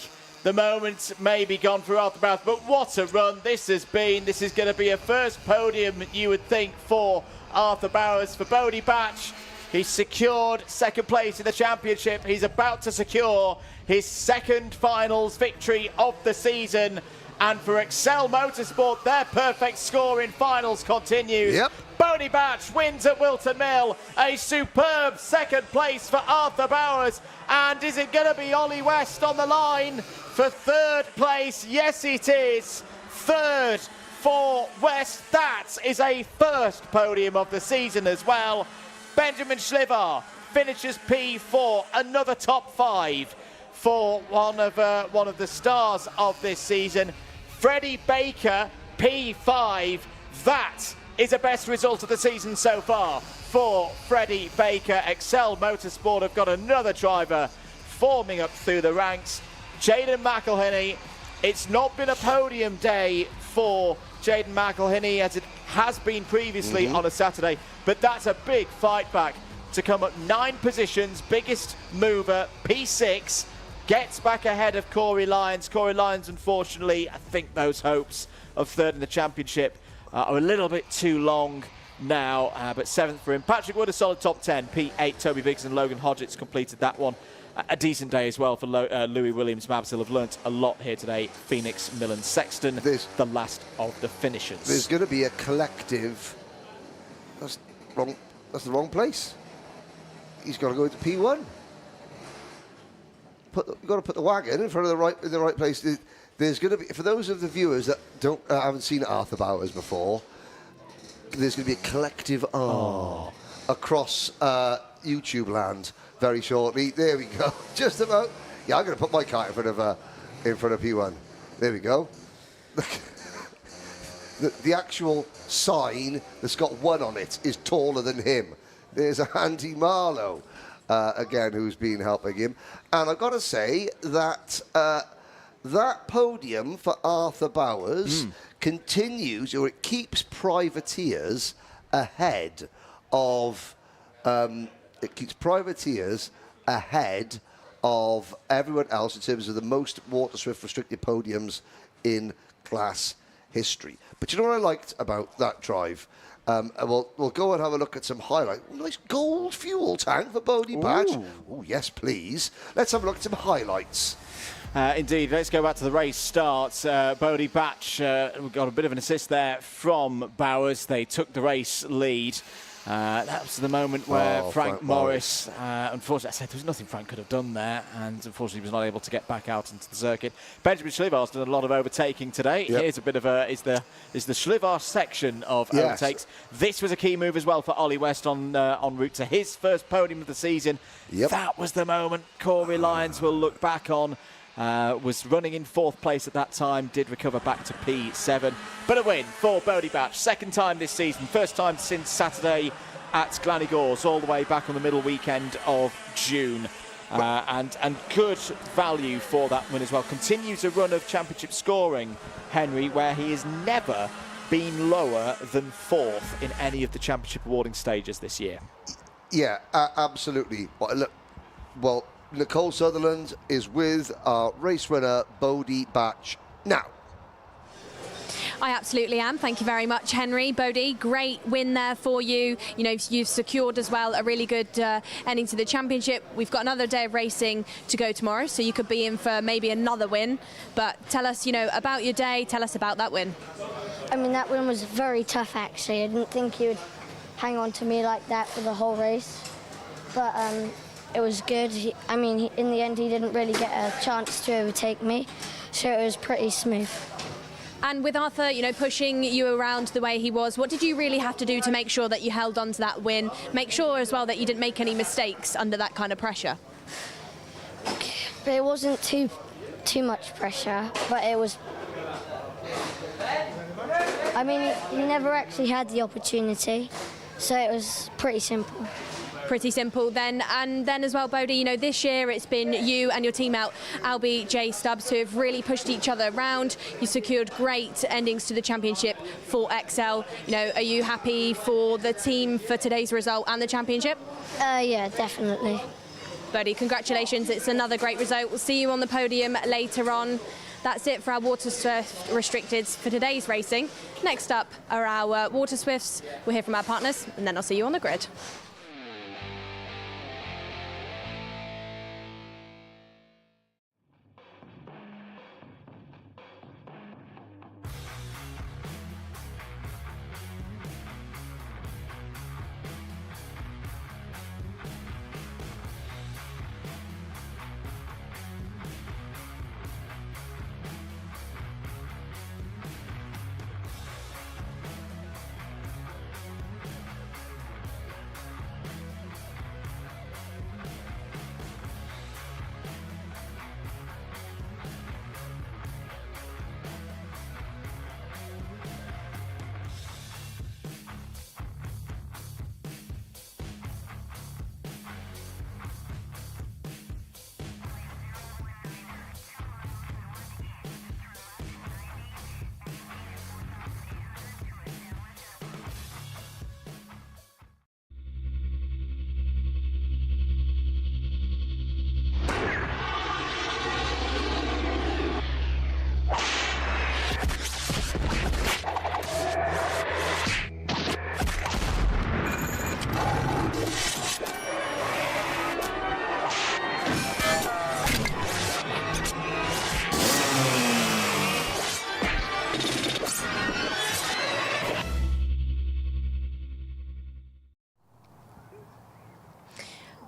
the moment may be gone for Arthur Bowers. But what a run this has been. This is going to be a first podium, you would think, for Arthur Bowers. For Bodie Batch, he's secured second place in the championship. He's about to secure his second finals victory of the season. And for Excel Motorsport, their perfect score in finals continues. Yep. Bodie Batch wins at Whilton Mill. A superb second place for Arthur Bowers. And is it going to be Ollie West on the line for third place? Yes, it is. Third for West. That is a first podium of the season as well. Benjamin Schlivar finishes P4, another top 5 for one of the stars of this season. Freddie Baker, P5. That is the best result of the season so far for Freddie Baker. Excel Motorsport have got another driver forming up through the ranks. Jaden McElhinney. It's not been a podium day for Jaden McElhinney as it has been previously on a Saturday, but that's a big fight back to come up 9 positions. Biggest mover, P6. Gets back ahead of Corey Lyons. Corey Lyons, unfortunately, I think those hopes of third in the championship are a little bit too long now, but 7th for him. Patrick Wood, a solid top 10. P8, Toby Biggs and Logan Hodgetts completed that one. A decent day as well for Louis Williams. Mabs have learnt a lot here today. Phoenix, Millen, Sexton, the last of the finishers. There's going to be a collective. That's wrong. That's the wrong place. He's got to go into P1. You've got to put the wagon in front of the right place. There's going to be, for those of the viewers that haven't seen Arthur Bowers before, there's going to be a collective across YouTube land very shortly. There we go. Just about. Yeah, I'm going to put my car in front of P1. There we go. the actual sign that's got 1 on it is taller than him. There's Andy Marlowe. Again, who's been helping him. And I've got to say that that podium for Arthur Bowers continues, or it keeps privateers ahead of everyone else in terms of the most Water Swift restricted podiums in class history. But you know what I liked about that drive? We'll go and have a look at some highlights. Nice gold fuel tank for Bodie Batch. Oh, yes, please. Let's have a look at some highlights. Indeed, let's go back to the race starts. Bodie Batch got a bit of an assist there from Bowers. They took the race lead. That was the moment where Frank Morris, unfortunately, I said there was nothing Frank could have done there, and unfortunately was not able to get back out into the circuit. Benjamin Schlivar's done a lot of overtaking today. Yep. Here's a bit of is the Schlivar section of overtakes. This was a key move as well for Ollie West en route to his first podium of the season. Yep. That was the moment Corey Lyons will look back on. Was running in 4th place at that time, did recover back to P7. But a win for Bodie Batch, second time this season, first time since Saturday at Glannygores, all the way back on the middle weekend of June. And good value for that win as well. Continues a run of championship scoring, Henry, where he has never been lower than 4th in any of the championship awarding stages this year. Yeah, absolutely. Well, Nicole Sutherland is with our race winner, Bodie Batch, now. I absolutely am. Thank you very much, Henry. Bodie, great win there for you. You know, you've secured as well a really good ending to the championship. We've got another day of racing to go tomorrow, so you could be in for maybe another win. But tell us, you know, about your day. Tell us about that win. I mean, that win was very tough, actually. I didn't think he would hang on to me like that for the whole race. But it was good. In the end, he didn't really get a chance to overtake me, so it was pretty smooth. And with Arthur, you know, pushing you around the way he was, what did you really have to do to make sure that you held on to that win? Make sure as well that you didn't make any mistakes under that kind of pressure. But it wasn't too much pressure, but it was. I mean, he never actually had the opportunity, so it was pretty simple. Pretty simple then. And then as well, Bodie, you know, this year it's been you and your teammate, Albie J Stubbs, who have really pushed each other around. You secured great endings to the championship for XL. You know, are you happy for the team for today's result and the championship? Yeah, definitely. Bodie, congratulations. It's another great result. We'll see you on the podium later on. That's it for our Water Swift Restricteds for today's racing. Next up are our Water Swifts. We'll hear from our partners, and then I'll see you on the grid.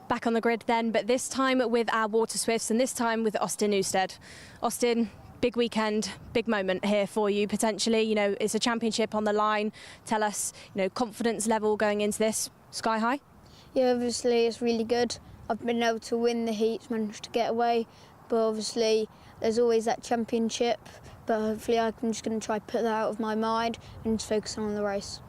Back on the grid then, but this time with our Water Swifts, and this time with Austin Newstead. Austin, big weekend, big moment here for you potentially. You know, it's a championship on the line. Tell us, you know, confidence level going into this, sky high? Yeah, obviously it's really good. I've been able to win the heats, managed to get away, but obviously there's always that championship, but hopefully I'm just going to try to put that out of my mind and just focus on the race.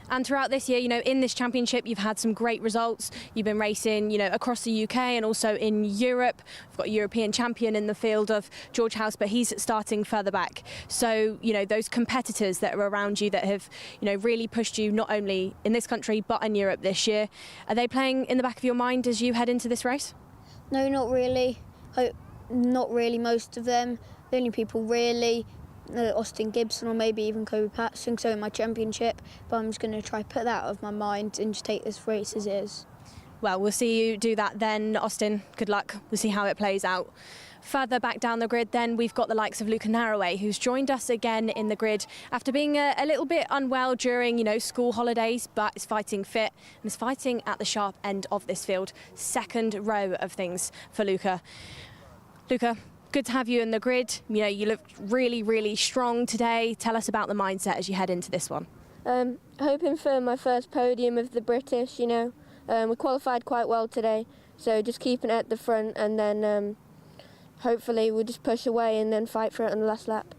And throughout this year, you know, in this championship, you've had some great results. You've been racing, you know, across the UK and also in Europe. We've got a European champion in the field of George House, but he's starting further back. So, you know, those competitors that are around you that have, you know, really pushed you not only in this country, but in Europe this year, are they playing in the back of your mind as you head into this race? No, not really. Not really, most of them. The only people really, Austin Gibson or maybe even Kobe Patson, so in my championship, but I'm just going to try to put that out of my mind and just take this race as it is. Well, we'll see you do that then, Austin. Good luck. We'll see how it plays out. Further back down the grid then, we've got the likes of Luca Narroway, who's joined us again in the grid after being a little bit unwell during, you know, school holidays, but is fighting fit and is fighting at the sharp end of this field. Second row of things for Luca. Luca, good to have you in the grid. You know, you look really, really strong today. Tell us about the mindset as you head into this one. Hoping for my first podium of the British, you know. We qualified quite well today, so just keeping it at the front and then hopefully we'll just push away and then fight for it on the last lap.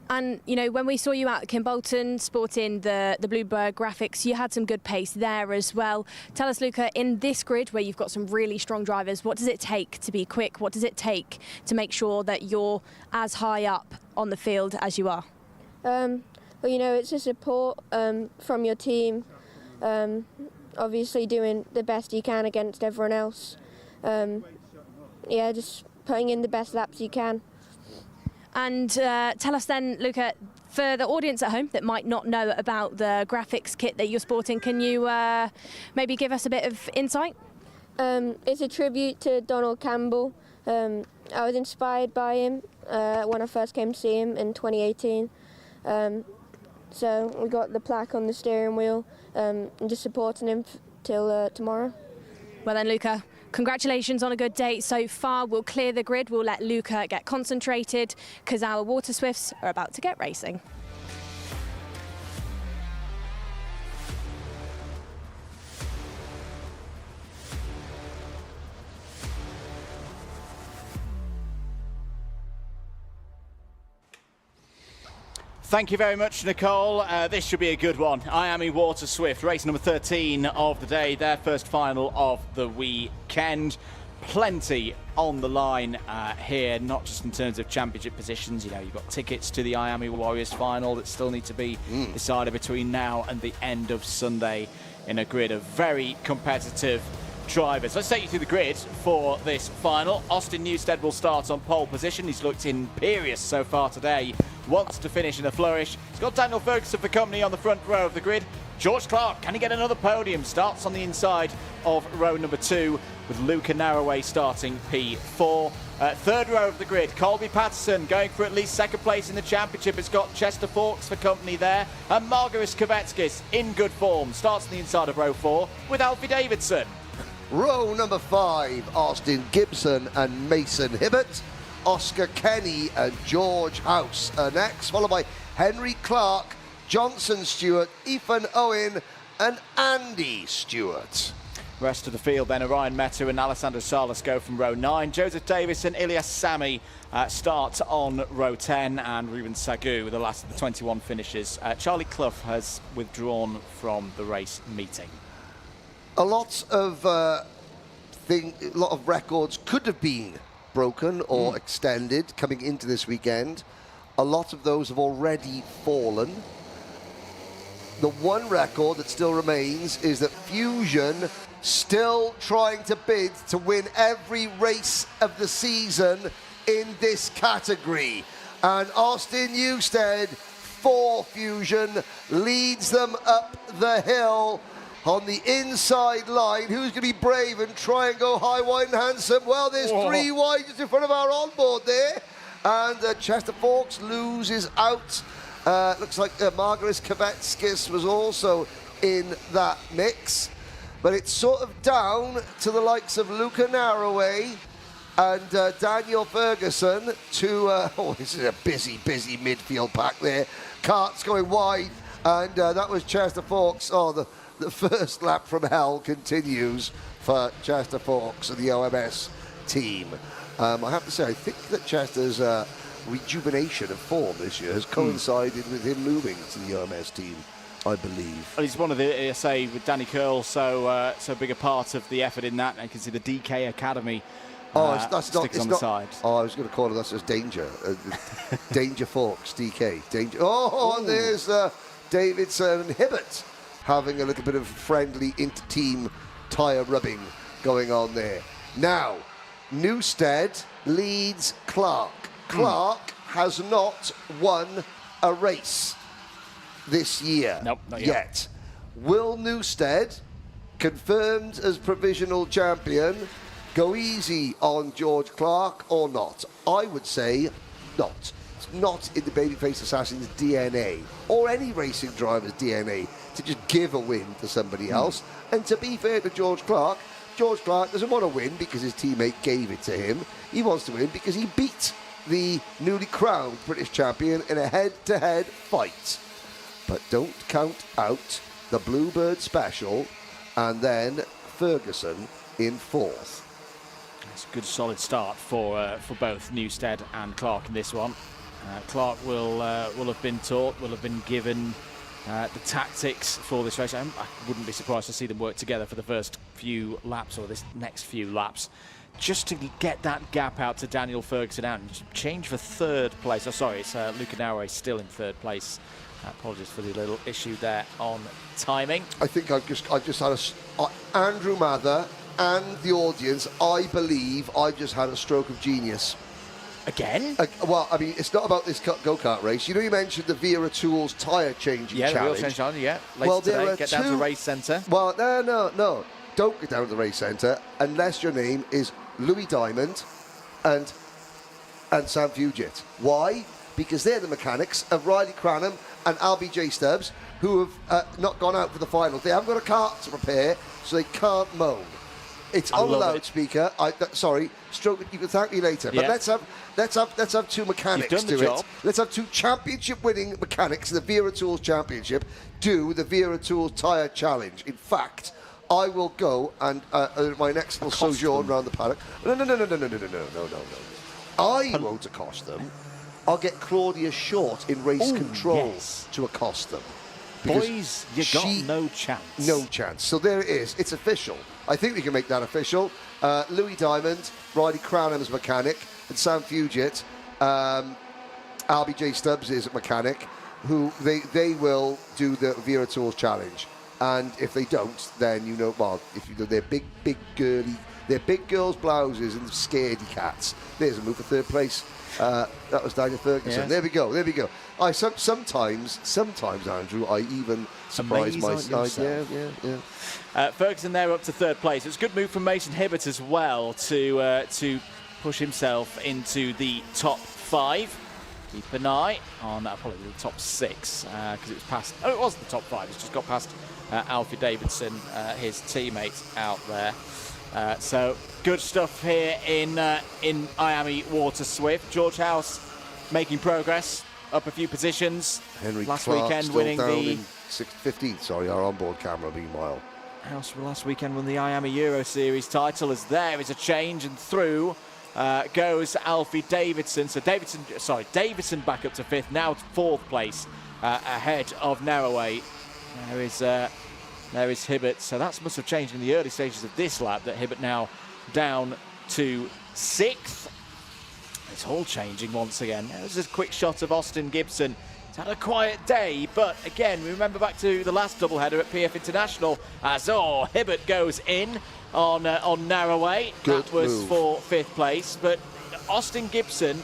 And, you know, when we saw you out at Kimbolton sporting the Bluebird graphics, you had some good pace there as well. Tell us, Luca, in this grid where you've got some really strong drivers, what does it take to be quick? What does it take to make sure that you're as high up on the field as you are? Well, you know, it's a support from your team, obviously doing the best you can against everyone else. Yeah, just putting in the best laps you can. And tell us then, Luca, for the audience at home that might not know about the graphics kit that you're sporting, can you maybe give us a bit of insight? It's a tribute to Donald Campbell. I was inspired by him when I first came to see him in 2018. So we got the plaque on the steering wheel and just supporting him till tomorrow. Well then, Luca, congratulations on a good day so far. We'll clear the grid. We'll let Luca get concentrated because our Water Swifts are about to get racing. Thank you very much, Nicole. This should be a good one. IAME Water Swift, race number 13 of the day, their first final of the weekend. Plenty on the line here, not just in terms of championship positions. You know, you've got tickets to the IAME Warriors final that still need to be decided between now and the end of Sunday in a grid of very competitive drivers. Let's take you through the grid for this final. Austin Newstead will start on pole position. He's looked imperious so far today. Wants to finish in a flourish. He's got Daniel Ferguson for company on the front row of the grid. George Clark, can he get another podium? Starts on the inside of row number 2 with Luca Narroway starting P4. Third row of the grid, Colby Patterson going for at least second place in the championship. It's got Chester Fawkes for company there. And Margaris Kovetskis in good form. Starts on the inside of row 4 with Alfie Davidson. Row number 5, Austin Gibson and Mason Hibbert. Oscar Kenny and George House are next, followed by Henry Clark, Johnson Stewart, Ethan Owen and Andy Stewart. Rest of the field then, Orion Meta and Alessandro Salas go from row 9. Joseph Davis and Ilias Sami start on row 10, and Ruben Sagu, the last of the 21 finishes. Charlie Clough has withdrawn from the race meeting. A lot of records could have been broken or extended coming into this weekend. A lot of those have already fallen. The one record that still remains is that Fusion still trying to bid to win every race of the season in this category. And Austin Newstead for Fusion leads them up the hill on the inside line. Who's going to be brave and try and go high, wide and handsome? Well, there's 3 wide just in front of our onboard there. And Chester Fawkes loses out. Looks like Margaris Kovetskis was also in that mix. But it's sort of down to the likes of Luca Narroway and Daniel Ferguson to... this is a busy midfield pack there. Kart's going wide, and that was Chester Fawkes. The first lap from hell continues for Chester Fawkes and the OMS team. I have to say, I think that Chester's rejuvenation of form this year has coincided with him moving to the OMS team, I believe. Well, he's one of the, say, with Danny Curl, so big a part of the effort in that. And you can see the DK Academy sticks on the side. Oh, I was going to call it, that's just Danger. Danger Fawkes, DK. Danger. Oh, and there's Davidson and Hibbert having a little bit of friendly inter-team tyre rubbing going on there. Now, Newstead leads Clark. Clark has not won a race this year. Nope, not yet. Will Newstead, confirmed as provisional champion, go easy on George Clark or not? I would say not. It's not in the Babyface Assassin's DNA or any racing driver's DNA to just give a win to somebody else. And to be fair to George Clark doesn't want to win because his teammate gave it to him. He wants to win because he beat the newly crowned British champion in a head-to-head fight. But don't count out the Bluebird Special and then Ferguson in 4th. It's a good solid start for both Newstead and Clark in this one. Clark will have been taught, will have been given the tactics for this race. I wouldn't be surprised to see them work together for the first few laps or this next few laps, just to get that gap out to Daniel Ferguson out and change for 3rd place. Oh, sorry, it's Luca Narroway still in 3rd place. Apologies for the little issue there on timing. I think I've just had Andrew Mather and the audience, I believe I've just had a stroke of genius. Again? Well, I mean, it's not about this go-kart race. You know, you mentioned the Wera Tools tyre changing challenge. Yeah, the wheel change challenge, yeah. Later today, get down to the race centre. Well, no. Don't get down to the race centre unless your name is Louis Diamond and Sam Fugit. Why? Because they're the mechanics of Riley Cranham and Albie J. Stubbs, who have not gone out for the final. They haven't got a kart to prepare, so they can't moan. It's on the loudspeaker. Sorry, stroke. You can thank me later. Yeah. But let's have 2 mechanics do it. Let's have 2 championship-winning mechanics in the Wera Tools Championship do the Wera Tools Tyre Challenge. In fact, I will go and my next little sojourn around the paddock. No. I won't accost them. I'll get Claudia Short in race control to accost them. Because Boys, you got no chance. No chance. So there it is. It's official. I think we can make that official. Louis Diamond, Riley Cranham's mechanic, and Sam Fugit, Albie J. Stubbs is a mechanic, who they will do the Vera Tours challenge. And if they don't, then you know, well, if you do, they're big girly, they're big girls' blouses and scaredy cats. There's a move for third place. That was Daniel Ferguson. Yes. There we go. Sometimes, Andrew, I even surprise myself. Yeah. Ferguson there up to third place. It was a good move from Mason Hibbert as well to push himself into the top 5. Keep an eye on probably the top 6 because it was past. Oh, it was the top 5. It's just got past Alfie Davidson, his teammate out there. So good stuff here in IAME Water Swift. George House making progress, up a few positions. Henry last Clark weekend still winning down the in 15th. Sorry, our onboard camera meanwhile. House last weekend won the IAME Euro Series title. As there is a change, and through goes Alfie Davidson. So Davidson back up to 5th, now to 4th place, ahead of Narroway. There is Hibbert. So that must have changed in the early stages of this lap, that Hibbert now down to 6th. It's all changing once again. There's a quick shot of Austin Gibson. He's had a quiet day, but again, we remember back to the last doubleheader at PF International, as Hibbert goes in on Narroway. Good that was move. for 5th place, but Austin Gibson,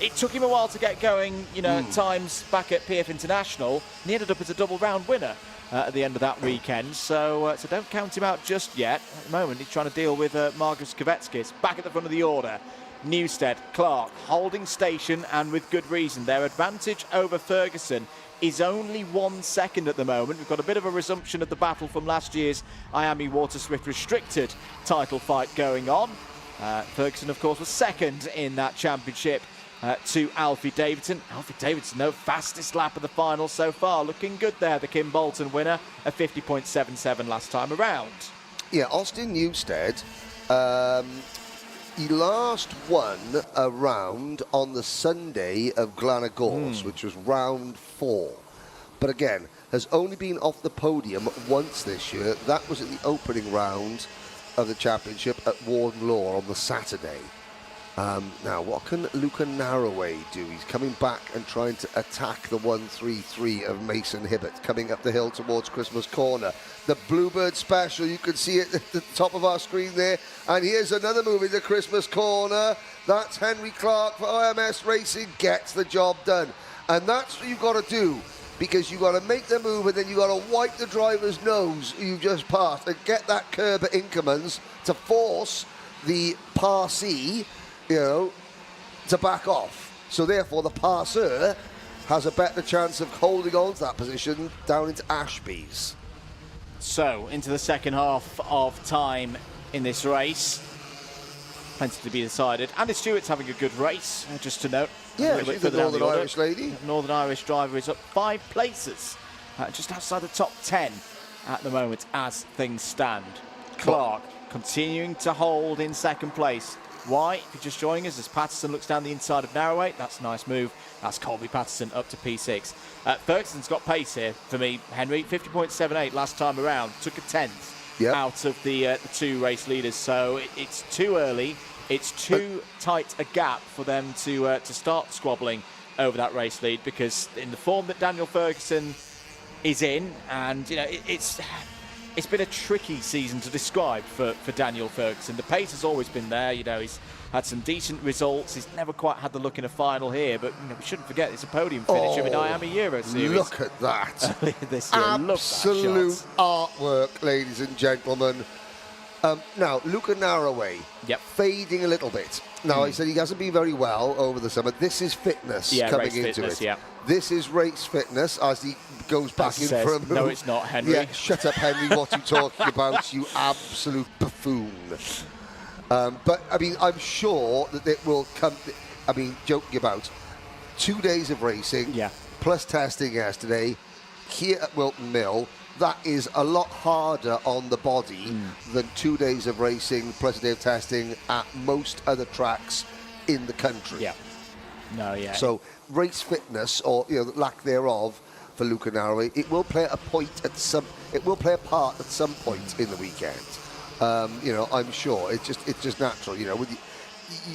it took him a while to get going, times back at PF International, and he ended up as a double round winner at the end of that weekend. So don't count him out just yet. At the moment, he's trying to deal with Margus Kvetskis back at the front of the order. Newstead, Clark holding station, and with good reason. Their advantage over Ferguson is only 1 second at the moment. We've got a bit of a resumption of the battle from last year's IAME Water Swift restricted title fight going on. Ferguson, of course, was second in that championship to Alfie Davidson. Alfie Davidson, no fastest lap of the final so far. Looking good there, the Kim Bolton winner, a 50.77 last time around. Yeah, Austin Newstead, he last won a round on the Sunday of Glenagors, which was round 4. But again, has only been off the podium once this year. That was at the opening round of the championship at Warden Law on the Saturday. Now, what can Luca Narroway do? He's coming back and trying to attack the 133 of Mason Hibbert, coming up the hill towards Christmas Corner. The Bluebird Special, you can see it at the top of our screen there. And here's another move into Christmas Corner. That's Henry Clark for OMS Racing, gets the job done. And that's what you've got to do, because you've got to make the move and then you've got to wipe the driver's nose you've just passed and get that curb at Inkermans to force the passee, to back off. So therefore the passer has a better chance of holding on to that position down into Ashby's. So into the second half of time in this race. Plenty to be decided. Andy Stewart's having a good race, just to note. Yeah, she's the Northern Irish lady. Northern Irish driver is up 5 places, just outside the top 10 at the moment as things stand. Clark continuing to hold in second place. Why? If you're just joining us, as Patterson looks down the inside of Narroway, that's a nice move. That's Colby Patterson up to P6. Ferguson's got pace here for me, Henry. 50.78 last time around. Took a 10th out of the 2 race leaders. So it's too early. It's too tight a gap for them to start squabbling over that race lead, because in the form that Daniel Ferguson is in, and it's been a tricky season to describe for Daniel Ferguson. The pace has always been there. He's had some decent results. He's never quite had the look in a final here, but we shouldn't forget it's a podium finisher in IAME Euro Series. Look at that. Earlier this year. Absolute artwork, ladies and gentlemen. Now, Luca Narroway, fading a little bit. Now, he said he hasn't been very well over the summer. This is fitness coming into fitness, it. This is race fitness as he goes back in for a move. No, it's not, Henry. Yeah, shut up, Henry. What are you talking about, you absolute buffoon? But, I'm sure that it will come... joking about 2 days of racing, plus testing yesterday, here at Wilton Mill. That is a lot harder on the body than 2 days of racing plus a day of testing at most other tracks in the country. No, yeah. So race fitness, or lack thereof, for Luca Narroway, it will play a part at some point in the weekend. I'm sure it's just natural. With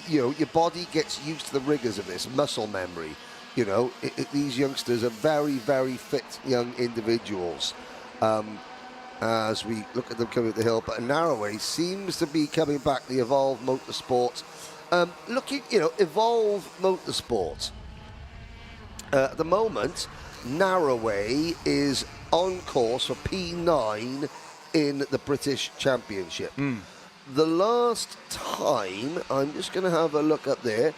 your body gets used to the rigors of this muscle memory. These youngsters are very, very fit young individuals. As we look at them coming up the hill, but Narroway seems to be coming back. The Evolve Motorsport, Evolve Motorsport. At the moment, Narroway is on course for P9 in the British Championship. The last time, I'm just going to have a look up there,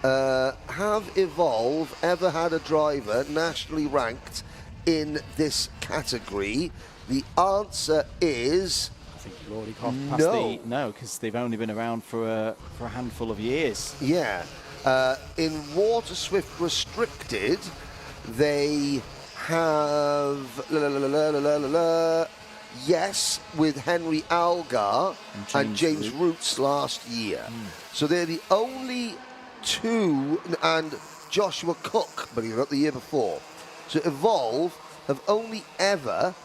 have Evolve ever had a driver nationally ranked in this category? The answer is... I think you've already gone past no, because they've only been around for a handful of years. Yeah. In Water Swift Restricted, they have... Yes, with Henry Algar and James Roots last year. So they're the only two, and Joshua Cook, but he was not the year before. So Evolve have only ever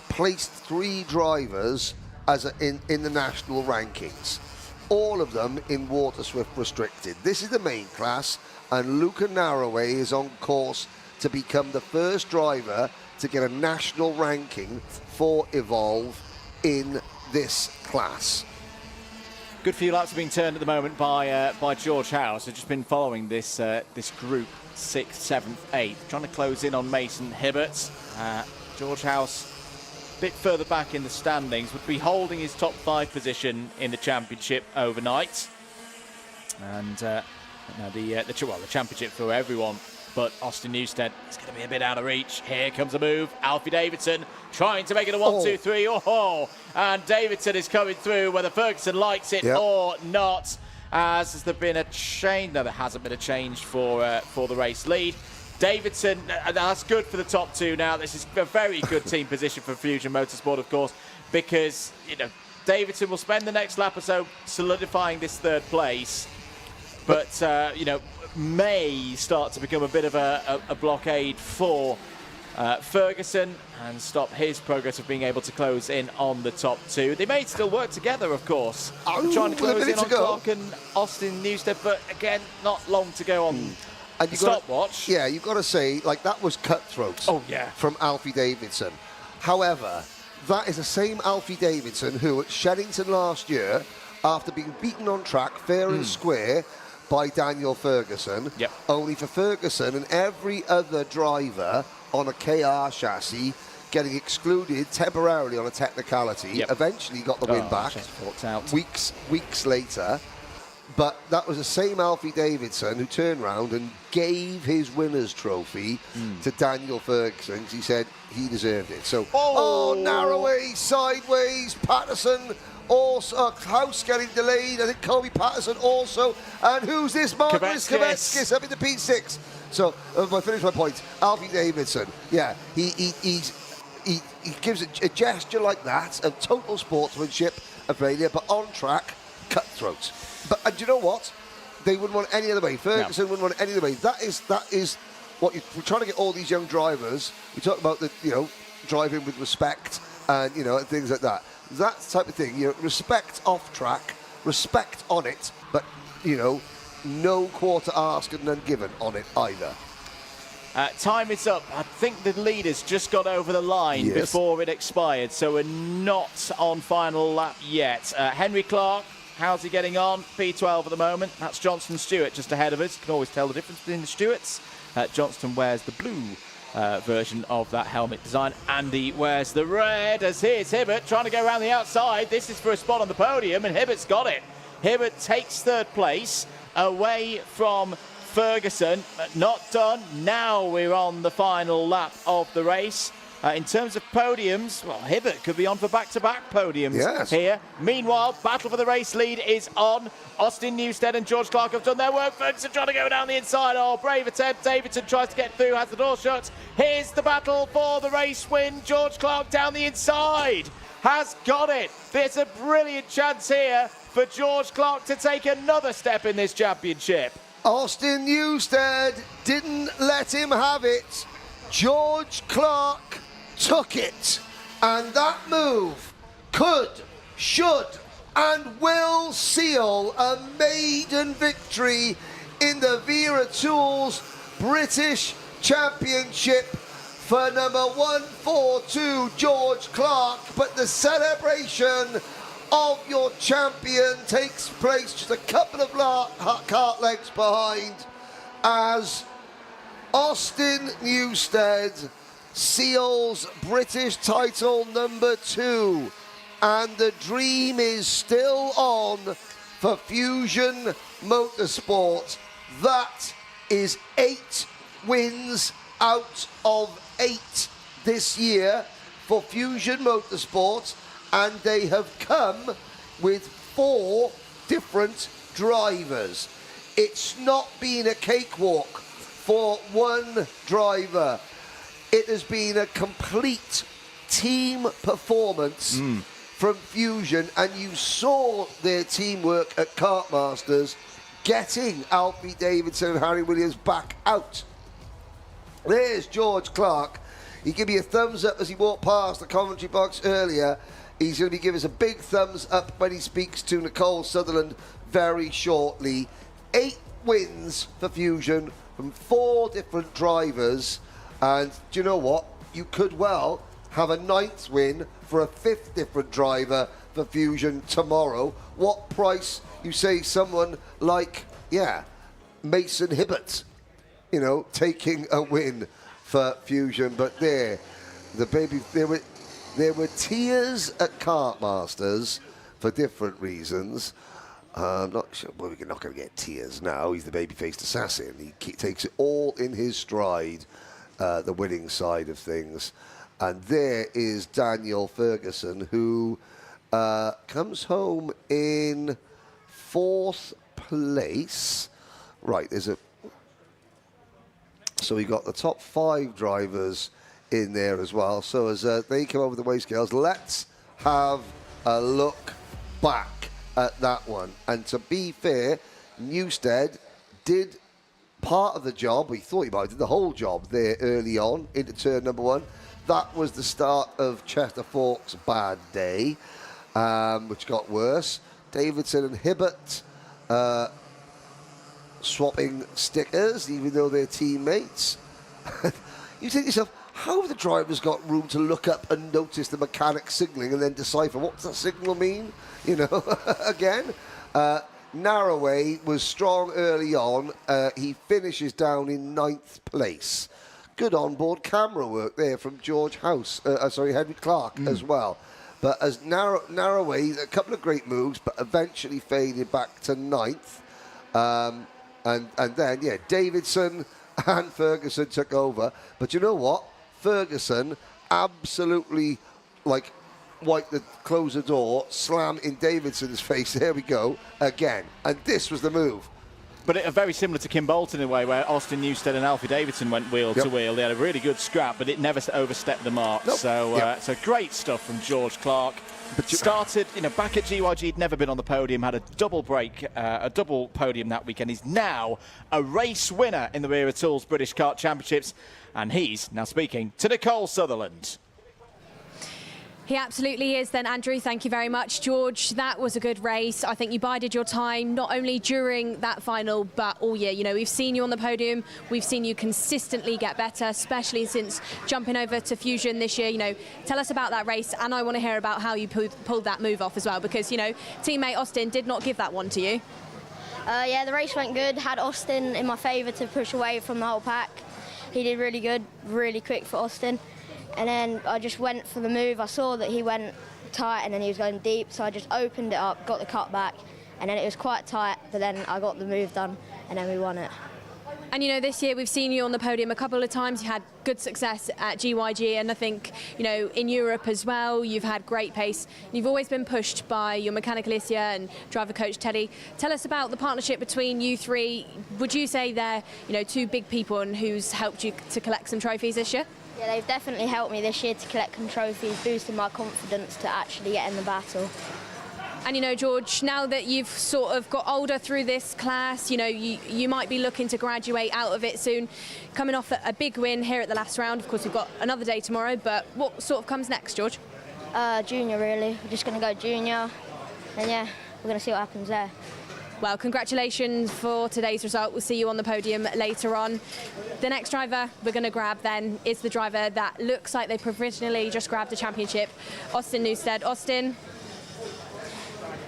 placed 3 drivers in the national rankings. All of them in Water Swift Restricted. This is the main class, and Luca Narroway is on course to become the first driver to get a national ranking for Evolve in this class. Good few laps are being turned at the moment by George House. I've just been following this group 6th, 7th, 8th, trying to close in on Mason Hibbert. George House, a bit further back in the standings, would be holding his top 5 position in the championship overnight. And the championship for everyone. But Austin Newstead is going to be a bit out of reach. Here comes a move. Alfie Davidson trying to make it a 1-2-3. Oh, and Davidson is coming through whether Ferguson likes it or not. As has there been a change? No, there hasn't been a change for the race lead. Davidson, that's good for the top 2 now. This is a very good team position for Fusion Motorsport, of course, because Davidson will spend the next lap or so solidifying this 3rd place. But may start to become a bit of a blockade for Ferguson and stop his progress of being able to close in on the top 2. They may still work together, of course. Trying to close in on Clark and Austin Newstead, but again, not long to go on the stopwatch. Yeah, you've got to say, that was cutthroat from Alfie Davidson. However, that is the same Alfie Davidson who at Sheddington last year, after being beaten on track fair and square by Daniel Ferguson, only for Ferguson and every other driver on a KR chassis getting excluded temporarily on a technicality, eventually got the win back weeks later. But that was the same Alfie Davidson who turned around and gave his winner's trophy to Daniel Ferguson because he said he deserved it. So, Narroway, sideways, Patterson, also House getting delayed. I think Colby Patterson also. And who's this? Marcus Kavetskas up in the P6. So, I finish my point. Alfie Davidson, he gives a gesture like that of total sportsmanship of failure, but on track, cutthroat. But do you know what? They wouldn't want any other way. Ferguson wouldn't want any other way. That is what we're trying to get all these young drivers. We talk about driving with respect and things like that. That type of thing. Respect off track, respect on it, but no quarter asked and none given on it either. Time is up. I think the leaders just got over the line before it expired, so we're not on final lap yet. Henry Clark. How's he getting on? P12 at the moment. That's Johnston Stewart just ahead of us. You can always tell the difference between the Stewarts. Johnston wears the blue version of that helmet design. Andy wears the red, as here's Hibbert trying to go around the outside. This is for a spot on the podium, and Hibbert's got it. Hibbert takes 3rd place away from Ferguson. Not done. Now we're on the final lap of the race. In terms of podiums, well, Hibbert could be on for back-to-back podiums here. Meanwhile, battle for the race lead is on. Austin Newstead and George Clark have done their work. Ferguson trying to go down the inside. Oh, brave attempt. Davidson tries to get through, has the door shut. Here's the battle for the race win. George Clark down the inside has got it. There's a brilliant chance here for George Clark to take another step in this championship. Austin Newstead didn't let him have it. George Clark took it. And that move could, should, and will seal a maiden victory in the Wera Tools British Championship for number 142, George Clark. But the celebration of your champion takes place just a couple of cart lengths behind as Austin Newstead seals British title number 2. And the dream is still on for Fusion Motorsport. That is 8 wins out of 8 this year for Fusion Motorsport, and they have come with 4 different drivers. It's not been a cakewalk for one driver. It has been a complete team performance from Fusion, and you saw their teamwork at Kartmasters getting Alfie Davidson and Harry Williams back out. There's George Clark. He gave me a thumbs up as he walked past the commentary box earlier. He's going to be giving us a big thumbs up when he speaks to Nicole Sutherland very shortly. 8 wins for Fusion from 4 different drivers. And do you know what? You could well have a 9th win for a 5th different driver for Fusion tomorrow. What price you say someone like, Mason Hibbert, taking a win for Fusion. But there were tears at Kartmasters for different reasons. I'm not sure. Well, we're not going to get tears now. He's the baby-faced assassin. He takes it all in his stride, the winning side of things. And there is Daniel Ferguson, who comes home in 4th place. Right, so we got the top 5 drivers in there as well. So as they come over the weigh scales, let's have a look back at that one. And to be fair, Newstead did part of the job. We thought he might have did the whole job there early on into turn number 1. That was the start of Chester Fork's bad day, which got worse. Davidson and Hibbert swapping stickers, even though they're teammates. You think to yourself, how have the drivers got room to look up and notice the mechanic signalling and then decipher what does that signal mean? Again. Narroway was strong early on. He finishes down in 9th place. Good onboard camera work there from Henry Clark as well. But as Narroway, a couple of great moves, but eventually faded back to 9th. And then, Davidson and Ferguson took over. But you know what? Ferguson absolutely, close the door, slam in Davidson's face. There we go, again. And this was the move. But very similar to Kim Bolton in a way, where Austin Newstead and Alfie Davidson went wheel to wheel. They had a really good scrap, but it never overstepped the mark. Nope. So great stuff from George Clark. But started, back at GYG, he'd never been on the podium, had a double break, a double podium that weekend. He's now a race winner in the Wera Tools British Kart Championships, and he's now speaking to Nicole Sutherland. He absolutely is then, Andrew. Thank you very much. George, that was a good race. I think you bided your time, not only during that final, but all year. We've seen you on the podium. We've seen you consistently get better, especially since jumping over to Fusion this year. Tell us about that race, and I want to hear about how you pulled that move off as well, because, teammate Austin did not give that one to you. The race went good. Had Austin in my favour to push away from the whole pack. He did really good, really quick for Austin. And then I just went for the move. I saw that he went tight and then he was going deep, so I just opened it up, got the cut back, and then it was quite tight, but then I got the move done, and then we won it. And this year we've seen you on the podium a couple of times. You had good success at GYG, and I think, in Europe as well, you've had great pace. You've always been pushed by your mechanic Alicia and driver coach Teddy. Tell us about the partnership between you three. Would you say they're, 2 big people and who's helped you to collect some trophies this year? Yeah, they've definitely helped me this year to collect some trophies, boosting my confidence to actually get in the battle. And you know, George, now that you've sort of got older through this class, you know, you might be looking to graduate out of it soon. Coming off a big win here at the last round, of course we've got another day tomorrow, but what sort of comes next, George? Junior, really. We're just going to go junior, and yeah, we're going to see what happens there. Well, congratulations for today's result. We'll see you on the podium later on. The next driver we're going to grab then is the driver that looks like they provisionally just grabbed the championship, Austin Newstead. Austin,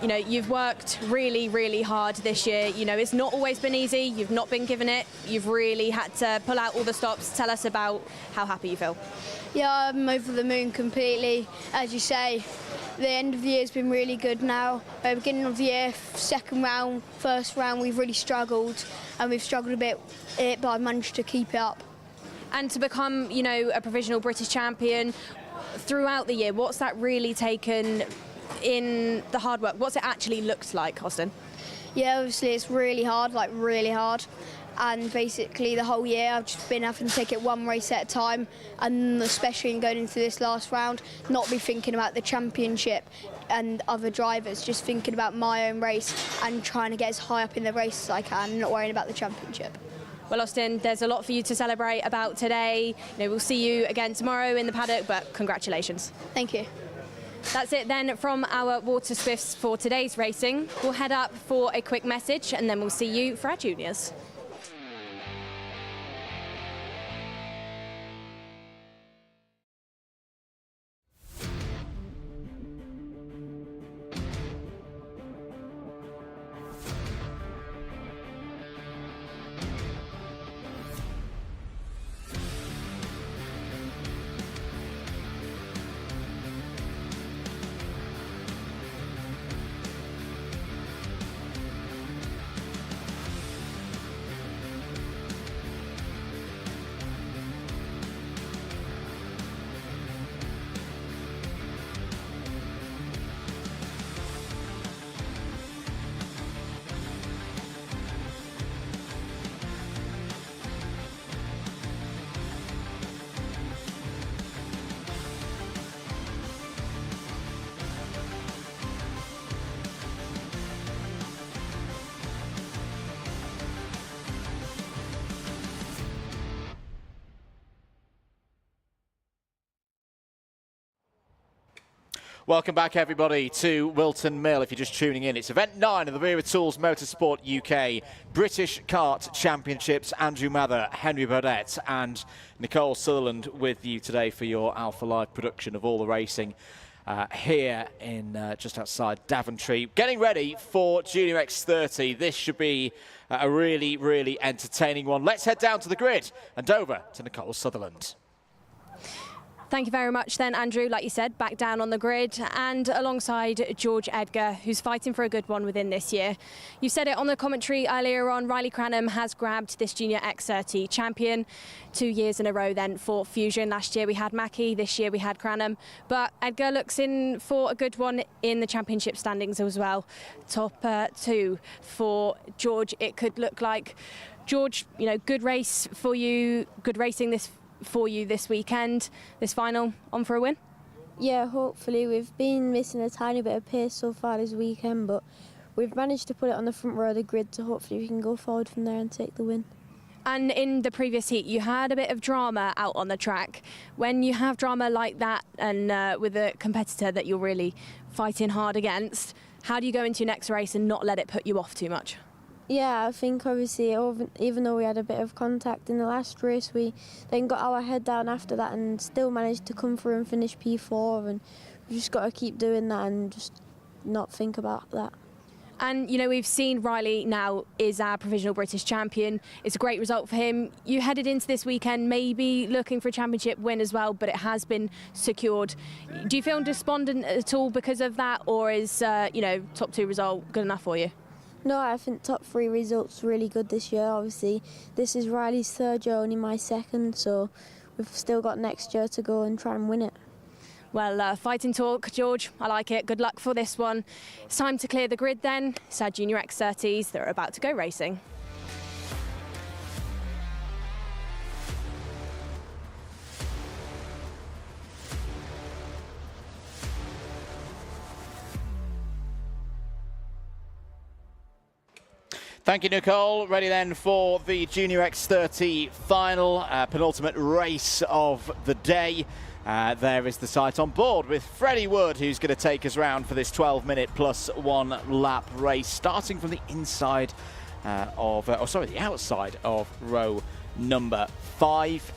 you know, you've worked really, really hard this year. You know, it's not always been easy. You've not been given it. You've really had to pull out all the stops. Tell us about how happy you feel. Yeah, I'm over the moon completely. As you say, the end of the year has been really good now. Beginning of the year, second round, first round, we've really struggled, and we've struggled a bit, but I managed to keep it up. And to become, you know, a provisional British champion throughout the year, what's that really taken in the hard work? What's it actually looked like, Austin? Yeah, obviously it's really hard, like really hard. And basically the whole year I've just been having to take it one race at a time, and especially in going into this last round, not be thinking about the championship and other drivers, just thinking about my own race and trying to get as high up in the race as I can, not worrying about the championship. Well, Austin, there's a lot for you to celebrate about today. You know, we'll see you again tomorrow in the paddock, but congratulations. Thank you. That's it then from our Water Swifts for today's racing. We'll head up for a quick message and then we'll see you for our juniors. Welcome back, everybody, to Whilton Mill. If you're just tuning in, it's event 9 of the Wera Tools Motorsport UK British Kart Championships. Andrew Mather, Henry Beaudette and Nicole Sutherland with you today for your Alpha Live production of all the racing here in just outside Daventry. Getting ready for Junior X30. This should be a really, really entertaining one. Let's head down to the grid and over to Nicole Sutherland. Thank you very much then, Andrew. Like you said, back down on the grid and alongside George Edgar, who's fighting for a good one within this year. You said it on the commentary earlier on, Riley Cranham has grabbed this Junior X30 champion 2 years in a row then for Fusion. Last year we had Mackie, this year we had Cranham. But Edgar looks in for a good one in the championship standings as well. Top 2 for George, it could look like. George, you know, good race for you, good racing for you this weekend, this final, on for a win? Yeah, hopefully. We've been missing a tiny bit of pace so far this weekend, but we've managed to put it on the front row of the grid, so hopefully we can go forward from there and take the win. And in the previous heat, you had a bit of drama out on the track. When you have drama like that and with a competitor that you're really fighting hard against, how do you go into your next race and not let it put you off too much? Yeah, I think obviously even though we had a bit of contact in the last race, we then got our head down after that and still managed to come through and finish P4, and we've just got to keep doing that and just not think about that. And, you know, we've seen Riley now is our provisional British champion. It's a great result for him. You headed into this weekend maybe looking for a championship win as well, but it has been secured. Do you feel despondent at all because of that, or is, you know, top 2 result good enough for you? No, I think top 3 results really good this year. Obviously, this is Riley's 3rd year, only my 2nd, so we've still got next year to go and try and win it. Well, fighting talk, George. I like it. Good luck for this one. It's time to clear the grid then. It's our Junior X30s that are about to go racing. Thank you, Nicole. Ready then for the Junior X30 final, penultimate race of the day. There is the sight on board with Freddie Wood, who's going to take us round for this 12-minute plus 1 lap race, starting from the inside the outside of row number 5.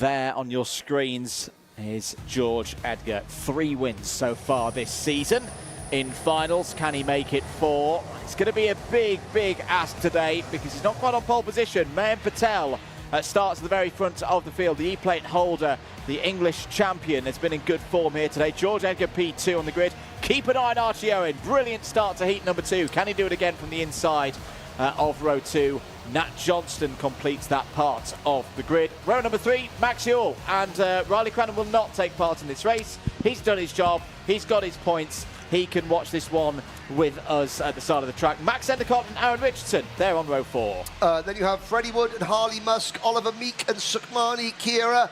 There on your screens is George Edgar. 3 wins so far this season. In finals, can he make it 4? It's going to be a big ask today because he's not quite on pole position. Mayan Patel starts at the very front of the field. The E-plate holder, the English champion, has been in good form here today. George Edgar P2 on the grid. Keep an eye on Archie Owen. Brilliant start to heat number 2. Can he do it again from the inside of row 2? Nat Johnston completes that part of the grid. Row number 3, Max Ewell. And Riley Cranham will not take part in this race. He's done his job. He's got his points. He can watch this one with us at the side of the track. Max Endicott and Aaron Richardson, they're on row 4. Then you have Freddie Wood and Harley Musk, Oliver Meek and Sukmani Kira,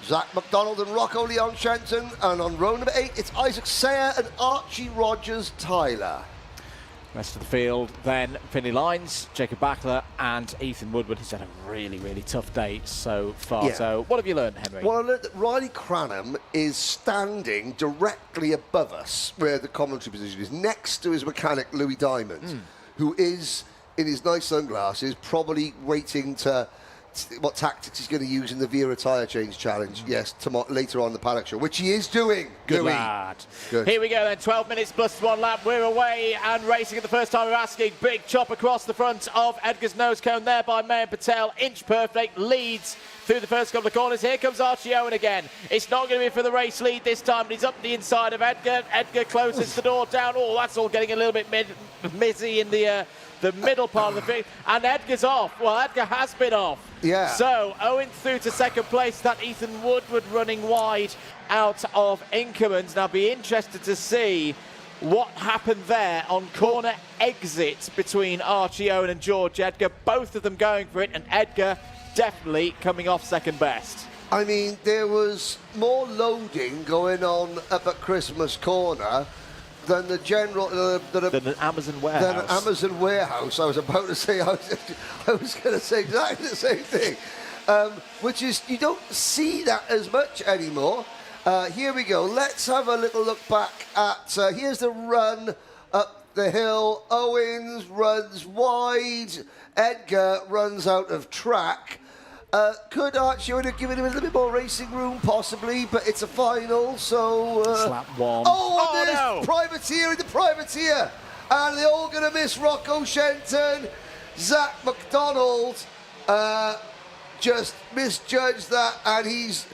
Zach McDonald and Rocco Leon Shenton. And on row number 8, it's Isaac Sayer and Archie Rogers Tyler. Rest of the field then, Finley Lines, Jacob Backler and Ethan Woodward. He's had a really tough day so far. Yeah. So what have you learned, Henry? Well, I learned that Riley Cranham is standing directly above us where the commentary position is, next to his mechanic Louis Diamond, who is, in his nice sunglasses, probably waiting to what tactics he's going to use in the Wera tyre change challenge, yes, later on in the paddock show, which he is doing. Good Louis. lad. Good. Here we go then, 12 minutes plus 1 lap. We're away and racing at the first time of asking. Big chop across the front of Edgar's nose cone there by Mayan Patel. Inch perfect, leads through the first couple of corners. Here comes Archie Owen again. It's not going to be for the race lead this time, but he's up the inside of Edgar. Edgar closes the door down. Oh, that's all getting a little bit mizzy in the middle part of the field. And Edgar's off. Well, Edgar has been off. Yeah. So Owen through to second place. That Ethan Woodward running wide out of Inkermans. Now, be interested to see what happened there on corner exit between Archie Owen and George Edgar. Both of them going for it, and Edgar definitely coming off second best. I mean, there was more loading going on up at Christmas Corner than the general than an Amazon warehouse. Than an Amazon warehouse. I was about to say. I was going to say exactly the same thing, which is you don't see that as much anymore. Here we go. Let's have a little look back at. Here's the run up the hill. Owens runs wide. Edgar runs out of track. Could Archie have given him a little bit more racing room, possibly, but it's a final, so... Slap one. Oh, there's Privateer in the Privateer! And they're all going to miss Rocco Shenton. Zach McDonald just misjudged that, and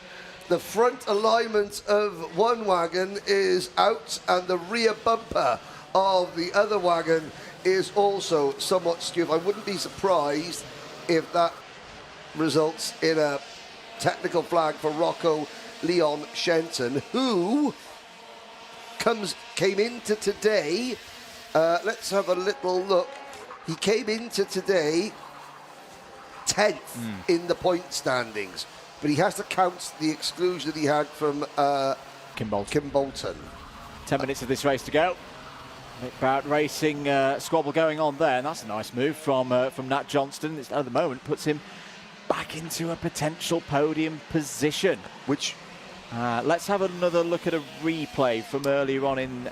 the front alignment of one wagon is out, and the rear bumper of the other wagon is also somewhat skewed. I wouldn't be surprised if that results in a technical flag for Rocco Leon Shenton, who came into today. Let's have a little look. He came into today 10th in the point standings, but he has to count the exclusion that he had from Kim Bolton. 10 minutes of this race to go. About racing squabble going on there, and that's a nice move from Nat Johnston. It's, at the moment, puts him back into a potential podium position. Which let's have another look at a replay from earlier on in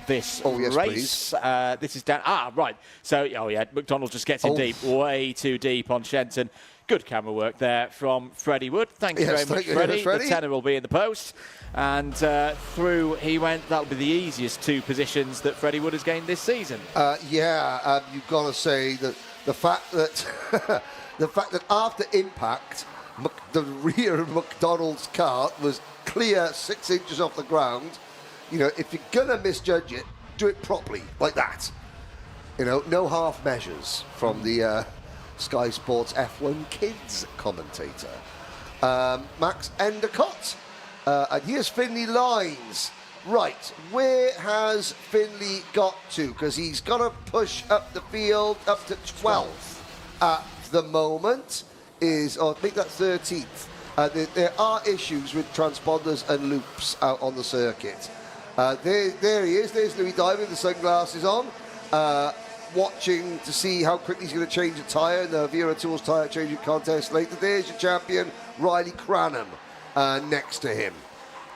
this race. This is down. Right. So, McDonald just gets in deep, way too deep on Shenton. Good camera work there from Freddie Wood. Thanks very much, Freddie. The tenor will be in the post. And through he went. That'll be the easiest 2 positions that Freddie Wood has gained this season. You've got to say that the fact that after impact, the rear of McDonald's cart was clear 6 inches off the ground. You know, if you're gonna misjudge it, do it properly, like that. You know, no half measures from the Sky Sports F1 Kids commentator. Max Endicott. And here's Finley Lines. Right, where has Finley got to? Because he's got to push up the field up to 12th at the moment. I think that's 13th. There are issues with transponders and loops out on the circuit. There he is. There's Louis Diamond, the sunglasses on. watching to see how quickly he's going to change a tyre in the Wera Tools tyre changing contest later. There's your champion, Riley Cranham, next to him.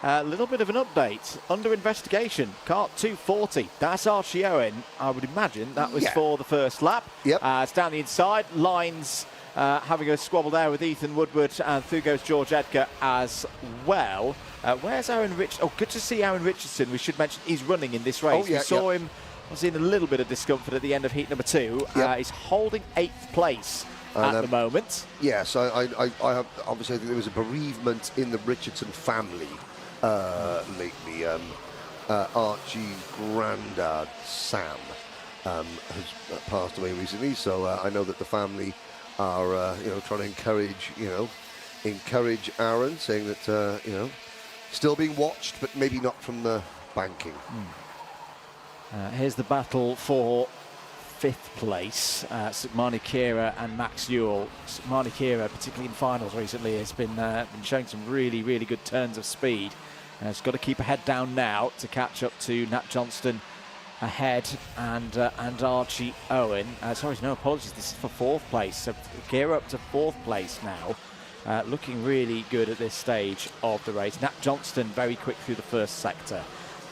A little bit of an update. Under investigation, Kart 240. That's Archie Owen. I would imagine that was for the first lap. Yep. It's down the inside. Lines having a squabble there with Ethan Woodward, and through goes George Edgar as well. Where's Aaron Richardson? Oh, good to see Aaron Richardson. We should mention he's running in this race. We saw him, was in a little bit of discomfort at the end of heat number 2. He's holding 8th place at the moment. Yes, I have, obviously I think there was a bereavement in the Richardson family lately. Archie's granddad, Sam, has passed away recently, so I know that the family are, trying to encourage Aaron, saying that, still being watched, but maybe not from the banking. Here's the battle for 5th place. Sukmani Kira and Max Ewell. Sukmani Kira, particularly in finals recently, has been showing some really, really good turns of speed. He's got to keep a head down now to catch up to Nat Johnston ahead and Archie Owen. Sorry, no apologies. This is for 4th place. So Kira up to 4th place now. Looking really good at this stage of the race. Nat Johnston very quick through the first sector.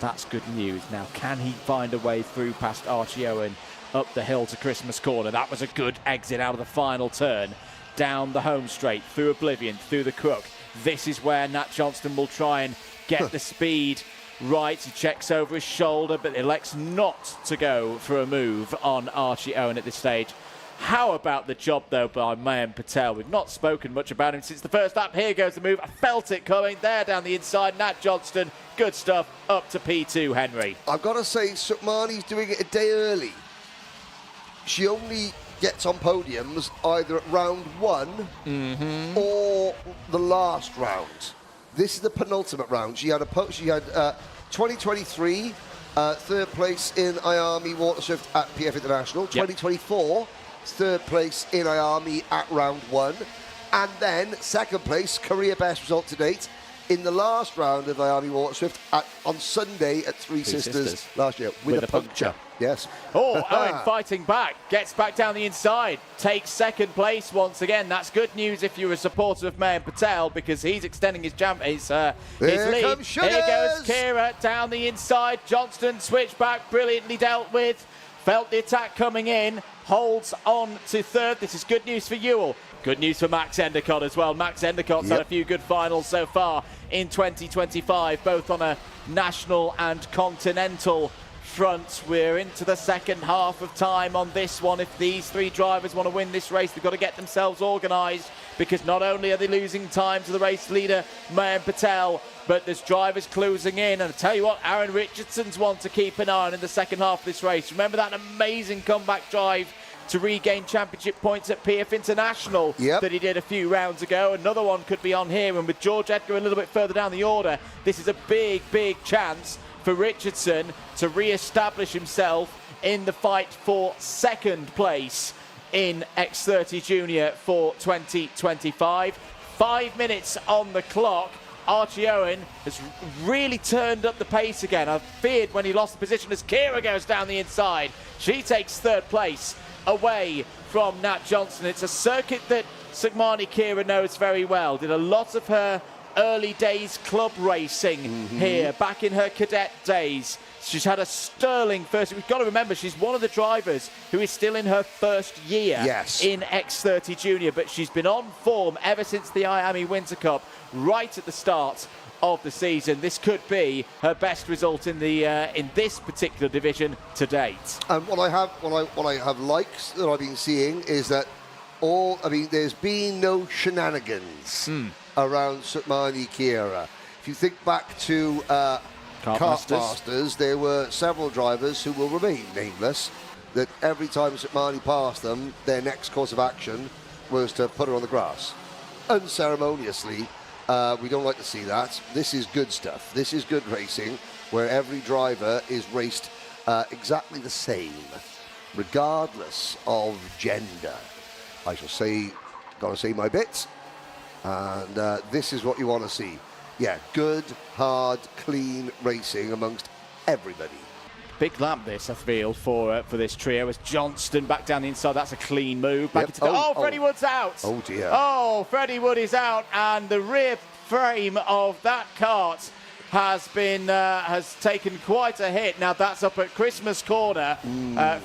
That's good news. Now, can he find a way through past Archie Owen up the hill to Christmas Corner? That was a good exit out of the final turn. Down the home straight, through Oblivion, through the crook. This is where Nat Johnston will try and get the speed right. He checks over his shoulder, but elects not to go for a move on Archie Owen at this stage. How about the job, though, by Mayan Patel? We've not spoken much about him since the first lap. Here goes the move. I felt it coming. There down the inside. Nat Johnston, good stuff, up to P2, Henry. I've got to say, Sukmani's doing it a day early. She only gets on podiums either at round 1 or the last round. This is the penultimate round. She had 2023 third place in IAME Waterswift at PF International. 2024 third place in IAME at round 1, and then 2nd place, career best result to date in the last round of IAME Waterswift on Sunday at Three Sisters last year with a puncture. Yes. Oh, Owen fighting back, gets back down the inside, takes 2nd place once again. That's good news if you're a supporter of Mayan Patel, because he's extending his lead. Here goes Kira down the inside. Johnston switch back, brilliantly dealt with. Felt the attack coming in, holds on to 3rd. This is good news for Ewell. Good news for Max Endicott as well. Max Endicott's had a few good finals so far in 2025, both on a national and continental front. We're into the second half of time on this one. If these 3 drivers want to win this race, they've got to get themselves organised, because not only are they losing time to the race leader, Mayan Patel, but there's drivers closing in. And I tell you what, Aaron Richardson's one to keep an eye on in the second half of this race. Remember that amazing comeback drive to regain championship points at PF International that he did a few rounds ago? Another one could be on here, and with George Edgar a little bit further down the order, this is a big, big chance for Richardson to re-establish himself in the fight for 2nd place in X30 Junior for 2025. 5 minutes on the clock. Archie Owen has really turned up the pace again. I feared when he lost the position as Kira goes down the inside. She takes 3rd place away from Nat Johnston. It's a circuit that Sukmani Kira knows very well. Did a lot of her early days club racing here, back in her cadet days. She's had a sterling first. We've got to remember, she's one of the drivers who is still in her first year in X30 Junior, but she's been on form ever since the IAME Winter Cup, right at the start of the season. This could be her best result in the in this particular division to date. And what I have liked that I've been seeing is that there's been no shenanigans around Sukmani Kira. If you think back to Kart Masters, there were several drivers who will remain nameless, that every time Sukmani passed them, their next course of action was to put her on the grass. Unceremoniously, we don't like to see that. This is good stuff. This is good racing, where every driver is raced exactly the same, regardless of gender. I shall say, gotta say my bit, and this is what you want to see. Yeah, good, hard, clean racing amongst everybody. Big lap this, I feel, for this trio. As Johnston back down the inside, that's a clean move. Back into Freddie Wood's out. Oh, dear. Oh, Freddie Wood is out, and the rear frame of that kart has taken quite a hit. Now that's up at Christmas corner.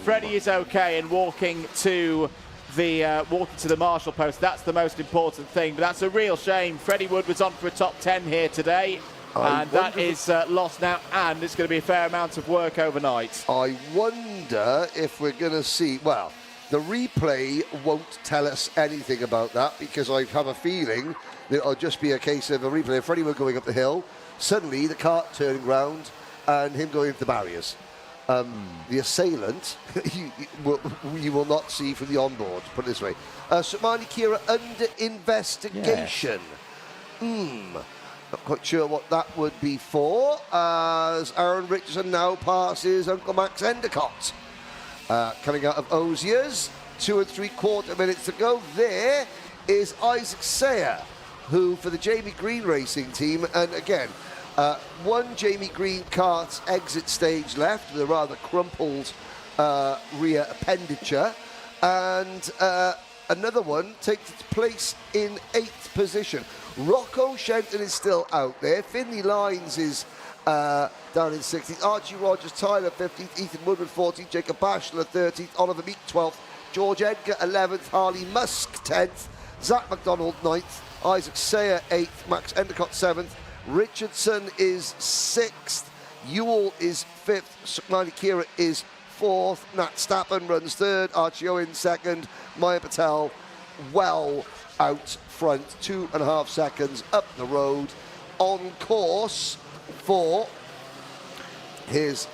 Freddie is okay and walking to the marshal post. That's the most important thing. But that's a real shame. Freddie Wood was on for a top 10 here today. And that is lost now, and it's going to be a fair amount of work overnight. I wonder if we're going to see, well, the replay won't tell us anything about that, because I have a feeling that it'll just be a case of a replay of Freddie Wood going up the hill, suddenly the kart turning round and him going into the barriers. The assailant, you will not see from the onboard, put it this way. Sukmani Kira under investigation. Not quite sure what that would be for, as Aaron Richardson now passes Uncle Max Endicott. Coming out of Ozier's, 2 3/4 minutes to go. There is Isaac Sayer, who for the Jamie Green Racing team, and again, one Jamie Green kart exit stage left with a rather crumpled rear appendature, and another one takes its place in 8th position. Rocco Shenton is still out there. Finley Lyons is down in 16th. Archie Rogers, Tyler 15th. Ethan Woodward 14th. Jacob Bachelor 13th. Oliver Meek 12th. George Edgar 11th. Harley Musk 10th. Zach McDonald 9th. Isaac Sayer 8th. Max Endicott 7th. Richardson is 6th. Ewell is 5th. Sukmani Kira is 4th. Nat Stappen runs 3rd. Archie Owen 2nd. Maya Patel well out front, 2.5 seconds up the road, on course for his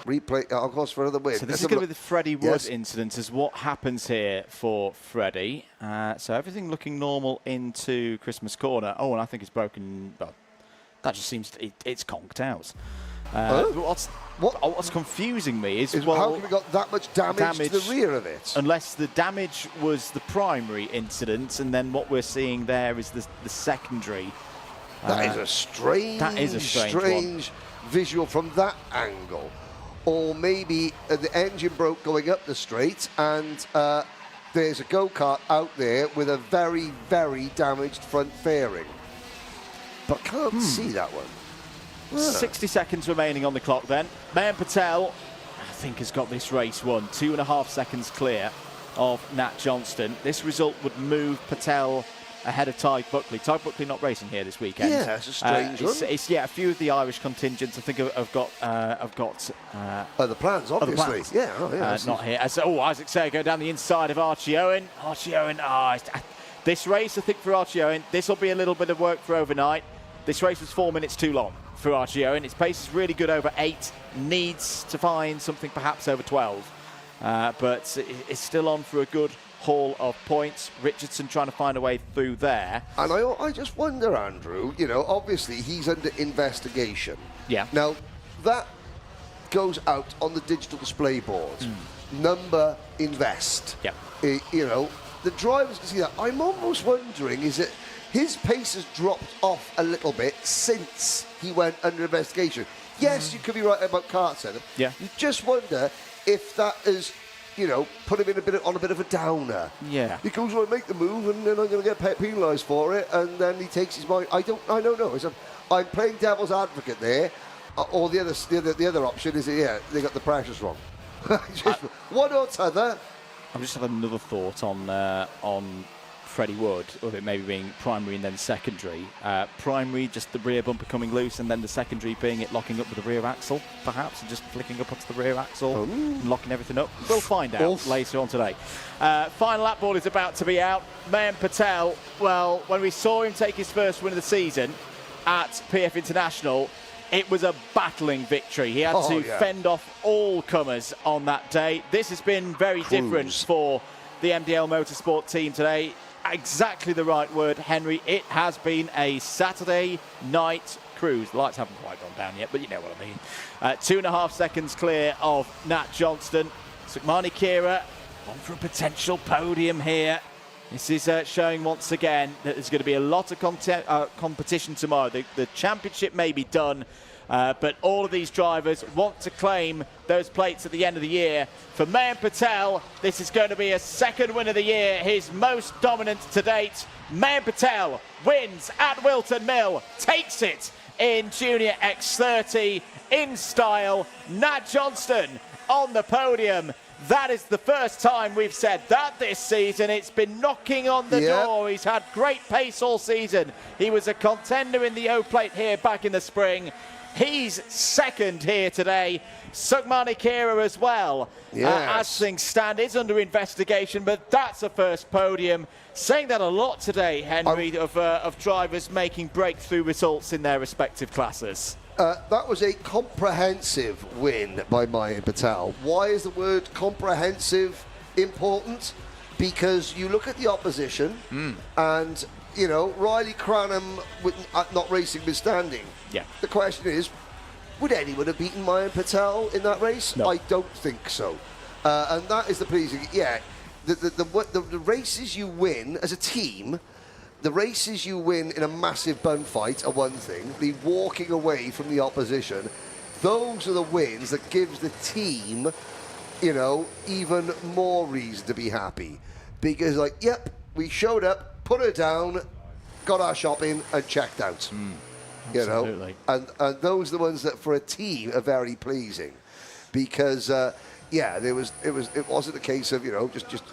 replay, of course, for another win. So this is going to be the Freddie Wood incident, is what happens here for Freddie. So everything looking normal into Christmas corner. Oh, and I think it's broken. Well, that just seems it's conked out. What's confusing me is well, how can we got that much damage to the rear of it? Unless the damage was the primary incident, and then what we're seeing there is the secondary. That is a strange visual from that angle. Or maybe the engine broke going up the straight, and there's a go-kart out there with a very, very damaged front fairing. But I can't see that one. 60 seconds remaining on the clock then. Mayan Patel, I think, has got this race won. 2.5 seconds clear of Nat Johnston. This result would move Patel ahead of Ty Buckley. Ty Buckley not racing here this weekend. Yeah, it's a strange one. It's a few of the Irish contingents I think have got other plans, obviously. Other plans. Yeah, not here. Isaac Sayer go down the inside of Archie Owen. Archie Owen, this race, I think, for Archie Owen, this will be a little bit of work for overnight. This race was 4 minutes too long for Archie Owen. His pace is really good over 8. Needs to find something perhaps over 12. But it's still on for a good haul of points. Richardson trying to find a way through there. And I just wonder, Andrew, obviously he's under investigation. Yeah. Now, that goes out on the digital display board. Number invest. Yeah. The drivers can see that. I'm almost wondering, is it his pace has dropped off a little bit since he went under investigation. Yes, you could be right about kart setup. Yeah. You just wonder if that has, put him in on a bit of a downer. Yeah. He goes, well, I make the move, and then I'm going to get penalised for it, and then he takes his mind. I don't know. I'm playing devil's advocate there, or the other option is, they got the pressures wrong. One or t'other. I'm just having another thought on Freddie Wood, of it maybe being primary and then secondary. Primary, just the rear bumper coming loose, and then the secondary being it locking up with the rear axle, perhaps, and just flicking up onto the rear axle and locking everything up. We'll find out later on today. Final lap ball is about to be out. Mayan Patel, well, when we saw him take his first win of the season at PF International, it was a battling victory. He had to fend off all comers on that day. This has been very different for the MDL Motorsport team today. Exactly the right word, Henry. It has been a Saturday night cruise. The lights haven't quite gone down yet, but you know what I mean. 2.5 seconds clear of Nat Johnston. Sukmani Kira on for a potential podium here. This is showing once again that there's going to be a lot of competition tomorrow. The championship may be done But all of these drivers want to claim those plates at the end of the year. For Mayan Patel, this is going to be a second win of the year, his most dominant to date. Mayan Patel wins at Whilton Mill, takes it in Junior X30 in style. Nat Johnston on the podium. That is the first time we've said that this season. It's been knocking on the door. He's had great pace all season. He was a contender in the O-Plate here back in the spring. He's second here today. Sugmani Kira as well. As things stand, is under investigation, but that's a first podium. Saying that a lot today, Henry, of drivers making breakthrough results in their respective classes. That was a comprehensive win by Mayan Patel. Why is the word comprehensive important? Because you look at the opposition and, you know, Riley Cranham not racing but standing. Yeah. The question is, would anyone have beaten Mayan Patel in that race? No. I don't think so. And that is the pleasing. Yeah, the races you win as a team, the races you win in a massive bun fight are one thing. The walking away from the opposition, those are the wins that gives the team, you know, even more reason to be happy. Because, like, yep, we showed up, put her down, got our shopping, and checked out. You know, and those are the ones that for a team are very pleasing, because yeah, it wasn't a case of, you know, just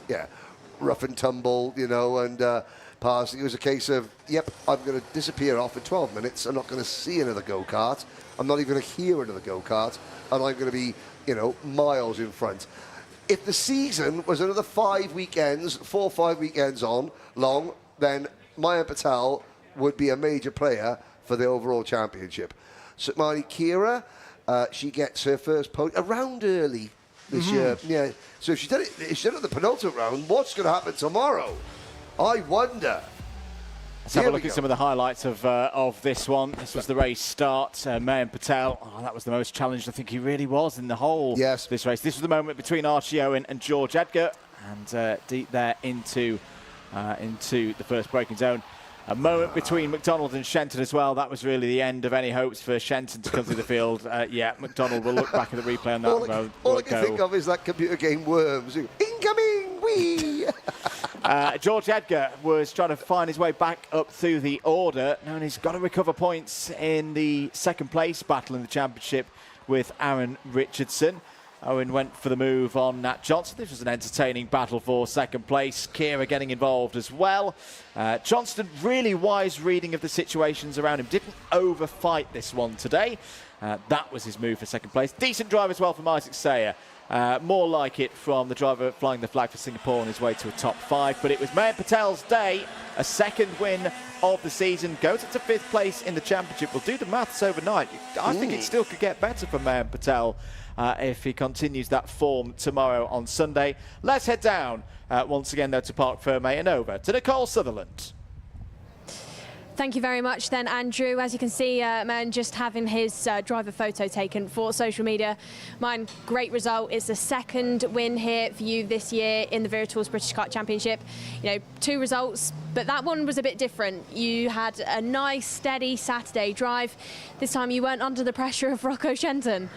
rough and tumble, you know, and passing. It was a case of, yep, I'm going to disappear off in 12 minutes. I'm not going to see another go-kart. I'm not even going to hear another go-kart, and I'm going to be, you know, miles in front. If the season was another 5 weekends, 4 or 5 weekends long, then Mayan Patel would be a major player for the overall championship. Sugmani Kira, she gets her first podium around early this year. Yeah. So if she did it the penultimate round, what's going to happen tomorrow? I wonder. Let's have a look at some of the highlights of this one. This was the race start. Mayan Patel, that was the most challenged I think he really was in the whole this race. This was the moment between Archie Owen and George Edgar, and deep there into the first braking zone. A moment between McDonald and Shenton as well. That was really the end of any hopes for Shenton to come through the field. Yeah, McDonald will look back at the replay on that. All I can think of is that computer game Worms. Incoming, wee! George Edgar was trying to find his way back up through the order. Now he's got to recover points in the second place battle in the championship with Aaron Richardson. Owen went for the move on Nat Johnston. This was an entertaining battle for second place. Kira getting involved as well. Johnston, really wise reading of the situations around him. Didn't overfight this one today. That was his move for second place. Decent drive as well from Isaac Sayer. More like it from the driver flying the flag for Singapore on his way to a top 5. But it was Mayan Patel's day. A second win of the season. Goes up to 5th place in the championship. We'll do the maths overnight. I think it still could get better for Mayan Patel if he continues that form tomorrow on Sunday. Let's head down once again, though, to Parc Ferme and over to Nicole Sutherland. Thank you very much then, Andrew. As you can see, man just having his driver photo taken for social media. Mine, great result. It's the second win here for you this year in the Virtuals British Kart Championship. You know, 2 results, but that one was a bit different. You had a nice, steady Saturday drive. This time you weren't under the pressure of Rocco Shenton.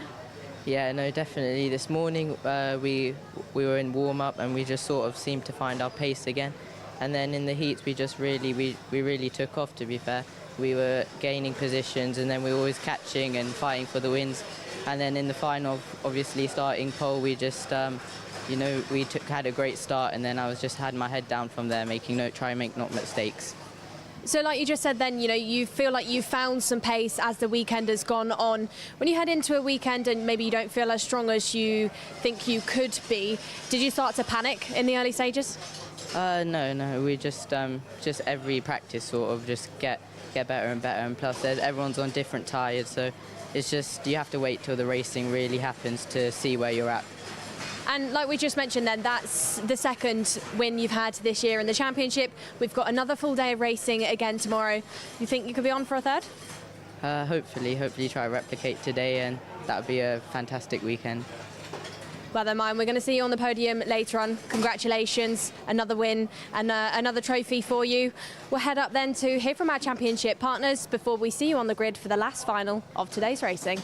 Yeah, no, definitely. This morning we were in warm-up and we just sort of seemed to find our pace again. And then in the heats, we just really took off, to be fair. We were gaining positions and then we were always catching and fighting for the wins. And then in the final, obviously starting pole, we just, you know, had a great start, and then I was just had my head down from there, try and make no mistakes. So like you just said then, you know, you feel like you found some pace as the weekend has gone on. When you head into a weekend and maybe you don't feel as strong as you think you could be, did you start to panic in the early stages? No, we just every practice sort of just get better and better, and plus everyone's on different tyres, so it's just you have to wait till the racing really happens to see where you're at. And like we just mentioned then, that's the second win you've had this year in the championship. We've got another full day of racing again tomorrow. You think you could be on for a third? Hopefully try to replicate today, and that would be a fantastic weekend. Well, then, mine. We're going to see you on the podium later on. Congratulations, another win and another trophy for you. We'll head up then to hear from our championship partners before we see you on the grid for the last final of today's racing.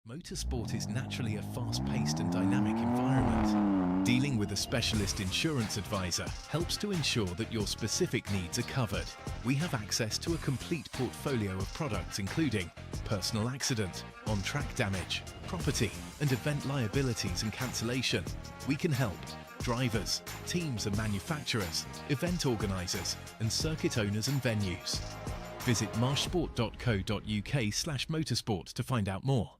Motorsport is naturally a fast-paced and dynamic environment. Dealing with a specialist insurance advisor helps to ensure that your specific needs are covered. We have access to a complete portfolio of products including personal accident, on-track damage, property and event liabilities and cancellation. We can help drivers, teams and manufacturers, event organisers and circuit owners and venues. Visit marshsport.co.uk/motorsport to find out more.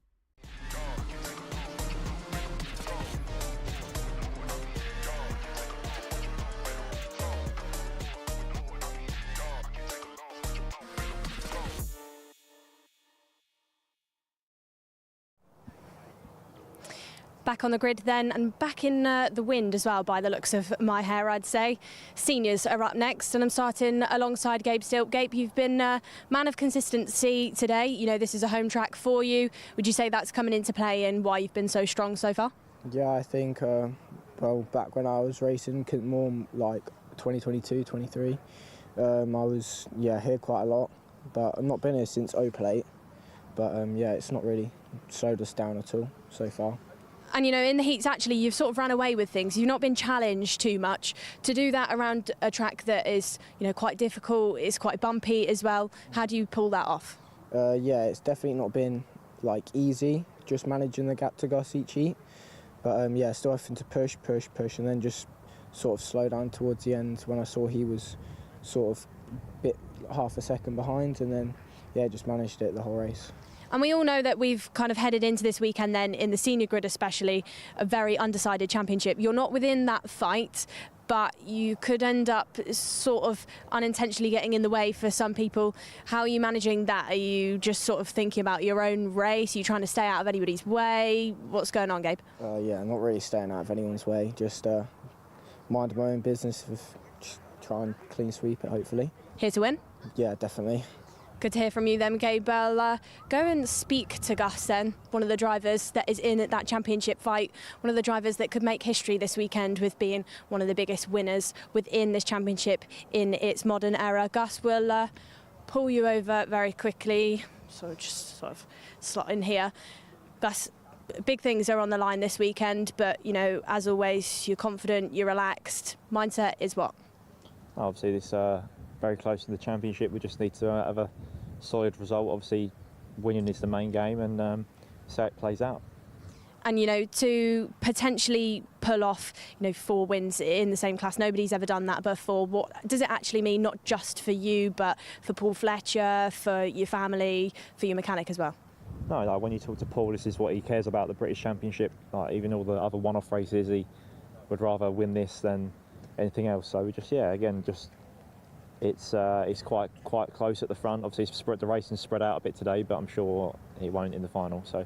Back on the grid then, and back in the wind as well by the looks of my hair, I'd say. Seniors are up next, and I'm starting alongside Gabe Still. Gabe, you've been man of consistency today. You know, this is a home track for you. Would you say that's coming into play and why you've been so strong so far? Yeah, I think, well, back when I was racing, more like 2022, 23, I was, here quite a lot, but I've not been here since O-Plate. But, it's not really slowed us down at all so far. And, you know, in the heats, actually, you've sort of run away with things. You've not been challenged too much. To do that around a track that is, you know, quite difficult, it's quite bumpy as well, how do you pull that off? It's definitely not been, like, easy, just managing the gap to Gus each heat. But, still having to push, and then just sort of slow down towards the end when I saw he was sort of half a second behind, and then, just managed it the whole race. And we all know that we've kind of headed into this weekend then, in the senior grid especially, a very undecided championship. You're not within that fight, but you could end up sort of unintentionally getting in the way for some people. How are you managing that? Are you just sort of thinking about your own race? Are you trying to stay out of anybody's way? What's going on, Gabe? Not really staying out of anyone's way, just mind my own business, just try and clean sweep it, hopefully. Here to win? Yeah, definitely. Good to hear from you then, Gabe. Go and speak to Gus then, one of the drivers that is in that championship fight, one of the drivers that could make history this weekend with being one of the biggest winners within this championship in its modern era. Gus will pull you over very quickly, so just sort of slot in here. Gus, big things are on the line this weekend, but, you know, as always, you're confident, you're relaxed. Mindset is what? Obviously, this very close to the championship. We just need to have a solid result. Obviously, winning is the main game, and see how it plays out. And, you know, to potentially pull off, 4 wins in the same class, nobody's ever done that before. What does it actually mean, not just for you, but for Paul Fletcher, for your family, for your mechanic as well? No, like when you talk to Paul, this is what he cares about, the British Championship. Like even all the other one-off races, he would rather win this than anything else. So we just, it's quite close at the front. Obviously, the racing's spread out a bit today, but I'm sure it won't in the final. So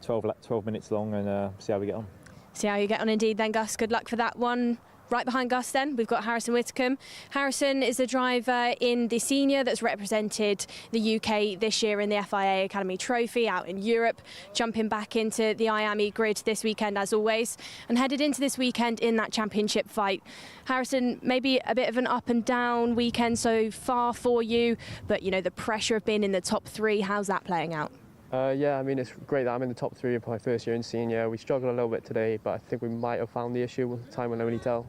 12 minutes long, and see how we get on. See how you get on indeed then, Gus. Good luck for that one. Right behind Gus then, we've got Harrison Whitcomb. Harrison is a driver in the senior that's represented the UK this year in the FIA Academy Trophy out in Europe, jumping back into the IAME grid this weekend as always, and headed into this weekend in that championship fight. Harrison, maybe a bit of an up and down weekend so far for you, but the pressure of being in the top 3, how's that playing out? It's great that I'm in the top 3 of my first year in senior. We struggled a little bit today, but I think we might have found the issue. Time will only tell.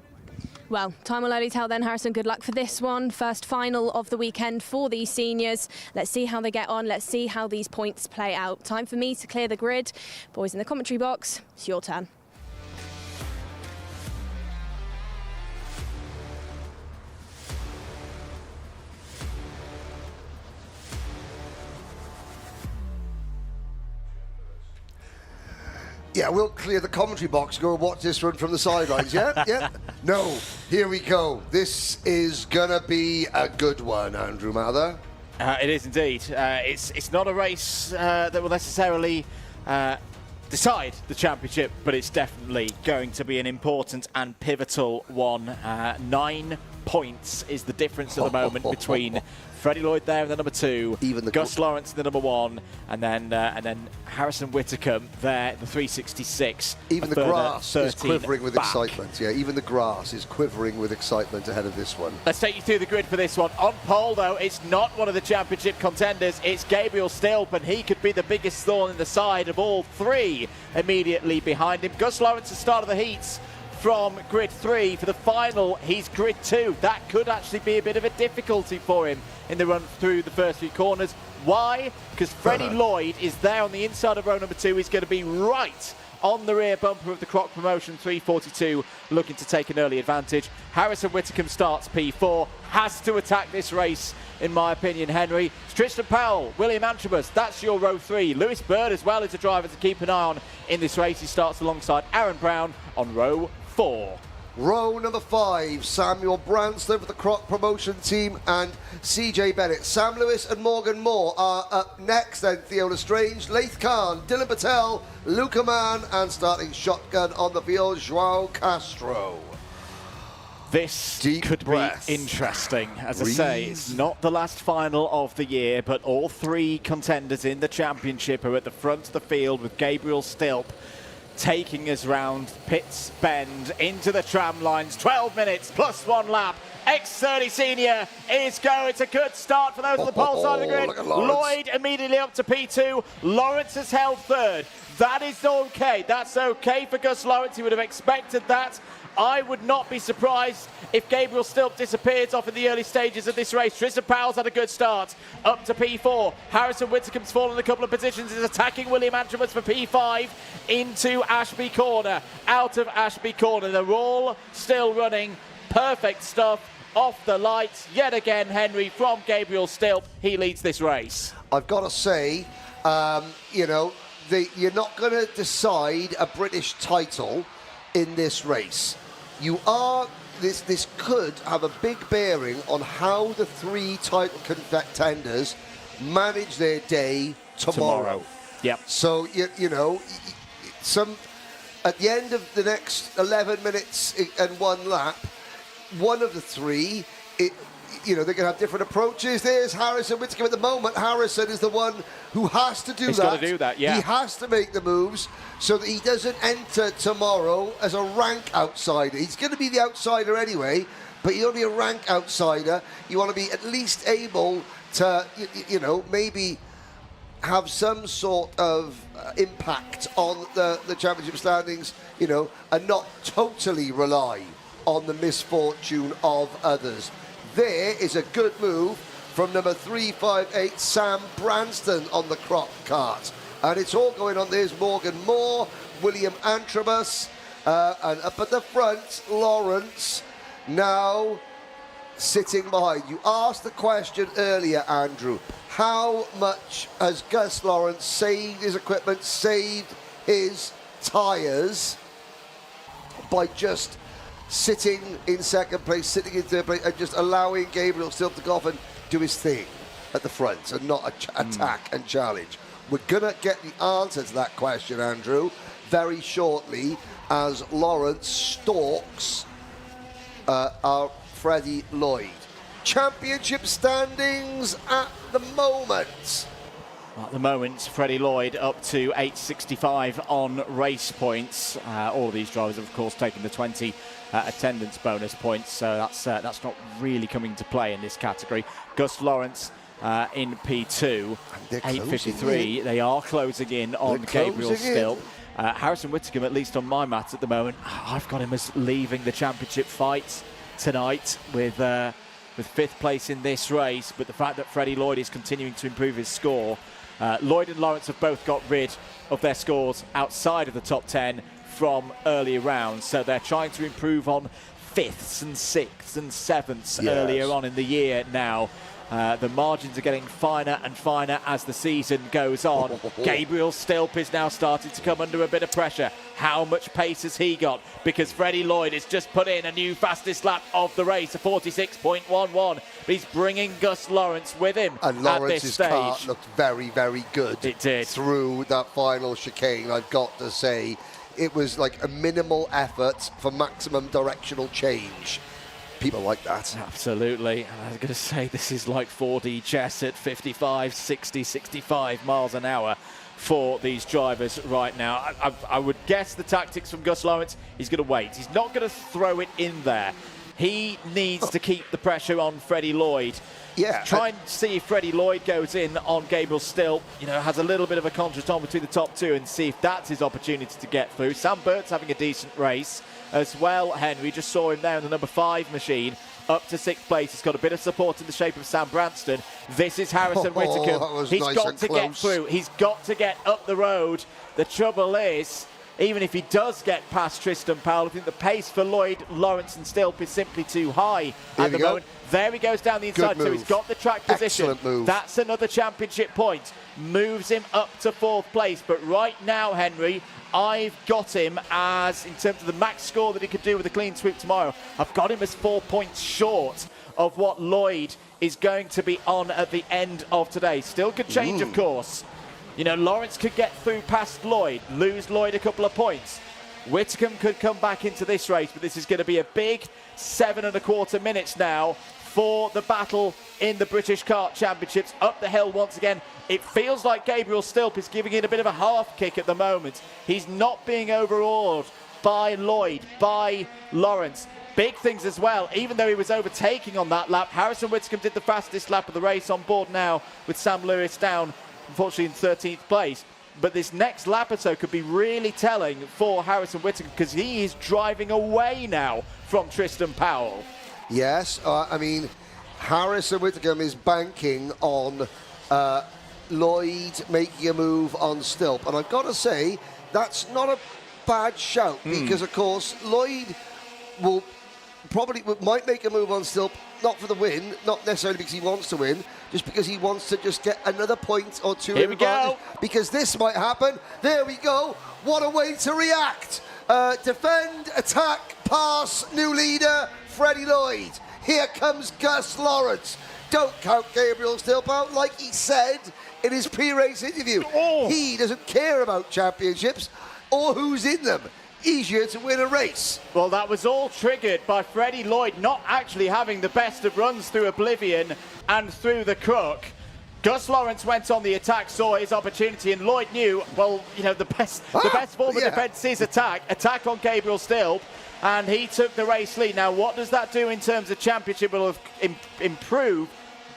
Well, time will only tell then, Harrison. Good luck for this one. First final of the weekend for these seniors. Let's see how they get on. Let's see how these points play out. Time for me to clear the grid. Boys in the commentary box, it's your turn. Yeah, we'll clear the commentary box, go and watch this run from the sidelines, yeah? Yeah? No, here we go. This is going to be a good one, Andrew Mather. It is indeed. It's not a race that will necessarily decide the championship, but it's definitely going to be an important and pivotal one. 9 points is the difference at the moment between Freddie Lloyd there in the number 2, even Gus Lawrence in the number 1, and then Harrison Whitcomb there, the 366. Even the grass is quivering with excitement. Yeah, even the grass is quivering with excitement ahead of this one. Let's take you through the grid for this one. On pole, though, it's not one of the championship contenders. It's Gabriel Stilp, and he could be the biggest thorn in the side of all 3 immediately behind him. Gus Lawrence at the start of the heats from grid 3. For the final, he's grid 2. That could actually be a bit of a difficulty for him in the run through the first 3 corners. Why? Because Freddie Lloyd is there on the inside of row number 2. He's going to be right on the rear bumper of the Croc Promotion 342, looking to take an early advantage. Harrison Whitcomb starts P4, has to attack this race, in my opinion, Henry. Tristan Powell, William Antrobus, that's your row 3. Lewis Bird as well is a driver to keep an eye on in this race. He starts alongside Aaron Brown on row 4. Row number 5, Samuel Branston for the Croc Promotion team and CJ Bennett. Sam Lewis and Morgan Moore are up next, then Theo Lestrange, Laith Khan, Dylan Patel, Luca Mann, and shotgun on the field, Joao Castro. This could be interesting. As I say, it's not the last final of the year, but all 3 contenders in the championship are at the front of the field, with Gabriel Stilp taking us round Pitts Bend into the tram lines. 12 minutes plus 1 lap. X30 Senior is going. It's a good start for those on the pole side of the grid. Lloyd immediately up to P2. Lawrence has held 3rd. That is okay. That's okay for Gus Lawrence. He would have expected that. I would not be surprised if Gabriel Stilp disappears off in the early stages of this race. Tristan Powell's had a good start, up to P4. Harrison Whitcomb's fallen a couple of positions, is attacking William Antrobus for P5 into Ashby Corner. Out of Ashby Corner, they're all still running. Perfect stuff off the lights. Yet again, Henry, from Gabriel Stilp, he leads this race. I've got to say, you know, you're not going to decide a British title in this race. You are, this could have a big bearing on how the 3 title contenders manage their day tomorrow. Yep. So, you know, at the end of the next 11 minutes and 1 lap, one of the 3, you know, they're going to have different approaches. There's Harrison Whitcomb at the moment. Harrison is the one who has to do that. He's got to do that, yeah. He has to make the moves so that he doesn't enter tomorrow as a rank outsider. He's going to be the outsider anyway, but you want to be a rank outsider. You want to be at least able to, you know, maybe have some sort of impact on the championship standings, you know, and not totally rely on the misfortune of others. There is a good move from number 358, Sam Branston on the Croc Kart. And it's all going on. There's Morgan Moore, William Antrobus, and up at the front, Lawrence, now sitting behind. You asked the question earlier, Andrew, how much has Gus Lawrence saved his equipment, saved his tyres by just sitting in second place, sitting in 3rd place, and just allowing Gabriel still to go off and do his thing at the front and not attack and challenge? We're going to get the answer to that question, Andrew, very shortly as Lawrence stalks our Freddie Lloyd. Championship standings at the moment. At the moment, Freddie Lloyd up to 865 on race points. All of these drivers have, of course, taken the 20 attendance bonus points, so that's not really coming into play in this category. Gus Lawrence in P2, 853. They are closing in on Gabriel Stilp. Harrison Whittingham, at least on my maths at the moment, I've got him as leaving the championship fight tonight with 5th place in this race. But the fact that Freddie Lloyd is continuing to improve his score, Lloyd and Lawrence have both got rid of their scores outside of the top 10 from earlier rounds, so they're trying to improve on 5ths and 6ths and 7ths earlier on in the year now. The margins are getting finer and finer as the season goes on. Gabriel Stilp is now starting to come under a bit of pressure. How much pace has he got? Because Freddie Lloyd has just put in a new fastest lap of the race, a 46.11. But he's bringing Gus Lawrence with him and at Lawrence's this stage. Kart looked very, very good. It did. Through that final chicane, I've got to say. It was like a minimal effort for maximum directional change. People like that. Absolutely. And I was going to say, this is like 4D chess at 55, 60, 65 miles an hour for these drivers right now. I would guess the tactics from Gus Lawrence, he's going to wait. He's not going to throw it in there. He needs to keep the pressure on Freddie Lloyd. Yeah. Try and see if Freddie Lloyd goes in on Gabriel Stilp, has a little bit of a contrast on between the top two, and see if that's his opportunity to get through. Sam Burt's having a decent race as well, Henry. Just saw him there in the number 5 machine, up to 6th place. He's got a bit of support in the shape of Sam Branston. This is Harrison Whittingham. He's nice got to close. get through. He's got to get up the road. The trouble is, even if he does get past Tristan Powell, I think the pace for Lloyd, Lawrence and Stilp is simply too high at the moment. There he goes down the inside, so he's got the track position. Excellent move. That's another championship point. Moves him up to 4th place. But right now, Henry, I've got him as, in terms of the max score that he could do with a clean sweep tomorrow, I've got him as 4 points short of what Lloyd is going to be on at the end of today. Still could change, of course. Lawrence could get through past Lloyd, lose Lloyd a couple of points. Whittingham could come back into this race, but this is going to be a big 7.25 minutes now for the battle in the British Kart Championships. Up the hill once again. It feels like Gabriel Stilp is giving it a bit of a half kick at the moment. He's not being overawed by Lloyd, by Lawrence. Big things as well, even though he was overtaking on that lap. Harrison Whittingham did the fastest lap of the race, on board now with Sam Lewis down, unfortunately, in 13th place. But this next lap or so could be really telling for Harrison Whittingham, because he is driving away now from Tristan Powell. Yes, I mean, Harrison Whittingham is banking on Lloyd making a move on Stilp. And I've got to say, that's not a bad shout, because, of course, Lloyd might make a move on Stilp, not for the win, not necessarily because he wants to win, just because he wants to just get another point or two. Here we go. Because this might happen. There we go. What a way to react. Defend, attack, pass, new leader, Freddie Lloyd. Here comes Gus Lawrence. Don't count Gabriel Stilp out, like he said in his pre-race interview. He doesn't care about championships or who's in them. Easier to win a race. Well, that was all triggered by Freddie Lloyd not actually having the best of runs through Oblivion and through the Crook. Gus Lawrence went on the attack, saw his opportunity, and Lloyd knew, well, the best form of defence is attack on Gabriel Stilp, and he took the race lead. Now, what does that do in terms of championship? It will improve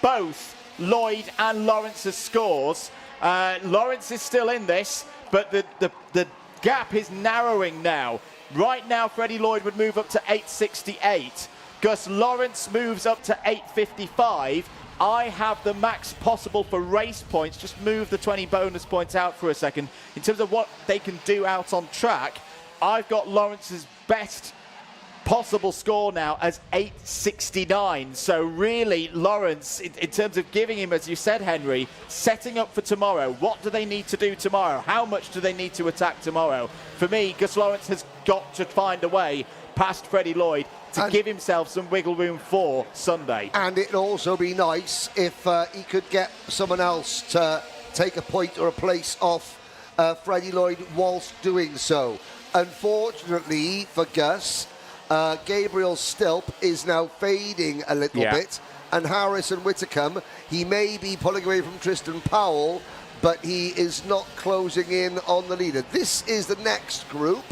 both Lloyd and Lawrence's scores. Lawrence is still in this, but the gap is narrowing now. Right now, Freddie Lloyd would move up to 868. Gus Lawrence moves up to 855. I have the max possible for race points. Just move the 20 bonus points out for a second. In terms of what they can do out on track, I've got Lawrence's best possible score now as 869. So really, Lawrence, in terms of giving him, as you said, Henry, setting up for tomorrow. What do they need to do tomorrow? How much do they need to attack tomorrow? For me, Gus Lawrence has got to find a way past Freddie Lloyd to give himself some wiggle room for Sunday. And it'd also be nice if he could get someone else to take a point or a place off Freddie Lloyd whilst doing so. Unfortunately for Gus, Gabriel Stilp is now fading a little bit, and Harrison Whittingham, he may be pulling away from Tristan Powell, but he is not closing in on the leader. This is the next group.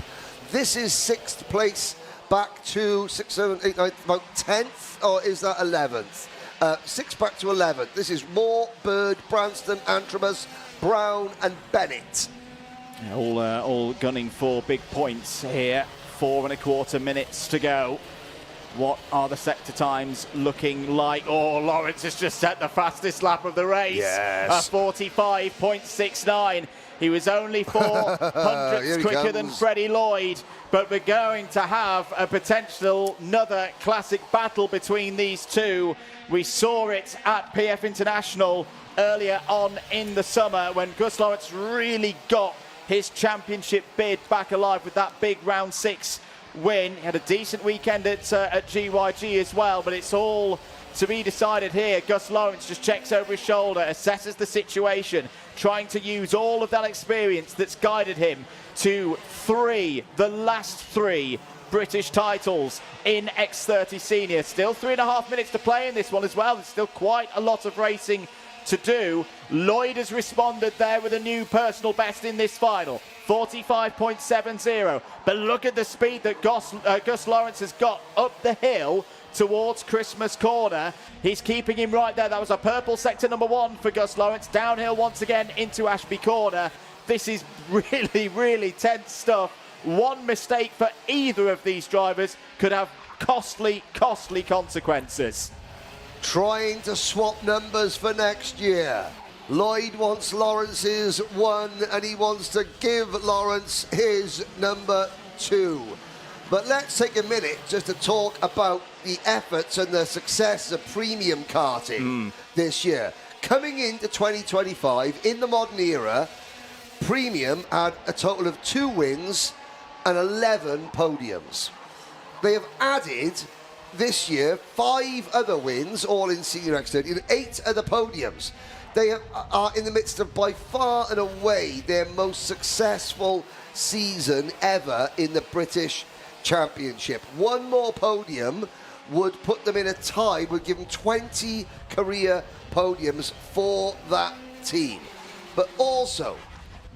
This is 6th place back to 6, 7, 8, 9, about 10th, or is that 11th? 6 back to 11th. This is Moore, Bird, Branston, Antramus, Brown and Bennett. All gunning for big points here. 4 1/4 minutes to go. What are the sector times looking like? Oh, Lawrence has just set the fastest lap of the race. Yes. 45.69. He was only 4 hundredths quicker than Freddie Lloyd, but we're going to have a potential another classic battle between these two. We saw it at PF International earlier on in the summer when Gus Lawrence really got his championship bid back alive with that big round 6 win. He had a decent weekend at GYG as well, but it's all to be decided here. Gus Lawrence just checks over his shoulder, assesses the situation, trying to use all of that experience that's guided him to the last 3 British titles in X30 Senior. Still 3.5 minutes to play in this one as well. There's still quite a lot of racing to do. Lloyd has responded there with a new personal best in this final, 45.70. But look at the speed that Gus Lawrence has got up the hill towards Christmas Corner. He's keeping him right there. That was a purple sector number 1 for Gus Lawrence. Downhill once again into Ashby Corner. This is really, really tense stuff. One mistake for either of these drivers could have costly consequences. Trying to swap numbers for next year. Lloyd wants Lawrence's 1 and he wants to give Lawrence his number 2. But let's take a minute just to talk about the efforts and the success of premium karting this year. Coming into 2025, in the modern era, premium had a total of 2 wins and 11 podiums. They have added this year 5 other wins, all in Senior X30, and 8 other podiums. They are in the midst of, by far and away, their most successful season ever in the British Championship. 1 more podium would put them in a tie, would give them 20 career podiums for that team. But also,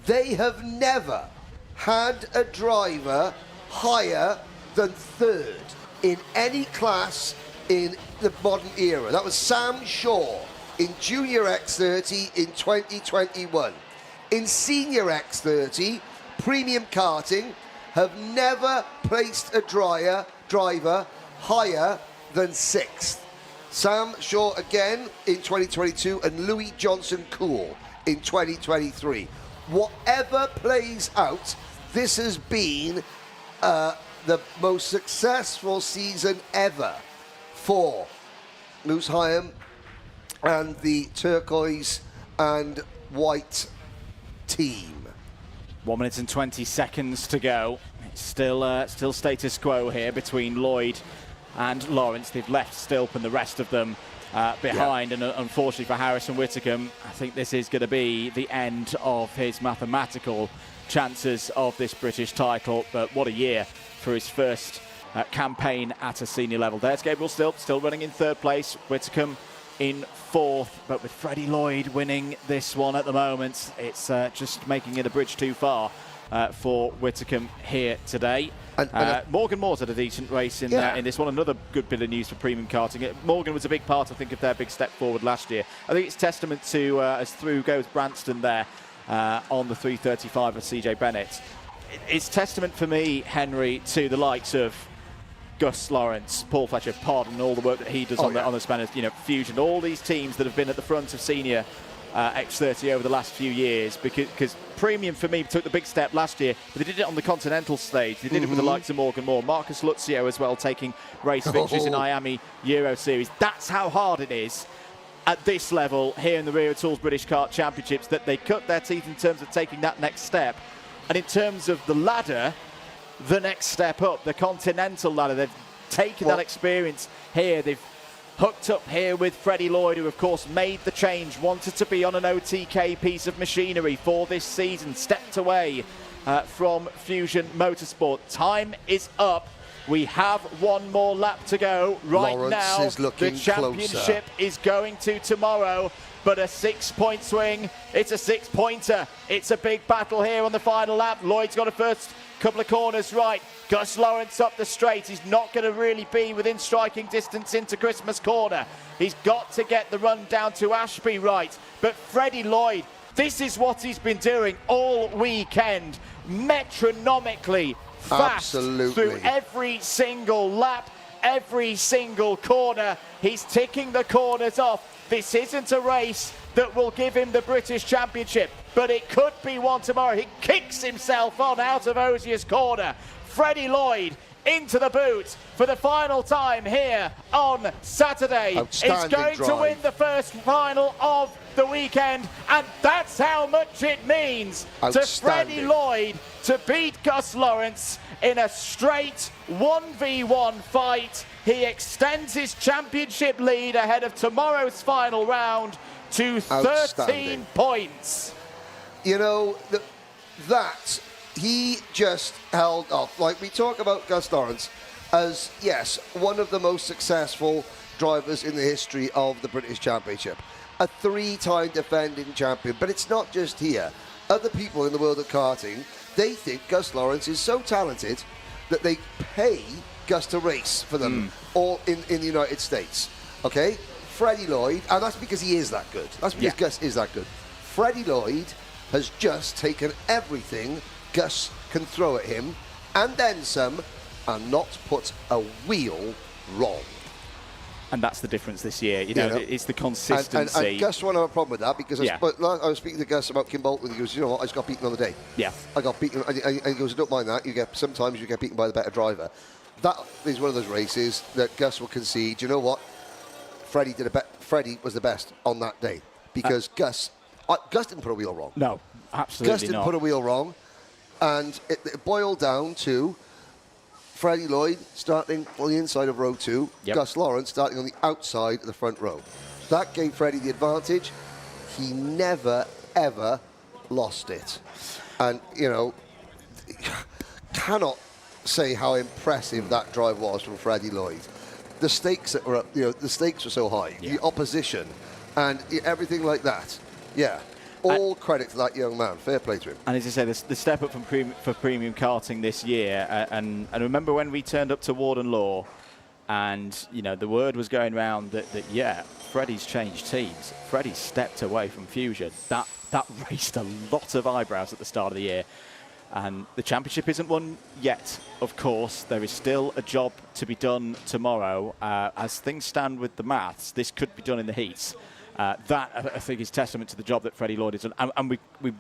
they have never had a driver higher than 3rd in any class in the modern era. That was Sam Shaw in Junior X30 in 2021. In Senior X30, premium karting have never placed a driver higher than 6th. Sam Shaw again in 2022 and Louis Johnson-Cool in 2023. Whatever plays out, this has been the most successful season ever for Moose Hyam and the turquoise and white team. 1 minute and 20 seconds to go. It's still status quo here between Lloyd and Lawrence. They've left Stilp and the rest of them behind, and unfortunately for Harrison Whitcomb, I think this is going to be the end of his mathematical chances of this British title. But what a year for his first campaign at a senior level. There's Gabriel Stilp, still running in 3rd place. Whitcomb in 4th, but with Freddie Lloyd winning this one at the moment, it's just making it a bridge too far for Whitcomb here today. Morgan Moore's had a decent race in this one. Another good bit of news for premium karting. Morgan was a big part, I think, of their big step forward last year. I think it's testament to, as through goes Branston there on the 335 of CJ Bennett. It's testament for me, Henry, to the likes of Gus Lawrence, Paul Fletcher, pardon all the work that he does on the Spanish, Fusion, all these teams that have been at the front of senior X30 over the last few years, because premium for me took the big step last year, but they did it on the continental stage. They did it with the likes of Morgan Moore, Marcus Luzio as well, taking race victories in IAME Euro Series. That's how hard it is at this level here in the Rear Tools British Kart Championships, that they cut their teeth in terms of taking that next step. And in terms of the ladder, the next step up, the continental ladder, they've taken that experience here. They've hooked up here with Freddie Lloyd, who of course made the change, wanted to be on an OTK piece of machinery for this season, stepped away from Fusion Motorsport. Time is up. We have 1 more lap to go. Right Lawrence now, is looking the championship is going to tomorrow, but a 6-point swing. It's a 6-pointer. It's a big battle here on the final lap. Lloyd's got a first couple of corners right. Gus Lawrence up the straight. He's not going to really be within striking distance into Christmas Corner. He's got to get the run down to Ashby right. But Freddie Lloyd This is what he's been doing all weekend, metronomically fast through every single lap, every single corner. He's ticking the corners off. This isn't a race that will give him the British Championship, but it could be one tomorrow. He kicks himself on out of Ozier's corner. Freddie Lloyd into the boot for the final time here on Saturday. He's going to win the first final of the weekend, and that's how much it means to Freddie Lloyd to beat Gus Lawrence in a straight 1v1 fight. He extends his championship lead ahead of tomorrow's final round to 13 points. You know, that he just held up. Like, we talk about Gus Lawrence as, yes, one of the most successful drivers in the history of the British Championship. A 3-time defending champion. But it's not just here. Other people in the world of karting, they think Gus Lawrence is so talented that they pay Gus to race for them all in the United States. Okay? Freddie Lloyd, and that's because he is that good. That's because Gus is that good. Freddie Lloyd has just taken everything Gus can throw at him, and then some, and not put a wheel wrong. And that's the difference this year. You know, it's the consistency. And Gus won't have a problem with that, because I was speaking to Gus about Kim Bolton. He goes, you know what, I just got beaten on the day. Yeah. I got beaten. And he goes, don't mind that. Sometimes you get beaten by the better driver. That is one of those races that Gus will concede. You know what? Freddie was the best on that day, because Gus didn't put a wheel wrong. No, absolutely Gus didn't put a wheel wrong, and it boiled down to Freddie Lloyd starting on the inside of row 2, Gus Lawrence starting on the outside of the front row. That gave Freddie the advantage. He never, ever lost it. And, you know, cannot say how impressive that drive was from Freddie Lloyd. The stakes that were up, you know, the stakes were so high, the opposition, and everything like that. Yeah. All credit to that young man. Fair play to him. And as I say, the step up for premium karting this year, and remember when we turned up to Warden Law, and you know the word was going around that Freddie's changed teams. Freddie stepped away from Fusion. That raised a lot of eyebrows at the start of the year. And the championship isn't won yet, of course. There is still a job to be done tomorrow. As things stand with the maths, this could be done in the heats. That, I think, is testament to the job that Freddie Lloyd has done. And we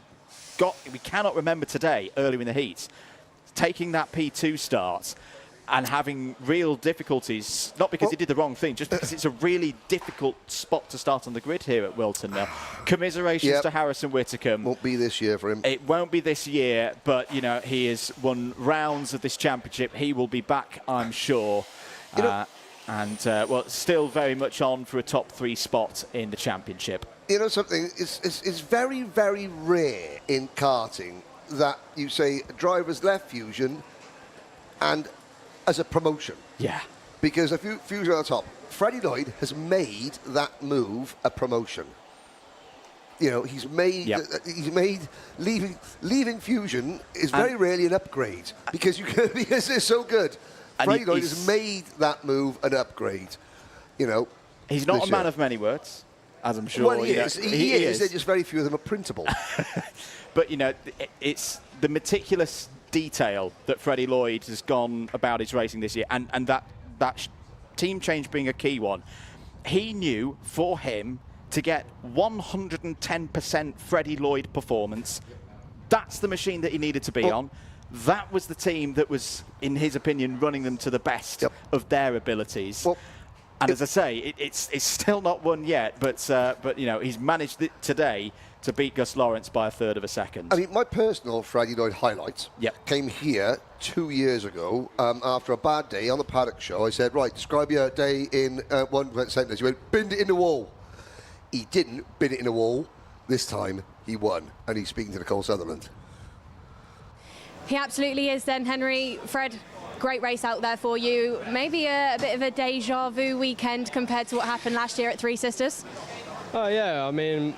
cannot remember today, earlier in the heats, taking that P2 start and having real difficulties, not because he did the wrong thing, just because it's a really difficult spot to start on the grid here at Whilton now. Commiserations to Harrison Whitcomb. Won't be this year for him. It won't be this year, but, you know, he has won rounds of this championship. He will be back, I'm sure. Well, still very much on for a top 3 spot in the championship. You know something? It's very, very rare in karting that you say drivers left Fusion and as a promotion. Yeah. Because if Fusion on the top, Freddie Lloyd has made that move a promotion. You know, he's made leaving Fusion is very rarely an upgrade because they're so good. Freddie Lloyd has made that move an upgrade. You know, he's not a man of many words, as I'm sure. Well, he is. He is. There's just very few of them are printable. But you know, it's the meticulous detail that Freddie Lloyd has gone about his racing this year, and that team change being a key one. He knew for him to get 110% Freddie Lloyd performance, that's the machine that he needed to be on. That was the team that was, in his opinion, running them to the best of their abilities. And as I say, it's still not won yet, but you know, he's managed today to beat Gus Lawrence by a third of a second. I mean, my personal Freddie Lloyd highlight came here 2 years ago after a bad day on the paddock show. I said, right, describe your day in 1 sentence. He went, binned it in the wall. He didn't bin it in the wall. This time, he won, and he's speaking to Nicole Sutherland. He absolutely is then, Henry. Fred, great race out there for you. Maybe a bit of a deja vu weekend compared to what happened last year at Three Sisters. Oh yeah, I mean,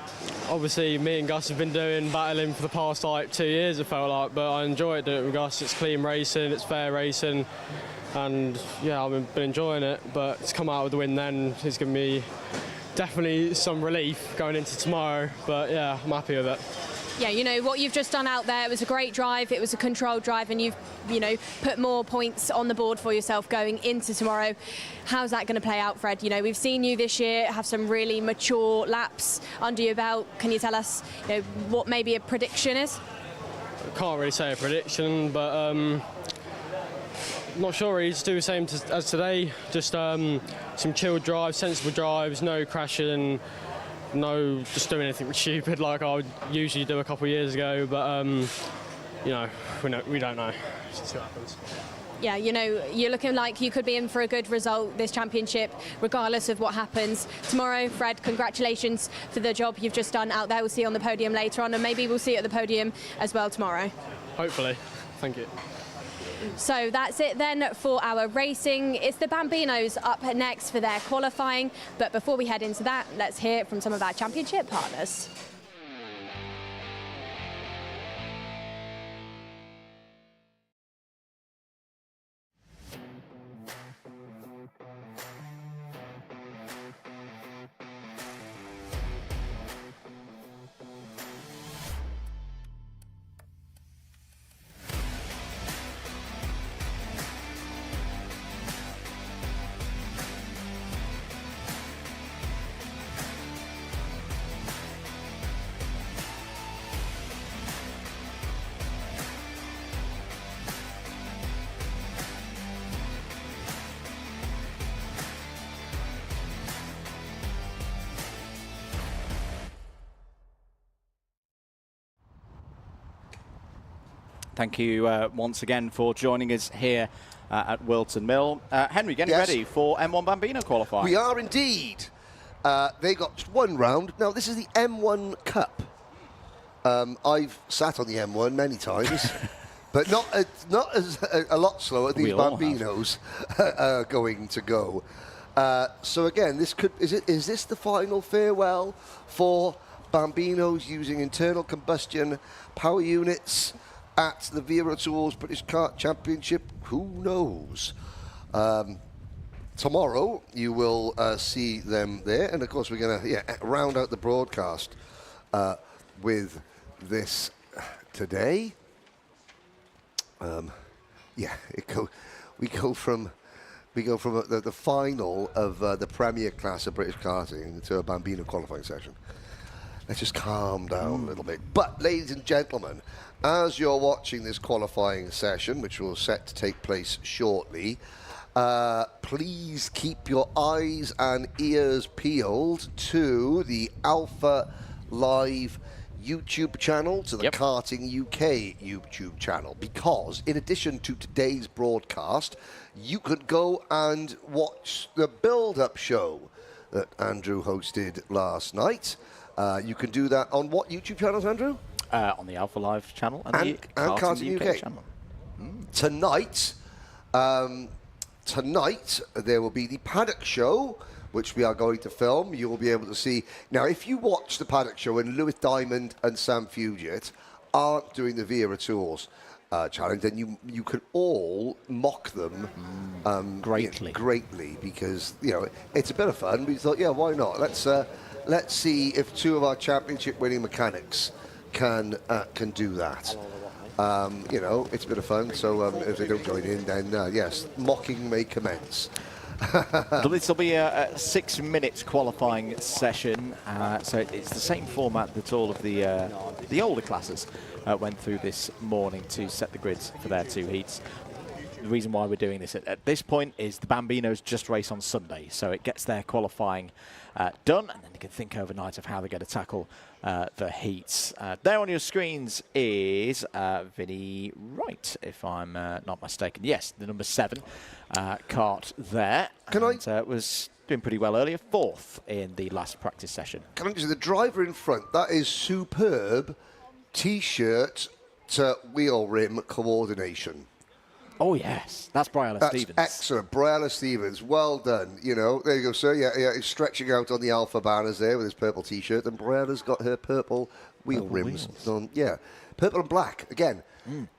obviously me and Gus have been battling for the past 2 years, it felt like, but I enjoyed it with Gus. It's clean racing, it's fair racing, and yeah, I've been enjoying it, but to come out with the win then is going to be definitely some relief going into tomorrow, but yeah, I'm happy with it. Yeah, you know, what you've just done out there, it was a great drive, it was a controlled drive, and you've, you know, put more points on the board for yourself going into tomorrow. How's that going to play out, Fred? You know, we've seen you this year have some really mature laps under your belt. Can you tell us, you know, what maybe a prediction is? I can't really say a prediction, but not sure really. Just do the same as today. Just some chilled drives, sensible drives, no crashing, no just doing anything stupid like I would usually do a couple of years ago. But you know, we don't know. Let's see what happens. Yeah, you know, you're looking like you could be in for a good result this championship, regardless of what happens tomorrow. Fred, congratulations for the job you've just done out there. We'll see you on the podium later on, and maybe we'll see you at the podium as well tomorrow. Hopefully. Thank you. So that's it then for our racing. It's the Bambinos up next for their qualifying. But before we head into that, let's hear from some of our championship partners. Thank you once again for joining us here at Whilton Mill. Henry, getting ready for M1 Bambino qualifying. We are indeed. They got just one round. Now, this is the M1 Cup. I've sat on the M1 many times, but not as a lot slower. These Bambinos are going to go. So again, is this the final farewell for Bambinos using internal combustion power units at the Wera Tours British Kart Championship? Who knows? Tomorrow you will see them there, and of course we're going to round out the broadcast with this today. We go from the final of the Premier Class of British Karting to a Bambino qualifying session. Let's just calm down a little bit. But, ladies and gentlemen, as you're watching this qualifying session, which will set to take place shortly, please keep your eyes and ears peeled to the Alpha Live YouTube channel, to the Karting UK YouTube channel, because in addition to today's broadcast, you could go and watch the build-up show that Andrew hosted last night. You can do that on what YouTube channels, Andrew? On the Alpha Live channel and the Karting UK channel. Tonight, there will be the Paddock Show, which we are going to film. You will be able to see. Now, if you watch the Paddock Show and Lewis Diamond and Sam Fugit aren't doing the Wera Tours challenge, then you could all mock them greatly, because it's a bit of fun. We thought, why not? Let's see if two of our championship-winning mechanics can do that. It's a bit of fun. So if they don't join in, then yes, mocking may commence. This will be a 6 minute qualifying session, so it's the same format that all of the older classes went through this morning to set the grids for their two heats. The reason why we're doing this at this point is the Bambinos just race on Sunday, so it gets their qualifying done, and then you can think overnight of how they're going to tackle the heats. There on your screens is Vinny Wright, if I'm not mistaken. Yes, the number 7 Kart there. Was doing pretty well earlier, 4th in the last practice session. Can I just say, the driver in front, that is superb T-shirt to wheel rim coordination. Oh, yes. That's Briella Stevens. Excellent. Briella Stevens. Well done. There you go, sir. Yeah, he's stretching out on the Alpha banners there with his purple T-shirt, and Briella's got her purple wheel rims on. Yeah, purple and black. Again,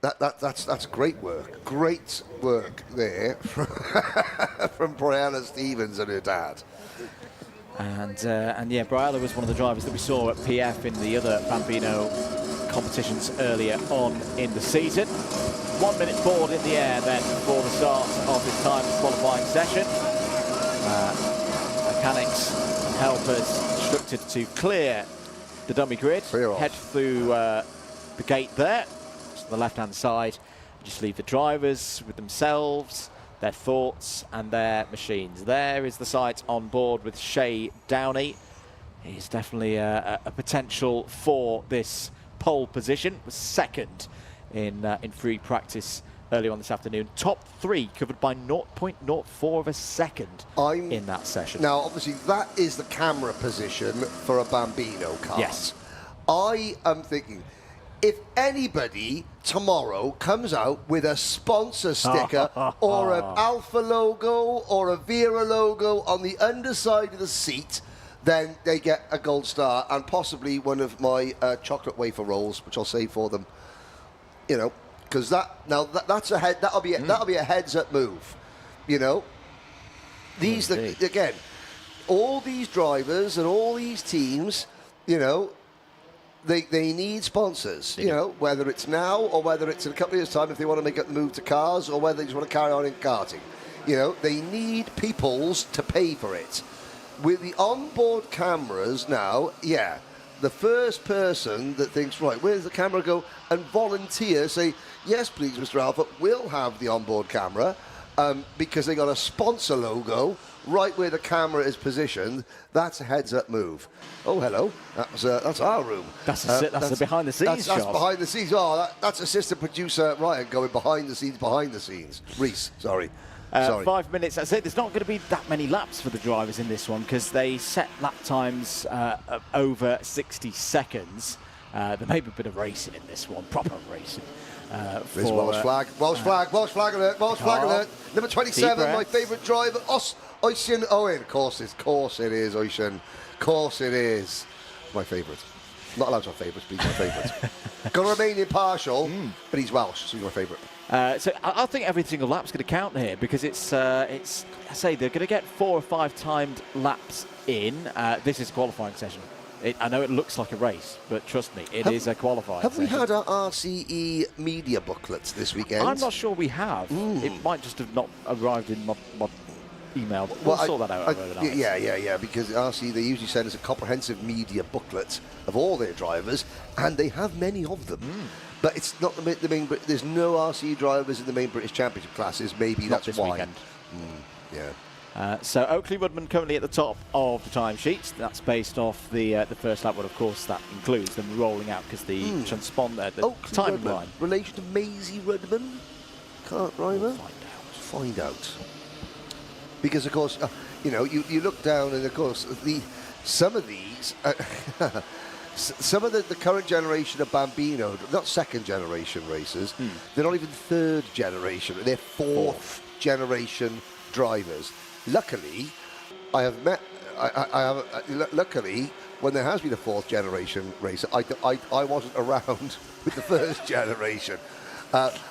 that's great work. Great work there from Briella Stevens and her dad. And yeah, Briella was one of the drivers that we saw at PF in the other Bambino competitions earlier on in the season. 1 minute board in the air then for the start of this time qualifying session. Mechanics and helpers instructed to clear the dummy grid, head through the gate there, to the left-hand side, just leave the drivers with themselves, their thoughts and their machines. There is the site on board with Shay Downey. He's definitely a potential for this pole position. Was second in free practice earlier on this afternoon. Top 3 covered by 0.04 of a second in that session. Now, obviously, that is the camera position for a Bambino car. Yes. I am thinking, if anybody tomorrow comes out with a sponsor sticker or an Alpha logo or a Wera logo on the underside of the seat, then they get a gold star and possibly one of my chocolate wafer rolls, which I'll save for them. You know, because that's a head. That'll be a heads-up move. You know, again, all these drivers and all these teams, you know, they need sponsors. You know, whether it's now or whether it's in a couple of years' time, if they want to make a move to cars, or whether they just want to carry on in karting. You know, they need peoples to pay for it. With the onboard cameras now, yeah, the first person that thinks, right, where does the camera go, and volunteer, say, yes, please, Mr. Alpha, we'll have the onboard camera, because they got a sponsor logo right where the camera is positioned. That's a heads-up move. Oh, hello. That's our room. That's the behind-the-scenes shot. That's behind the scenes. Oh, that's assistant producer Ryan going behind the scenes. Reese, sorry. 5 minutes. I say there's not going to be that many laps for the drivers in this one because they set lap times over 60 seconds. There may be a bit of racing in this one, proper racing. There's Welsh flag alert. Number 27, my favourite driver, Oisin Owen. Of course it is, Oisin. Of course it is. My favourite. Not allowed to have favourites, but he's my favourite. Got to remain impartial, but he's Welsh, so he's my favourite. So I think every single lap's going to count here because it's I say they're going to get 4 or 5 timed laps in. This is a qualifying session. I know it looks like a race, but trust me, it is a qualifying session. Have we had our RCE media booklets this weekend? I'm not sure we have. It might just have not arrived in my email. We'll sort that out overnight. Yeah, because RCE, they usually send us a comprehensive media booklet of all their drivers, and they have many of them. But it's not the main. There's no RCE drivers in the main British Championship classes. Maybe not that's this why. Weekend. Yeah. So Oakley Rudman currently at the top of the timesheets. That's based off the first lap. Well, of course, that includes them rolling out because the transponder, the time line. Relation to Maisie Rudman, kart driver. We'll find out. Because of course, you know, you look down, and of course, some of these. Some of the current generation of Bambino, not second generation racers, they're not even third generation, they're fourth generation drivers. Luckily, luckily, when there has been a fourth generation racer, I wasn't around with the first generation.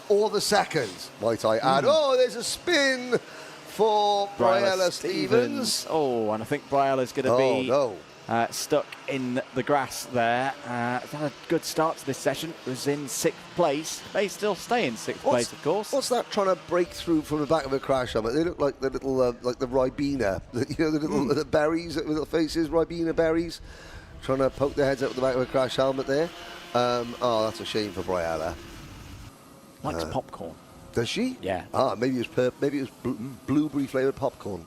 Or the second, might I add. Oh, there's a spin for Briella Stevens. Oh, and I think Briella's going to be stuck in the grass there. Had a good start to this session. Was in 6th place. May still stay in 6th place, of course. What's that trying to break through from the back of a crash helmet? They look like the little, like the Ribena, you know, the little the berries with little faces, Ribena berries, trying to poke their heads out the back of a crash helmet there. Oh, that's a shame for Briella. Likes popcorn. Does she? Yeah. Maybe it was blueberry flavoured popcorn.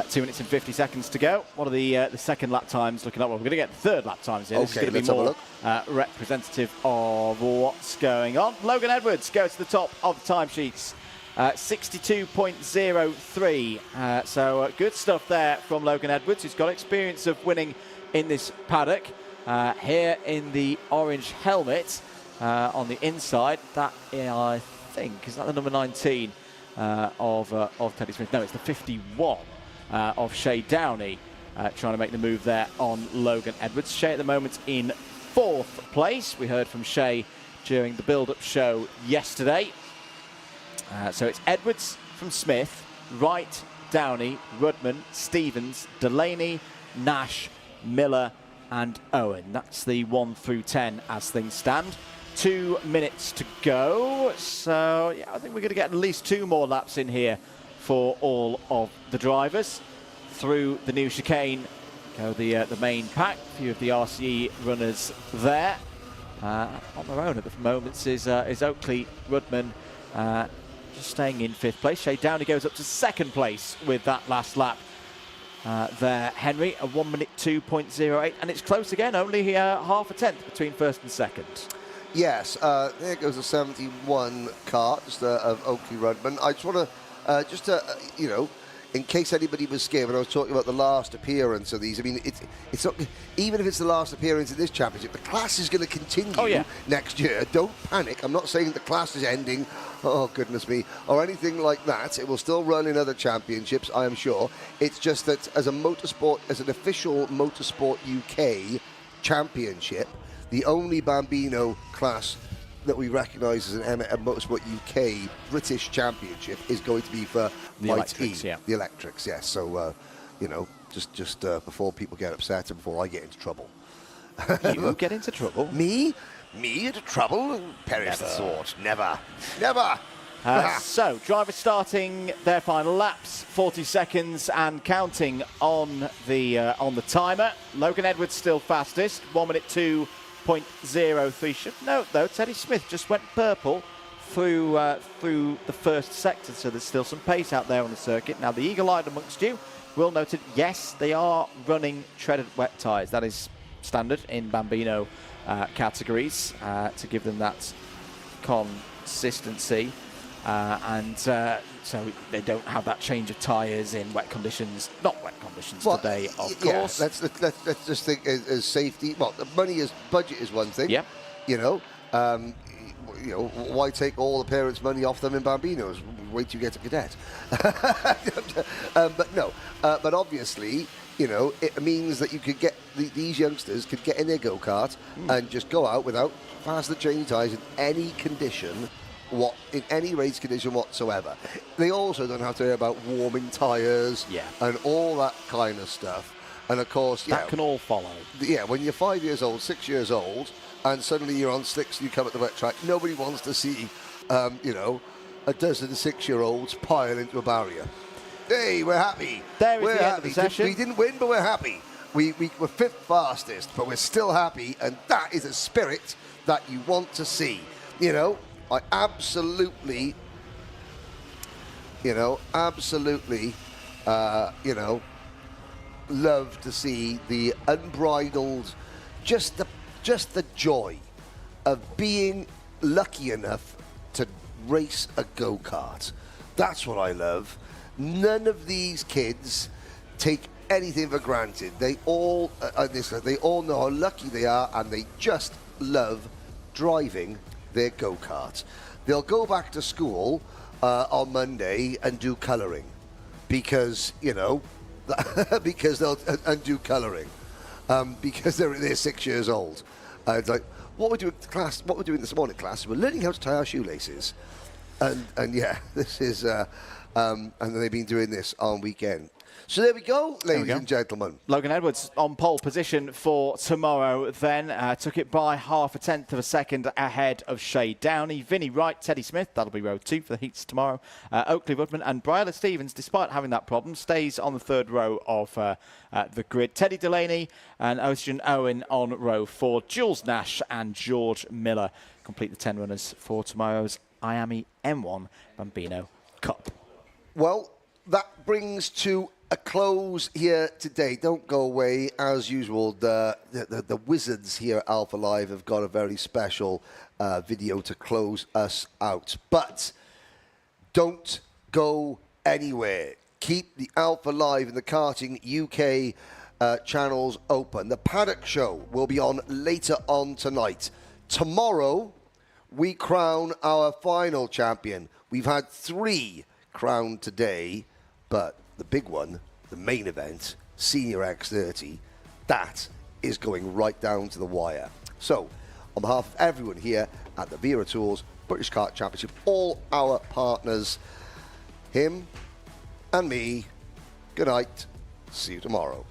2 minutes and 50 seconds to go. What are the second lap times looking like? Well, we're going to get the third lap times here. This is going to be more representative of what's going on. Logan Edwards goes to the top of the timesheets. 62.03. So good stuff there from Logan Edwards, who's got experience of winning in this paddock. Here in the orange helmet on the inside. That, I think, is that the number 19 of Teddy Smith? No, it's the 51. Of Shay Downey trying to make the move there on Logan Edwards. Shay at the moment in 4th place. We heard from Shay during the build-up show yesterday. So it's Edwards from Smith, Wright, Downey, Rudman, Stevens, Delaney, Nash, Miller and Owen. That's the 1 through 10 as things stand. 2 minutes to go, so yeah, I think we're going to get at least 2 more laps in here for all of the drivers. Through the new chicane go the main pack. A few of the RCE runners there. On their own at the moment is Oakley Rudman, just staying in 5th place. Shay Downey goes up to 2nd place with that last lap. There, Henry, a 1 minute 2.08, and it's close again, only half a tenth between 1st and 2nd. Yes, there goes the 71 Kart, just of Oakley Rudman. I just want to, you know, in case anybody was scared when I was talking about the last appearance of these, I mean, it's not, even if it's the last appearance in this championship, the class is going to continue next year. Don't panic. I'm not saying the class is ending, oh goodness me, or anything like that. It will still run in other championships, I am sure. It's just that as a motorsport, as an official Motorsport UK championship, the only Bambino class that we recognise as a Motorsport UK British Championship is going to be for the electrics, yeah. The electrics, yes. So, you know, just before people get upset and before I get into trouble. You get into trouble? Me into trouble? Perish the thought. Never. So, drivers starting their final laps, 40 seconds and counting on the timer. Logan Edwards still fastest, 1 minute 2.03. Should note though, Teddy Smith just went purple through the first sector, so there's still some pace out there on the circuit. Now, the eagle-eyed amongst you will note it. Yes, they are running treaded wet tyres. That is standard in Bambino categories to give them that consistency. So they don't have that change of tyres in wet conditions, not wet conditions today, of course. Let's just think as safety. Well, the money is budget is one thing. Yep. You know, why take all the parents' money off them in Bambinos? Wait till you get a cadet. But no. But obviously, you know, it means that you could get these youngsters could get in their go-kart and just go out without faster changing tyres in any condition. In any race condition whatsoever. They also don't have to worry about warming tyres and all that kind of stuff. And of course, that can all follow. Yeah, when you're 5 years old, 6 years old, and suddenly you're on slicks and you come at the wet track, nobody wants to see, you know, a dozen 6-year-olds pile into a barrier. Hey, we're happy. There is we're the happy. end of the session. We didn't win, but we're happy. We're 5th fastest, but we're still happy, and that is a spirit that you want to see. You know, I absolutely, love to see the unbridled, just the joy of being lucky enough to race a go-kart. That's what I love. None of these kids take anything for granted. They all know how lucky they are, and they just love driving their go-kart. They'll go back to school on Monday and do colouring because, you know, because they'll do colouring because they're 6 years old. It's like, what we're doing this morning, class, we're learning how to tie our shoelaces. And yeah, this is, and they've been doing this on weekend. So there we go, ladies and gentlemen. Logan Edwards on pole position for tomorrow then. Took it by half a tenth of a second ahead of Shay Downey. Vinnie Wright, Teddy Smith, that'll be row 2 for the heats tomorrow. Oakley Rudman and Bryla Stevens, despite having that problem, stays on the 3rd row of the grid. Teddy Delaney and Ocean Owen on row 4. Jules Nash and George Miller complete the 10 runners for tomorrow's IAME M1 Bambino Cup. Well, that brings to a close here today. Don't go away. As usual, the wizards here at Alpha Live have got a very special video to close us out. But don't go anywhere. Keep the Alpha Live and the Karting UK channels open. The Paddock Show will be on later on tonight. Tomorrow, we crown our final champion. We've had 3 crowned today, but the big one, the main event, Senior X30, that is going right down to the wire. So, on behalf of everyone here at the Wera Tools British Kart Championship, all our partners, him and me, good night, see you tomorrow.